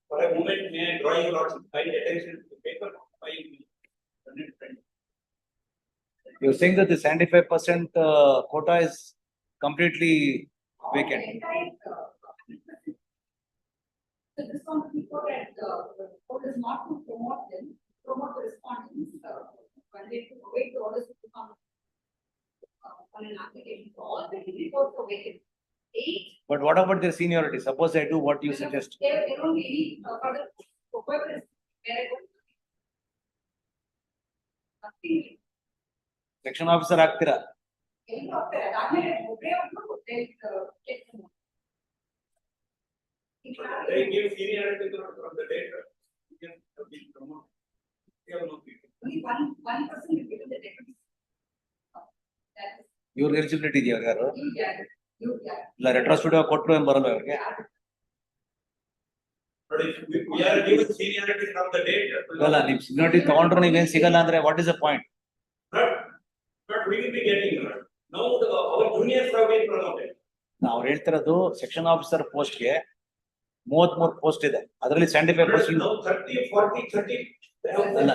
for a moment may I draw your lord's kind attention to paper 5 minutes. you're saying that the 75% quota is completely vacant. So this one before that, court is not to promote them, promote the respondents, when they wait the orders to come on an application. So all the reports are vacant. 8. But what about their seniority? Suppose I do what you suggest. There don't be any further, whoever is where I go. Nothing. Section officer ಆಗ್ತೀರಾ? Any of that, ಆಮೇಲೆ ಒಬ್ಬರೇ ಒಬ್ರು take them. They give seniority from the date. You can be promoted. You have no people. Only one person is given the deputy. That is. ಇವ್ರ eligibility ಇದೆಯಾ ಯಾರು? You get. ಇಲ್ಲ retro studio ಕೊಟ್ಟರು ಏನು ಬರಲ್ಲ ಅವ್ರಿಗೆ? But if we are given seniority from the date. ಅಲ್ಲ ನಿಮ್ ಸೀನಿಯಾರಿಟಿ ತಗೊಂಡ್ರು ನೀವೇನ್ ಸಿಗಲ್ಲ ಅಂದ್ರೆ what is the point? But we will be getting now our juniors have been promoted. ನಾವು ಹೇಳ್ತಿರೋದು ಸೆಕ್ಷನ್ ಆಫೀಸರ್ ಪೋಸ್ಟ್ ಗೆ 33 ಪೋಸ್ಟ್ ಇದೆ. ಅದರಲ್ಲಿ 75 ಪೋಸ್ಟ್ Now 30, 40, 30. ಅಲ್ಲ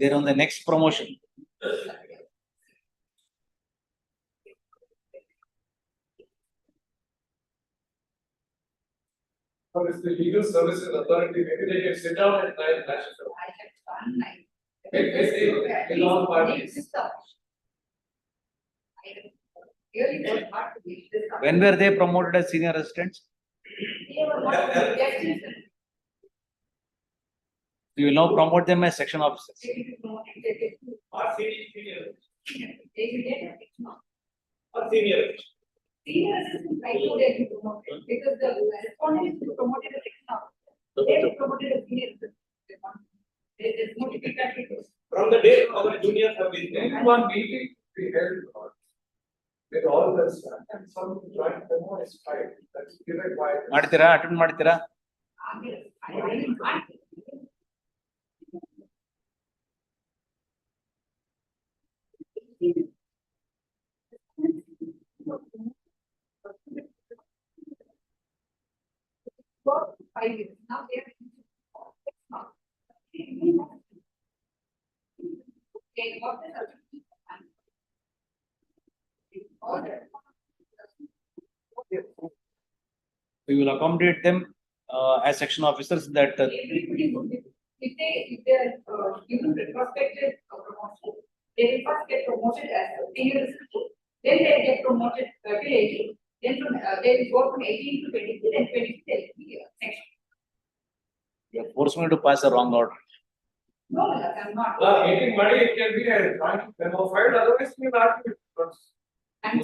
there on the next promotion. What is the legal services authority? Maybe they can sit down and try and hash it out. I have done my With all parties. Really was hard to reach this. When were they promoted as senior assistants? They were not suggestions. You will now promote them as section officers. Or senior. They will get a 6 months. Or senior. Senior assistant, I know they will be promoted because the respondents were promoted as 6 months. They were promoted as senior assistant. There's no difficulty. From the day our juniors have been there, one meeting we held with all the staff and some joint memo is filed. That's given by. ಮಾಡ್ತೀರಾ attend ಮಾಡ್ತೀರಾ? For 5 years. Now they are 6 months. Okay, what is the We will accommodate them as section officers that everybody would be, if they are given retrospective promotion, they will first get promoted as a senior assistant, then they get promoted to 18, then from they will go from 18 to 23, then 23 they will be section. you are forcing me to pass a wrong order. No, I'm not. Getting money, it can be a joint memo filed, otherwise we will argue.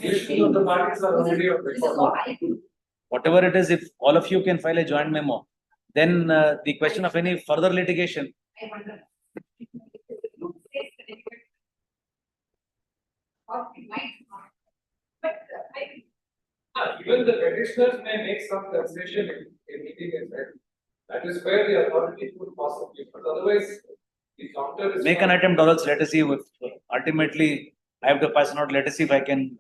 The issue of the parties are already of record. Whatever it is, if all of you can file a joint memo, then the question of any further litigation. I wonder. Even the petitioners may make some concession in meeting is right. That is where the authority could possibly, but otherwise the counter is. Make an attempt, or else let us see if ultimately I have to pass a note. Let us see if I can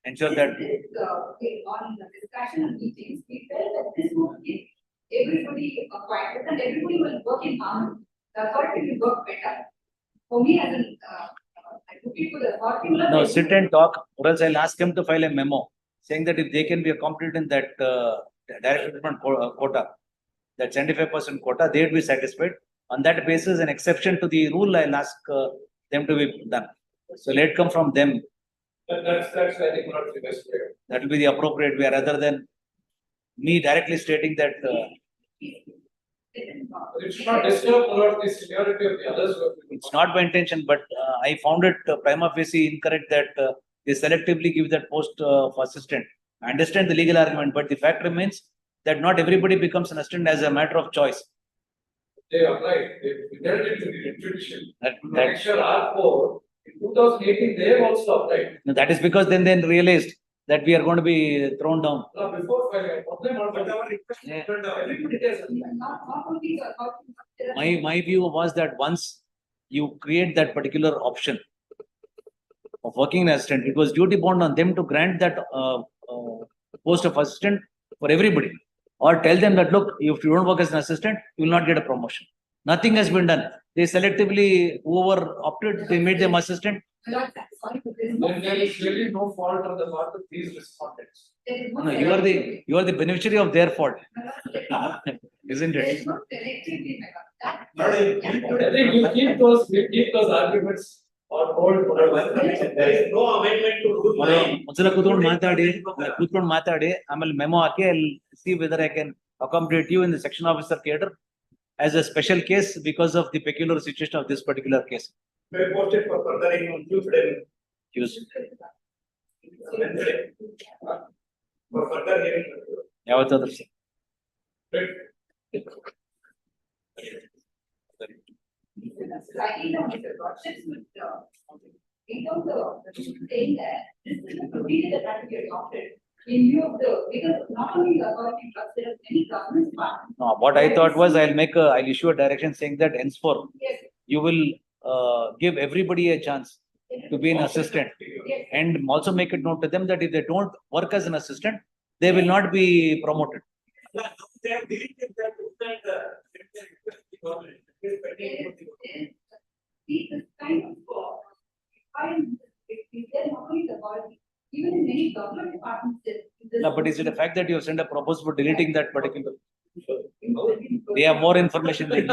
ensure that. On the discussion and meetings, we felt that this would give everybody a quiet, and everybody will work in harmony. The authority will work better. For me, as an, I took it to the authority. No, sit and talk, or else I'll ask him to file a memo saying that if they can be accommodated in that direct recruitment quota, that 75% quota, they would be satisfied. On that basis, an exception to the rule, I'll ask them to be done. So let it come from them. That's I think not the best way. That will be the appropriate way, rather than me directly stating that. It should not disturb the seniority of the others. It's not my intention, but I found it prima facie incorrect that they selectively give that post of assistant. I understand the legal argument, but the fact remains that not everybody becomes an assistant as a matter of choice. They applied, they dealt into the tradition. That Actual R4, in 2018, they have also applied. that is because then they realized that we are going to be thrown down. Before filing, whatever request, everybody does. Not only the authority. My view was that once you create that particular option of working an assistant, it was duty bound on them to grant that post of assistant for everybody, or tell them that look, if you don't work as an assistant, you will not get a promotion. Nothing has been done. They selectively, whoever opted, they made them assistant. Then there is really no fault on the part of these respondents. No, you are the beneficiary of their fault, isn't it? I think you keep those arguments on hold. There is no amendment to rule 9. ಒಂದ್ಸಲ ಕೂತ್ಕೊಂಡು ಮಾತಾಡಿ ಆಮೇಲೆ memo hockey I'll see whether I can accommodate you in the section officer cadre as a special case because of the peculiar situation of this particular case. May post it for further in Tuesday. For further hearing. ಯಾವತ್ತಾದ್ರೂ ಸರಿ. Slightly down, Mr. Rogers would, in terms of saying that this is a procedure that has to be adopted in view of the, because not only the authority, but there are many government departments. No, what I thought was I'll issue a direction saying that henceforth Yes, you will give everybody a chance to be an assistant, yes. and also make it known to them that if they don't work as an assistant, they will not be promoted. They have deleted that. See, this kind of, if there not only the authority, even in many government departments, No, but is it a fact that you have sent a proposal for deleting that particular? They have more information than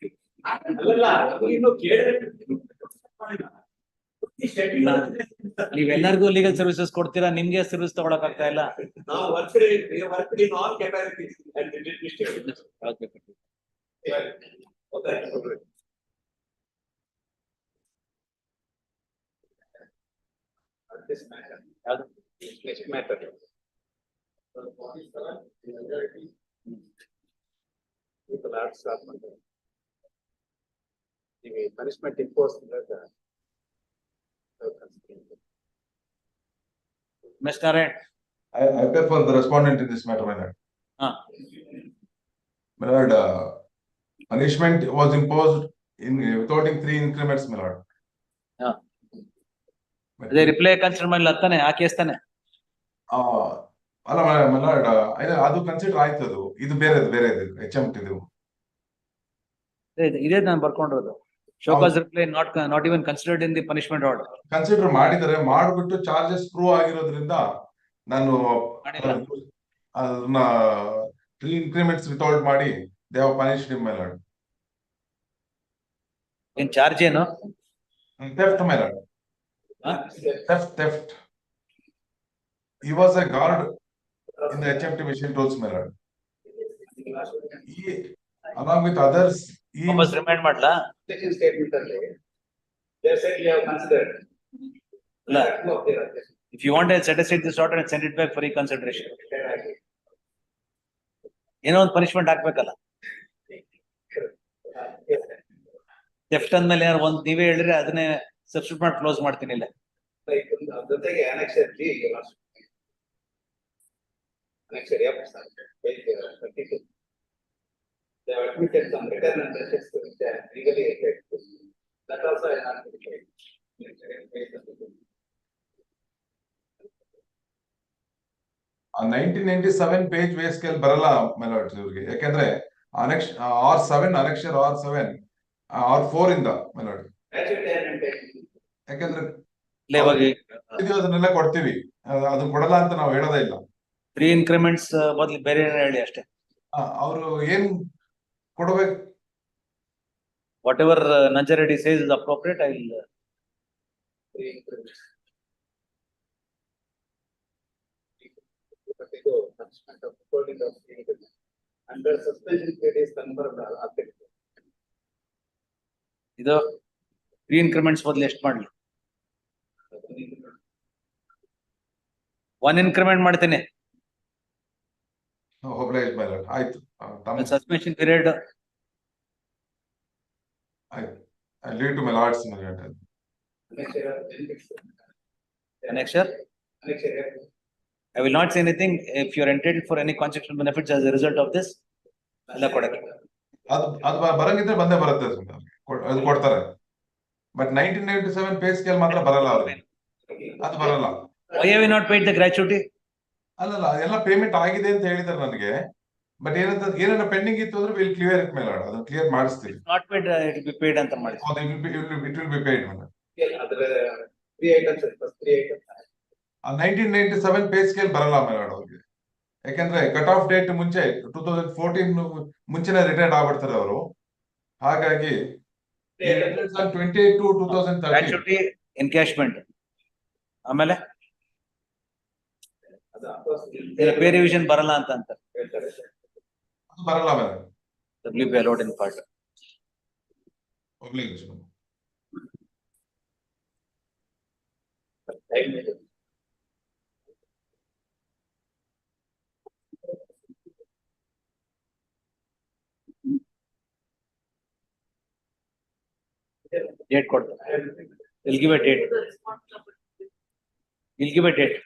you. ನೀವೆಲ್ಲರಿಗೂ legal services ಕೊಡ್ತೀರಾ, ನಿಮ್ಗೆ service ತಗೊಳಕ್ ಆಗ್ತಾ ಇಲ್ಲ. ನಾವು worked in all capacities and district. Okay. This matter. Next matter. People are start matter. The punishment imposed under the. Mr. Narayan. I appear for the respondent in this matter, my lord. My lord, punishment was imposed in without 3 increments, my lord. ಅದೇ reply consider ಮಾಡಿಲ್ಲ ತಾನೆ, ಆ case ತಾನೆ. ಅಲ್ಲ my lord, ಅದು consider ಆಯ್ತು. ಅದು ಇದು ಬೇರೆ HMT ಇದು. ಇದೇ ನಾನು ಬರ್ಕೊಂಡಿರೋದು. Showcase reply not even considered in the punishment order. Consider ಮಾಡಿದರೆ ಮಾಡಿಬಿಟ್ಟು ಚಾರ್ಜಸ್ ಪ್ರೂವ್ ಆಗಿರೋದ್ರಿಂದ ನಾನು ಅದನ್ನ 3 increments without ಮಾಡಿ they have punished him, my lord. ಏನ್ ಚಾರ್ಜ್ ಏನು? Theft, my lord. Theft. He was a guard in the HMT machine tools, my lord. He, along with others, he ವಾಪಸ್ remind ಮಾಡ್ಲಾ? Statement ಅಲ್ಲಿ they said you have considered. ಇಲ್ಲ. If you want to set aside this order and send it back for reconsideration. ಏನೋ ಒಂದು punishment ಹಾಕ್ಬೇಕಲ್ಲ. Theft ಅಂದ್ಮೇಲೆ ಒಂದು ನೀವೇ ಹೇಳಿದ್ರೆ ಅದನ್ನೇ ಸಬ್ಸ್ಟಿಟ್ಯೂಟ್ ಮಾಡಿ ಕ್ಲೋಸ್ ಮಾಡ್ತೀನಿ ಇಲ್ಲ. ಜೊತೆಗೆ annexure G annexure F page 32. They have admitted some return and assets which are legally affected. That also I have to check. ಆ 1997 ಪೇಜ್ ವೇ ಸ್ಕೇಲ್ ಬರಲ್ಲ my lord ಇವ್ರಿಗೆ. ಯಾಕಂದ್ರೆ R7 annexure R7 R4 ಇಂದ my lord. ಯಾಕಂದ್ರೆ ಅದನ್ನೆಲ್ಲ ಕೊಡ್ತೀವಿ, ಅದನ್ನ ಕೊಡಲ್ಲ ಅಂತ ನಾವು ಹೇಳೋದೇ ಇಲ್ಲ. 3 increments ಬದಲು ಬೇರೆ ಹೇಳಿ ಅಷ್ಟೇ. ಅವರು ಏನ್ ಕೊಡಬೇಕು? Whatever Nanjareddy says is appropriate, I will. 3 increments. Punishment of holding of under suspension period is confirmed. ಇದು 3 increments ಬದಲು ಎಷ್ಟು ಮಾಡ್ಲಿ? 1 increment ಮಾಡ್ತೇನೆ. Obliged, my lord. ಆಯ್ತು. Suspension period. I leave to my lords, my lord. Annexure. I will not say anything. If you are entitled for any consequential benefits as a result of this, ಎಲ್ಲ ಕೊಡಕ್ಕೆ. ಅದು ಬರಂಗಿದ್ರೆ ಬಂದೇ ಬರುತ್ತೆ, ಅದು ಕೊಡ್ತಾರೆ. But 1997 pay scale ಮಾತ್ರ ಬರಲ್ಲ ಅವ್ರಿಗೆ, ಅದು ಬರಲ್ಲ. Why have you not paid the gratuity? ಅಲ್ಲಲ್ಲ, ಎಲ್ಲ ಪೇಮೆಂಟ್ ಆಗಿದೆ ಅಂತ ಹೇಳಿದ್ದಾರೆ ನನಗೆ. ಬಟ್ ಏನಾದ್ರು ಪೆಂಡಿಂಗ್ ಇತ್ತು ಅಂದ್ರೆ ವಿಲ್ ಕ್ಲಿಯರ್ ಇಟ್ ಮೇಲೆ ಅದನ್ನ ಕ್ಲಿಯರ್ ಮಾಡಿಸ್ತೀವಿ. Not paid, it will be paid ಅಂತ ಮಾಡಿ. It will be paid. ಅದರ 3 items first 3 items. 1997 pay scale ಬರಲ್ಲ ಮೇಲೆ ಅವ್ರಿಗೆ. ಯಾಕಂದ್ರೆ ಕಟ್ ಆಫ್ ಡೇಟ್ ಮುಂಚೆ 2014 ಮುಂಚೆನೆ ರಿಟೈರ್ಡ್ ಆಗ್ಬಿಡ್ತಾರೆ ಅವರು. ಹಾಗಾಗಿ 28 to 2013 gratuity encashment. ಆಮೇಲೆ ಪೇ ರಿವಿಷನ್ ಬರಲ್ಲ ಅಂತ ಬರಲ್ಲ ಮೇಲೆ. WP allowed in part. Obligation. Date ಕೊಡ್ತಾರೆ. We'll give a date. We'll give a date.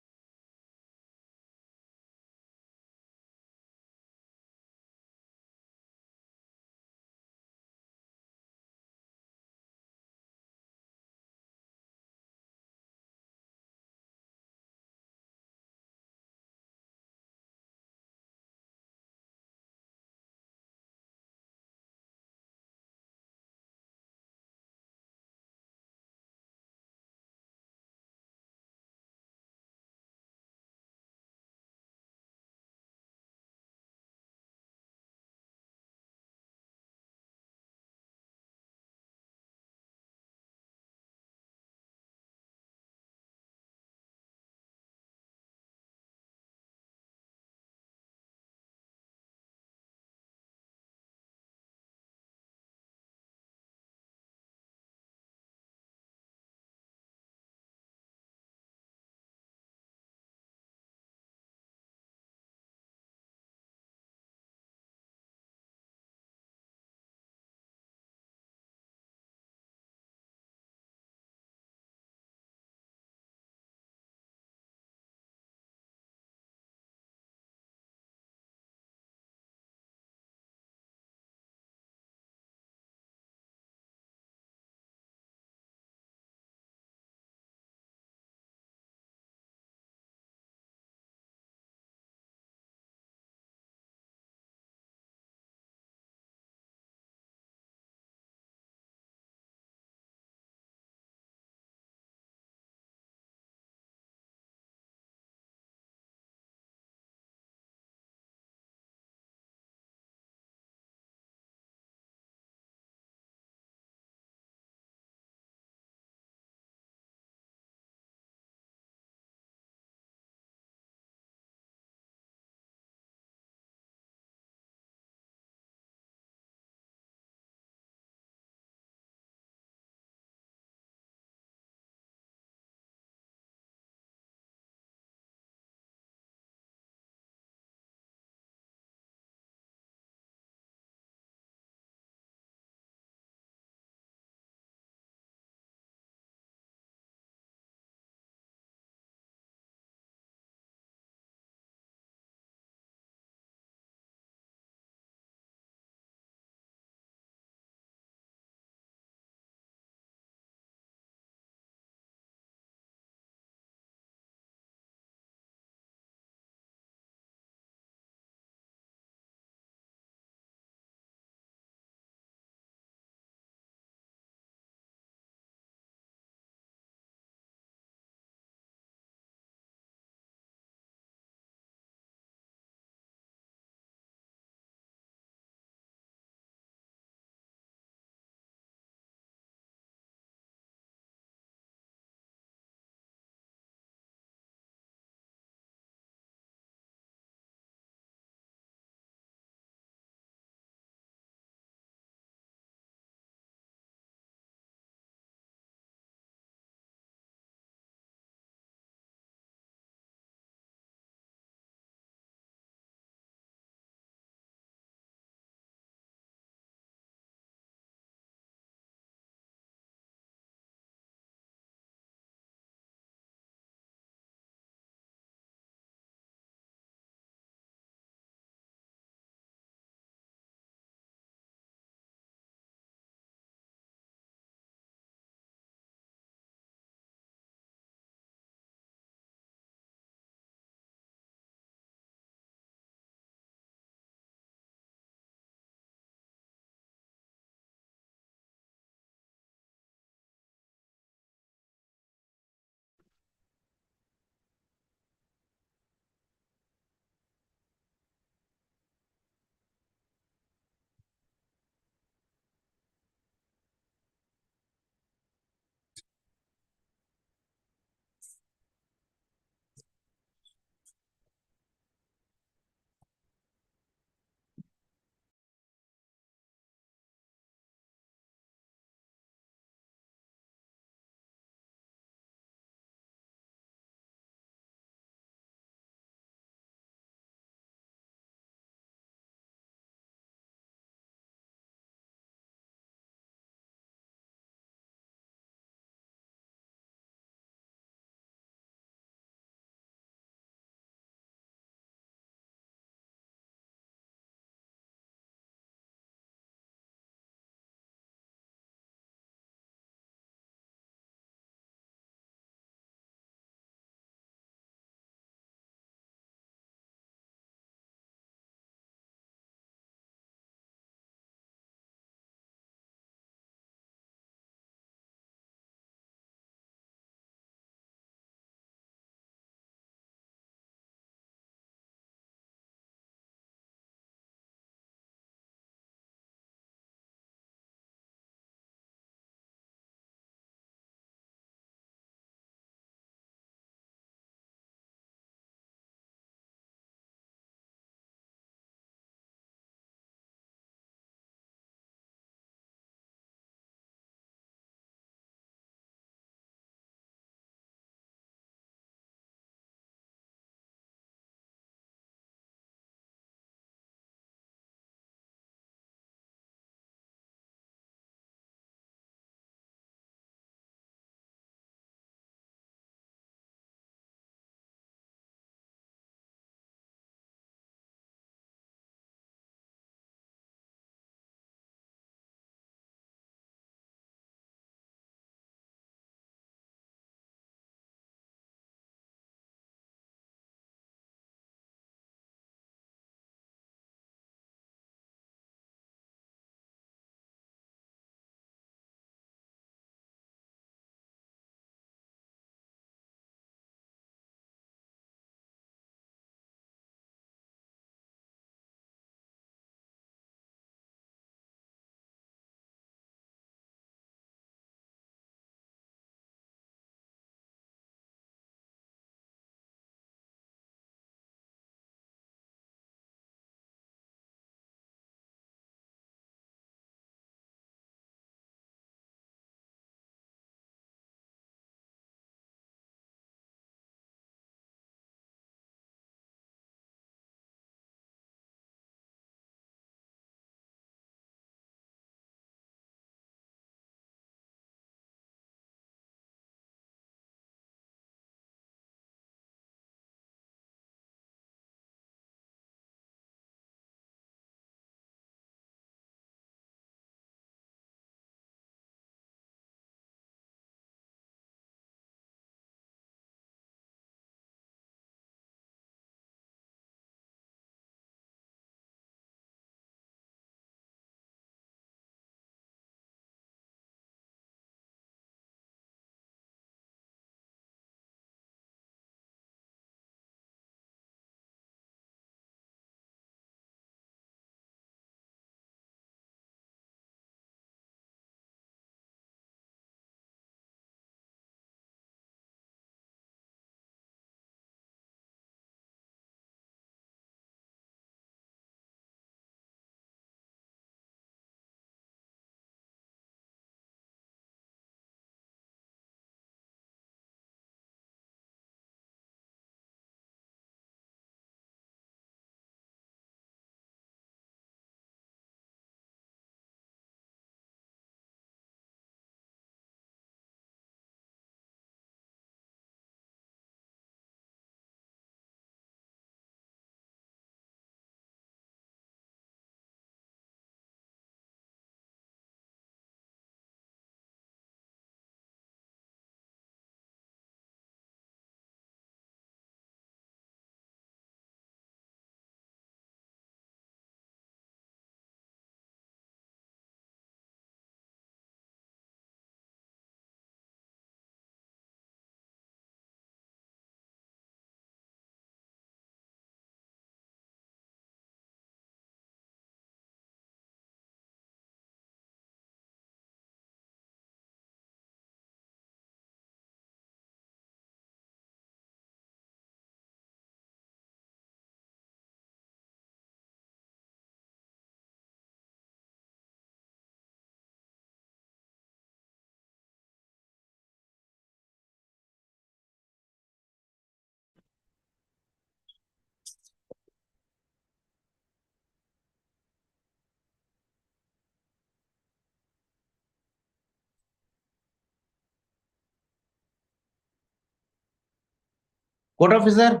Court officer?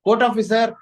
Court officer?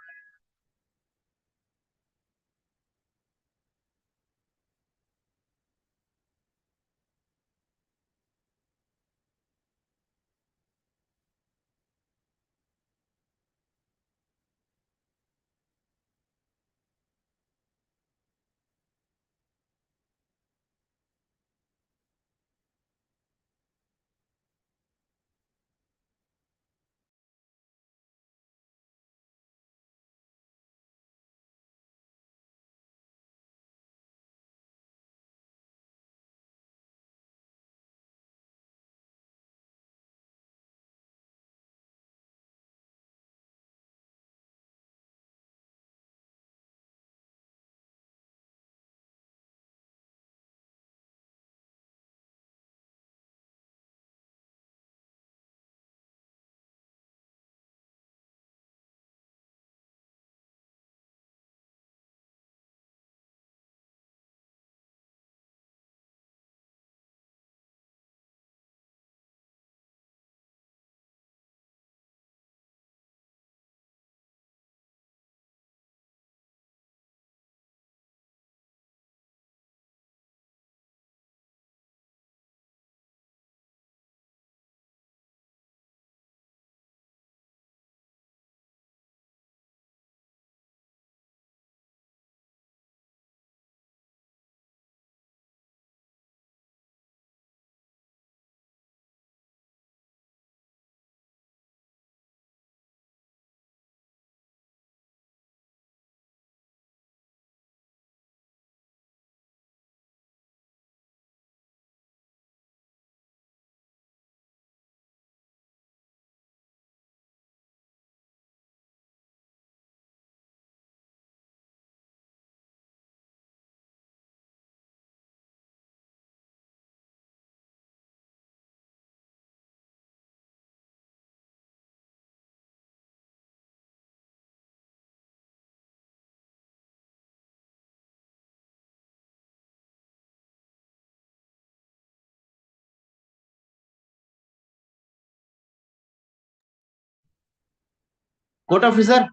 Court officer?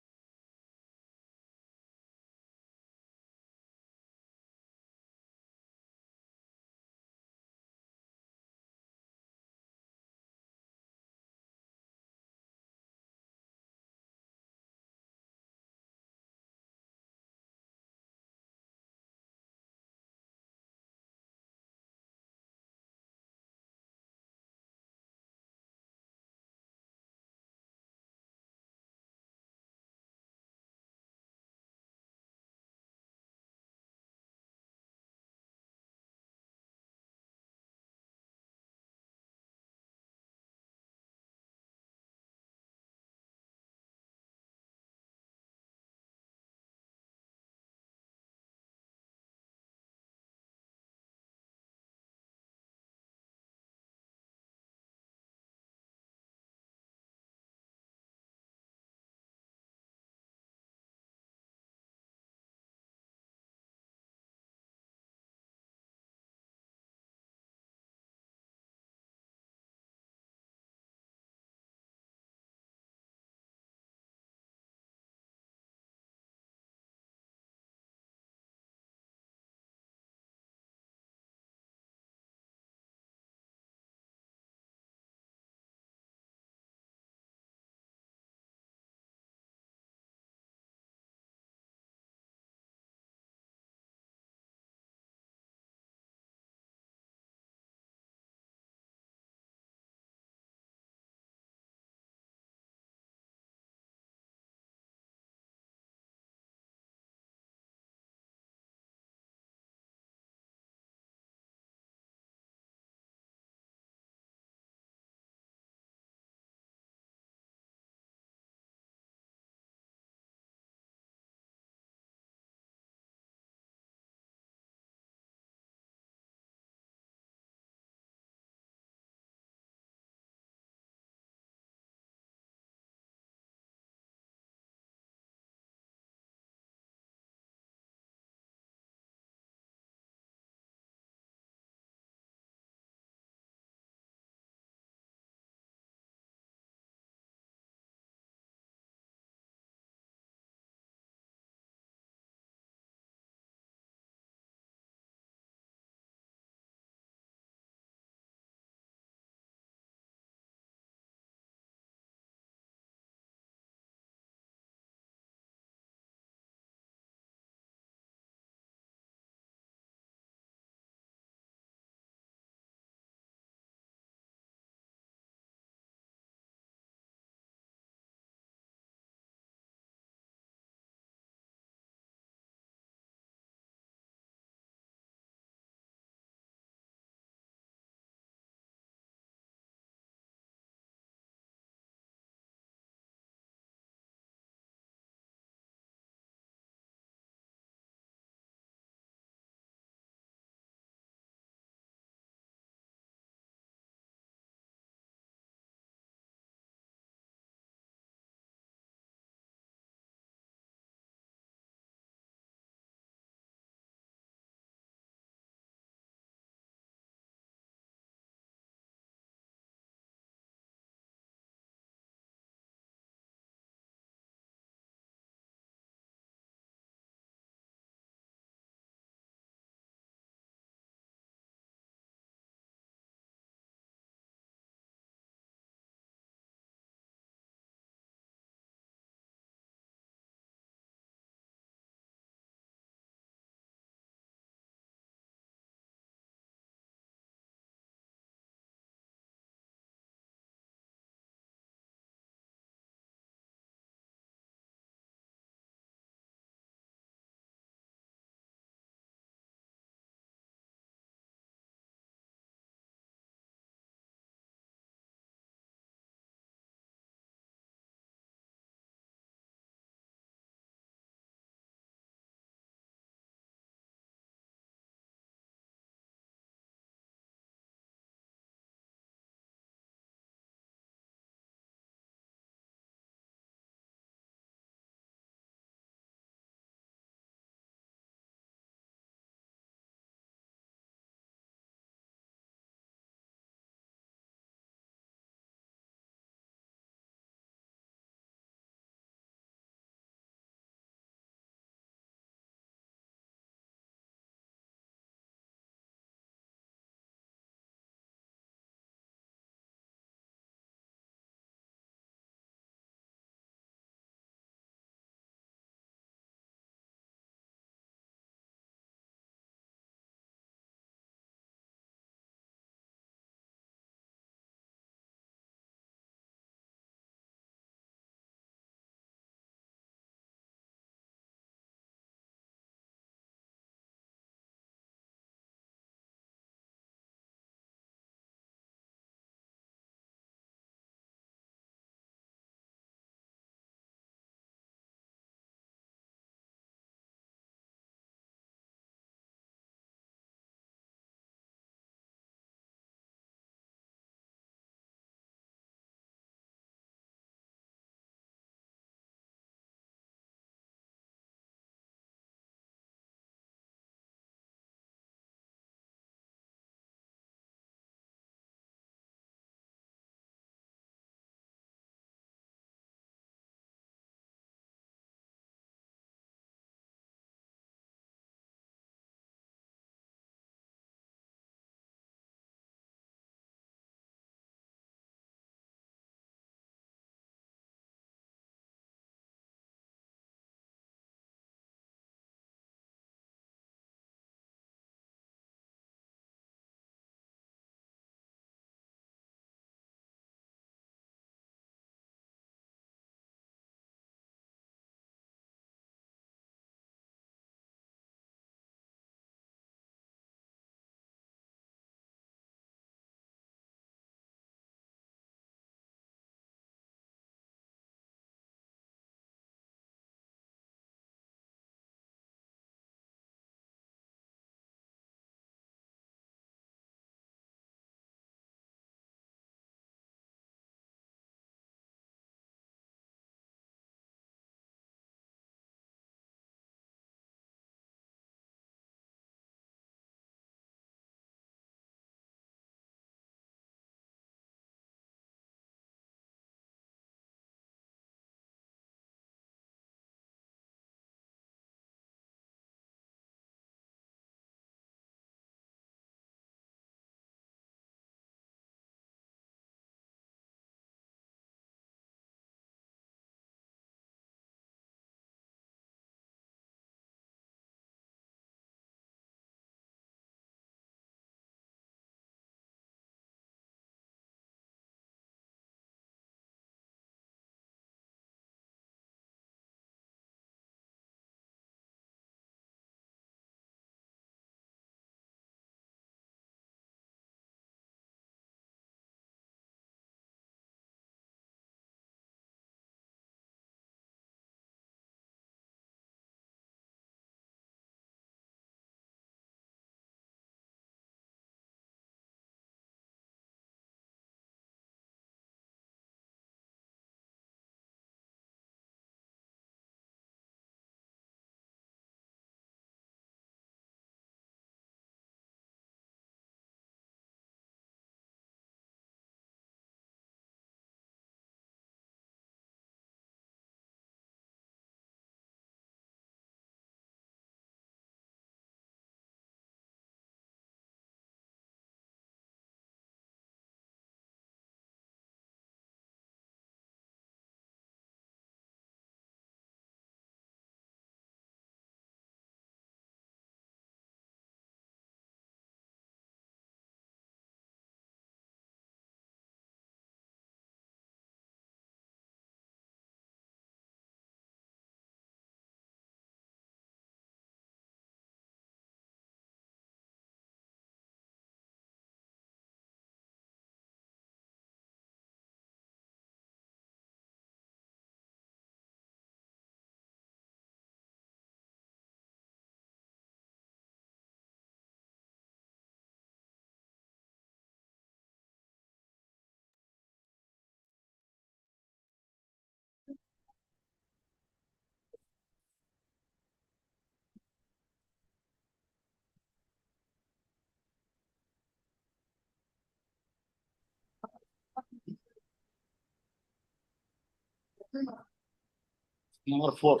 Number 4.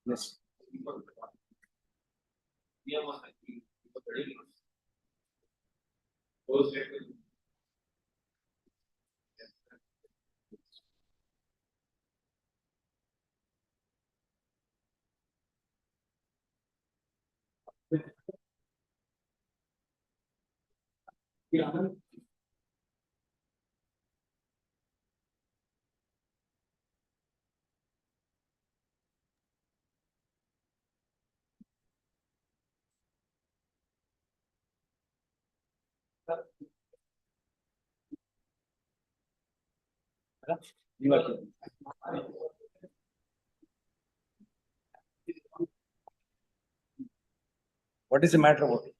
Yes. What is the matter about it?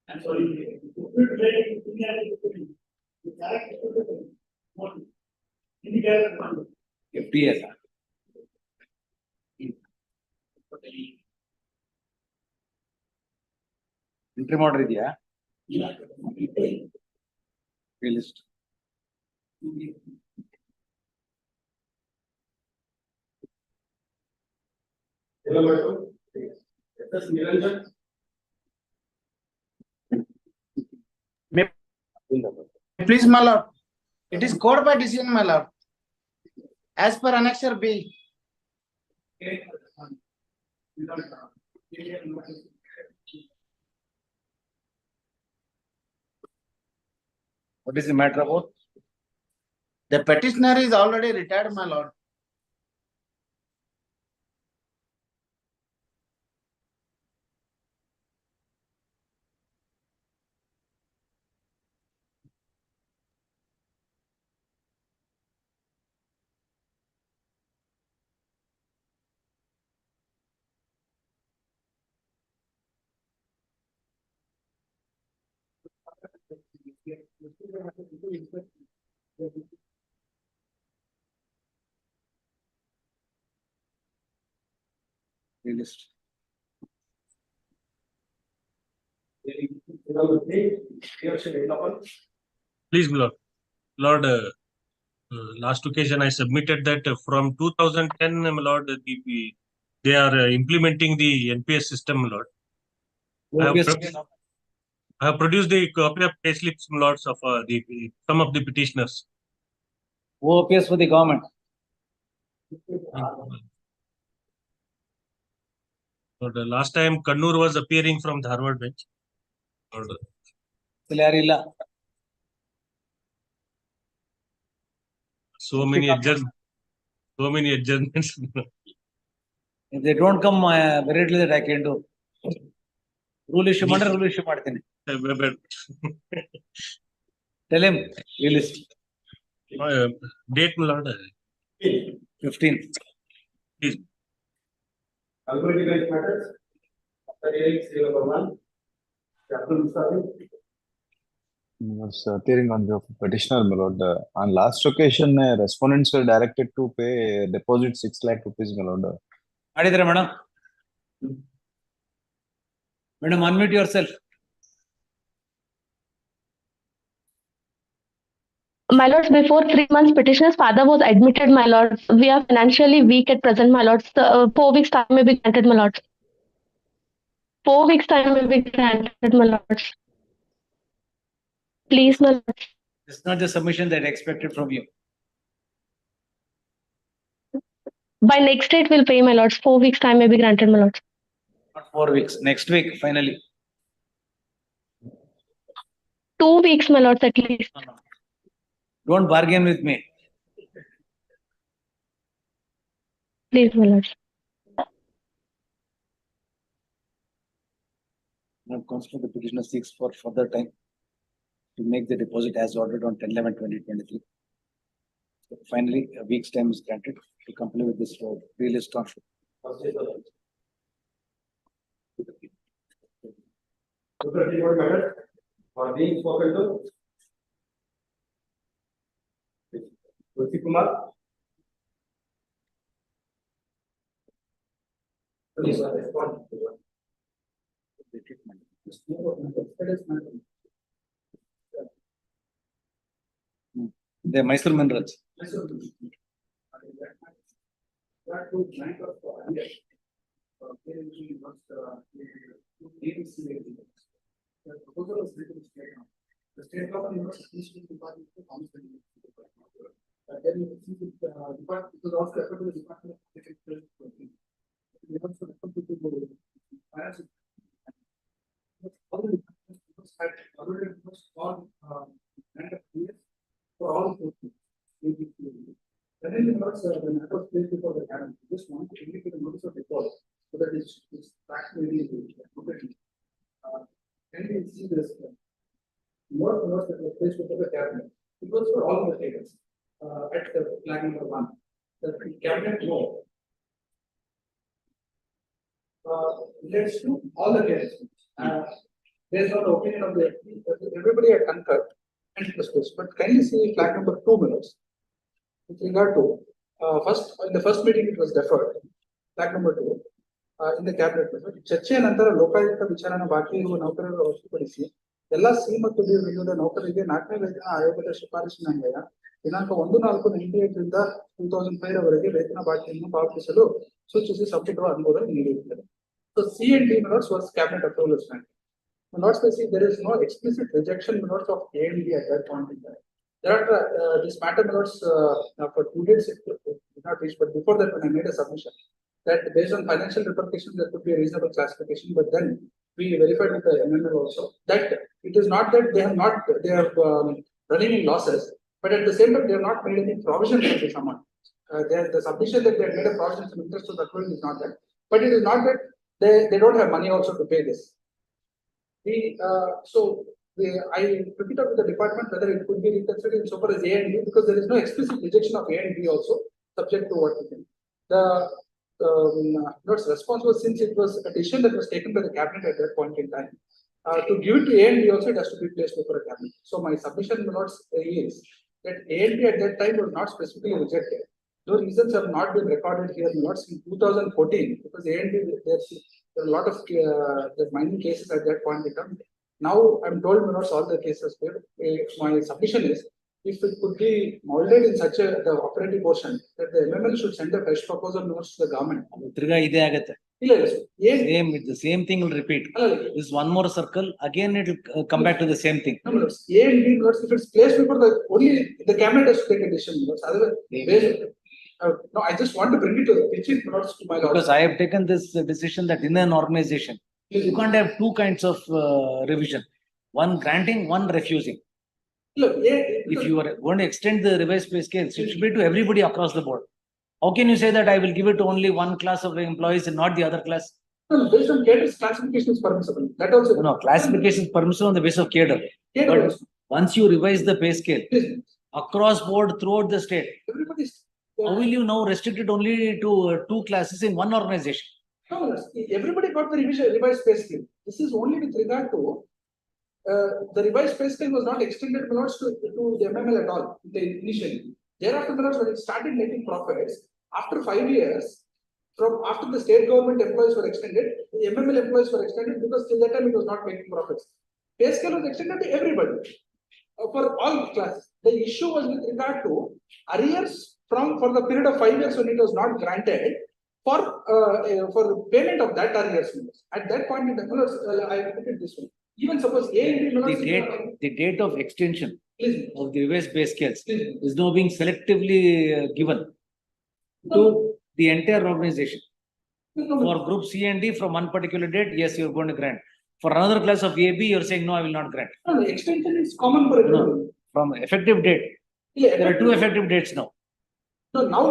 I'm sorry. FTS. Entry order ಇದೆಯಾ? List. Please, my lord. It is code by decision, my lord. As per annexure B. What is the matter about? The petitioner is already retired, my lord. List. Please, my lord. Lord, last occasion I submitted that from 2010, my lord, they are implementing the NPS system, my lord. I have produced the copy of payslips, my lords, of some of the petitioners. Who appears for the government? Lord, last time Kannur was appearing from the Harvard bench. Lord, so many adjustments. So many adjustments. If they don't come, very little that I can do. Rule issue matter, rule issue ಮಾಡ್ತೀನಿ. Tell him, release. Date, my lord. 15. Please. Algorithm based matters. After hearing serial number 1, Abdul Mustafin. Was appearing on the petitioner, my lord. On last occasion, respondents were directed to pay deposit 6 lakh rupees, my lord. ಮಾಡಿದ್ರೆ madam? Madam, unmute yourself. My lords, before 3 months, petitioner's father was admitted, my lords. We are financially weak at present, my lords. 4 weeks time may be granted, my lords. 4 weeks time may be granted, my lords. Please, my lords. This is not the submission that I expected from you. By next date, we'll pay, my lords. 4 weeks time may be granted, my lords. Not 4 weeks. Next week, finally. 2 weeks, my lords, at least. Don't bargain with me. Please, my lords. Now, consider the petitioner seeks for further time to make the deposit as ordered on 10/11/2023. So finally, a week's time is granted to comply with this pre-list transfer. For being spoken to. Kumar. Please respond. The Mysore Minerals. The state government needs to be department to department because also refer to the department of we also refer to the finance. All the departments had already all for all then the notes the matter was placed before the cabinet. Just want to indicate a notice of default so that it's practically can we see this? More notes that were placed before the cabinet. It was for all the tables at the flag number 1. The cabinet law relates to all the cases. Based on the opinion of the everybody had concurred and it was placed. But can you see flag number 2 minutes? With regard to first in the first meeting it was deferred. Flag number 2 in the cabinet. ಚರ್ಚೆಯ ನಂತರ ಲೋಕಾಯುಕ್ತ ವಿಚಾರಣೆ ಬಾಕಿ ಇರುವ ನೌಕರರ ಹೊರತುಪಡಿಸಿ ಎಲ್ಲ C ಮತ್ತು D ವಿರುದ್ಧ ನೌಕರರಿಗೆ 4ನೇ ವೇತನ ಆಯೋಗದ ಶಿಫಾರಸಿನನ್ವಯ ದಿನಾಂಕ 1/4/98 ರಿಂದ 2005 ರವರೆಗೆ ವೇತನ ಬಾಕಿಯನ್ನು ಪಾವತಿಸಲು ಸೂಚಿಸಿ ಸಂಪುಟವು ಅನುಮೋದನೆ ನೀಡಿರುತ್ತದೆ. So C and D minutes was cabinet approval standing. Not specific, there is no explicit rejection minutes of A and D at that point in time. There are this matter minutes for 2 days it did not reach, but before that when I made a submission that based on financial repercussions there could be a reasonable classification, but then we verified with the MML also that it is not that they are running in losses, but at the same time they have not made any provision for this amount. The submission that they have made a provision for interest to the accrual is not that, but it is not that they don't have money also to pay this. I took it up with the department whether it could be reconsidered in so far as A and D because there is no explicit rejection of A and D also subject to what we can. The response was since it was a decision that was taken by the cabinet at that point in time. To give it to A and D also it has to be placed before a cabinet. So my submission notes is that A and D at that time was not specifically rejected. Those reasons have not been recorded here notes in 2014 because A and D there are a lot of the mining cases at that point in time. Now I'm told notes all the cases were. My submission is if it could be molded in such a the operative portion that the MML should send a fresh proposal notes to the government. Same, the same thing will repeat. This one more circle, again it will come back to the same thing. No, A and B notes, if it's placed before only the cabinet has to take a decision. Otherwise, no, I just want to bring it to the pitching notes to my lord. Because I have taken this decision that in an organization, you can't have two kinds of revision. One granting, one refusing. Look, if you are going to extend the revised pay scale, it should be to everybody across the board. How can you say that I will give it to only one class of employees and not the other class? No, based on cadre's classification is permissible. That also. No, classification is permissible on the basis of cadre. But once you revise the pay scale across board throughout the state, everybody's. How will you now restrict it only to 2 classes in one organization? No, everybody got the revised pay scale. This is only with regard to the revised pay scale was not extended to the MML at all initially. Thereafter, when it started making profits, after 5 years, from after the state government employees were extended, the MML employees were extended because till that time it was not making profits. Pay scale was extended to everybody for all classes. The issue was with regard to arrears for the period of 5 years when it was not granted for payment of that arrears. At that point in time, I put it this way. Even suppose A and B the date of extension of the revised pay scales is now being selectively given to the entire organization. For group C and D from one particular date, yes, you are going to grant. For another class of A, B, you are saying no, I will not grant. No, the extension is common for everyone. No, from effective date. There are 2 effective dates now. No, now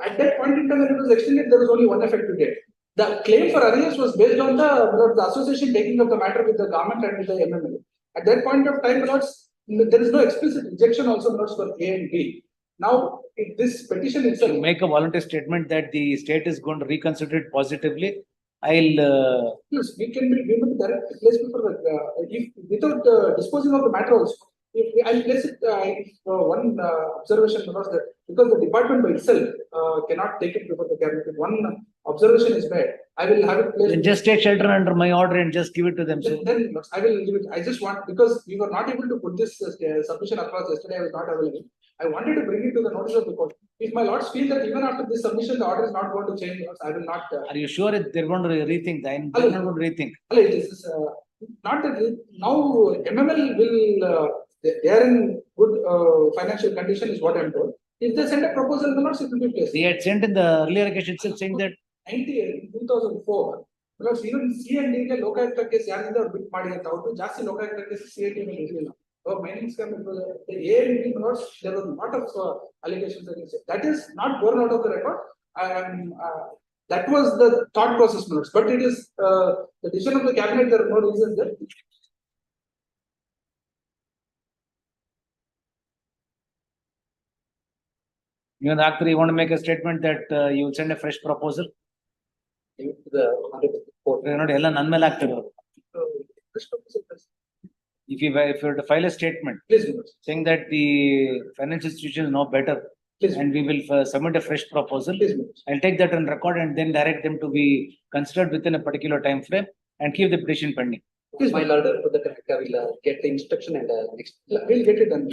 at that point in time when it was extended, there was only one effective date. The claim for arrears was based on the association taking up the matter with the government and with the MML. At that point of time, there is no explicit rejection also for A and B. Now, this petition itself. Make a voluntary statement that the state is going to reconsider it positively. I'll. Yes, we can be given the direct place before without disposing of the matter also. I'll place it, one observation was that because the department by itself cannot take it before the cabinet. If one observation is made, I will have it placed. Then just take shelter under my order and just give it to them. So Then I will give it. I just want, because we were not able to put this submission across yesterday, I was not available. I wanted to bring it to the notice of the court. If my lords feel that even after this submission, the order is not going to change, I will not. Are you sure they're going to rethink? They're not going to rethink. This is not that now MML will, they are in good financial condition is what I am told. If they send a proposal, the lords, it will be placed. They had sent in the earlier occasion itself saying that 2004. Because even C&D ke Lokayukta case ಯಾರಿಂದ ಬಿಟ್ ಮಾಡಿ ಅಂತ ಅವರು ಜಾಸ್ತಿ Lokayukta case C&D ಮೇಲೆ ಇರಲಿಲ್ಲ. Mining scam, the AMD notes, there was a lot of allegations against it. That is not borne out of the record. That was the thought process notes, but it is the decision of the cabinet. There are no reasons that. You want to make a statement that you will send a fresh proposal? If you were to file a statement saying that the financial institution is now better, and we will submit a fresh proposal, I'll take that on record and then direct them to be considered within a particular time frame and keep the petition pending. Please, my lord, for the will get the instruction and we'll get it done.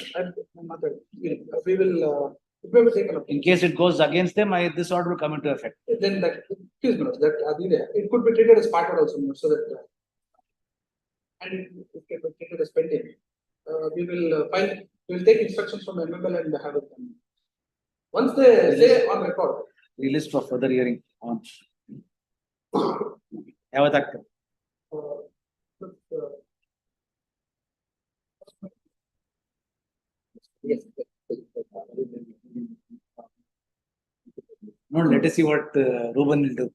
We will. It may be taken up. In case it goes against them, this order will come into effect. Then that, excuse me, that it could be treated as part of also, so that and it can be treated as pending. We will file. We will take instructions from MML and have it done. Once they say on record, release for further hearing on. Yavatakta. Yes. No, let us see what Ruben will do.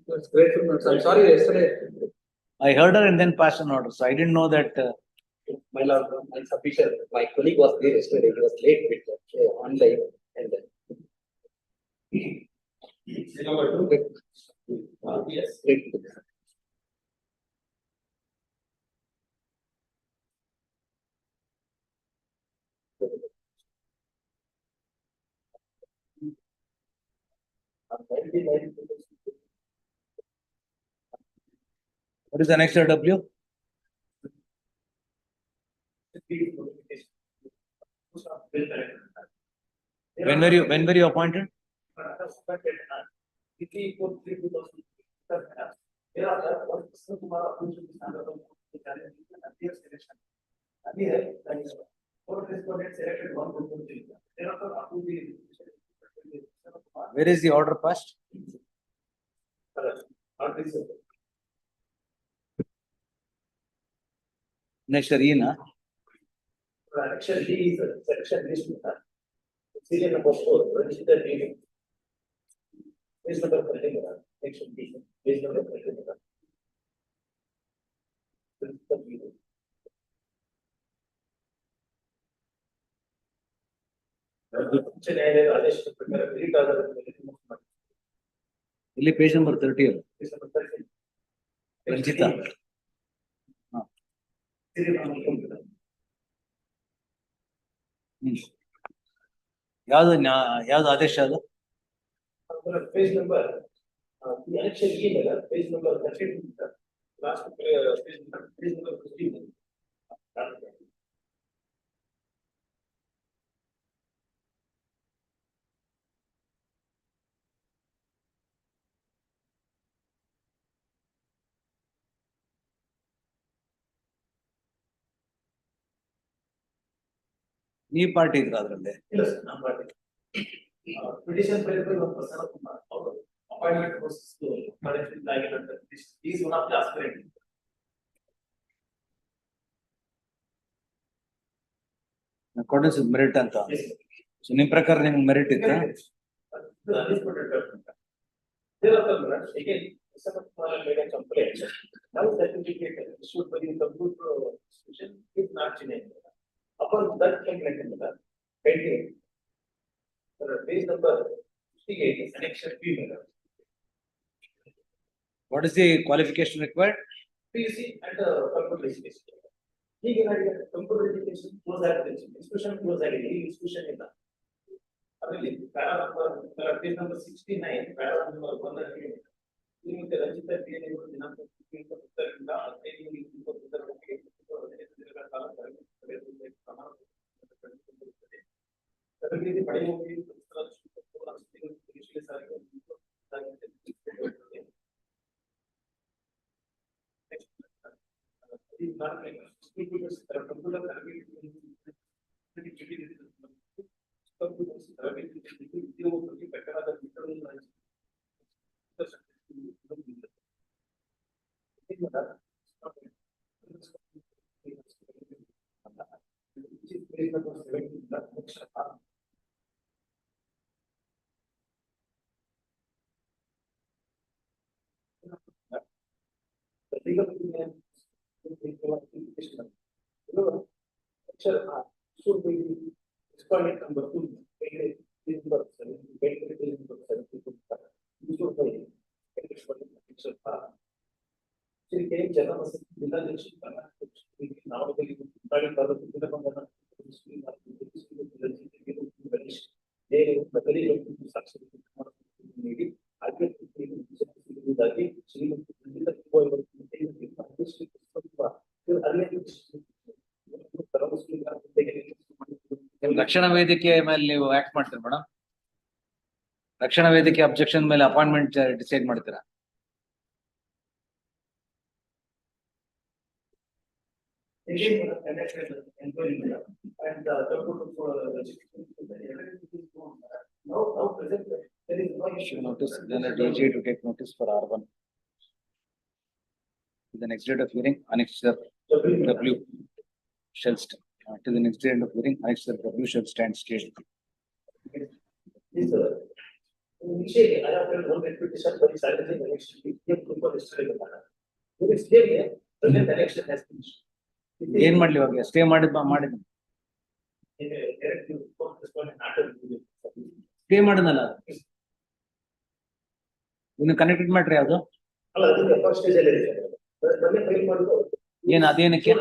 That's great. I'm sorry, yesterday. I heard her and then passed an order, so I didn't know that. My lord, my submission, my colleague was there yesterday. He was late with online and then. Yes. What is the next W? When were you appointed? Where is the order passed? Next arena. Actually, is a section list. Serial number 4, register meeting. Page number 13, section B, page number 13. ಇಲ್ಲಿ page number 30. Ranjita. ಯಾವ್ದು ಆದೇಶ ಅದು? Page number, the election email, page number 13, last page number 15. ಈ party ಇದ್ರ ಅದ್ರಲ್ಲಿ? ಇಲ್ಲ sir, ನಮ್ಮ party. Petition filed by one person of appointment process to management ಆಗಿರುವಂತ petition. He is one of the aspirant. Accordance with merit ಅಂತ. So ನಿಮ್ ಪ್ರಕಾರ ನಿಮ್ಗೆ ಮೆರಿಟ್ ಇತ್ತಾ? Again, made a complaint. Now certificate issued by the computer institution is not changed. Upon that complaint, pending. Page number 58 is annexure B. What is the qualification required? PC and computer education. ಹೀಗೇನಾಗಿದೆ computer education close ಆಗಿದೆ, institution close ಆಗಿದೆ, ಈ institution ಇಲ್ಲ. ಅದರಲ್ಲಿ para number page number 69 para number 1 ಅಲ್ಲಿ Shrimati Ranjita PA ದಿನಾಂಕ 2010ರಿಂದ 15/2010 ದಿನಗಳ ಕಾಲ ತರಬೇತಿ ಪಡೆಯುವವರಿಗೆ ರಕ್ಷಣಾ ವೇದಿಕೆ ಮೇಲೆ ನೀವು ಆಕ್ಟ್ ಮಾಡ್ತೀರಾ ಮೇಡಮ್? ರಕ್ಷಣಾ ವೇದಿಕೆ ಅಬ್ಜೆಕ್ಷನ್ ಮೇಲೆ ಅಪಾಯಿಂಟ್ಮೆಂಟ್ ಡಿಸೈಡ್ ಮಾಡ್ತೀರಾ? Notice then a DG to take notice for R1. The next date of hearing, annexure W shall stand. To the next date of hearing, annexure W shall stand still. Initially, I have done one petition for the silence election. The election has finished. ಏನ್ ಮಾಡ್ಲಿ ಇವಾಗ? Stay ಮಾಡಿದ್ stay ಮಾಡಿದ್ನಲ್ಲ, ಇನ್ನು connected matter ಯಾವ್ದು? ಏನ್ ಅದೇನಕ್ಕೆ?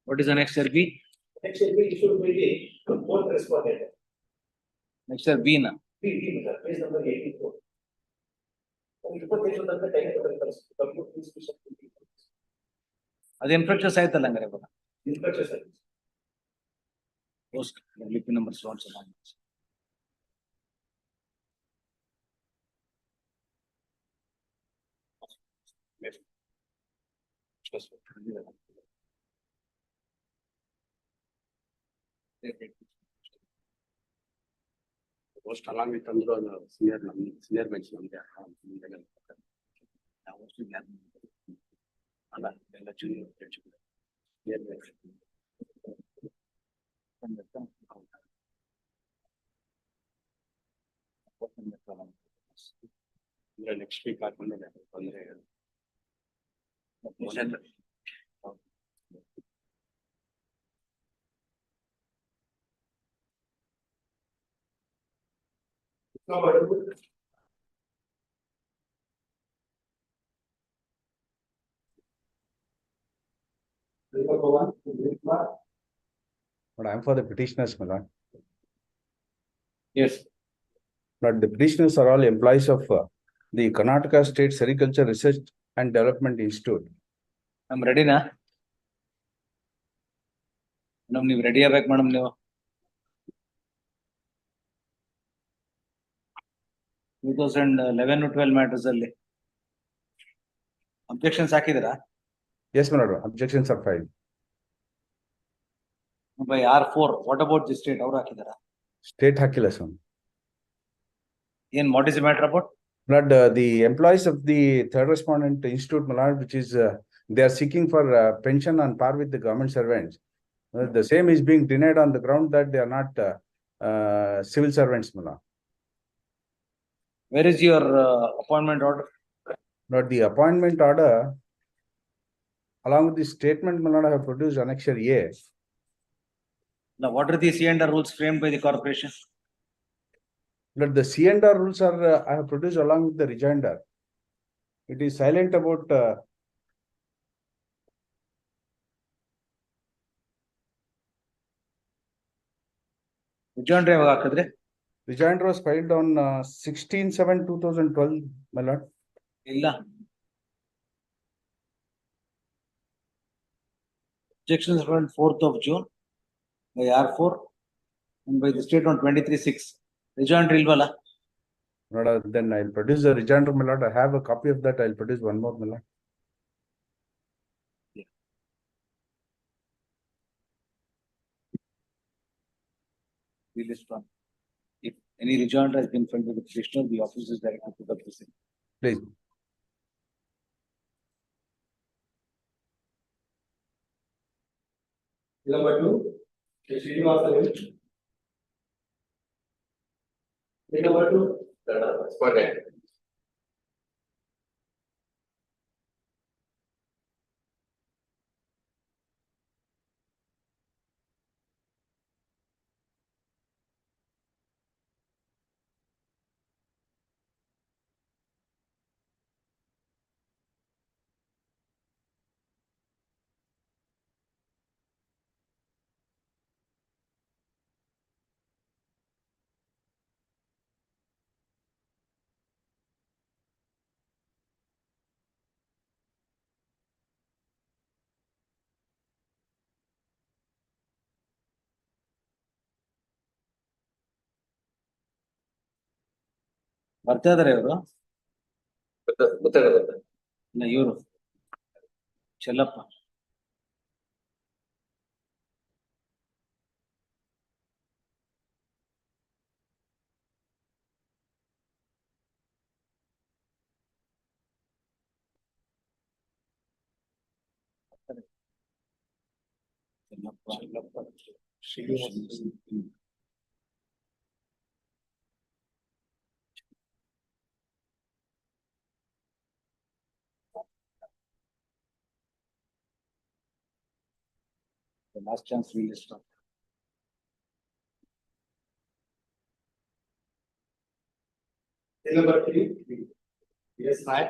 What is annexure B? Annexure B issued by the fourth respondent. Annexure B na? Page number 84. ಅದು infrastructure ಆಯ್ತಲ್ಲ ಹಂಗಾರೆ ಇವಾಗ. Infrastructure. Post LP number so on so on. Post along with senior bench ನಮ್ಗೆ ಅಲ್ಲ ಎಲ್ಲ junior bench senior bench next week ಹಾಕೊಂಡೆ ತೊಂದರೆ But I'm for the petitioners, my lord. Yes. But the petitioners are all employees of the Karnataka State Sericulture Research and Development Institute. I'm ready na? Madam, ನೀವು ready ಆಗ್ಬೇಕು madam. ನೀವು 2011-12 matters ಅಲ್ಲಿ objections ಹಾಕಿದಿರಾ? Yes, my lord. Objections are filed. By R4, what about the state? ಅವ್ರು ಹಾಕಿದಾರಾ? State ಹಾಕಿಲ್ಲ sir. ಏನ್ what is the matter about? But the employees of the third respondent institute, my lord, which is they are seeking for pension on par with the government servants. The same is being denied on the ground that they are not civil servants, my lord. Where is your appointment order? But the appointment order, along with the statement, my lord, I have produced annexure A. Now, what are the C&R rules framed by the corporation? But the C&R rules are, I have produced along with the rejoinder. It is silent about Rejoinder ಯಾವಾಗ ಹಾಕಿದ್ರೆ? Rejoinder was filed on 16/7/2012, my lord. ಇಲ್ಲ. Objections on 4th of June by R4 and by the state on 23/6. Rejoinder ilwala? Lord, then I'll produce the rejoinder, my lord. I have a copy of that. I'll produce one more, my lord. List one. If any rejoinder has been filed with the petitioner, the office is directed to the person. Please. Number 2, Srinivasa. Number 2, Forget. ಬರ್ತಾ ಇದಾರೆ ಇವರು? ಇಲ್ಲ ಇವರು ಚೆಲ್ಲಪ್ಪ. The last chance we list up. number 3, yes, hi.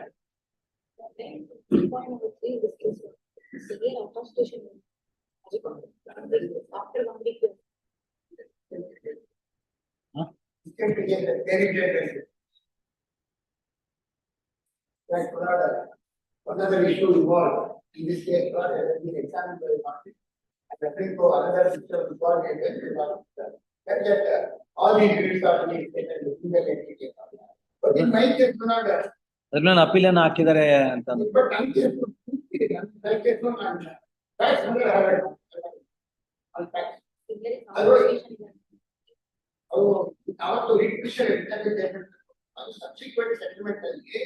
Point number 3, this case was severe out of station. After 1 week. Another issue involved in this case has been examined by the market. And referring to another system involved in that all the individuals are being taken in the single entity. But in my case, ಅದನ್ನ ಅಪೀಲನ್ನು ಹಾಕಿದ್ದಾರೆ ಅಂತ. but I'm case, that's under ಅವತ್ತು requisition subsequent settlement ಅಲ್ಲಿ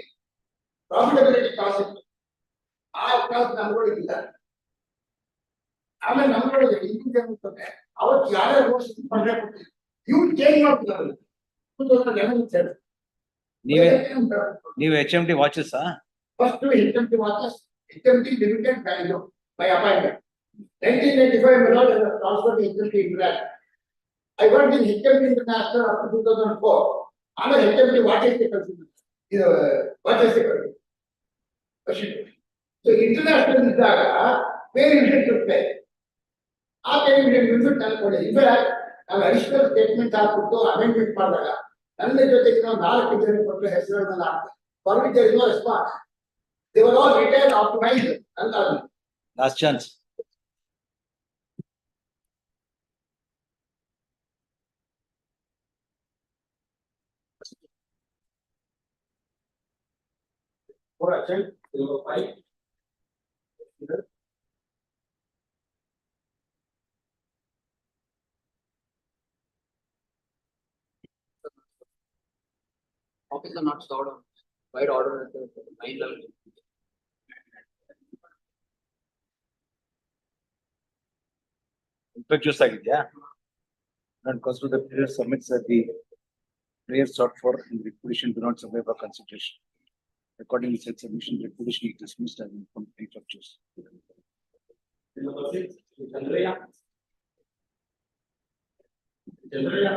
profitability ಕಾಸ್ ಇತ್ತು. ಆ ಕಾಸ್ ನಮ್ಗಳಿಗಿಲ್ಲ. ಆಮೇಲೆ ನಮ್ಗಳಿಗೆ increase ಆಗುತ್ತೆ. ಅವತ್ತು ಯಾರ್ಯಾರು ರೋಡ್ಸ್ ಪಂಡ್ರೆ ಕೊಟ್ಟಿದ್ರು ಇವ್ರು ಚೇಂಜ್ ಮಾಡ್ತಿದ್ದಾರೆ. 2011 ನೀವು HMT watches first HMT watches HMT limited value by appointment 1995 milord transfer to HMT international. I worked in HMT International up to 2004. ಆಮೇಲೆ HMT ವಾಚಸ್ ಕಳಿಸಿದ್ರು. ಇದು ವಾಚಸ್ ಕಳಿಸಿದ್ರು. ಸೊ ಇಂಟರ್ನ್ಯಾಷನಲ್ ಇದ್ದಾಗ ಬೇರೆ ಯೂನಿಟ್ ಇರುತ್ತೆ. ಆ ಬೇರೆ ಯೂನಿಟ್ ತಂದ್ಕೊಳ್ಳಿ. ಇನ್ಫ್ಯಾಕ್ಟ್ ನಾವು ಅಡಿಷನಲ್ ಸ್ಟೇಟ್ಮೆಂಟ್ ಹಾಕ್ಬಿಟ್ಟು ಅಮೆಂಡ್ಮೆಂಟ್ ಮಾಡಿದಾಗ ನನ್ನ ಜೊತೆಗೆ ನಾವು 4 ಜನ ಕೊಟ್ಟರೆ ಹೆಸರುಗಳನ್ನ ಹಾಕ್ತಾರೆ. For which there is no response. They were all retired optimised ಅಂತ. Last chance. For action, number 5. Office are not stored on wide order at the 9 level. Infectious ಆಗಿದೆಯಾ? Not consider the period submits that the prayer sought for in the requisition do not survive for consideration. Accordingly, said submission requisition is dismissed as infectious. Number 6, Chandraya. Chandraya.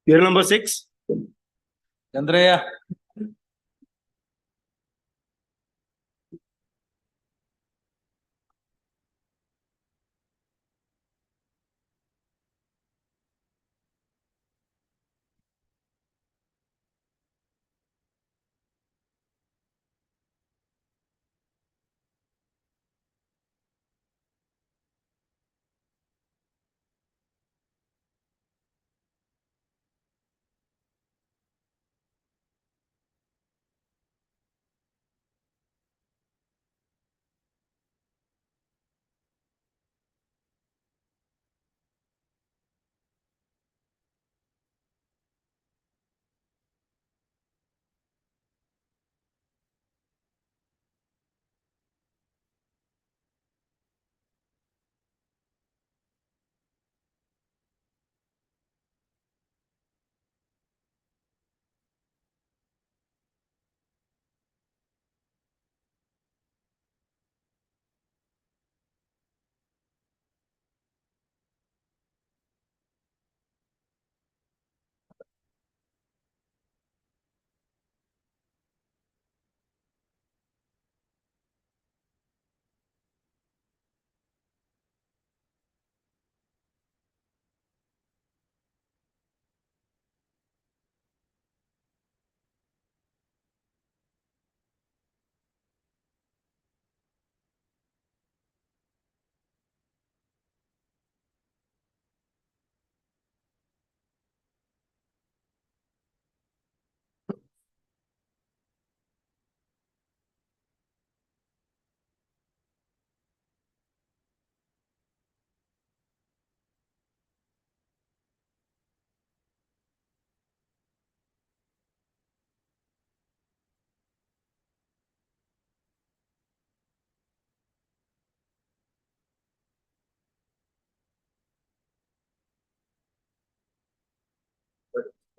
Here number 6. Chandraya.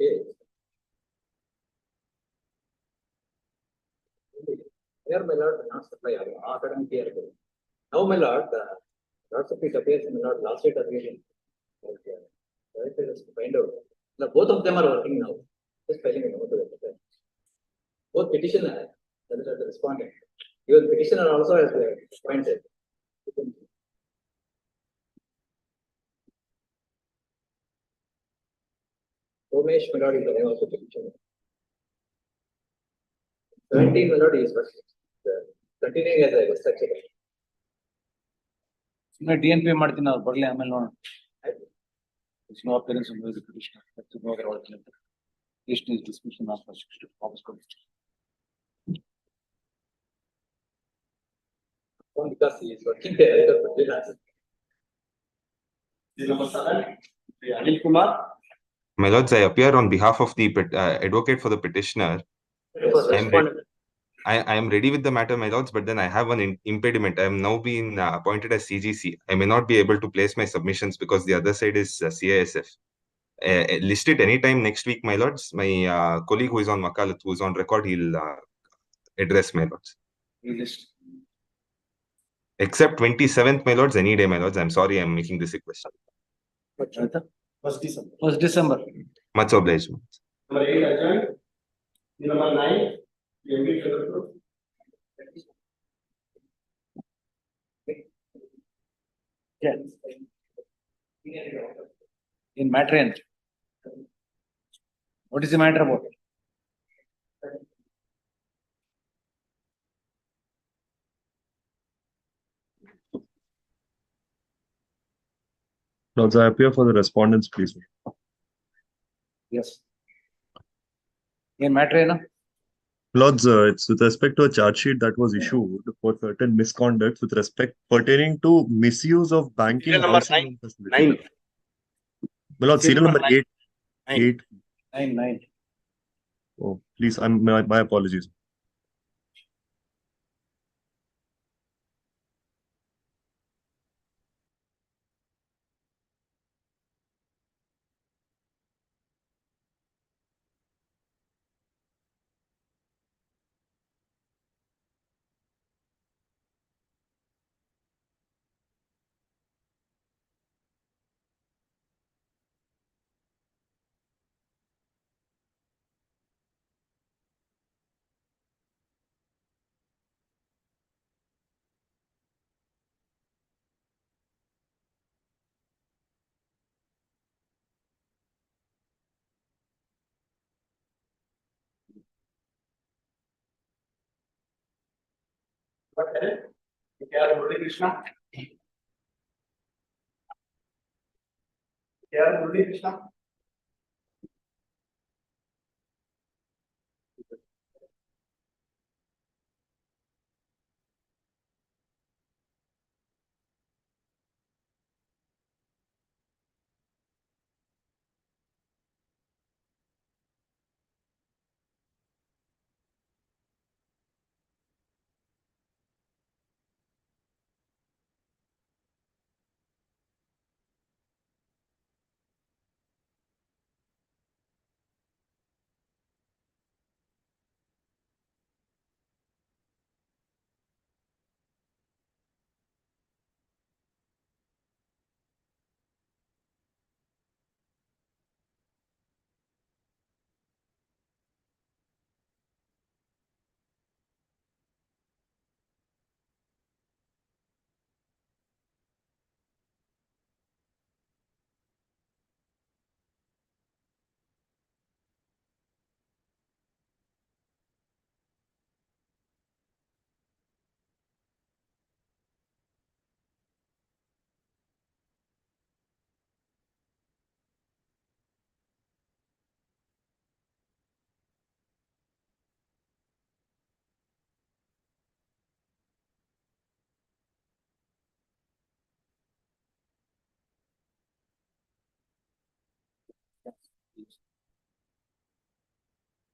Okay. Here, my lord, not supply, academic year. Now, my lord, lots of it appears in my lord last date appearing. Find out. Now, both of them are working now. Just filing a note to the both petitioner and the respondent. Even petitioner also has pointed. Umesh Melody is the name of the petitioner. 17 Melody is continuing as a structure. DNP ಮಾಡ್ತೀನಿ ಅವ್ರು ಬರ್ಲಿ ಆಮೇಲೆ ನೋಡೋಣ. There's no appearance of the petitioner. That's no other alternative. Petition is dismissed and asked for office closed. Because he is working there. Anil Kumar. My lords, I appear on behalf of the advocate for the petitioner. I am ready with the matter, my lords, but then I have one impediment. I am now being appointed as CGC. I may not be able to place my submissions because the other side is CISF. List it anytime next week, my lords. My colleague who is on Makalat, who is on record, he'll address, my lords. List. Except 27th, my lords, any day, my lords. I'm sorry I'm making this request. First December. 1st December. Much obliged. Number 8 adjourned. Number 9. Yeah. In matter end. What is the matter about? Lords, I appear for the respondents, please. Yes. In matter end. Lords, it's with respect to a charge sheet that was issued for certain misconducts with respect pertaining to misuse of banking. Serial number housing 9. facility. 9. My lord, serial number 8. 8. 9. Oh, please, my apologies. Krishna. Krishna.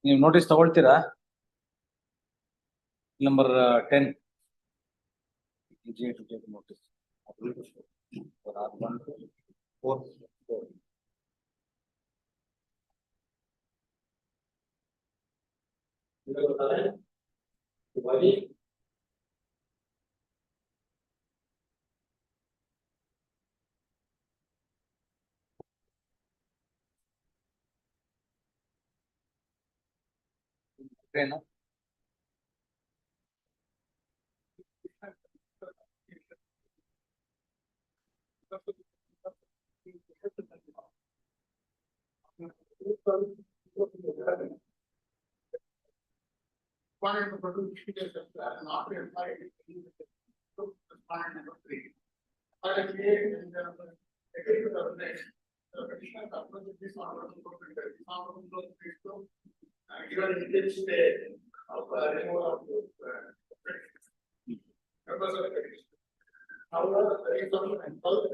ನೀವು notice ತಗೊಳ್ತೀರಾ? Number 10. To take notice. For R1, 4. Okay, no? Respondent number 2 indicates that not be applied to respondent number 3. The petitioner approaches this order to given indicates the removal of members of the petition. However, there is some health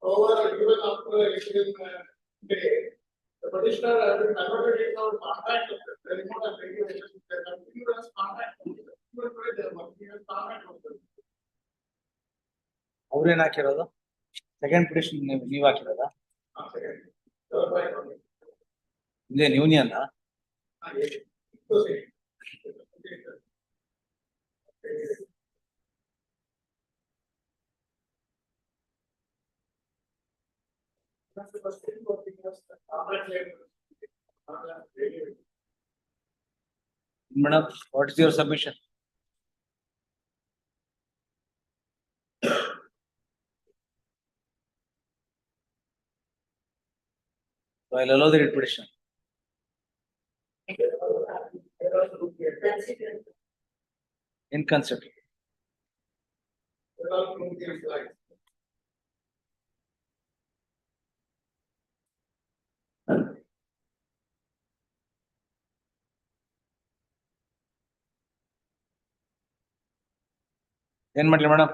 over given after election day, the petitioner has been converted into our contact. The remote and regulation, the continuous contact. ಅವ್ರೇನ್ ಹಾಕಿರೋದು second petition ನೀವ್ ಹಾಕಿರೋದ ಇದೇನ್ union madam what is your submission I'll allow the writ petition. Inconsiderate. ಏನ್ ಮಾಡ್ಲಿ madam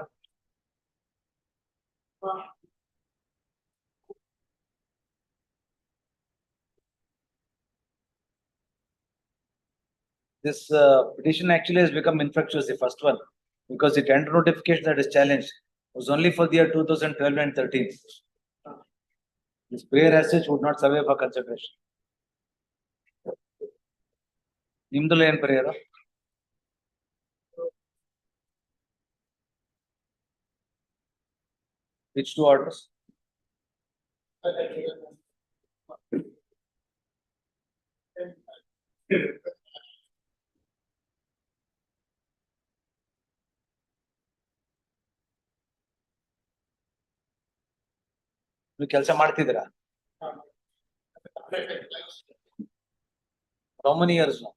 this petition actually has become infructuous, the first one, because the tender notification that is challenged was only for the year 2012 and 13. This prayer as such would not survive for consideration. ನಿಮ್ದಲ್ಲ ಏನ್ ಪರಿಹಾರ which two orders? ನೀವು ಕೆಲಸ ಮಾಡ್ತಿದ್ದೀರಾ how many years now?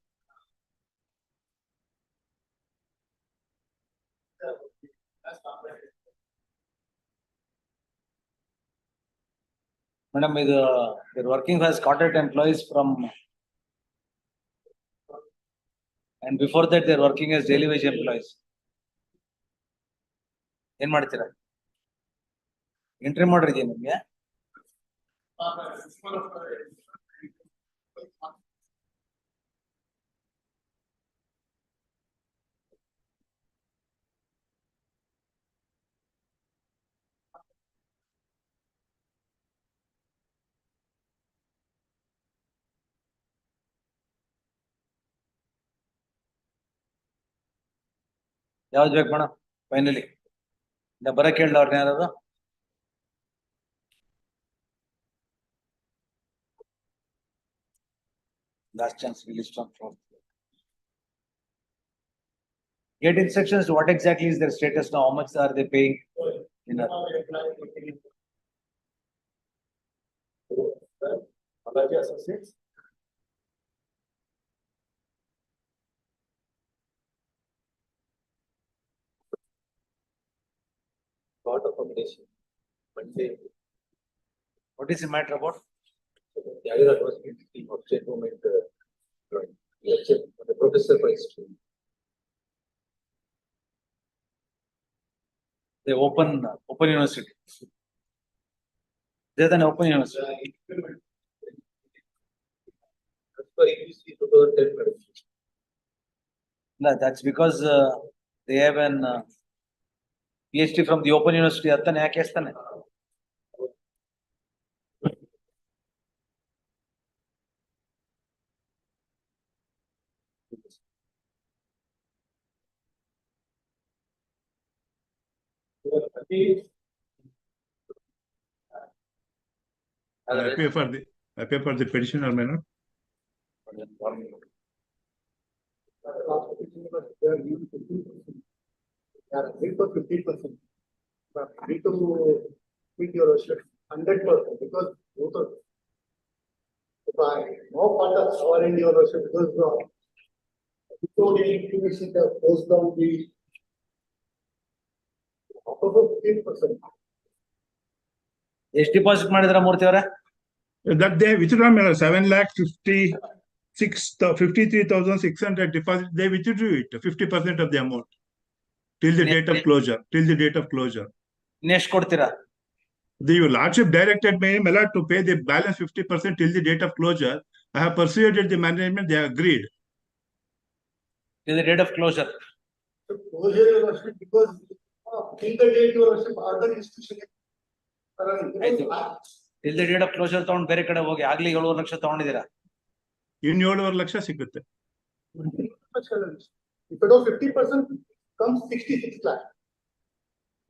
Madam, they're working as contract employees from, and before that they're working as daily wage employees. ಏನ್ ಮಾಡ್ತೀರಾ entry ಮಾಡಿದ್ಯಾ ನಿಮ್ಗೆ ಯಾವ್ದು ಬೇಕು ಮೇಡಮ್ ಫೈನಲಿ ಬರಕ್ ಹೇಳ್ದ ಅವ್ರನ್ನ ಯಾರು last chance released on fraud. Get instructions. What exactly is their status now? How much are they paying? Associates. Part of accommodation. Monday. What is the matter about? The other was the object movement. The professor for history. They open university. They're an open university. That's for EPC 2010. No, that's because they have an PhD from the Open University. Attane yaake astane? I pay for the petitioner, my lord. Agree for 50%. But agree to quit your ownership 100% because both of if I no part of our in your ownership because without any information that goes down the about 15%. ಎಷ್ಟು deposit ಮಾಡಿದ್ರ ಮೂರ್ತಿ ಅವರ? That they withdraw 7,53,600 deposit. They withdrew it 50% of the amount till the date of closure. Till the date of closure. ಎಷ್ಟು ಕೊಡ್ತೀರಾ? The lordship directed me, my lord, to pay the balance 50% till the date of closure. I have persuaded the management. They agreed. Till the date of closure. So closure your ownership because till the date your ownership other institution. Till the date of closure ತಗೊಂಡು ಬೇರೆ ಕಡೆ ಹೋಗಿ ಆಗ್ಲಿ 7 ಲಕ್ಷ ತಗೊಂಡಿದ್ದೀರಾ? ಇನ್ನು 7 ಲಕ್ಷ ಸಿಗುತ್ತೆ. If it was 50% comes 66 lakh.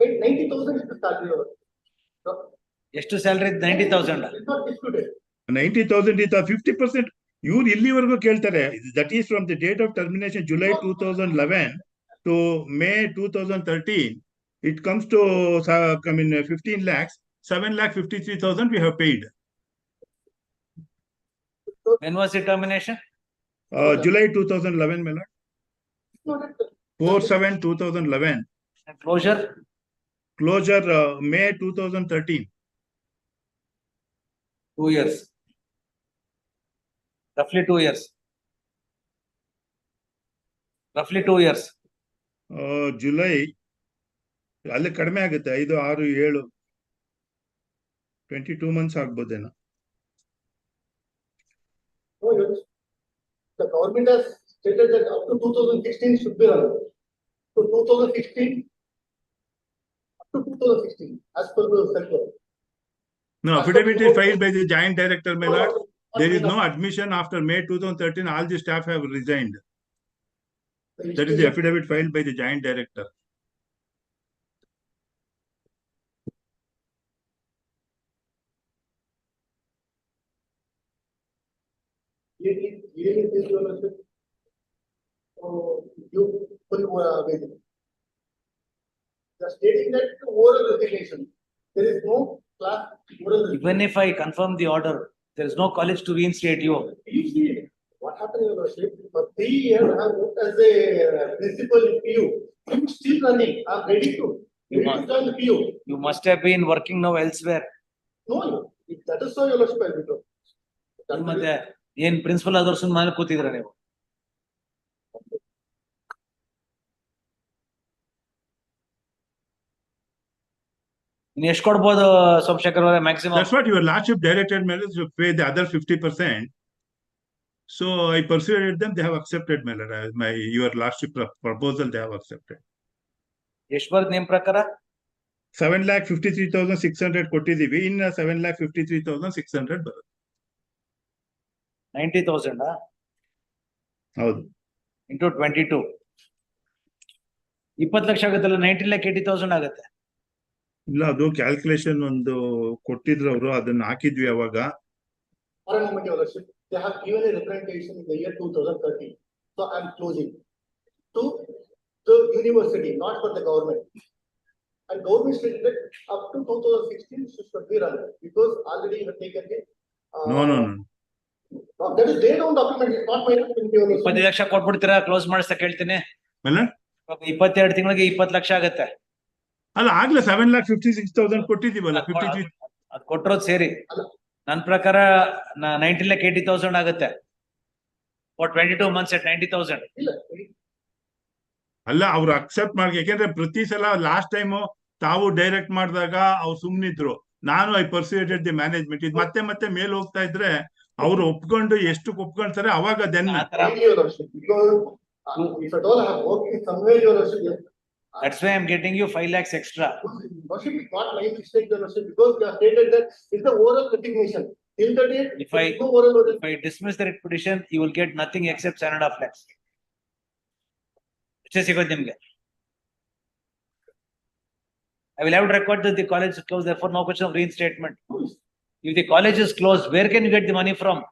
90,000 is the salary. ಎಷ್ಟು salary? 90,000. 90,000 is 50%. ಇವ್ರು ಇಲ್ಲಿವರೆಗೂ ಕೇಳ್ತಾರೆ. That is from the date of termination July 2011 to May 2013. It comes to 15 lakhs. 7,53,000 we have paid. When was the termination? July 2011, my lord. 4/7/2011. And closure? Closure May 2013. 2 years. Roughly 2 years. Roughly 2 years. July. ಅಲ್ಲಿ ಕಡಿಮೆ ಆಗುತ್ತೆ 5, 6, 7. 22 months ಆಗ್ಬೋದೇನೋ. The government has stated that up to 2016 should be run. So 2016 up to 2016 as per the circular. No, affidavit is filed by the joint director, my lord. There is no admission after May 2013. All the staff have resigned. That is the affidavit filed by the joint director. You full waiting. They are stating that oral resignation. There is no class oral resignation. Even if I confirm the order, there is no college to reinstate you. You see, what happened, Your Lordship? For 3 years, I have worked as a principal in PU. I'm still running. I'm ready to join the PU. You must have been working now elsewhere. No, that is so, Your Lordship, I will do. ಮತ್ತೆ ಏನ್ principal ಆದವ್ರ ಸುಮ್ಮನೆ ಮನೇಲಿ ಕೂತಿದ್ರ ನೀವು? ಇನ್ನು ಎಷ್ಟು ಕೊಡ್ಬೋದು ಸೋಮಶೇಖರ್ ಅವರೇ maximum? That's what your lordship directed me to pay the other 50%. So I persuaded them. They have accepted, my lord. Your lordship proposal they have accepted. ಎಷ್ಟು ಬರುತ್ತೆ ನಿಮ್ ಪ್ರಕಾರ? 7,53,600 ಕೊಟ್ಟಿದ್ದೀವಿ. ಇನ್ನು 7,53,600 ಬರುತ್ತೆ. 90,000 ಹೌದು. ಇಂಟು 22 20 ಲಕ್ಷ ಆಗುತ್ತಲ್ಲ. 19,80,000 ಆಗುತ್ತೆ. ಇಲ್ಲ, ಅದು ಕ್ಯಾಲ್ಕುಲೇಷನ್ ಒಂದು ಕೊಟ್ಟಿದ್ರು ಅವರು, ಅದನ್ನ ಹಾಕಿದ್ವಿ ಅವಾಗ. For a moment, Your Lordship, they have given a representation in the year 2013. So I'm closing to the university, not for the government. And government stated that up to 2016 should be run because already you have taken the. No. That is their own document. It's not my own. 20 lakh ಕೊಟ್ಬಿಡ್ತೀರಾ? Close ಮಾಡಿಸಕ್ ಹೇಳ್ತೀನಿ. 22 ತಿಂಗಳಿಗೆ 20 ಲಕ್ಷ ಆಗತ್ತೆ. ಅಲ್ಲ, ಆಗ್ಲೇ 7,56,000 ಕೊಟ್ಟಿದ್ದೀವಲ್ಲ. 53 ಅದು ಕೊಟ್ಟಿರೋದು ಸೇರಿ ನನ್ನ ಪ್ರಕಾರ 19,80,000 ಆಗುತ್ತೆ. For 22 months at 90,000. ಅಲ್ಲ, ಅವ್ರು ಅಕ್ಸೆಪ್ಟ್ ಮಾಡಿ. ಯಾಕೆಂದ್ರೆ ಪ್ರತಿ ಸಲ ಲಾಸ್ಟ್ ಟೈಮ್ ತಾವು ಡೈರೆಕ್ಟ್ ಮಾಡಿದಾಗ ಅವ್ರು ಸುಮ್ನಿದ್ರು. ನಾನು ಐ ಪರ್ಸುಯೇಟೆಡ್ ದಿ ಮ್ಯಾನೇಜ್ಮೆಂಟ್. ಇದು ಮತ್ತೆ ಮತ್ತೆ ಮೇಲ್ ಹೋಗ್ತಾ ಇದ್ರೆ ಅವ್ರು ಒಪ್ಕೊಂಡು ಎಷ್ಟು ಒಪ್ಕೊಳ್ತಾರೆ ಅವಾಗ then. If at all I have worked in somewhere, Your Lordship, That's why I'm getting you 5 lakhs extra. Lordship, it's not my mistake, Your Lordship, because they have stated that it's the oral resignation. Till the date, If I dismiss the writ petition, you will get nothing except 7.5 lakhs. I will have to record that the college is closed, therefore no question of reinstatement. If the college is closed, where can you get the money from?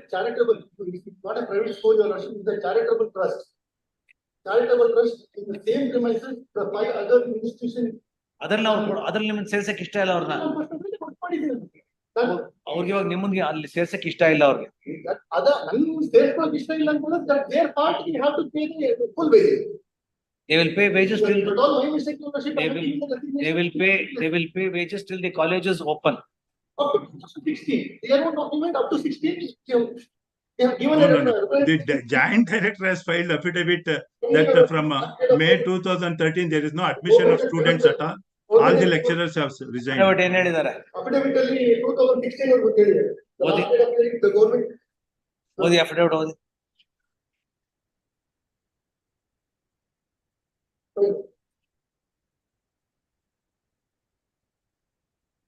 Charitable, it's not a private school, your worship, it's a charitable trust. Charitable trust in the same premises, the 5 other institutions. ಅದ್ರಲ್ಲಿ ನಿಮ್ಮನ್ನ ಸೇರ್ಸಕ್ ಇಷ್ಟ ಇಲ್ಲ ಅವ್ರನ್ನ. ಅವ್ರಿಗೆ ಇವಾಗ ನಿಮ್ಮನ್ಗೆ ಅಲ್ಲಿ ಸೇರ್ಸಕ್ ಇಷ್ಟ ಇಲ್ಲ ಅವ್ರಿಗೆ. ನನ್ನ ಸೇರ್ಸೋಕ್ ಇಷ್ಟ ಇಲ್ಲ ಅಂತ that their part we have to pay the full wages. They will pay wages till they will pay wages till the college is open. Up to 16. They are not document up to 16. They have given The joint director has filed affidavit that from May 2013 there is no admission of students at all. All the lecturers have resigned. ಏನ್ ಹೇಳಿದ್ದಾರೆ? Affidavit ಅಲ್ಲಿ 2016 ವರೆಗೂ ಹೇಳಿದ್ದಾರೆ. The government. ಓದಿ affidavit ಓದಿ.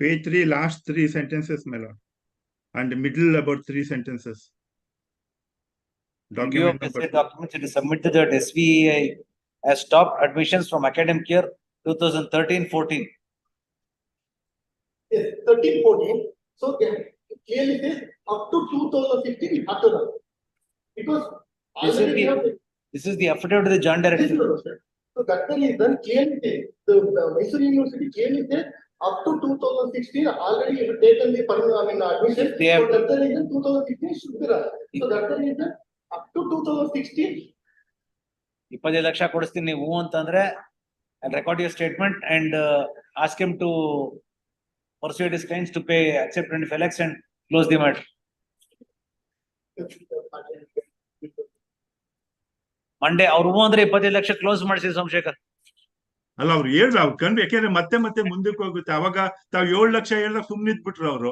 Page 3, last 3 sentences, my lord, and middle about 3 sentences. Document documents it is submitted that SVEI has stopped admissions from academic year 2013-14. Yes, 13-14. So they clearly says up to 2015 we have to run. Because this is the affidavit of the joint director. So that's the reason clearly says the Mysore University clearly says up to 2016 already have taken the admission. So that's the reason 2016 should be run. So that's the reason up to 2016. 25 lakh ಕೊಡಿಸ್ತೀನಿ ನೀವು ಅಂತಂದ್ರೆ and record your statement and ask him to persuade his clients to pay, accept 25 lakhs and close the matter. Monday ಅವ್ರು ಅಂದ್ರೆ 25 lakh close ಮಾಡಿಸಿ ಸೋಮಶೇಖರ್. ಅಲ್ಲ ಅವ್ರು ಹೇಳ್ರು ಅವ್ರು ಕಂಡು ಯಾಕೆಂದ್ರೆ ಮತ್ತೆ ಮುಂದಕ್ಕೆ ಹೋಗುತ್ತೆ. ಅವಾಗ ತಾವ್ 7 ಲಕ್ಷ ಹೇಳಿದಾಗ ಸುಮ್ನಿದ್ಬಿಟ್ರು ಅವರು.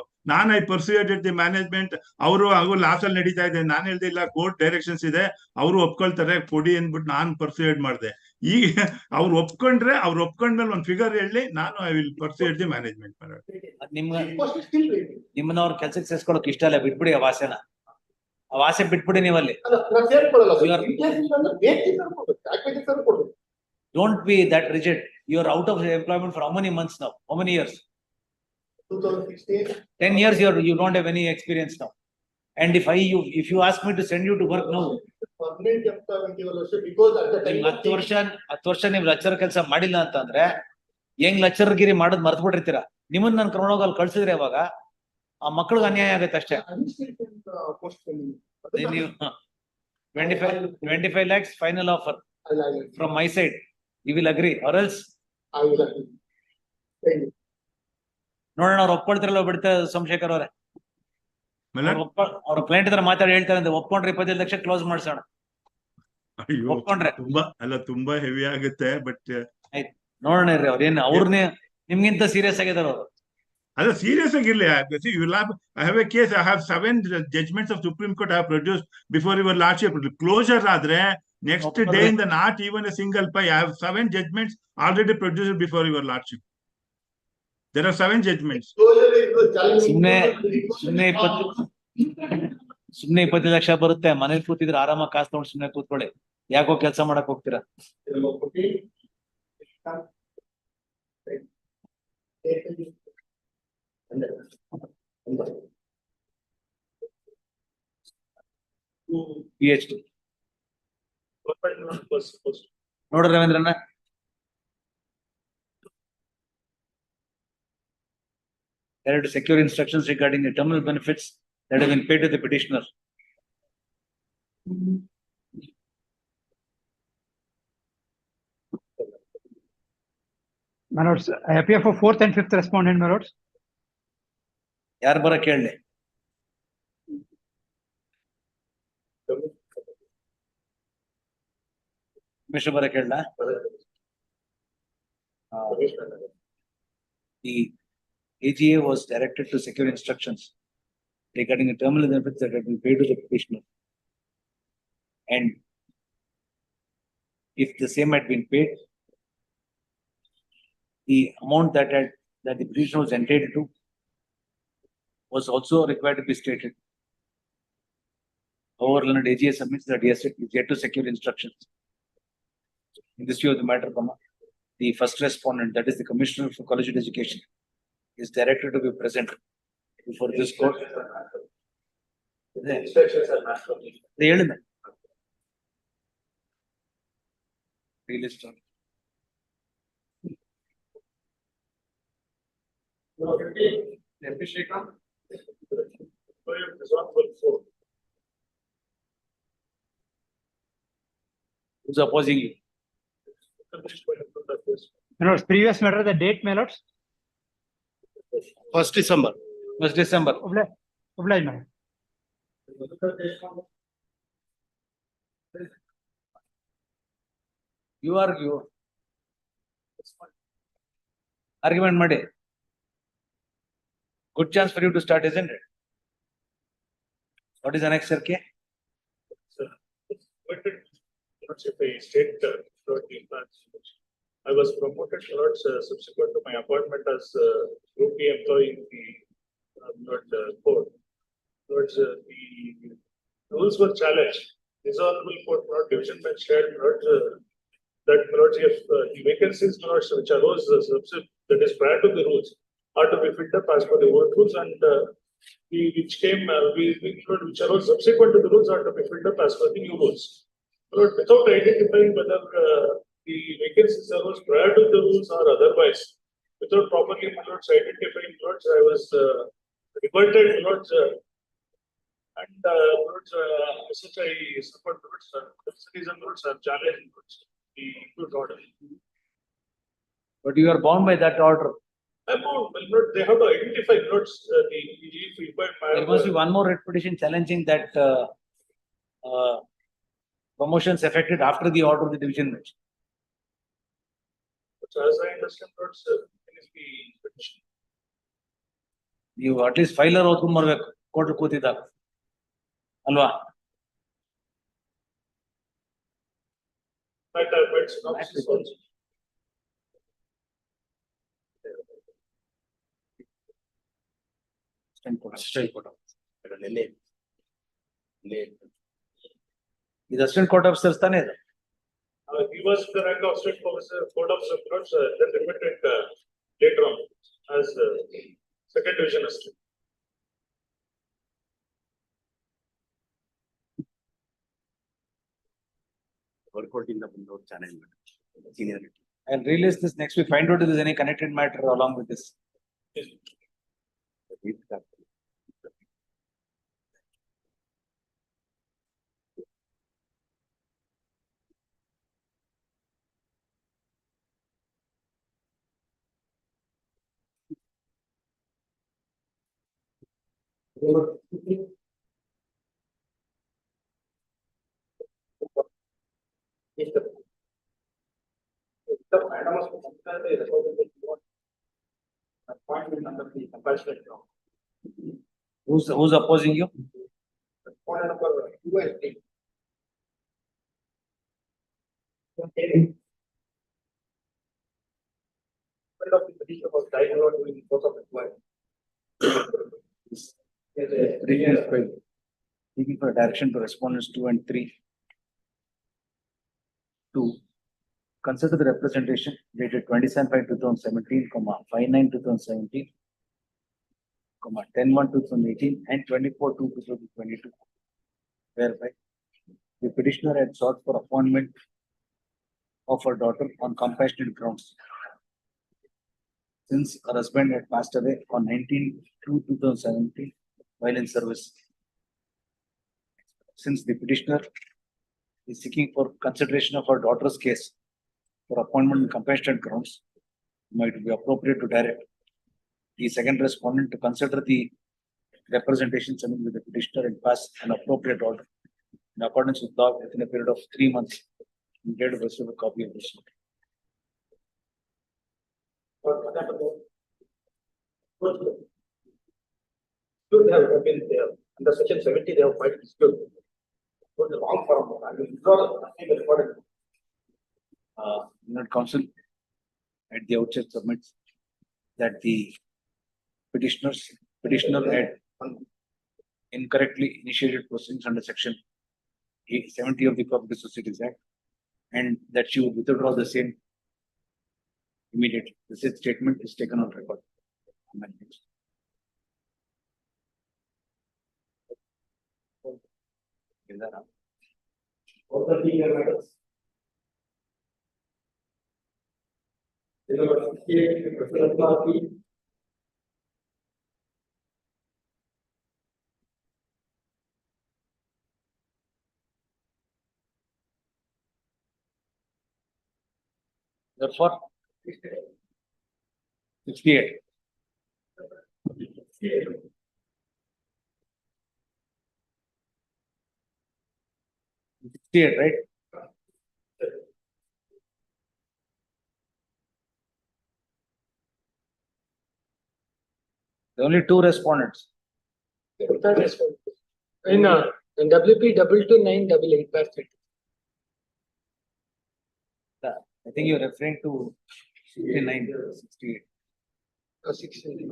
I persuaded the management. ಅವರು ಲಾಸ್ ಅಲ್ಲಿ ನಡೀತಾ ಇದೆ. ನಾನು ಹೇಳ್ದೆ ಇಲ್ಲ, ಕೋರ್ಟ್ ಡೈರೆಕ್ಷನ್ಸ್ ಇದೆ, ಅವರು ಒಪ್ಕೊಳ್ತಾರೆ ಕೊಡಿ ಅಂದ್ಬಿಟ್ಟು ನಾನು ಪರ್ಸ್ಯೂಯೇಟ್ ಮಾಡಿದೆ. ಈಗ ಅವ್ರು ಒಪ್ಕೊಂಡ್ರೆ ಅವ್ರು ಒಪ್ಕೊಂಡ್ಮೇಲೆ ಒಂದು ಫಿಗರ್ ಹೇಳಿ, ನಾನು ಐ ವಿಲ್ ಪರ್ಸ್ಯೂಯೇಟ್ ದಿ ಮ್ಯಾನೇಜ್ಮೆಂಟ್. ನಿಮ್ಮನ್ನ ಅವ್ರ ಕೆಲ್ಸಕ್ಕೆ ಸೇರ್ಸ್ಕೊಳಕ್ ಇಷ್ಟ ಇಲ್ಲ, ಬಿಟ್ಬಿಡಿ ಆ ವಾಸೆನ. ಆ ವಾಸೆ ಬಿಟ್ಬಿಡಿ ನೀವಲ್ಲಿ. Don't be that rigid. You are out of employment for how many months now? How many years? 2016. 10 years you don't have any experience now. And if you ask me to send you to work now, permanent employment because at the time 10 ವರ್ಷ ನೀವು lecture ಕೆಲಸ ಮಾಡಿಲ್ಲ ಅಂತಂದ್ರೆ ಹೆಂಗ್ lecture ಗಿರಿ ಮಾಡೋದ್ ಮರ್ತು ಬಿಟ್ಟಿರ್ತೀರಾ. ನಿಮ್ಮನ್ನ ನಾನು ಕರ್ಕೊಂಡೋಗಿ ಅಲ್ಲಿ ಕಳ್ಸಿದ್ರೆ ಅವಾಗ ಆ ಮಕ್ಳಿಗೆ ಅನ್ಯಾಯ ಆಗತ್ತೆ ಅಷ್ಟೇ. 25 lakhs final offer from my side. You will agree or else? I will agree. ನೋಡೋಣ ಅವ್ರು ಒಪ್ಕೊಳ್ತಾರಲ್ಲ ಬಿಡ್ತಾ ಸೋಮಶೇಖರ್ ಅವರೇ. ಅವ್ರ ಕ್ಲೈಂಟ್ ಹತ್ರ ಮಾತಾಡಿ ಹೇಳ್ತಾರೆ ಅಂತ ಒಪ್ಕೊಂಡ್ರೆ 25 ಲಕ್ಷ ಕ್ಲೋಸ್ ಮಾಡ್ಸೋಣ. ಒಪ್ಕೊಂಡ್ರೆ ತುಂಬಾ ಹೆವಿ ಆಗುತ್ತೆ. ಬಟ್ ಆಯ್ತು ನೋಡೋಣ ರೀ ಅವ್ರೇನು ಅವ್ರನ್ನೇ ನಿಮ್ಗಿಂತ ಸೀರಿಯಸ್ ಆಗಿದಾರ ಅವರು. ಅಲ್ಲ ಸೀರಿಯಸ್ ಆಗಿರ್ಲಿ. I have a case. I have 7 judgments of Supreme Court I have produced before your lordship. Closure ಆದ್ರೆ next day in the not even a single pay. I have 7 judgments already produced before your lordship. There are 7 judgments. ಸುಮ್ನೆ 20 ಲಕ್ಷ ಬರುತ್ತೆ. ಮನೇಲಿ ಕೂತಿದ್ರೆ ಆರಾಮಾಗಿ ಕಾಸು ತಗೊಂಡು ಸುಮ್ನೆ ಕೂತ್ಕೊಳ್ಳಿ. ಯಾಕೋ ಕೆಲಸ ಮಾಡಕ್ ಹೋಗ್ತೀರಾ? PhD ನೋಡ್ರಿ ರವೀಂದ್ರಣ್ಣ, there are secure instructions regarding the terminal benefits that have been paid to the petitioner. My lords, I appear for 4th and 5th respondent, my lords. ಯಾರು ಬರಕ್ ಹೇಳಿ? Mr. ಬರಕ್ ಹೇಳ. The AGA was directed to secure instructions regarding the terminal benefits that have been paid to the petitioner, and if the same had been paid, the amount that the petitioner was entitled to was also required to be stated. However, learned AGS submits that yes, it is yet to secure instructions. In this view of the matter, the first respondent, that is the Commissioner for Collegiate Education, is directed to be present before this court. The instructions are not from me. The element. Relist on. Who's opposing you? My lords, previous matter, the date, my lords. 1st December. 1st December. Oblige, my lord. You argue. Argument Monday. Good chance for you to start, isn't it? What is the next circuit? I was promoted subsequent to my appointment as Group B employee in the court. The rules were challenged. This honorable court division bench shared that if the vacancies which arose that is prior to the rules are to be filled up as per the old rules, and which arose subsequent to the rules are to be filled up as per the new rules. Without identifying whether the vacancies arose prior to the rules or otherwise, without properly identifying I was reverted and such I support the citizen are challenged the good order. But you are bound by that order. I'm bound. They have to identify There must be one more writ petition challenging that promotions effected after the order of the division bench. As I understand, the petition. You at least file a court ಕೂತಿದ್ದಾಗ ಅಲ್ವಾ? ಇದು assistant court officers ತಾನೇ ಇದೆ. He was the rank of state court officer, then remitted later on as second division assistant. I'll release this next week. Find out if there's any connected matter along with this. Who's opposing you? Seeking for direction to respondents 2 and 3. 2. Consider the representation dated 27/5/2017, 5/9/2017, 10/1/2018, and 24/2/2022, whereby the petitioner had sought for appointment of her daughter on compassionate grounds, since her husband had passed away on 19/2/2017 while in service. Since the petitioner is seeking for consideration of her daughter's case for appointment on compassionate grounds, it might be appropriate to direct the second respondent to consider the representation submitted with the petitioner and pass an appropriate order in accordance with law within a period of 3 months in date of receipt of a copy of this. Should have been there under section 70. They have quite dispute. For the long form, I mean, Unit Counsel at the outset submits that the petitioner had incorrectly initiated proceedings under section 70 of the Cooperative Societies Act, and that she would withdraw the same immediately. The said statement is taken on record. All the legal matters. Number 68, President Party. Therefore, 68. 68, right? The only two respondents. In WP 22988/30. I think you're referring to 69, 68. 16.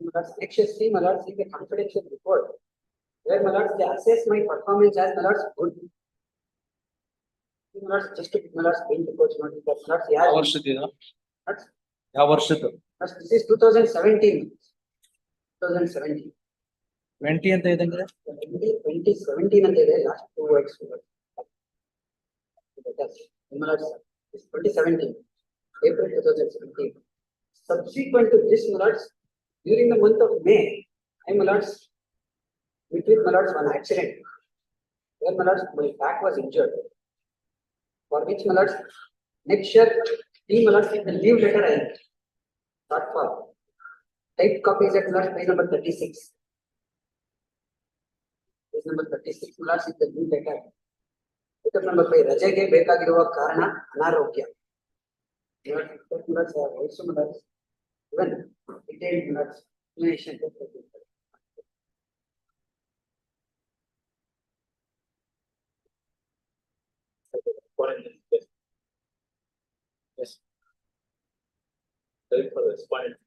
Annexure C, my lords, is a confidential report where my lords they assess my performance as my lords good. My lords just to my lords paint the coach not my lords ಯಾವ ವರ್ಷದಿದ ಯಾವ ವರ್ಷದ್ದು this is 2017. 2017. 20 ಅಂತ ಇದೆ 2017 ಅಂತ ಇದೆ last 2 weeks. My lords, it's 2017. April 2017. Subsequent to this, my lords, during the month of May, I, my lords, between my lords, one accident where my lords, my back was injured. For which, my lords, next year, my lords, the leave letter I got for typed copies at my lords, page number 36. Page number 36, my lords, is the leave letter. Item number 5, ರಜೆಗೆ ಬೇಕಾಗಿರುವ ಕಾರಣ ಅನಾರೋಗ್ಯ. Also, my lords, even detailed my lords, explanation. Yes. Sorry for the respondent.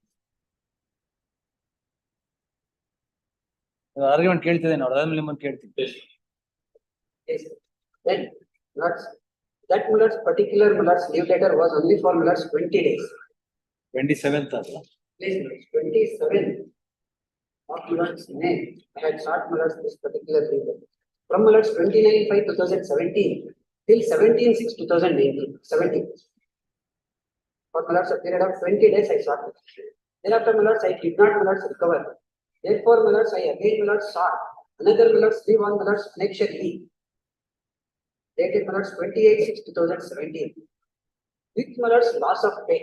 Argument ಕೇಳ್ತಿದ್ದೆ ನೋಡಿ ಅದಾದ್ಮೇಲೆ ನಿಮ್ಮನ್ನು ಕೇಳ್ತೀನಿ. Yes. Then, lords, that my lords particular my lords leave letter was only for my lords 20 days. 27th ಅಲ್ಲ? Please, 27 of my lords May, I had sought my lords this particular leave letter. From my lords 29/5/2017 till 17/6/2019. 17. For my lords a period of 20 days I sought it. Thereafter my lords I did not my lords recover. Therefore my lords I again my lords sought another my lords leave on my lords annexure E. Dated my lords 28/6/2017. With my lords loss of pay.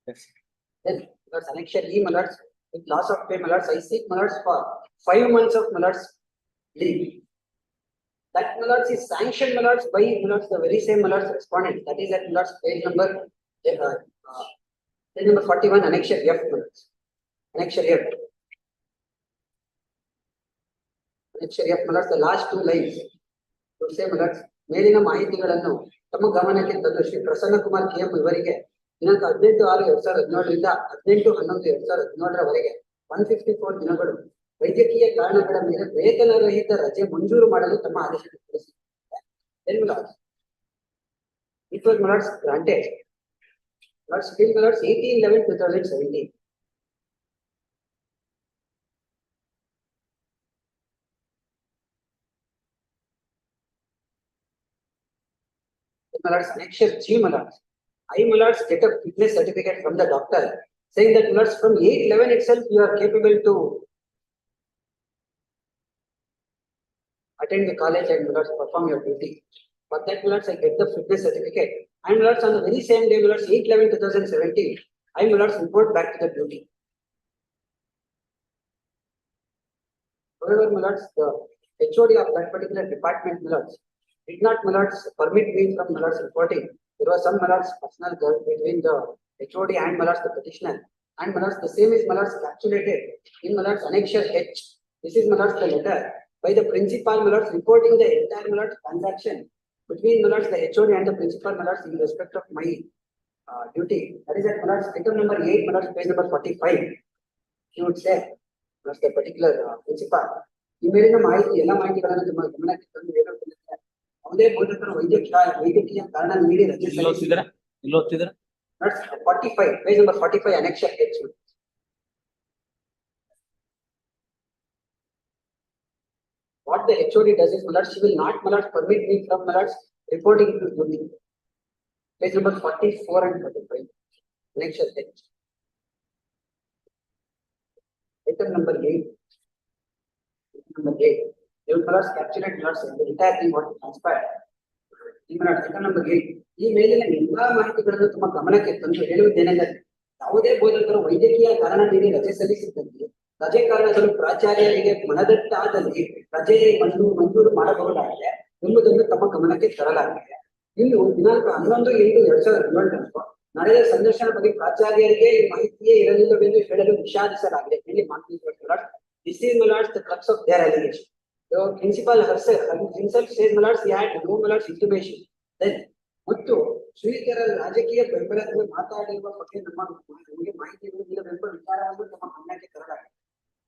Yes. Then, my lords, annexure E, my lords, with loss of pay, my lords, I seek my lords for 5 months of my lords leave. That my lords is sanctioned, my lords, by my lords, the very same my lords respondent. That is at my lords page number 41, annexure F, my lords. Annexure F. Annexure F, my lords, the last 2 lines. To say, my lords, ಮೇಲಿನ ಮಾಹಿತಿಗಳನ್ನು ತಮ್ಮ ಗಮನಕ್ಕೆ ತಂದು Shri Prasanna Kumar KM ಇವರಿಗೆ ದಿನಾಂಕ 18/6/2017 18/11/2017 154 ದಿನಗಳು ವೈದ್ಯಕೀಯ ಕಾರಣಗಳ ಮೇಲೆ ವೇತನ ರಹಿತ ರಜೆ ಮಂಜೂರು ಮಾಡಲು ತಮ್ಮ ಆದೇಶ ತಿಳಿಸಿದ್ದಾರೆ. It was my lords granted. Lords still my lords 18/11/2017. My lords, annexure G, my lords. I, my lords, get a fitness certificate from the doctor saying that, my lords, from 8/11 itself, you are capable to attend the college and, my lords, perform your duty. For that, my lords, I get the fitness certificate. And, my lords, on the very same day, my lords, 8/11/2017, I, my lords, report back to the duty. However, my lords, the HOD of that particular department, my lords, did not, my lords, permit me from, my lords, reporting. There was some, my lords, personal girl between the HOD and, my lords, the petitioner. And, my lords, the same is, my lords, capsulated in, my lords, annexure H. This is, my lords, the letter by the principal, my lords, reporting the entire, my lords, transaction between, my lords, the HOD and the principal, my lords, in respect of my duty. That is at, my lords, item number 8, my lords, page number 45. He would say, my lords, the particular principal. ಈ ಮೇಲಿನ ಮಾಹಿತಿ ಎಲ್ಲ ಮಾಹಿತಿಗಳನ್ನು ನಿಮ್ಮ ಗಮನಕ್ಕೆ ತಂದು ಹೇಳುತ್ತಿದ್ದಾರೆ. ಯಾವುದೇ ಬೋಧಕರು ವೈದ್ಯಕೀಯ ಕಾರಣ ನೀಡಿ ರಜೆ ಇಲ್ಲಿ ಓದ್ತಿದ್ದೀರಾ? 45, page number 45, annexure H. What the HOD does is, my lords, she will not, my lords, permit me from, my lords, reporting to duty. Page number 44 and 45, annexure H. Item number 8. Number 8. You will, my lords, capsulate, my lords, the entire thing what transpired. Item number 8. ಈ ಮೇಲಿನ ಎಲ್ಲಾ ಮಾಹಿತಿಗಳನ್ನು ತಮ್ಮ ಗಮನಕ್ಕೆ ತಂದು ಹೇಳುವುದೇನೆಂದರೆ, ಯಾವುದೇ ಬೋಧಕರು ವೈದ್ಯಕೀಯ ಕಾರಣ ನೀಡಿ ರಜೆ ಸಲ್ಲಿಸಿದ್ದಲ್ಲಿ ರಜೆ ಕಾರಣಗಳು ಪ್ರಾಚಾರ್ಯರಿಗೆ ಮನದಟ್ಟಾದಲ್ಲಿ ರಜೆ ಮಂಜೂರು ಮಾಡಬಹುದಾಗಿದೆ ಎಂಬುದನ್ನು ತಮ್ಮ ಗಮನಕ್ಕೆ ತರಲಾಗಿದೆ. ಇಲ್ಲಿ ದಿನಾಂಕ 11/8/2017 ನಡೆದ ಸಂದರ್ಶನ ಬಗ್ಗೆ ಪ್ರಾಚಾರ್ಯರಿಗೆ ಈ ಮಾಹಿತಿಯೇ ಇರಲಿಲ್ಲವೆಂದು ಹೇಳಲು ವಿಷಾದಿಸಲಾಗಿದೆ. ಇಲ್ಲಿ this is my lords the crux of their allegation. The principal himself says my lords he had no my lords information. Then ಮತ್ತು ಶ್ರೀಧರ ರಾಜಕೀಯ ಬೆಂಬಲದಿಂದ ಮಾತಾಡಿರುವ ಬಗ್ಗೆ ನಮಗೆ ಮಾಹಿತಿ ಇರುವುದಿಲ್ಲವೆಂಬ ವಿಚಾರವನ್ನು ತಮ್ಮ ಗಮನಕ್ಕೆ ತರಲಾಗಿದೆ.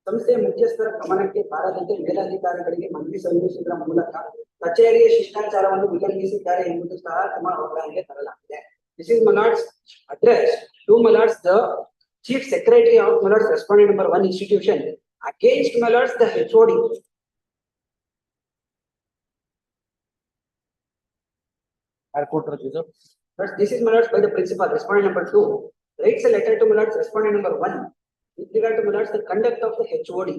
ಸಂಸ್ಥೆಯ ಮುಖ್ಯಸ್ಥರ ಗಮನಕ್ಕೆ ಬಾರದಂತೆ ಮೇಲಧಿಕಾರಿಗಳಿಗೆ ಮನವಿ ಸಲ್ಲಿಸುವುದರ ಮೂಲಕ ಕಚೇರಿಯ ಶಿಷ್ಟಾಚಾರವನ್ನು ಉಲ್ಲಂಘಿಸಿದ್ದಾರೆ ಎಂಬುದು ಸಹ ತಮ್ಮ ಅಭಿಪ್ರಾಯಕ್ಕೆ ತರಲಾಗಿದೆ. This is my lords addressed to my lords the Chief Secretary of my lords Respondent number 1 institution against my lords the HOD. This is my lords by the principal Respondent number 2 writes a letter to my lords Respondent number 1 with regard to my lords the conduct of the HOD.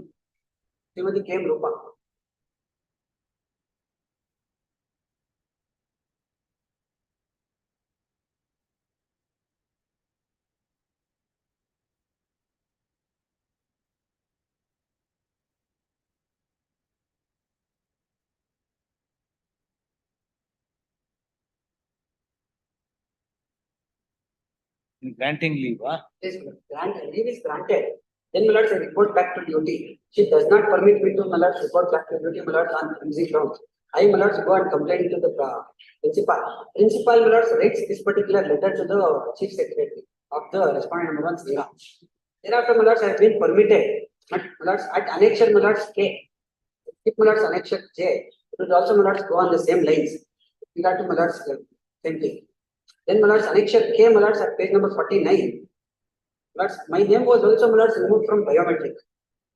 Srimati K. Rupa. Granting leave, Yes, leave is granted. Then my lords I report back to duty. She does not permit me to my lords report back to duty, my lords on flimsy grounds. I my lords go and complain to the principal. Principal my lords writes this particular letter to the Chief Secretary of the Respondent number 1 Sira. Thereafter my lords I have been permitted, but my lords at annexure my lords K. If my lords annexure J, it will also my lords go on the same lines. We got to my lords same thing. Then my lords annexure K my lords at page number 49. Lords, my name was also my lords removed from biometric.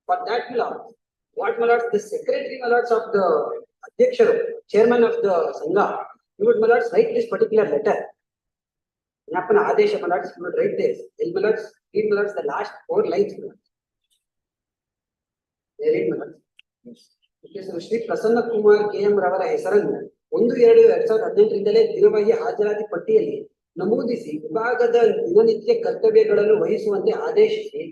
For that my lords, what my lords, the secretary my lords of the Adhyaksha, chairman of the Sangha, he would my lords write this particular letter. Napana Adesha my lords, he would write this. Then my lords, read my lords the last 4 lines. They read my lords. Shri Prasanna Kumar KM ರವರ ಹೆಸರನ್ನು 1/2/2018 ದಿನವಹಿ ಹಾಜರಾತಿ ಪಟ್ಟಿಯಲ್ಲಿ ನಮೂದಿಸಿ ವಿಭಾಗದ ದಿನನಿತ್ಯ ಕರ್ತವ್ಯಗಳನ್ನು ವಹಿಸುವಂತೆ ಆದೇಶಿಸಿ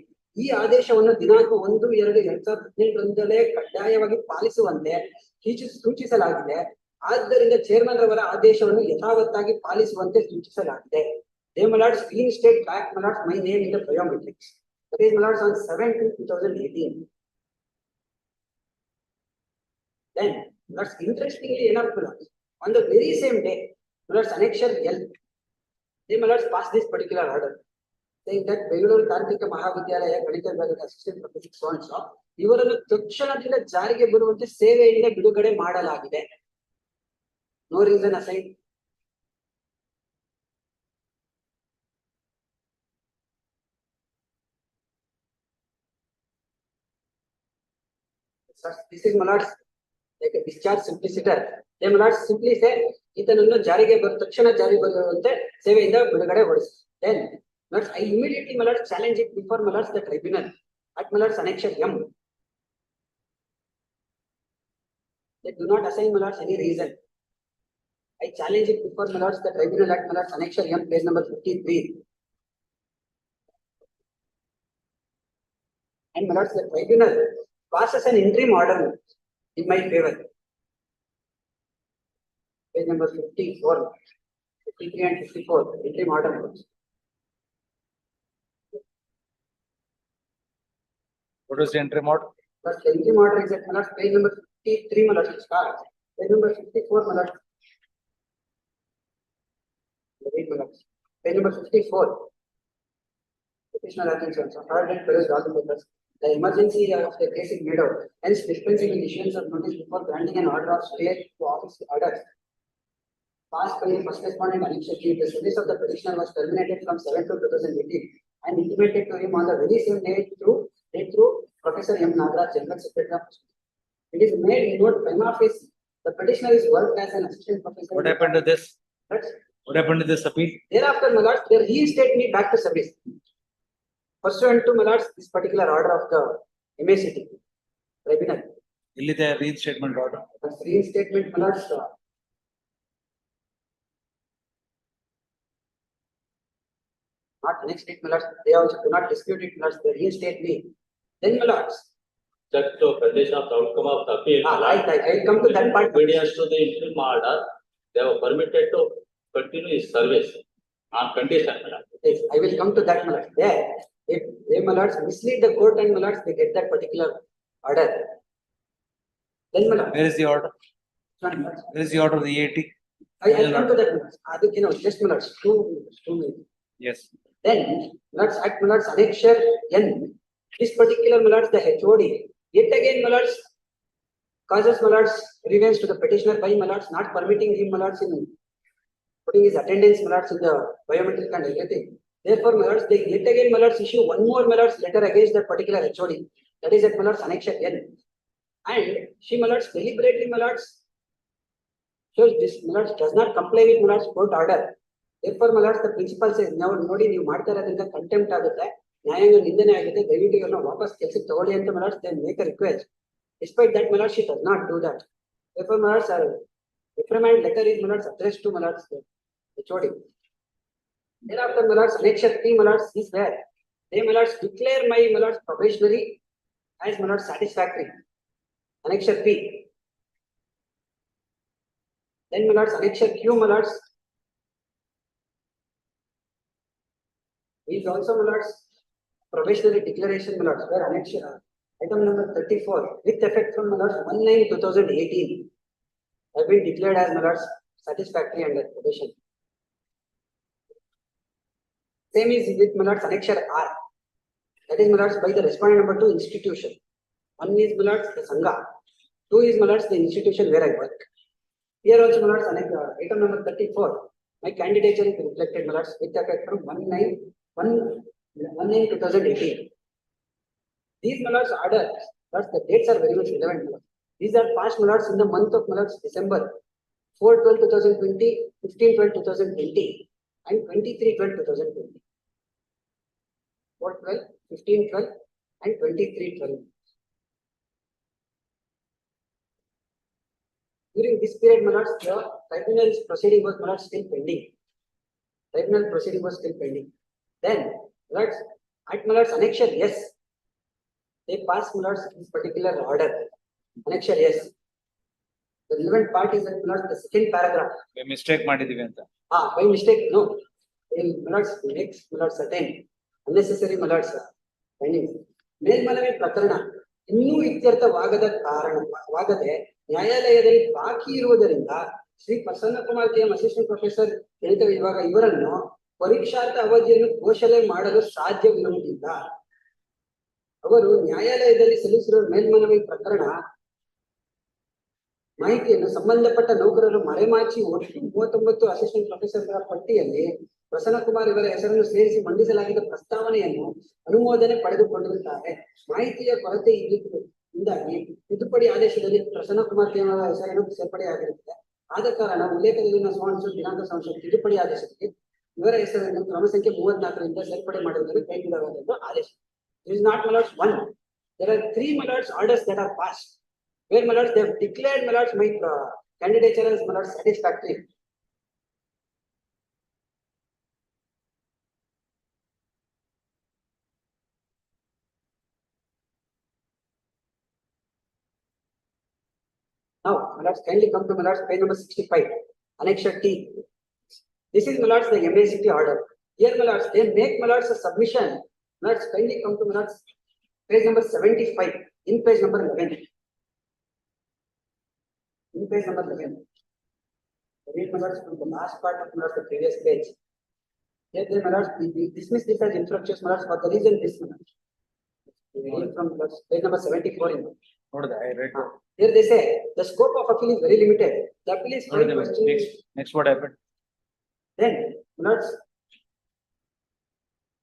ಈ ಆದೇಶವನ್ನು ದಿನಾಂಕ 1/2/2018 ಕಡ್ಡಾಯವಾಗಿ ಪಾಲಿಸುವಂತೆ ಸೂಚಿಸಲಾಗಿದೆ. ಆದ್ದರಿಂದ ಚೇರ್ಮನ್ ರವರ ಆದೇಶವನ್ನು ಯಥಾವತ್ತಾಗಿ ಪಾಲಿಸುವಂತೆ ಸೂಚಿಸಲಾಗಿದೆ. They my lords reinstate back my lords my name in the biometrics. That is my lords on 7/2/2018. Then, that's interestingly enough, on the very same day, Lord's annexure L, they must pass this particular order, saying that Bangalore Karnataka Mahavidyalaya Ganita Vibhagada assistant professor so and so, ಇವರನ್ನು ತಕ್ಷಣದಿಂದ ಜಾರಿಗೆ ಬರುವಂತೆ ಸೇವೆಯಿಂದ ಬಿಡುಗಡೆ ಮಾಡಲಾಗಿದೆ. No reason assigned. This is my lords. Like a discharge simpliciter. They will not simply say, "Itanunnu jarige takshana jari baruvanತೆ ಸೇವೆಯಿಂದ ಬಿಡುಗಡೆ ಗೊಳಿಸಿ." Then, lords, I immediately my lords challenge it before my lords the tribunal at my lords annexure M. They do not assign my lords any reason. I challenge it before my lords the tribunal at my lords annexure M, page number 53. And my lords the tribunal passes an interim order in my favor. Page number 54, 53 and 54, interim order. What is the interim order? First, the interim order is at page number 53, my lords, start. Page number 54, my lords. Page number 54. Petitioner attention, so heard and perused all the papers. The emergency of the case is made out, hence dispensing with issuance of notice before granting an order of stay to office orders. Passed by the first respondent annexure chief, the service of the petitioner was terminated from 7/2/2018 and intimated to him on the very same day through Professor M. Nagaraj, General Secretary of It is made in note prima facie. The petitioner is worked as an assistant professor. What happened to this? What happened to this appeal? Thereafter, my lords, they reinstate me back to service. Pursuant to my lords, this particular order of the MACT tribunal. Illi the reinstatement order. That's reinstatement, my lords. Not next week, my lords. They also do not dispute it, my lords. They reinstate me. Then, my lords. Check to condition of the outcome of the appeal. Right. I come to that part. Obedience to the interim order, they were permitted to continue his service on condition, madam. Yes, I will come to that, my lord. There, if they, my lords, mislead the court and my lords, they get that particular order. Then, my lord. Where is the order? Sorry, my lords. Where is the order of the EAT? I'll come to that, my lords. You know, just my lords, 2 minutes. Yes. Then, my lords, at my lords, annexure N, this particular my lords, the HOD, yet again, my lords, causes my lords grievance to the petitioner by my lords not permitting him, my lords, in putting his attendance, my lords, in the biometric and everything. Therefore, my lords, they yet again, my lords, issue one more, my lords, letter against that particular HOD. That is at my lords, annexure N. And she, my lords, deliberately, my lords, shows this, my lords, does not comply with my lords court order. Therefore, my lords, the principal says, now, ನೋಡಿ ನೀವು ಮಾಡ್ತಾ ಇರೋದ್ರಿಂದ contempt ಆಗುತ್ತೆ, ನ್ಯಾಯಾಂಗ ನಿಂದನೆ ಆಗುತ್ತೆ, ದಯವಿಟ್ಟು ಇವ್ರನ್ನ ವಾಪಸ್ ಕೆಲಸಕ್ಕೆ ತಗೊಳ್ಳಿ ಅಂತ my lords, they make a request. Despite that, my lords, she does not do that. Therefore, my lords, reprimand letter is, my lords, addressed to my lords, HOD. Thereafter, my lords, annexure P, my lords, is where they, my lords, declare my lords probationary as my lords satisfactory. Annexure P. Then, my lords, annexure Q, my lords, is also, my lords, probationary declaration, my lords, where annexure item number 34 with effect from, my lords, 1/9/2018 have been declared as, my lords, satisfactory under probation. Same is with, my lords, annexure R. That is, my lords, by the respondent number 2 institution. One is, my lords, the Sangha. 2 is, my lords, the institution where I work. Here also, my lords, item number 34. My candidature is reflected, my lords, with effect from 1/9/2018. These, my lords, orders, but the dates are very much relevant, my lords. These are passed, my lords, in the month of, my lords, December 4/12/2020, 15/12/2020, and 23/12/2020. 4/12, 15/12, and 23/12. During this period, my lords, the tribunal's proceeding was, my lords, still pending. Tribunal proceeding was still pending. Then, my lords, at, my lords, annexure yes, they passed, my lords, this particular order. Annexure yes. The relevant part is that, my lords, the second paragraph. By mistake ಮಾಡಿದೀವಿ ಅಂತ. By mistake, no. My lords, makes, my lords, certain unnecessary, my lords, findings. ಮೇಲ್ಮನವಿ ಪ್ರಕರಣ ಇನ್ನೂ ಇತ್ಯರ್ಥವಾಗದೆ ನ್ಯಾಯಾಲಯದಲ್ಲಿ ಬಾಕಿ ಇರುವುದರಿಂದ Shri Prasanna Kumar K M assistant professor ಗಣಿತ ವಿಭಾಗ ಇವರನ್ನು ಪರೀಕ್ಷಾರ್ಥ ಅವಧಿಯನ್ನು ಘೋಷಣೆ ಮಾಡಲು ಸಾಧ್ಯವಿರುವುದಿಲ್ಲ. ಅವರು ನ್ಯಾಯಾಲಯದಲ್ಲಿ ಸಲ್ಲಿಸಿರುವ ಮೇಲ್ಮನವಿ ಪ್ರಕರಣ ಮಾಹಿತಿಯನ್ನು ಸಂಬಂಧಪಟ್ಟ ನೌಕರರು ಮರೆಮಾಚಿ ಒಟ್ಟು 39 ಅಸಿಸ್ಟೆಂಟ್ ಪ್ರೊಫೆಸರ್ಗಳ ಪಟ್ಟಿಯಲ್ಲಿ ಪ್ರಸನ್ನ ಕುಮಾರ್ ಇವರ ಹೆಸರನ್ನು ಸೇರಿಸಿ ಮಂಡಿಸಲಾಗಿದ್ದ ಪ್ರಸ್ತಾವನೆಯನ್ನು ಅನುಮೋದನೆ ಪಡೆದುಕೊಂಡಿರುತ್ತಾರೆ. ಮಾಹಿತಿಯ ಕೊರತೆ ಇಂದಾಗಿ ತಿದ್ದುಪಡಿ ಆದೇಶದಲ್ಲಿ ಪ್ರಸನ್ನ ಕುಮಾರ್ ಕೆ ಅವರ ಹೆಸರನ್ನು ಸೇರ್ಪಡೆಯಾಗಿರುತ್ತದೆ. ಆದ ಕಾರಣ ಉಲ್ಲೇಖದಲ್ಲಿನ ಸೋಂಸು ದಿನಾಂಕ ಸೋಂಸು ತಿದ್ದುಪಡಿ ಆದೇಶಕ್ಕೆ ಇವರ ಹೆಸರನ್ನು ಕ್ರಮ ಸಂಖ್ಯೆ 34ರಿಂದ ಸೇರ್ಪಡೆ ಮಾಡುವುದನ್ನು ಕೈಬಿಡಲಾಗಿದೆ ಆದೇಶ. It is not, my lords, one. There are 3, my lords, orders that are passed. Where, my lords, they have declared, my lords, my candidature as, my lords, satisfactory. Now, my lords, kindly come to, my lords, page number 65, annexure T. This is, my lords, the MACT order. Here, my lords, they make, my lords, a submission. My lords, kindly come to, my lords, page number 75, in page number 11. In page number 11. Read, my lords, from the last part of, my lords, the previous page. Here, they, my lords, we dismiss this as infractious, my lords, for the reason this, my lords. Read from, my lords, page number 74 in. Here they say the scope of appeal is very limited. The appeal is next what happened? Then, my lords,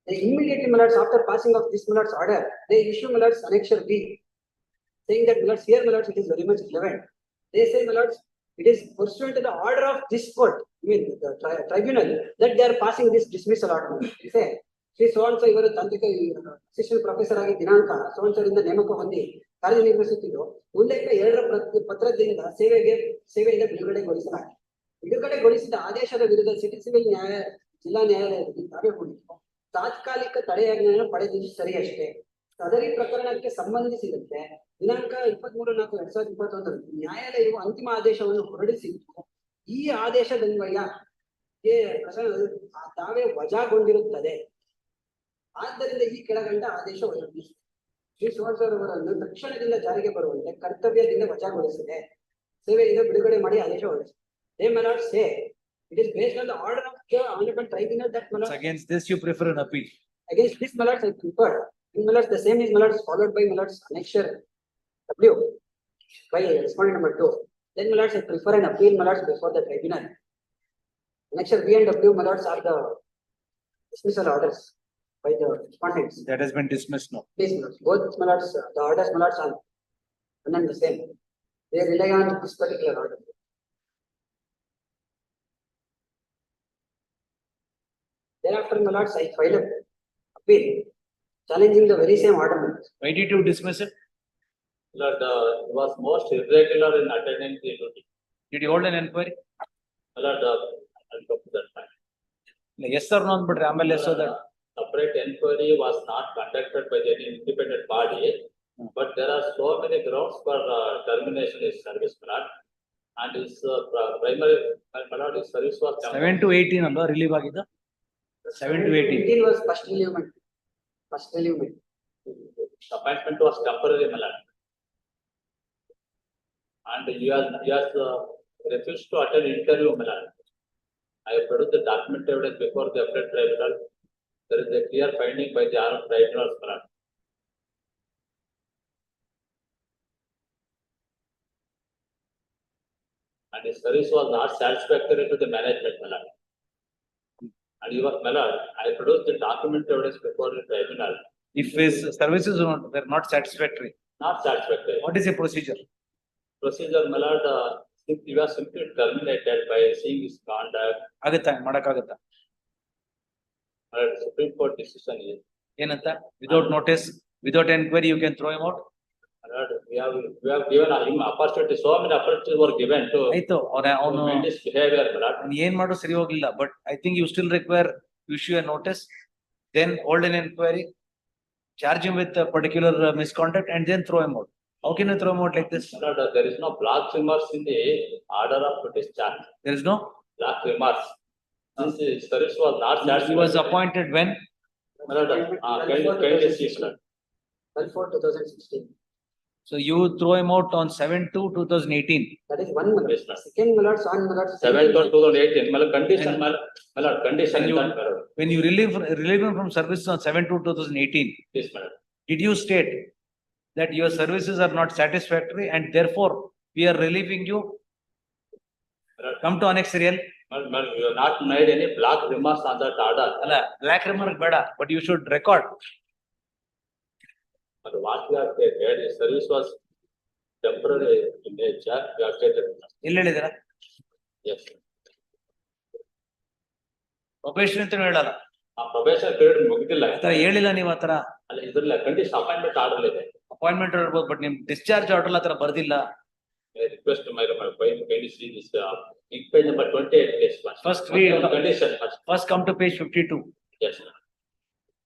they immediately, my lords, after passing of this, my lords, order, they issue, my lords, annexure B, saying that, my lords, here, my lords, it is very much relevant. They say, my lords, it is pursuant to the order of this court, I mean the tribunal, that they are passing this dismissal order. They say, Shri ಸೋನ್ಸೋ ಇವರು ತಾಂತ್ರಿಕ assistant professor ಆಗಿ ದಿನಾಂಕ ಸೋನ್ಸೋರಿಂದ ನೇಮಕ ಹೊಂದಿ ಕಾರ್ಯನಿರ್ವಹಿಸುತ್ತಿದ್ದು ಉಲ್ಲೇಖ 2ರ ಪತ್ರದಿಂದ ಸೇವೆಯಿಂದ ಬಿಡುಗಡೆಗೊಳಿಸಲಾಗಿದೆ. ಬಿಡುಗಡೆಗೊಳಿಸಿದ ಆದೇಶದ ವಿರುದ್ಧ ಸಿಟಿ ಸಿವಿಲ್ ಜಿಲ್ಲಾ ನ್ಯಾಯಾಲಯದಲ್ಲಿ ದಾವೆ ಹೂಡಿದ್ದು ತಾತ್ಕಾಲಿಕ ತಡೆಯಾಜ್ಞೆಯನ್ನು ಪಡೆದಿದ್ದು ಸರಿಯಷ್ಟೇ. ಸದರಿ ಪ್ರಕರಣಕ್ಕೆ ಸಂಬಂಧಿಸಿದಂತೆ ದಿನಾಂಕ 23/4/2021 ನ್ಯಾಯಾಲಯವು ಅಂತಿಮ ಆದೇಶವನ್ನು ಹೊರಡಿಸಿದ್ದು ಈ ಆದೇಶದನ್ವಯ ತಾವೇ ವಜಾಗೊಂಡಿರುತ್ತದೆ. ಆದ್ದರಿಂದ ಈ ಕೆಳಗಂಡ ಆದೇಶ ಹೊರಡಿಸಿ ಶ್ರೀ ಸುವರ್ಣ ಅವರನ್ನು ತಕ್ಷಣದಿಂದ ಜಾರಿಗೆ ಬರುವಂತೆ ಕರ್ತವ್ಯದಿಂದ ವಜಾಗೊಳಿಸಿದೆ. ಸೇವೆಯಿಂದ ಬಿಡುಗಡೆ ಮಾಡಿ ಆದೇಶ ಹೊರಡಿಸಿದೆ. They may not say it is based on the order of the honorable tribunal that my lord. Against this you prefer an appeal. Against this my lord I prefer. In my lord the same is my lord followed by my lord's annexure W by respondent number 2. Then my lord I prefer an appeal my lord before the tribunal. Annexure B and W my lords are the dismissal orders by the respondents. That has been dismissed now. Please, my lords, both my lords, the orders my lords are one and the same. They rely on this particular order. Thereafter, my lords, I filed an appeal challenging the very same order. Why did you dismiss it? Lord, he was most irregular in attending the duty. Did you hold an inquiry? Lord, I'll come to that time. Yes or no, but Ramal, yes or that. Separate inquiry was not conducted by any independent body, but there are so many grounds for termination of service, my lord. And his primary, my lord, his service was 7 to 18 ಅಲ್ವಾ relieve ಆಗಿದ್ದ 7 to 18. 18 was first relievement. First relievement. Appointment was temporary, my lord. And he has refused to attend interview, my lord. I have produced the document evidence before the appellate tribunal. There is a clear finding by the honorable tribunal, my lord. And his service was not satisfactory to the management, my lord. And he was, my lord, I produced the document evidence before the tribunal. If his services were not satisfactory, Not satisfactory. what is the procedure? Procedure, my lord, he was simply terminated by seeing his conduct. ಆಗತ್ತಾ ಮಾಡಕ್ಕಾಗತ್ತಾ My lord, Supreme Court decision is, ಏನಂತ without notice, without enquiry you can throw him out? my lord, we have given him opportunity, so many opportunities were given to ಆಯ್ತು ಅವನು amend his behavior, my lord. ಏನ್ ಮಾಡೋ ಸರಿ ಹೋಗ್ಲಿಲ್ಲ, but I think you still require issue a notice, then hold an inquiry, charge him with a particular misconduct and then throw him out. How can you throw him out like this? My lord, there is no block remarks in the order of discharge. There is no? Block remarks. Since his service was not He satisfactory. was appointed when? My lord, kindly see, my lord. 12/4/2016. So you throw him out on 7/2/2018. That is one my lord. Second my lords on my lords. 7/2018, my lord, condition, my lord, condition in that, my lord. When you relieve him from service on 7/2/2018, Yes, my lord. did you state that your services are not satisfactory and therefore we are relieving you? Come to annexurial. My lord, you have not made any block remarks on that order. ಅಲ್ಲ black remark ಬೇಡ, but you should record. But what we have stated, his service was temporary in nature, we have stated. ಎಲ್ಲಿ ಹೇಳಿದಿರ? Yes. Probation ಅಂತ ಹೇಳಲ್ಲ. ಆ probation period ಮುಗಿದಿಲ್ಲ. ಆತರ ಹೇಳಿಲ್ಲ ನೀವು ಆತರ. ಅಲ್ಲ ಇದ್ರಲ್ಲ ಕಂಡೀಷನ್ ಅಪಾಯಿಂಟ್ಮೆಂಟ್ ಆರ್ಡರ್ ಇದೆ. ಅಪಾಯಿಂಟ್ಮೆಂಟ್ ಇರ್ಬೋದು, ಬಟ್ ನಿಮ್ ಡಿಸ್ಚಾರ್ಜ್ ಆರ್ಡರ್ ಆತರ ಬರ್ದಿಲ್ಲ. I request my kindly see this page number 28, please. First read condition. First come to page 52. Yes, sir.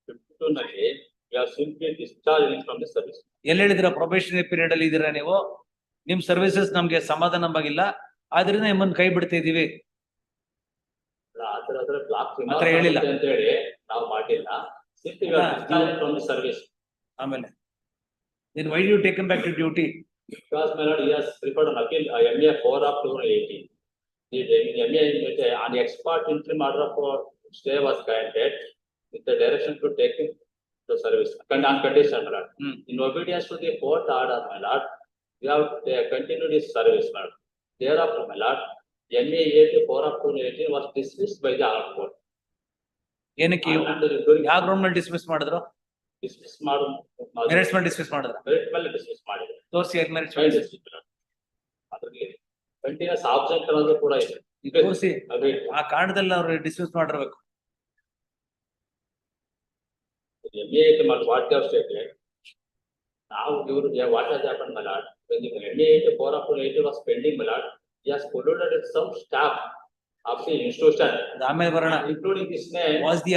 52 ನಲ್ಲಿ we are simply discharging from the service. ಎಲ್ಲಿ ಹೇಳಿದಿರ probationary period ಅಲ್ಲಿ ಇದೀರಾ ನೀವು? ನಿಮ್ services ನಮ್ಗೆ ಸಮಾಧಾನ ಆಗಿಲ್ಲ, ಆದ್ರಿಂದ ನಿಮ್ಮನ್ನ ಕೈ ಬಿಡ್ತಾ ಇದೀವಿ. ಅದರ ಬ್ಲಾಕ್ ಮಾತ್ರ ಹೇಳಿಲ್ಲ ಅಂತ ಹೇಳಿ ನಾವು ಮಾಡಿಲ್ಲ. Simply we are discharging from the service. ಆಮೇಲೆ then why do you take him back to duty? Because my lord, he has preferred an appeal, MA 4/2018. The MA on the expert interim order for stay was granted with the direction to take him to service on condition, my lord. In obedience to the court order, my lord, they have continued his service, my lord. Thereafter, my lord, MA 4/2018 was dismissed by the honorable court. ಏನಕ್ಕೆ ಯಾವ ground ಮೇಲೆ dismiss ಮಾಡಿದ್ರು? Dismiss ಮಾಡು merits ಮೇಲೆ dismiss ಮಾಡಿದ್ರ? Merit ಮೇಲೆ dismiss ಮಾಡಿದ್ರು. ತೋರಿಸಿ ಮೆರಿಟ್ಸ್ ಅದರಲ್ಲಿ ಕಂಟಿನ್ಯೂಸ್ ಆಬ್ಸೆಂಟ್ ಅನ್ನೋದು ಕೂಡ ಇದೆ. ತೋರಿಸಿ ಆ ಕಾರಣದಲ್ಲಿ ಅವ್ರು ಡಿಸ್ಮಿಸ್ ಮಾಡಿರ್ಬೇಕು. MA what they have stated. Now ಇವರು what has happened, my lord, when the MA 4/2018 was pending, my lord, he has colluded with some staff of the institution. ಆಮೇಲೆ ಬರೋಣ. Including this name. Was the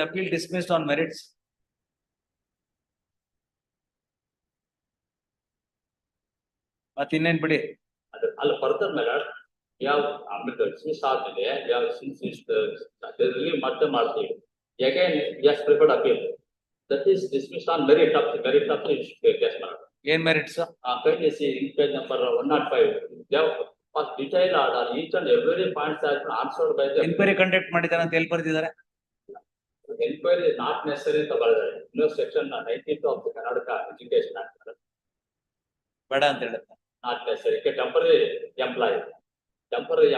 appeal dismissed on merits? ಮತ್ತೆ ಇನ್ನೇನ್ ಬಿಡಿ. ಅಲ್ಲ further, my lord, ಯಾವ ಆಮೇಲೆ dismiss ಆದ್ಮೇಲೆ ಯಾವ since relieve ಮತ್ತೆ ಮಾಡ್ತೀವಿ. Again, yes, preferred appeal. That is dismissed on merit of the issue case ಮಾಡೋದು. ಏನ್ merits? Kindly see in page number 105. They have first detailed order, each and every point has been answered by the. Enquiry conduct ಮಾಡಿದಾರೆ ಅಂತ ಎಲ್ಲಿ ಬರ್ದಿದ್ದಾರೆ? Inquiry is not necessary ಅಂತ ಬರೆದಿದ್ದಾರೆ. ಇನ್ನು section 19 of the Karnataka Education Act. ಬೇಡ ಅಂತ ಹೇಳುತ್ತೆ. Not necessary. Temporary employee. Temporary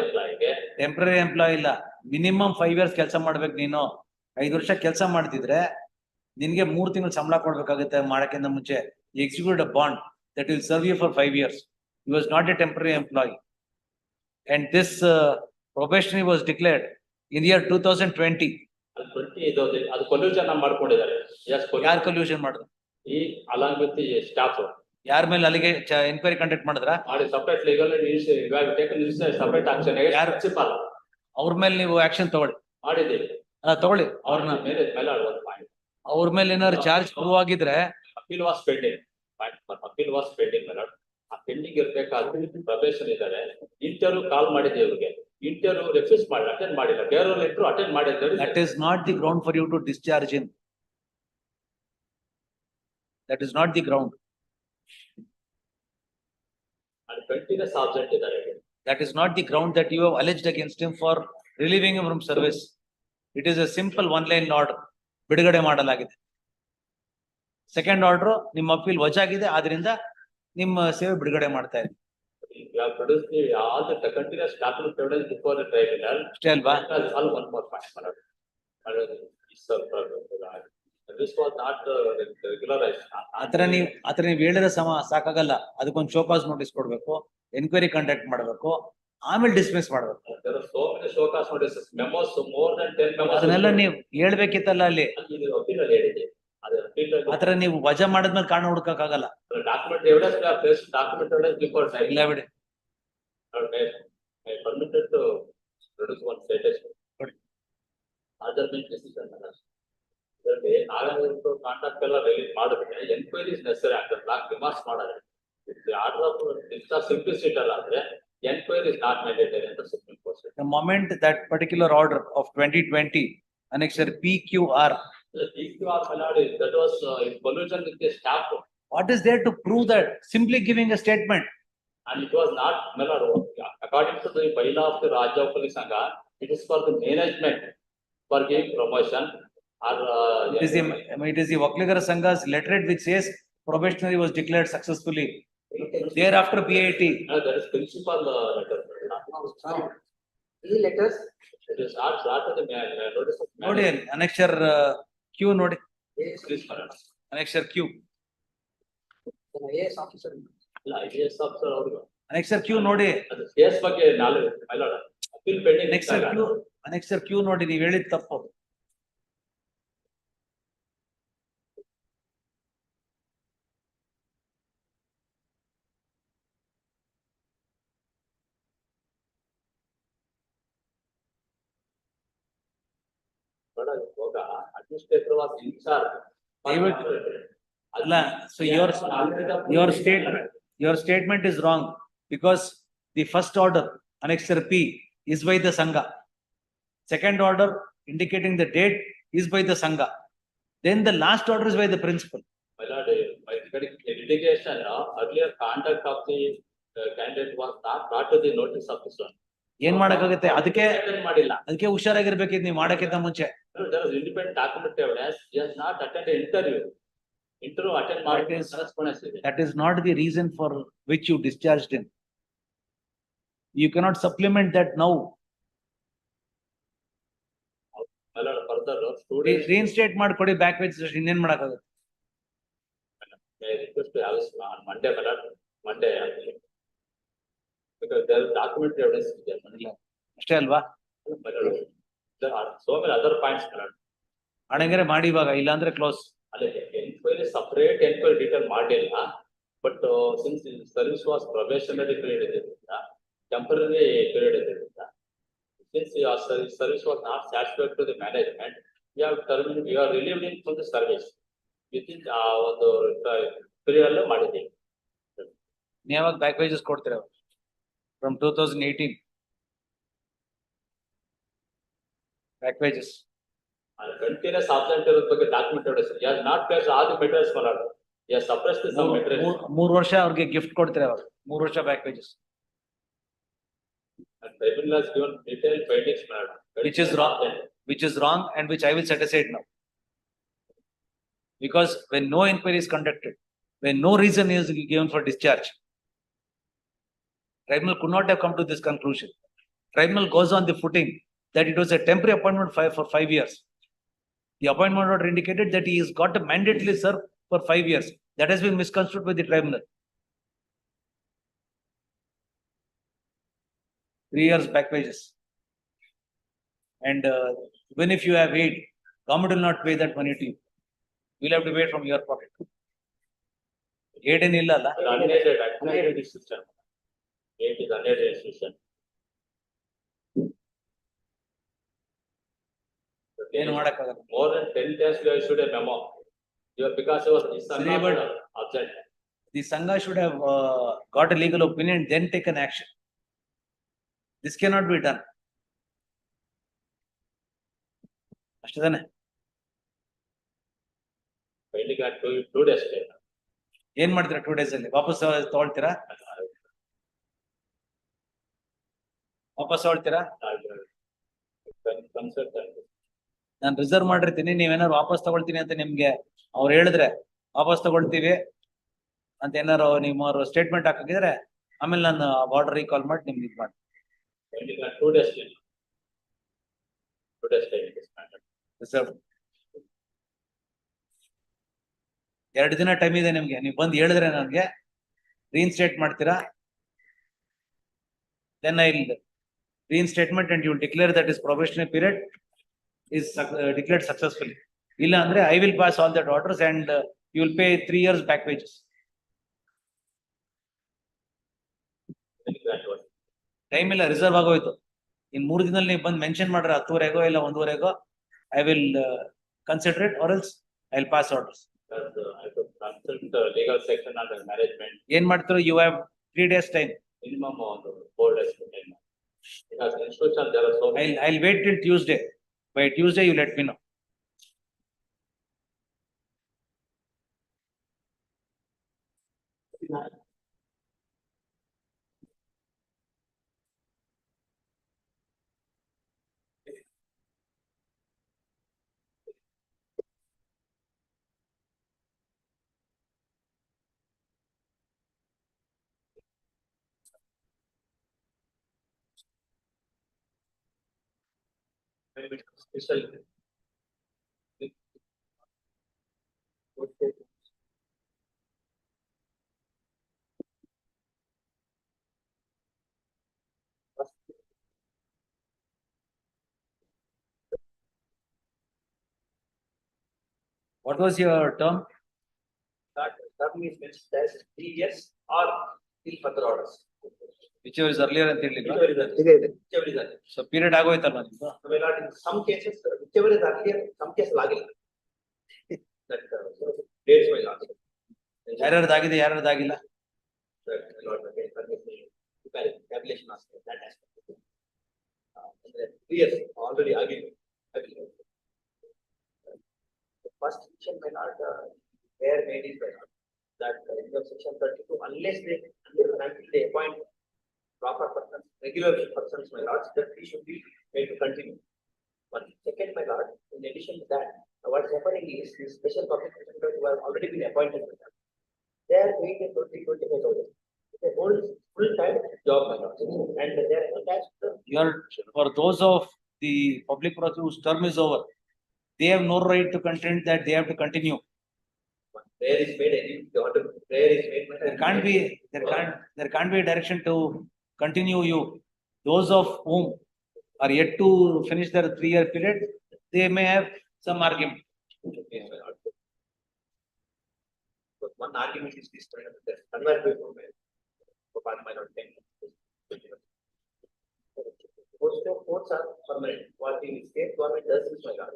employee ಇಲ್ಲ, ಮಿನಿಮಮ್ 5 years ಕೆಲಸ ಮಾಡ್ಬೇಕು. ನೀನು 5 ವರ್ಷ ಕೆಲಸ ಮಾಡ್ತಿದ್ರೆ ನಿನ್ಗೆ 3 ತಿಂಗಳು ಸಂಬಳ ಕೊಡ್ಬೇಕಾಗುತ್ತೆ ಮಾಡಕ್ಕಿಂತ ಮುಂಚೆ. Execute a bond that will serve you for 5 years. He was not a temporary employee, and this probationary was declared in the year 2020. ಅದು collusion ಮಾಡ್ಕೊಂಡಿದ್ದಾರೆ. ಯಾರು collusion ಮಾಡಿದ್ರು? ಈ along with the staff. ಯಾರ ಮೇಲೆ ಅಲ್ಲಿಗೆ ಎನ್ಕ್ವೈರಿ ಕಂಡಕ್ಟ್ ಮಾಡಿದ್ರ? ಮಾಡಿ separate legal separate action. Principal ಅವ್ರ ಮೇಲೆ ನೀವು ಆಕ್ಷನ್ ತಗೊಳ್ಳಿ. ಮಾಡಿದ್ದೀವಿ. ತಗೊಳ್ಳಿ ಅವ್ರನ್ನ. ಅವ್ರ ಮೇಲೆ ಏನಾದ್ರು ಚಾರ್ಜ್ ಪ್ರೂವ್ ಆಗಿದ್ರೆ appeal was pending. Appeal was pending madam. ಆ ಪೆಂಡಿಂಗ್ ಇರ್ಬೇಕಾದ್ರೆ ಪ್ರೊಬೇಷನ್ ಇದ್ದಾರೆ. ಇಂಟರ್ವ್ಯೂ ಕಾಲ್ ಮಾಡಿದ್ದೆ ಇವ್ರಿಗೆ. ಇಂಟರ್ವ್ಯೂ ರೆಫ್ಯೂಸ್ ಮಾಡಿ ಅಟೆಂಡ್ ಮಾಡಿಲ್ಲ. ಬೇರೆಯವ್ರ ಲೆಟರ್ ಅಟೆಂಡ್ ಮಾಡಿದ್ದಾರೆ. That is not the ground for you to discharge him. That is not the ground. Continuous absent ಇದ್ದಾರೆ. That is not the ground that you have alleged against him for relieving him from service. It is a simple one-line order. ಬಿಡುಗಡೆ ಮಾಡಲಾಗಿದೆ. Second order ನಿಮ್ಮ appeal ವಜಾಗಿದೆ, ಆದ್ರಿಂದ ನಿಮ್ಮ ಸೇವೆ ಬಿಡುಗಡೆ ಮಾಡ್ತಾ ಇದೆ. You have produced all the continuous document evidence before the tribunal. ಅಷ್ಟೇ ಅಲ್ವಾ? All one more point. This was not regularized. ಆತರ ನೀವು ಹೇಳಿದ್ರೆ ಸಾಕಾಗಲ್ಲ. ಅದಕ್ಕೊಂದು ಶೋಕಾಸ್ ನೋಟಿಸ್ ಕೊಡ್ಬೇಕು, ಎನ್ಕ್ವೈರಿ ಕಂಡಕ್ಟ್ ಮಾಡ್ಬೇಕು, ಆಮೇಲೆ ಡಿಸ್ಮಿಸ್ ಮಾಡ್ಬೇಕು. There are so many showcase notices, memos, more than 10 memos. ಅದನ್ನೆಲ್ಲ ನೀವು ಹೇಳ್ಬೇಕಿತ್ತಲ್ಲ ಅಲ್ಲಿ. ಆತರ ನೀವು ವಜಾ ಮಾಡಿದ್ಮೇಲೆ ಕಾರಣ ಹುಡುಕಕ್ಕಾಗಲ್ಲ. Document evidence, document evidence before time. ಇಲ್ಲ ಬಿಡಿ. I permitted to produce one citation. Other than decision. ನಾವೇನಾದ್ರು ಕಾಂಟ್ಯಾಕ್ಟ್ ಎಲ್ಲ ರಿಲೀಸ್ ಮಾಡಿದ್ರೆ ಎನ್ಕ್ವೈರಿ ಇಸ್ ನೆಸೆಸರಿ ಆಗ್ತದೆ. ಬ್ಲಾಕ್ ರಿಮಾರ್ಕ್ಸ್ ಮಾಡಿದ್ರೆ ಆರ್ಡರ್ ಆಫ್ ಡಿಸ್ಚಾರ್ಜ್ ಸಿಂಪ್ಲಿಸಿಟಿ ಅಲ್ಲ ಅಂದ್ರೆ ಎನ್ಕ್ವೈರಿ ಇಸ್ ನಾಟ್ ಮ್ಯಾಂಡೇಟರಿ ಅಂತ supreme court. The moment that particular order of 2020 annexure PQR. PQR Maladi, that was in collusion with the staff. What is there to prove that? Simply giving a statement. And it was not Maladi. According to the bylaw of the Rajya Police Sangha, it is for the management for giving promotion. It is the Vakligara Sangha's letterhead which says probationary was declared successfully. Thereafter PIT. That is principal letter. These letters. It is not the notice of. Nodi annexure Q nodi. Please correct. Annexure Q. IAS officer. ಇಲ್ಲ IAS officer ಅವರು. Annexure Q ನೋಡಿ. ಅದು case ಬಗ್ಗೆ ನಾಳೆ milord. Appeal pending. Annexure Q ನೋಡಿ, ನೀವು ಹೇಳಿದ ತಪ್ಪು. Administrator was in charge. So your statement is wrong, because the first order annexure P is by the Sangha. Second order indicating the date is by the Sangha. Then the last order is by the principal. My lord, by litigation, earlier conduct of the candidate was not brought to the notice of this one. ಏನ್ ಮಾಡಕ್ಕಾಗುತ್ತೆ? ಅದಕ್ಕೆ ಹುಷಾರಾಗಿರ್ಬೇಕಿದ್ ನೀವು ಮಾಡಕ್ಕಿಂತ ಮುಂಚೆ. There is independent document evidence. He has not attended interview. Interview attend ಮಾಡಿ correspondence ಇದೆ. That is not the reason for which you discharged him. You cannot supplement that now. My lord, further students reinstate ಮಾಡ್ಕೊಡಿ, back wage ಇನ್ನೇನ್ ಮಾಡಕ್ಕಾಗುತ್ತೆ? I request to have on Monday, my lord. Monday. Because there is document evidence there. ಅಷ್ಟೇ ಅಲ್ವಾ? There are so many other points. ಅಣಂಗರೆ ಮಾಡಿ ಇವಾಗ, ಇಲ್ಲ ಅಂದ್ರೆ close. ಅಲ್ಲ, enquiry separate enquiry detail ಮಾಡಿಲ್ಲ. But since service was probationary period ಇದ್ರಿಂದ, temporary period ಇದ್ರಿಂದ, since service was not satisfied to the management, you are relieved in from the service within ಒಂದು period ಅಲ್ಲೇ ಮಾಡಿದ್ದೀವಿ. ನೀವಾಗ ಬ್ಯಾಕ್ ವೇಜಸ್ ಕೊಡ್ತೀರ? From 2018. Back wages. Continuous absent ಬಗ್ಗೆ document sir. He has not placed all the materials my lord. He has suppressed some materials. 3 ವರ್ಷ ಅವ್ರಿಗೆ gift ಕೊಡ್ತಾರೆ ಅವರು 3 ವರ್ಷ back wages. And tribunal has given detailed findings my lord. Which is wrong and which I will set aside now. Because when no inquiry is conducted, when no reason is given for discharge, tribunal could not have come to this conclusion. Tribunal goes on the footing that it was a temporary appointment for 5 years. The appointment order indicated that he has got to mandately serve for 5 years. That has been misconstrued by the tribunal. 3 years back wages. And even if you have paid, government will not pay that money to you. You will have to pay from your pocket. Aid in illa alla. Unaided system. Aid is unaided system. More than 10 days we have issued a memo. Because his son was absent. The Sangha should have got a legal opinion and then taken action. This cannot be done. ಅಷ್ಟೇನೆ. Two days. ಏನ್ ಮಾಡ್ತೀರಾ 2 days ಅಲ್ಲಿ? ವಾಪಸ್ ತಗೊಳ್ತೀರಾ? ವಾಪಸ್ ತಗೊಳ್ತೀರಾ? ನಾನು reserve ಮಾಡಿರ್ತೀನಿ, ನೀವೇನಾದ್ರು ವಾಪಸ್ ತಗೊಳ್ತೀನಿ ಅಂತ ನಿಮ್ಗೆ ಅವ್ರು ಹೇಳಿದ್ರೆ ವಾಪಸ್ ತಗೊಳ್ತೀವಿ ಅಂತ ಏನಾರು ನಿಮ್ಮ ಸ್ಟೇಟ್ಮೆಂಟ್ ಹಾಕಿದ್ರೆ ಆಮೇಲೆ ನಾನು ಬಾರ್ಡರ್ ರೀಕಾಲ್ ಮಾಡಿ ನಿಮ್ಗೆ ಇದು ಮಾಡಿ. 2 days. 2 days ರಿಸರ್ವ್ 2 ದಿನ ಟೈಮ್ ಇದೆ ನಿಮ್ಗೆ. ನೀವು ಬಂದು ಹೇಳಿದ್ರೆ ನನಗೆ ರೀಇನ್ಸ್ಟೇಟ್ ಮಾಡ್ತೀರಾ, then I'll reinstatement and you will declare that his probationary period is declared successfully. Illa andre I will pass all that orders and you will pay 3 years back wages. Time illa reserve agoytu. In 3 dinalli ನೀವು ಬಂದು mention ಮಾಡ್ರೆ 10:30 ಇಲ್ಲ 1:30 I will consider it or else I will pass orders. I could consult the legal section under management. ಏನ್ ಮಾಡ್ತೀರೋ you have 3 days time. Minimum on the 4 days time. Because instruction there are so many. I'll wait till Tuesday. By Tuesday you let me know. Special. What was your term? That term is mentioned as 3 years or till further orders. Whichever is earlier ಅಂತ ಹೇಳಿಲ್ವಾ? Whichever is earlier. So period ಆಗೋಯ್ತಲ್ವಾ ನಿಮ್ದು? In some cases, whichever is earlier, some cases ಆಗಿಲ್ಲ. That dates will also. ಯಾರ್ಯಾರ್ದಾಗಿದೆ ಯಾರ್ಯಾರ್ದಾಗಿಲ್ಲ? Tabulation aspect, that aspect. 3 years already ಆಗಿಲ್ಲ. The first section may not bear made is that in the section 32, unless they appoint proper persons, regular persons, my lords, that we should be made to continue. One second, my lord, in addition to that, what is happening is the special public prosecutors who have already been appointed, they are doing a 25 hours. It's a whole full-time job, my lord, and they are attached to For those of the public prosecutor whose term is over, they have no right to contend that they have to continue. prayer is made, prayer is made. There can't be a direction to continue you. Those of whom are yet to finish their 3-year period, they may have some argument. One argument is this: convert my lord. Courts are permanent. What the state government does is, my lord,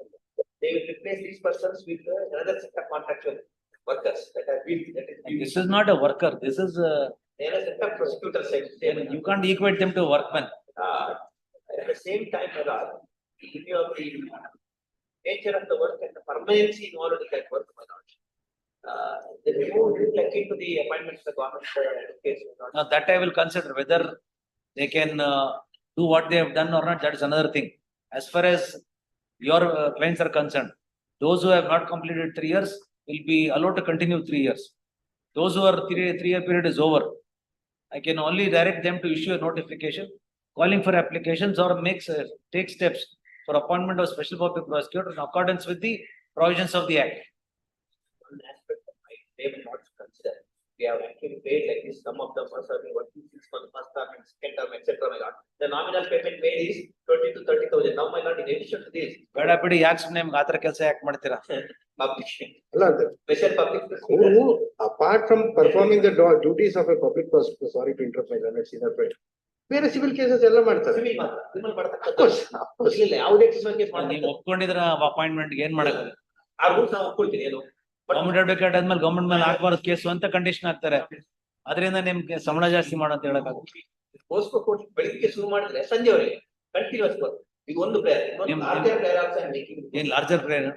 they will replace these persons with another set of contractual workers that have been. This is not a worker. This is They are a set of prosecutors. You can't equate them to workmen. At the same time, my lord, review of the nature of the work and the permanency involved in that work, my lord. The remove it like into the appointments of the government case. Now that I will consider whether they can do what they have done or not. That is another thing. As far as your clients are concerned, those who have not completed 3 years will be allowed to continue 3 years. Those who are 3-year period is over, I can only direct them to issue a notification calling for applications or take steps for appointment of special public prosecutor in accordance with the provisions of the Act. One aspect of my payment not to consider. We have actually paid like this, some of them are serving working for the first term and second term, etc. My lord. The nominal payment made is 20 to 30,000. Now, my lord, in addition to this, ಬೇಡಬಿಡಿ ಯಾಕೆ ಸುಮ್ಮನೆ ನಿಮ್ಗೆ ಆತರ ಕೆಲಸ ಯಾಕೆ ಮಾಡ್ತೀರಾ? public, special public who, apart from performing the duties of a public prosecutor, sorry to interrupt my learned senior friend, ಬೇರೆ civil cases ಎಲ್ಲ ಮಾಡ್ತಾರೆ. ನೀವು ಒಪ್ಕೊಂಡಿದ್ರ ಅಪಾಯಿಂಟ್ಮೆಂಟ್ ಏನ್ ಮಾಡಕ್ಕೆ? ಆ ರೂಲ್ಸ್ ನಾವು ಒಪ್ಕೊಳ್ತೀನಿ ಏನು ಗವರ್ಮೆಂಟ್ ಅಡ್ವೊಕೇಟ್ ಆದ್ಮೇಲೆ ಗವರ್ಮೆಂಟ್ ಮೇಲೆ ಹಾಕ್ಬಾರ್ದು ಕೇಸು ಅಂತ ಕಂಡೀಷನ್ ಹಾಕ್ತಾರೆ. ಅದರಿಂದ ನಿಮ್ಗೆ ಸಂಬಳ ಜಾಸ್ತಿ ಮಾಡಂತ ಹೇಳಕ್ಕಾಗುತ್ತೆ. ಪೋಸ್ಕೋ ಕೋರ್ಟ್ ಬೆಳಿಗ್ಗೆ ಶುರು ಮಾಡಿದ್ರೆ ಸಂಜೆವರೆಗೆ ಕಂಟಿನ್ಯೂಸ್ ಈಗ ಒಂದು ಪ್ಲೇಯರ್ ಏನ್ larger player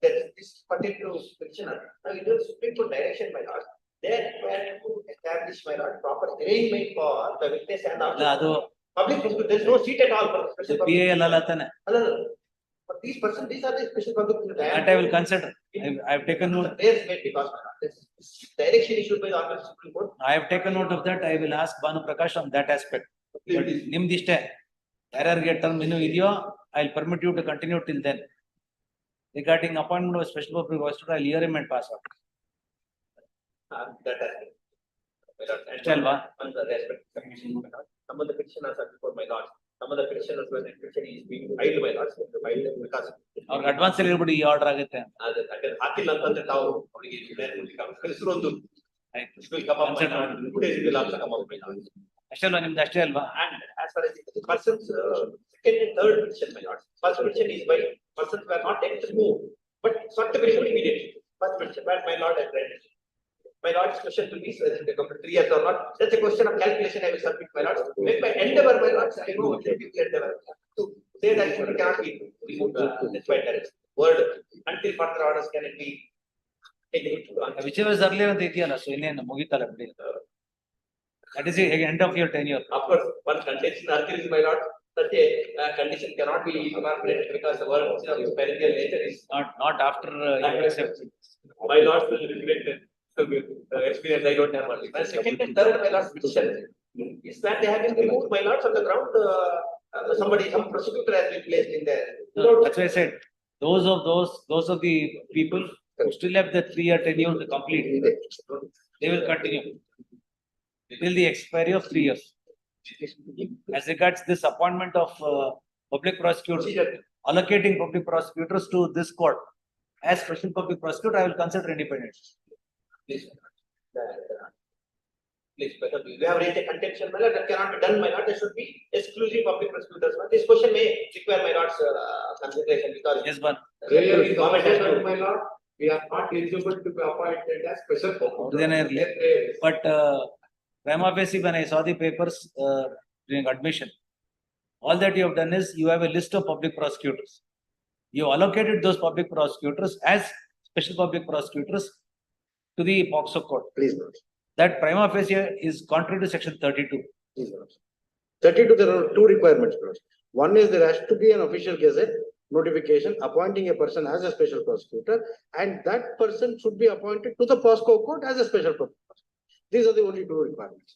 this particular petitioner. Now, it was Supreme Court direction, my lord. They were to establish, my lord, proper arrangement for the witness and also public prosecutor. There is no seat at all for special public. For these persons, these are the special public prosecutor. That I will consider. I have taken note. Yes, because this direction issued by the Honorable Supreme Court. I have taken note of that. I will ask Banu Prakash on that aspect. ನಿಮ್ದಿಷ್ಟೇ ಯಾರ್ಯಾರಿಗೆ term ಇನ್ನೂ ಇದೆಯೋ I will permit you to continue till then. Regarding appointment of special public prosecutor, I will hear him and pass on. That on the respect commission, some of the petitioners are before my lord. Some of the petitioners were the petition is being filed by lords because ಅವ್ರ advance ಇರ್ಬಿಡಿ ಈ order ಆಗುತ್ತೆ. ಹಾಕಿಲ್ಲ ಅಂತಂದ್ರೆ ನಾವು ಅವರಿಗೆ ಹೆಸರು ಒಂದು ಅಷ್ಟೇ ಅಲ್ವಾ ನಿಮ್ದು ಅಷ್ಟೇ ಅಲ್ವಾ? And as far as the persons second and third petition, my lord. First petition is by persons who are not yet removed, but sought to be removed immediately. First petition, where my lord has read. My lord's question will be whether they come to 3 years or not. That's a question of calculation. I will submit, my lord. Make my endeavor, my lord. I know what people endeavor to say that it cannot be removed. That's why there is word until further orders can it be taken into account. Whichever is earlier ಅಂತ ಇದೆಯಲ್ಲ, so ಇನ್ನೇನು ಮುಗಿತಲ್ಲ ಬಿಡಿ. That is the end of your tenure. Of course, one condition is, my lord. Such a condition cannot be incorporated because the word of parental nature is not after you accept. My lord will regret experience. I don't have one. And second and third, my lord's petition is that they have been removed, my lords, on the ground. Some prosecutor has been placed in there. That's why I said those of the people who still have the 3-year tenure to complete, they will continue till the expiry of 3 years. As regards this appointment of public prosecutors, allocating public prosecutors to this court as special public prosecutor, I will consider independent. Please, because we have raised a contention, my lord, that cannot be done, my lord. There should be exclusive public prosecutors. This question may require my lord's consideration because yes, but really, government has done, my lord. We are not eligible to be appointed as special prosecutor. But prima facie, when I saw the papers during admission, all that you have done is you have a list of public prosecutors. You allocated those public prosecutors as special public prosecutors to the POCSO court. Please note. That prima facie is contrary to section 32. Please note. 32, there are two requirements. One is there has to be an official gazette notification appointing a person as a special prosecutor, and that person should be appointed to the POSCO court as a special prosecutor. These are the only two requirements.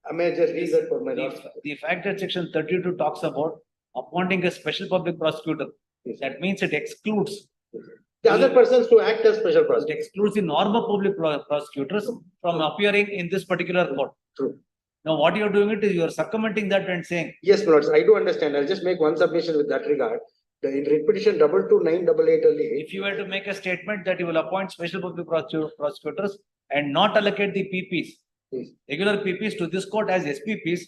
I may just read that for my lord. The fact that section 32 talks about appointing a special public prosecutor, that means it excludes the other persons to act as special prosecutors. It excludes the normal public prosecutors from appearing in this particular court. True. Now, what you are doing it is you are circumventing that and saying. Yes, my lords, I do understand. I'll just make one submission with that regard. In Petition 22988 early. If you were to make a statement that you will appoint special public prosecutors and not allocate the PPs, regular PPs to this court as SPPs,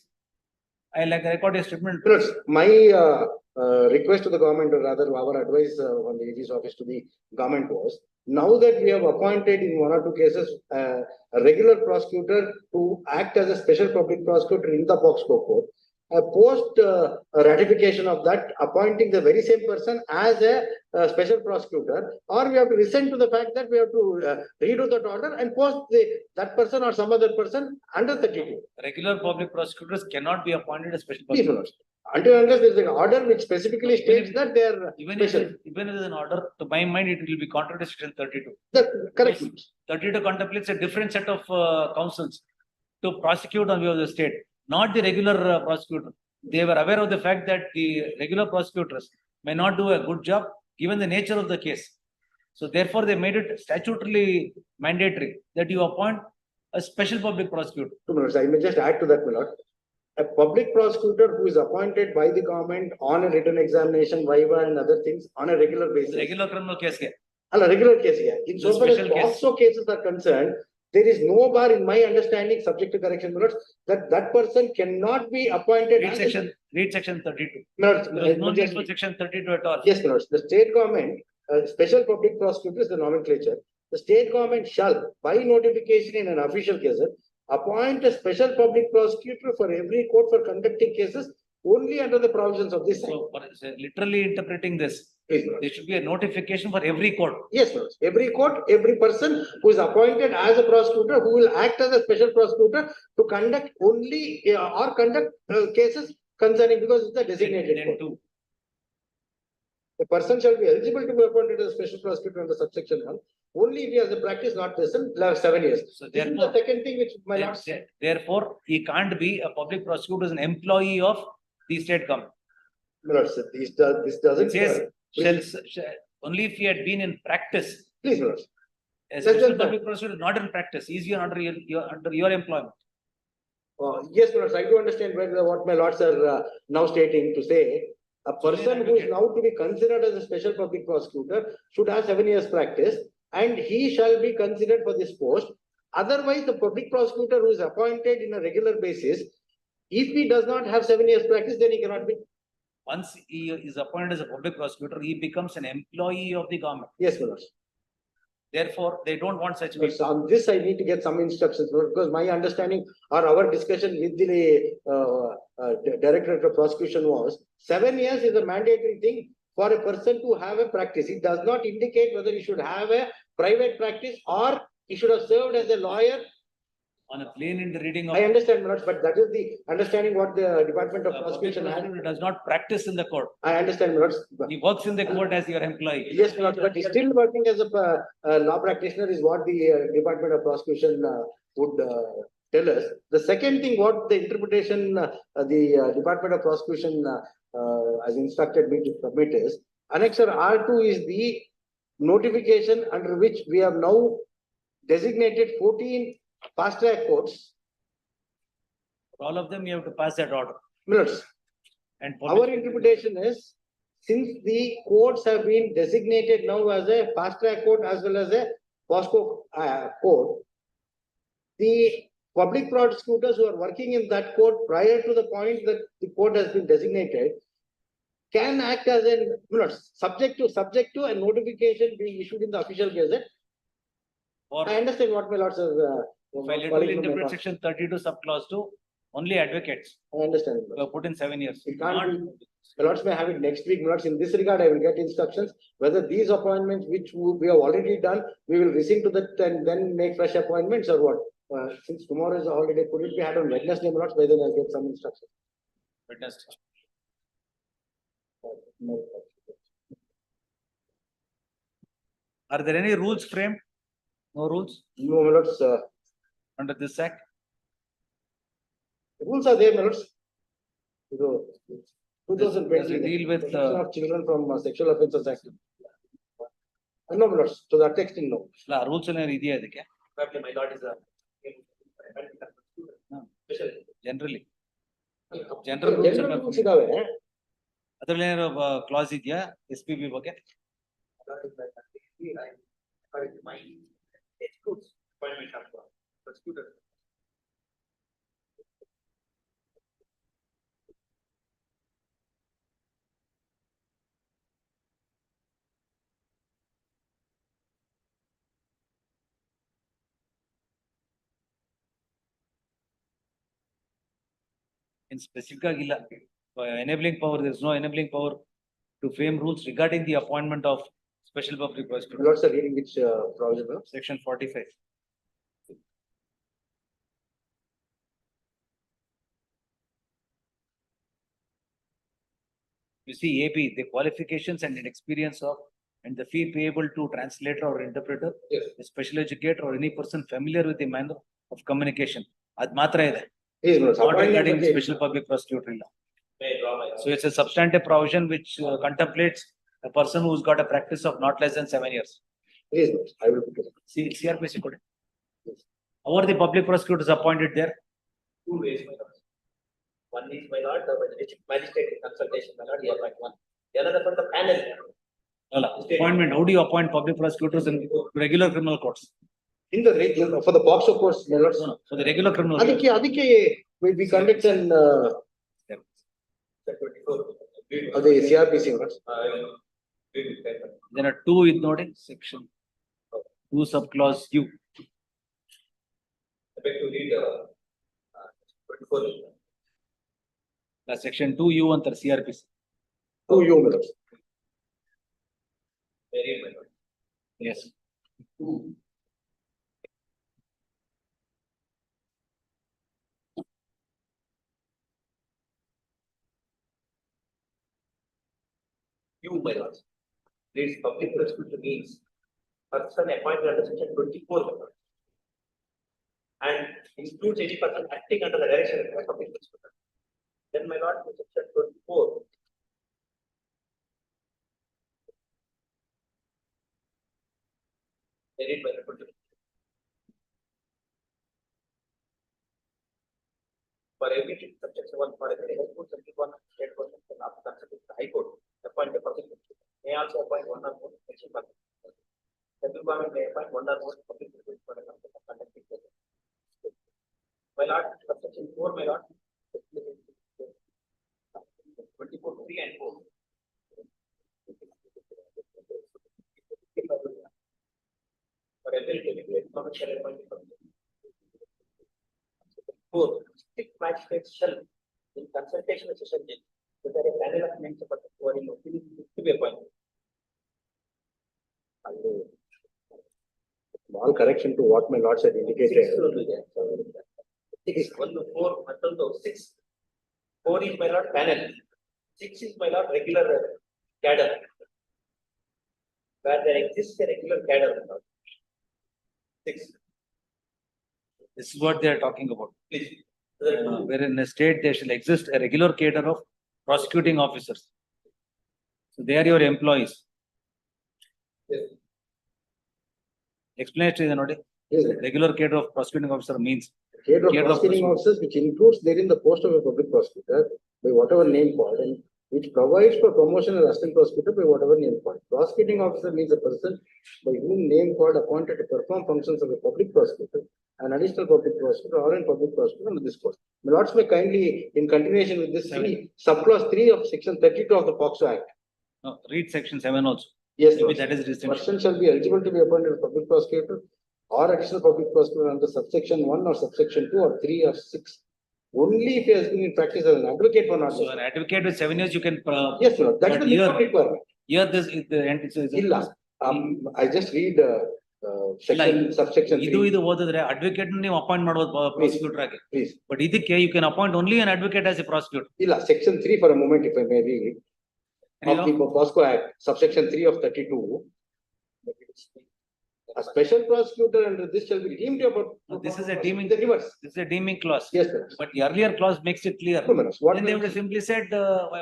I like record a statement. My request to the government, or rather our advice on the AG's office to the government was, now that we have appointed in 1 or 2 cases a regular prosecutor to act as a special public prosecutor in the POCSO court, post ratification of that, appointing the very same person as a special prosecutor, or we have to listen to the fact that we have to redo that order and post that person or some other person under 32. Regular public prosecutors cannot be appointed as special Please, prosecutors. until unless there is an order which specifically states that they are Even if special. there is an order, to my mind, it will be contrary to section 32. Correct. 32 contemplates a different set of counsels to prosecute on behalf of the state, not the regular prosecutor. They were aware of the fact that the regular prosecutors may not do a good job given the nature of the case. So therefore, they made it statutorily mandatory that you appoint a special public prosecutor. 2 minutes. I may just add to that, my lord. A public prosecutor who is appointed by the government on a written examination, viva and other things on a regular basis. Regular criminal case. A regular case here. In so far as special case. POCSO cases are concerned, there is no bar in my understanding, subject to correction, my lords, that person cannot be appointed. Read section 32. My lords, There is no need for section 32 at all. yes, my lords. The state government, special public prosecutor is the nomenclature. The state government shall, by notification in an official gazette, appoint a special public prosecutor for every court for conducting cases only under the provisions of this. So, literally interpreting this, Please, there should be a notification for every court. yes, lords. Every court, every person who is appointed as a prosecutor, who will act as a special prosecutor to conduct only or conduct cases concerning, because it's the designated court. The person shall be eligible to be appointed as a special prosecutor under subsection 1 only if he has a practice not less than 7 years. So this is the second thing which my lord said. Therefore, he can't be a public prosecutor as an employee of the state government. My lord said this doesn't. It says only if he had been in practice. Please, my lord. A special public prosecutor not in practice, is he under your employment? Yes, my lord. I do understand what my lords are now stating to say. A person who is now to be considered as a special public prosecutor should have 7 years practice, and he shall be considered for this post. Otherwise, the public prosecutor who is appointed in a regular basis, if he does not have 7 years practice, then he cannot be. Once he is appointed as a public prosecutor, he becomes an employee of the government. Yes, my lord. Therefore, they don't want such. So on this, I need to get some instructions, because my understanding or our discussion with the Directorate of Prosecution was 7 years is a mandatory thing for a person to have a practice. It does not indicate whether he should have a private practice or he should have served as a lawyer. On a plain in the reading of. I understand, but that is the understanding what the Department of Prosecution has. Does not practice in the court. I understand, He works in the court as your employee. Yes, but he's still working as a law practitioner is what the Department of Prosecution would tell us. The second thing, what the interpretation the Department of Prosecution has instructed me to submit is, Annexure R2 is the notification under which we have now designated 14 fast track courts. For all of them, you have to pass that order. Minutes. And our interpretation is, since the courts have been designated now as a fast track court as well as a POSCO court, the public prosecutors who are working in that court prior to the point that the court has been designated can act as a subject to a notification being issued in the official gazette. I understand what my lords are. If I literally interpret section 32 subclause 2, only advocates. I understand. Were put in 7 years. It can't be. My lords may have it next week. My lords, in this regard, I will get instructions whether these appointments which we have already done, we will rescind to that and then make fresh appointments or what. Since tomorrow is a holiday, could it be had on Wednesday, my lords? By then I'll get some instructions. Wednesday. Are there any rules framed? No rules? No, my lords. Under this act? Rules are there, my lords. 2020. Does it deal with Protection of children from Sexual Offences Act. No, my lords. To that extent, no. Rules are idea. My lord is a generally. General rules ಇದಾವೆ. ಅದರಲ್ಲಿ ಏನಾದ್ರು class ಇದೆಯಾ SPB ಬಗ್ಗೆ? In specific enabling power, there is no enabling power to frame rules regarding the appointment of special public prosecutor. What's the reading which provision? Section 45. You see, AB, the qualifications and experience of and the fee payable to translator or interpreter, yes, a special educator or any person familiar with the manner of communication. Ad matra ide. Yes, Not regarding special public prosecutor. So it's a substantive provision which contemplates a person who's got a practice of not less than 7 years. Yes, I will put it. See, CRPC code. How are the public prosecutors appointed there? Two ways, my lord. One is, my lord, the district magistrate consultation, my lord, you appoint one. The other from the panel. Appointment. How do you appoint public prosecutors in regular criminal courts? In the regular, for the POCSO courts, my lord. No, for the regular criminal. We conduct an the CRPC. There are two with noting section 2 subclause U. Section 2U under CRPC. 2U. Yes. You, my lord. This public prosecutor means person appointed under section 24, my lord, and includes any person acting under the direction of the public prosecutor. Then, my lord, section 24. I read by the 24. For every subsection 1, for every high court, subject 1, state court, after consulting the high court, appoint a public prosecutor. May also appoint one or more section public prosecutor. Central government may appoint one or more public prosecutor for the conduct of conducting the my lord, subsection 4, my lord, 24, 3 and 4. For every government shall appoint a public prosecutor. 4. District magistrates shall, in consultation with session judge, prepare a panel of names of who are in opinion to be appointed. Small correction to what my lord had indicated. 6, 1 to 4, 1 to 6. 4 is my lord panel. 6 is my lord regular cadre. Where there exists a regular cadre. 6. This is what they are talking about. Please. Where in a state there shall exist a regular cadre of prosecuting officers. So they are your employees. Yes. Explanation is not yes. Regular cadre of prosecuting officer means cadre of prosecuting officers, which includes therein the post of a public prosecutor by whatever name called, and which provides for promotion as assistant prosecutor by whatever name called. Prosecuting officer means a person by whom name called appointed to perform functions of a public prosecutor, an additional public prosecutor, or a public prosecutor under this court. My lords may kindly, in continuation with this, subclause 3 of section 32 of the POCSO Act. No, read section 7 also. Yes, maybe that is distinction. Person shall be eligible to be appointed as public prosecutor or additional public prosecutor under subsection 1 or subsection 2 or 3 or 6. Only if he has been in practice as an advocate for not. So an advocate with 7 years you can. Yes, sir. That is the minimum requirement. Here this is the end. I just read section subsection 3. Idu ಓದಿದ್ರೆ advocate ನೀವು appoint ಮಾಡಬಹುದು prosecutor ಆಗಿ. Please. But ಇದಕ್ಕೆ you can appoint only an advocate as a prosecutor. ಇಲ್ಲ, section 3 for a moment, if I may read. Of the POSCO Act, subsection 3 of 32. A special prosecutor under this shall be deemed to no, this is a deeming. The reverse. This is a deeming clause. Yes, sir. But the earlier clause makes it clear. No, what then they would have simply said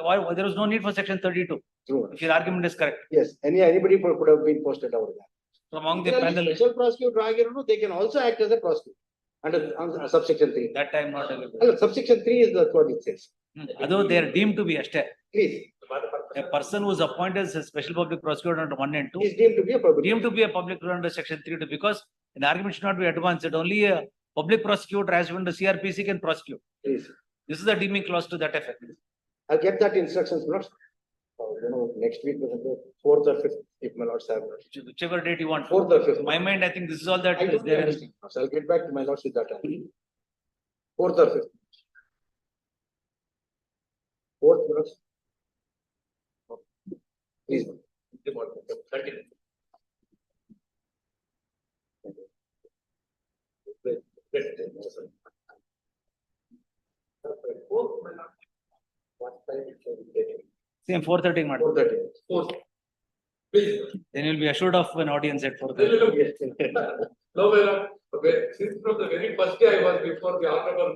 why there was no need for section 32. True. If your argument is correct. Yes, anybody could have been posted over there. From among the panel. Special prosecutor, they can also act as a prosecutor under subsection 3. That time not available. No, subsection 3 is that's what it says. Although they are deemed to be ashte. Please. A person who is appointed as a special public prosecutor under 1 and 2 is deemed to be a public. Deemed to be a public prosecutor under section 3 because an argument should not be advanced that only a public prosecutor as when the CRPC can prosecute. Please. This is a deeming clause to that effect. I'll get that instructions, not next week, 4th or 5th, if my lords have. Whichever date you want. 4th or 5th. In my mind, I think this is all that is there. So, I'll get back to my lords with that. 4th or 5th. Fourth, my lords. Please. Continue. Same 4:30 madam. 4:30. Please. Then you'll be assured of an audience at 4:30. No, my lord. Okay, since from the very first day I was before the honorable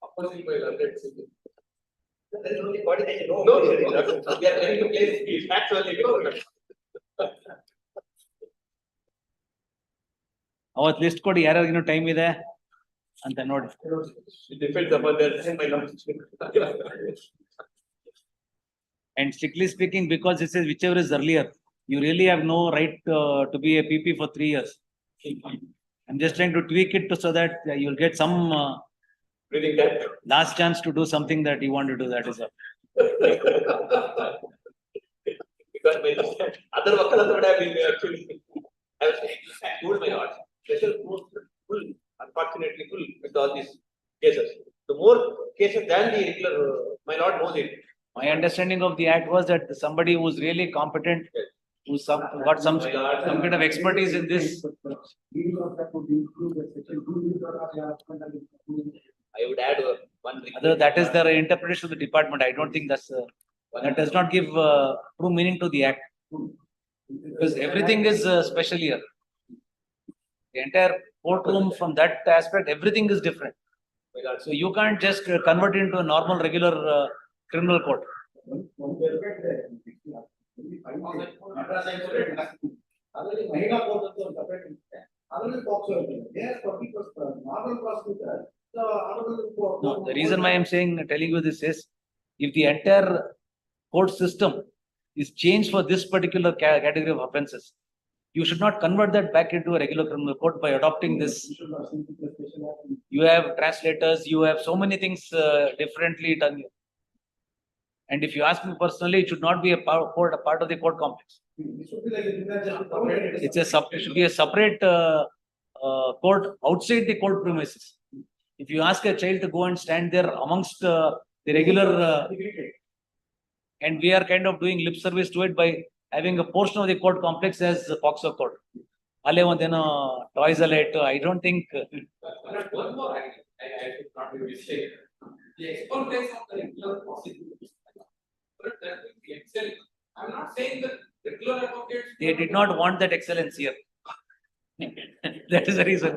opposing my learned city. There is only coordination. No, we are trying to place facts only. ಅವತ್ list ಕೊಡಿ ಯಾರ್ಯಾರಿಗಿನ್ನೂ time ಇದೆ ಅಂತ ನೋಡಿ. It depends upon their my lord. And strictly speaking, because it says whichever is earlier, you really have no right to be a PP for 3 years. I'm just trying to tweak it so that you'll get some Breathing time. last chance to do something that you want to do. That is all. Because my other vakalas would have been actually, I was told my lord, special court full, unfortunately full with all these cases. The more cases than the regular, my lord knows it. My understanding of the act was that somebody who's really competent, who's got some kind of expertise in this. I would add one. That is the interpretation of the department. I don't think that does not give true meaning to the act. Because everything is special here. The entire courtroom from that aspect, everything is different. So you can't just convert it into a normal, regular criminal court. No, the reason why I'm telling you this is, if the entire court system is changed for this particular category of offences, you should not convert that back into a regular criminal court by adopting this. You have translators, you have so many things differently done here. And if you ask me personally, it should not be a part of the court complex. It should be a separate court outside the court premises. If you ask a child to go and stand there amongst the regular, and we are kind of doing lip service to it by having a portion of the court complex as the POXO court. Alle ondeno toys alert. I don't think. One more, I should not be mistaken. The explanation of the regular prosecutor. But that will be excellent. I'm not saying that regular advocates. They did not want that excellence here. That is the reason.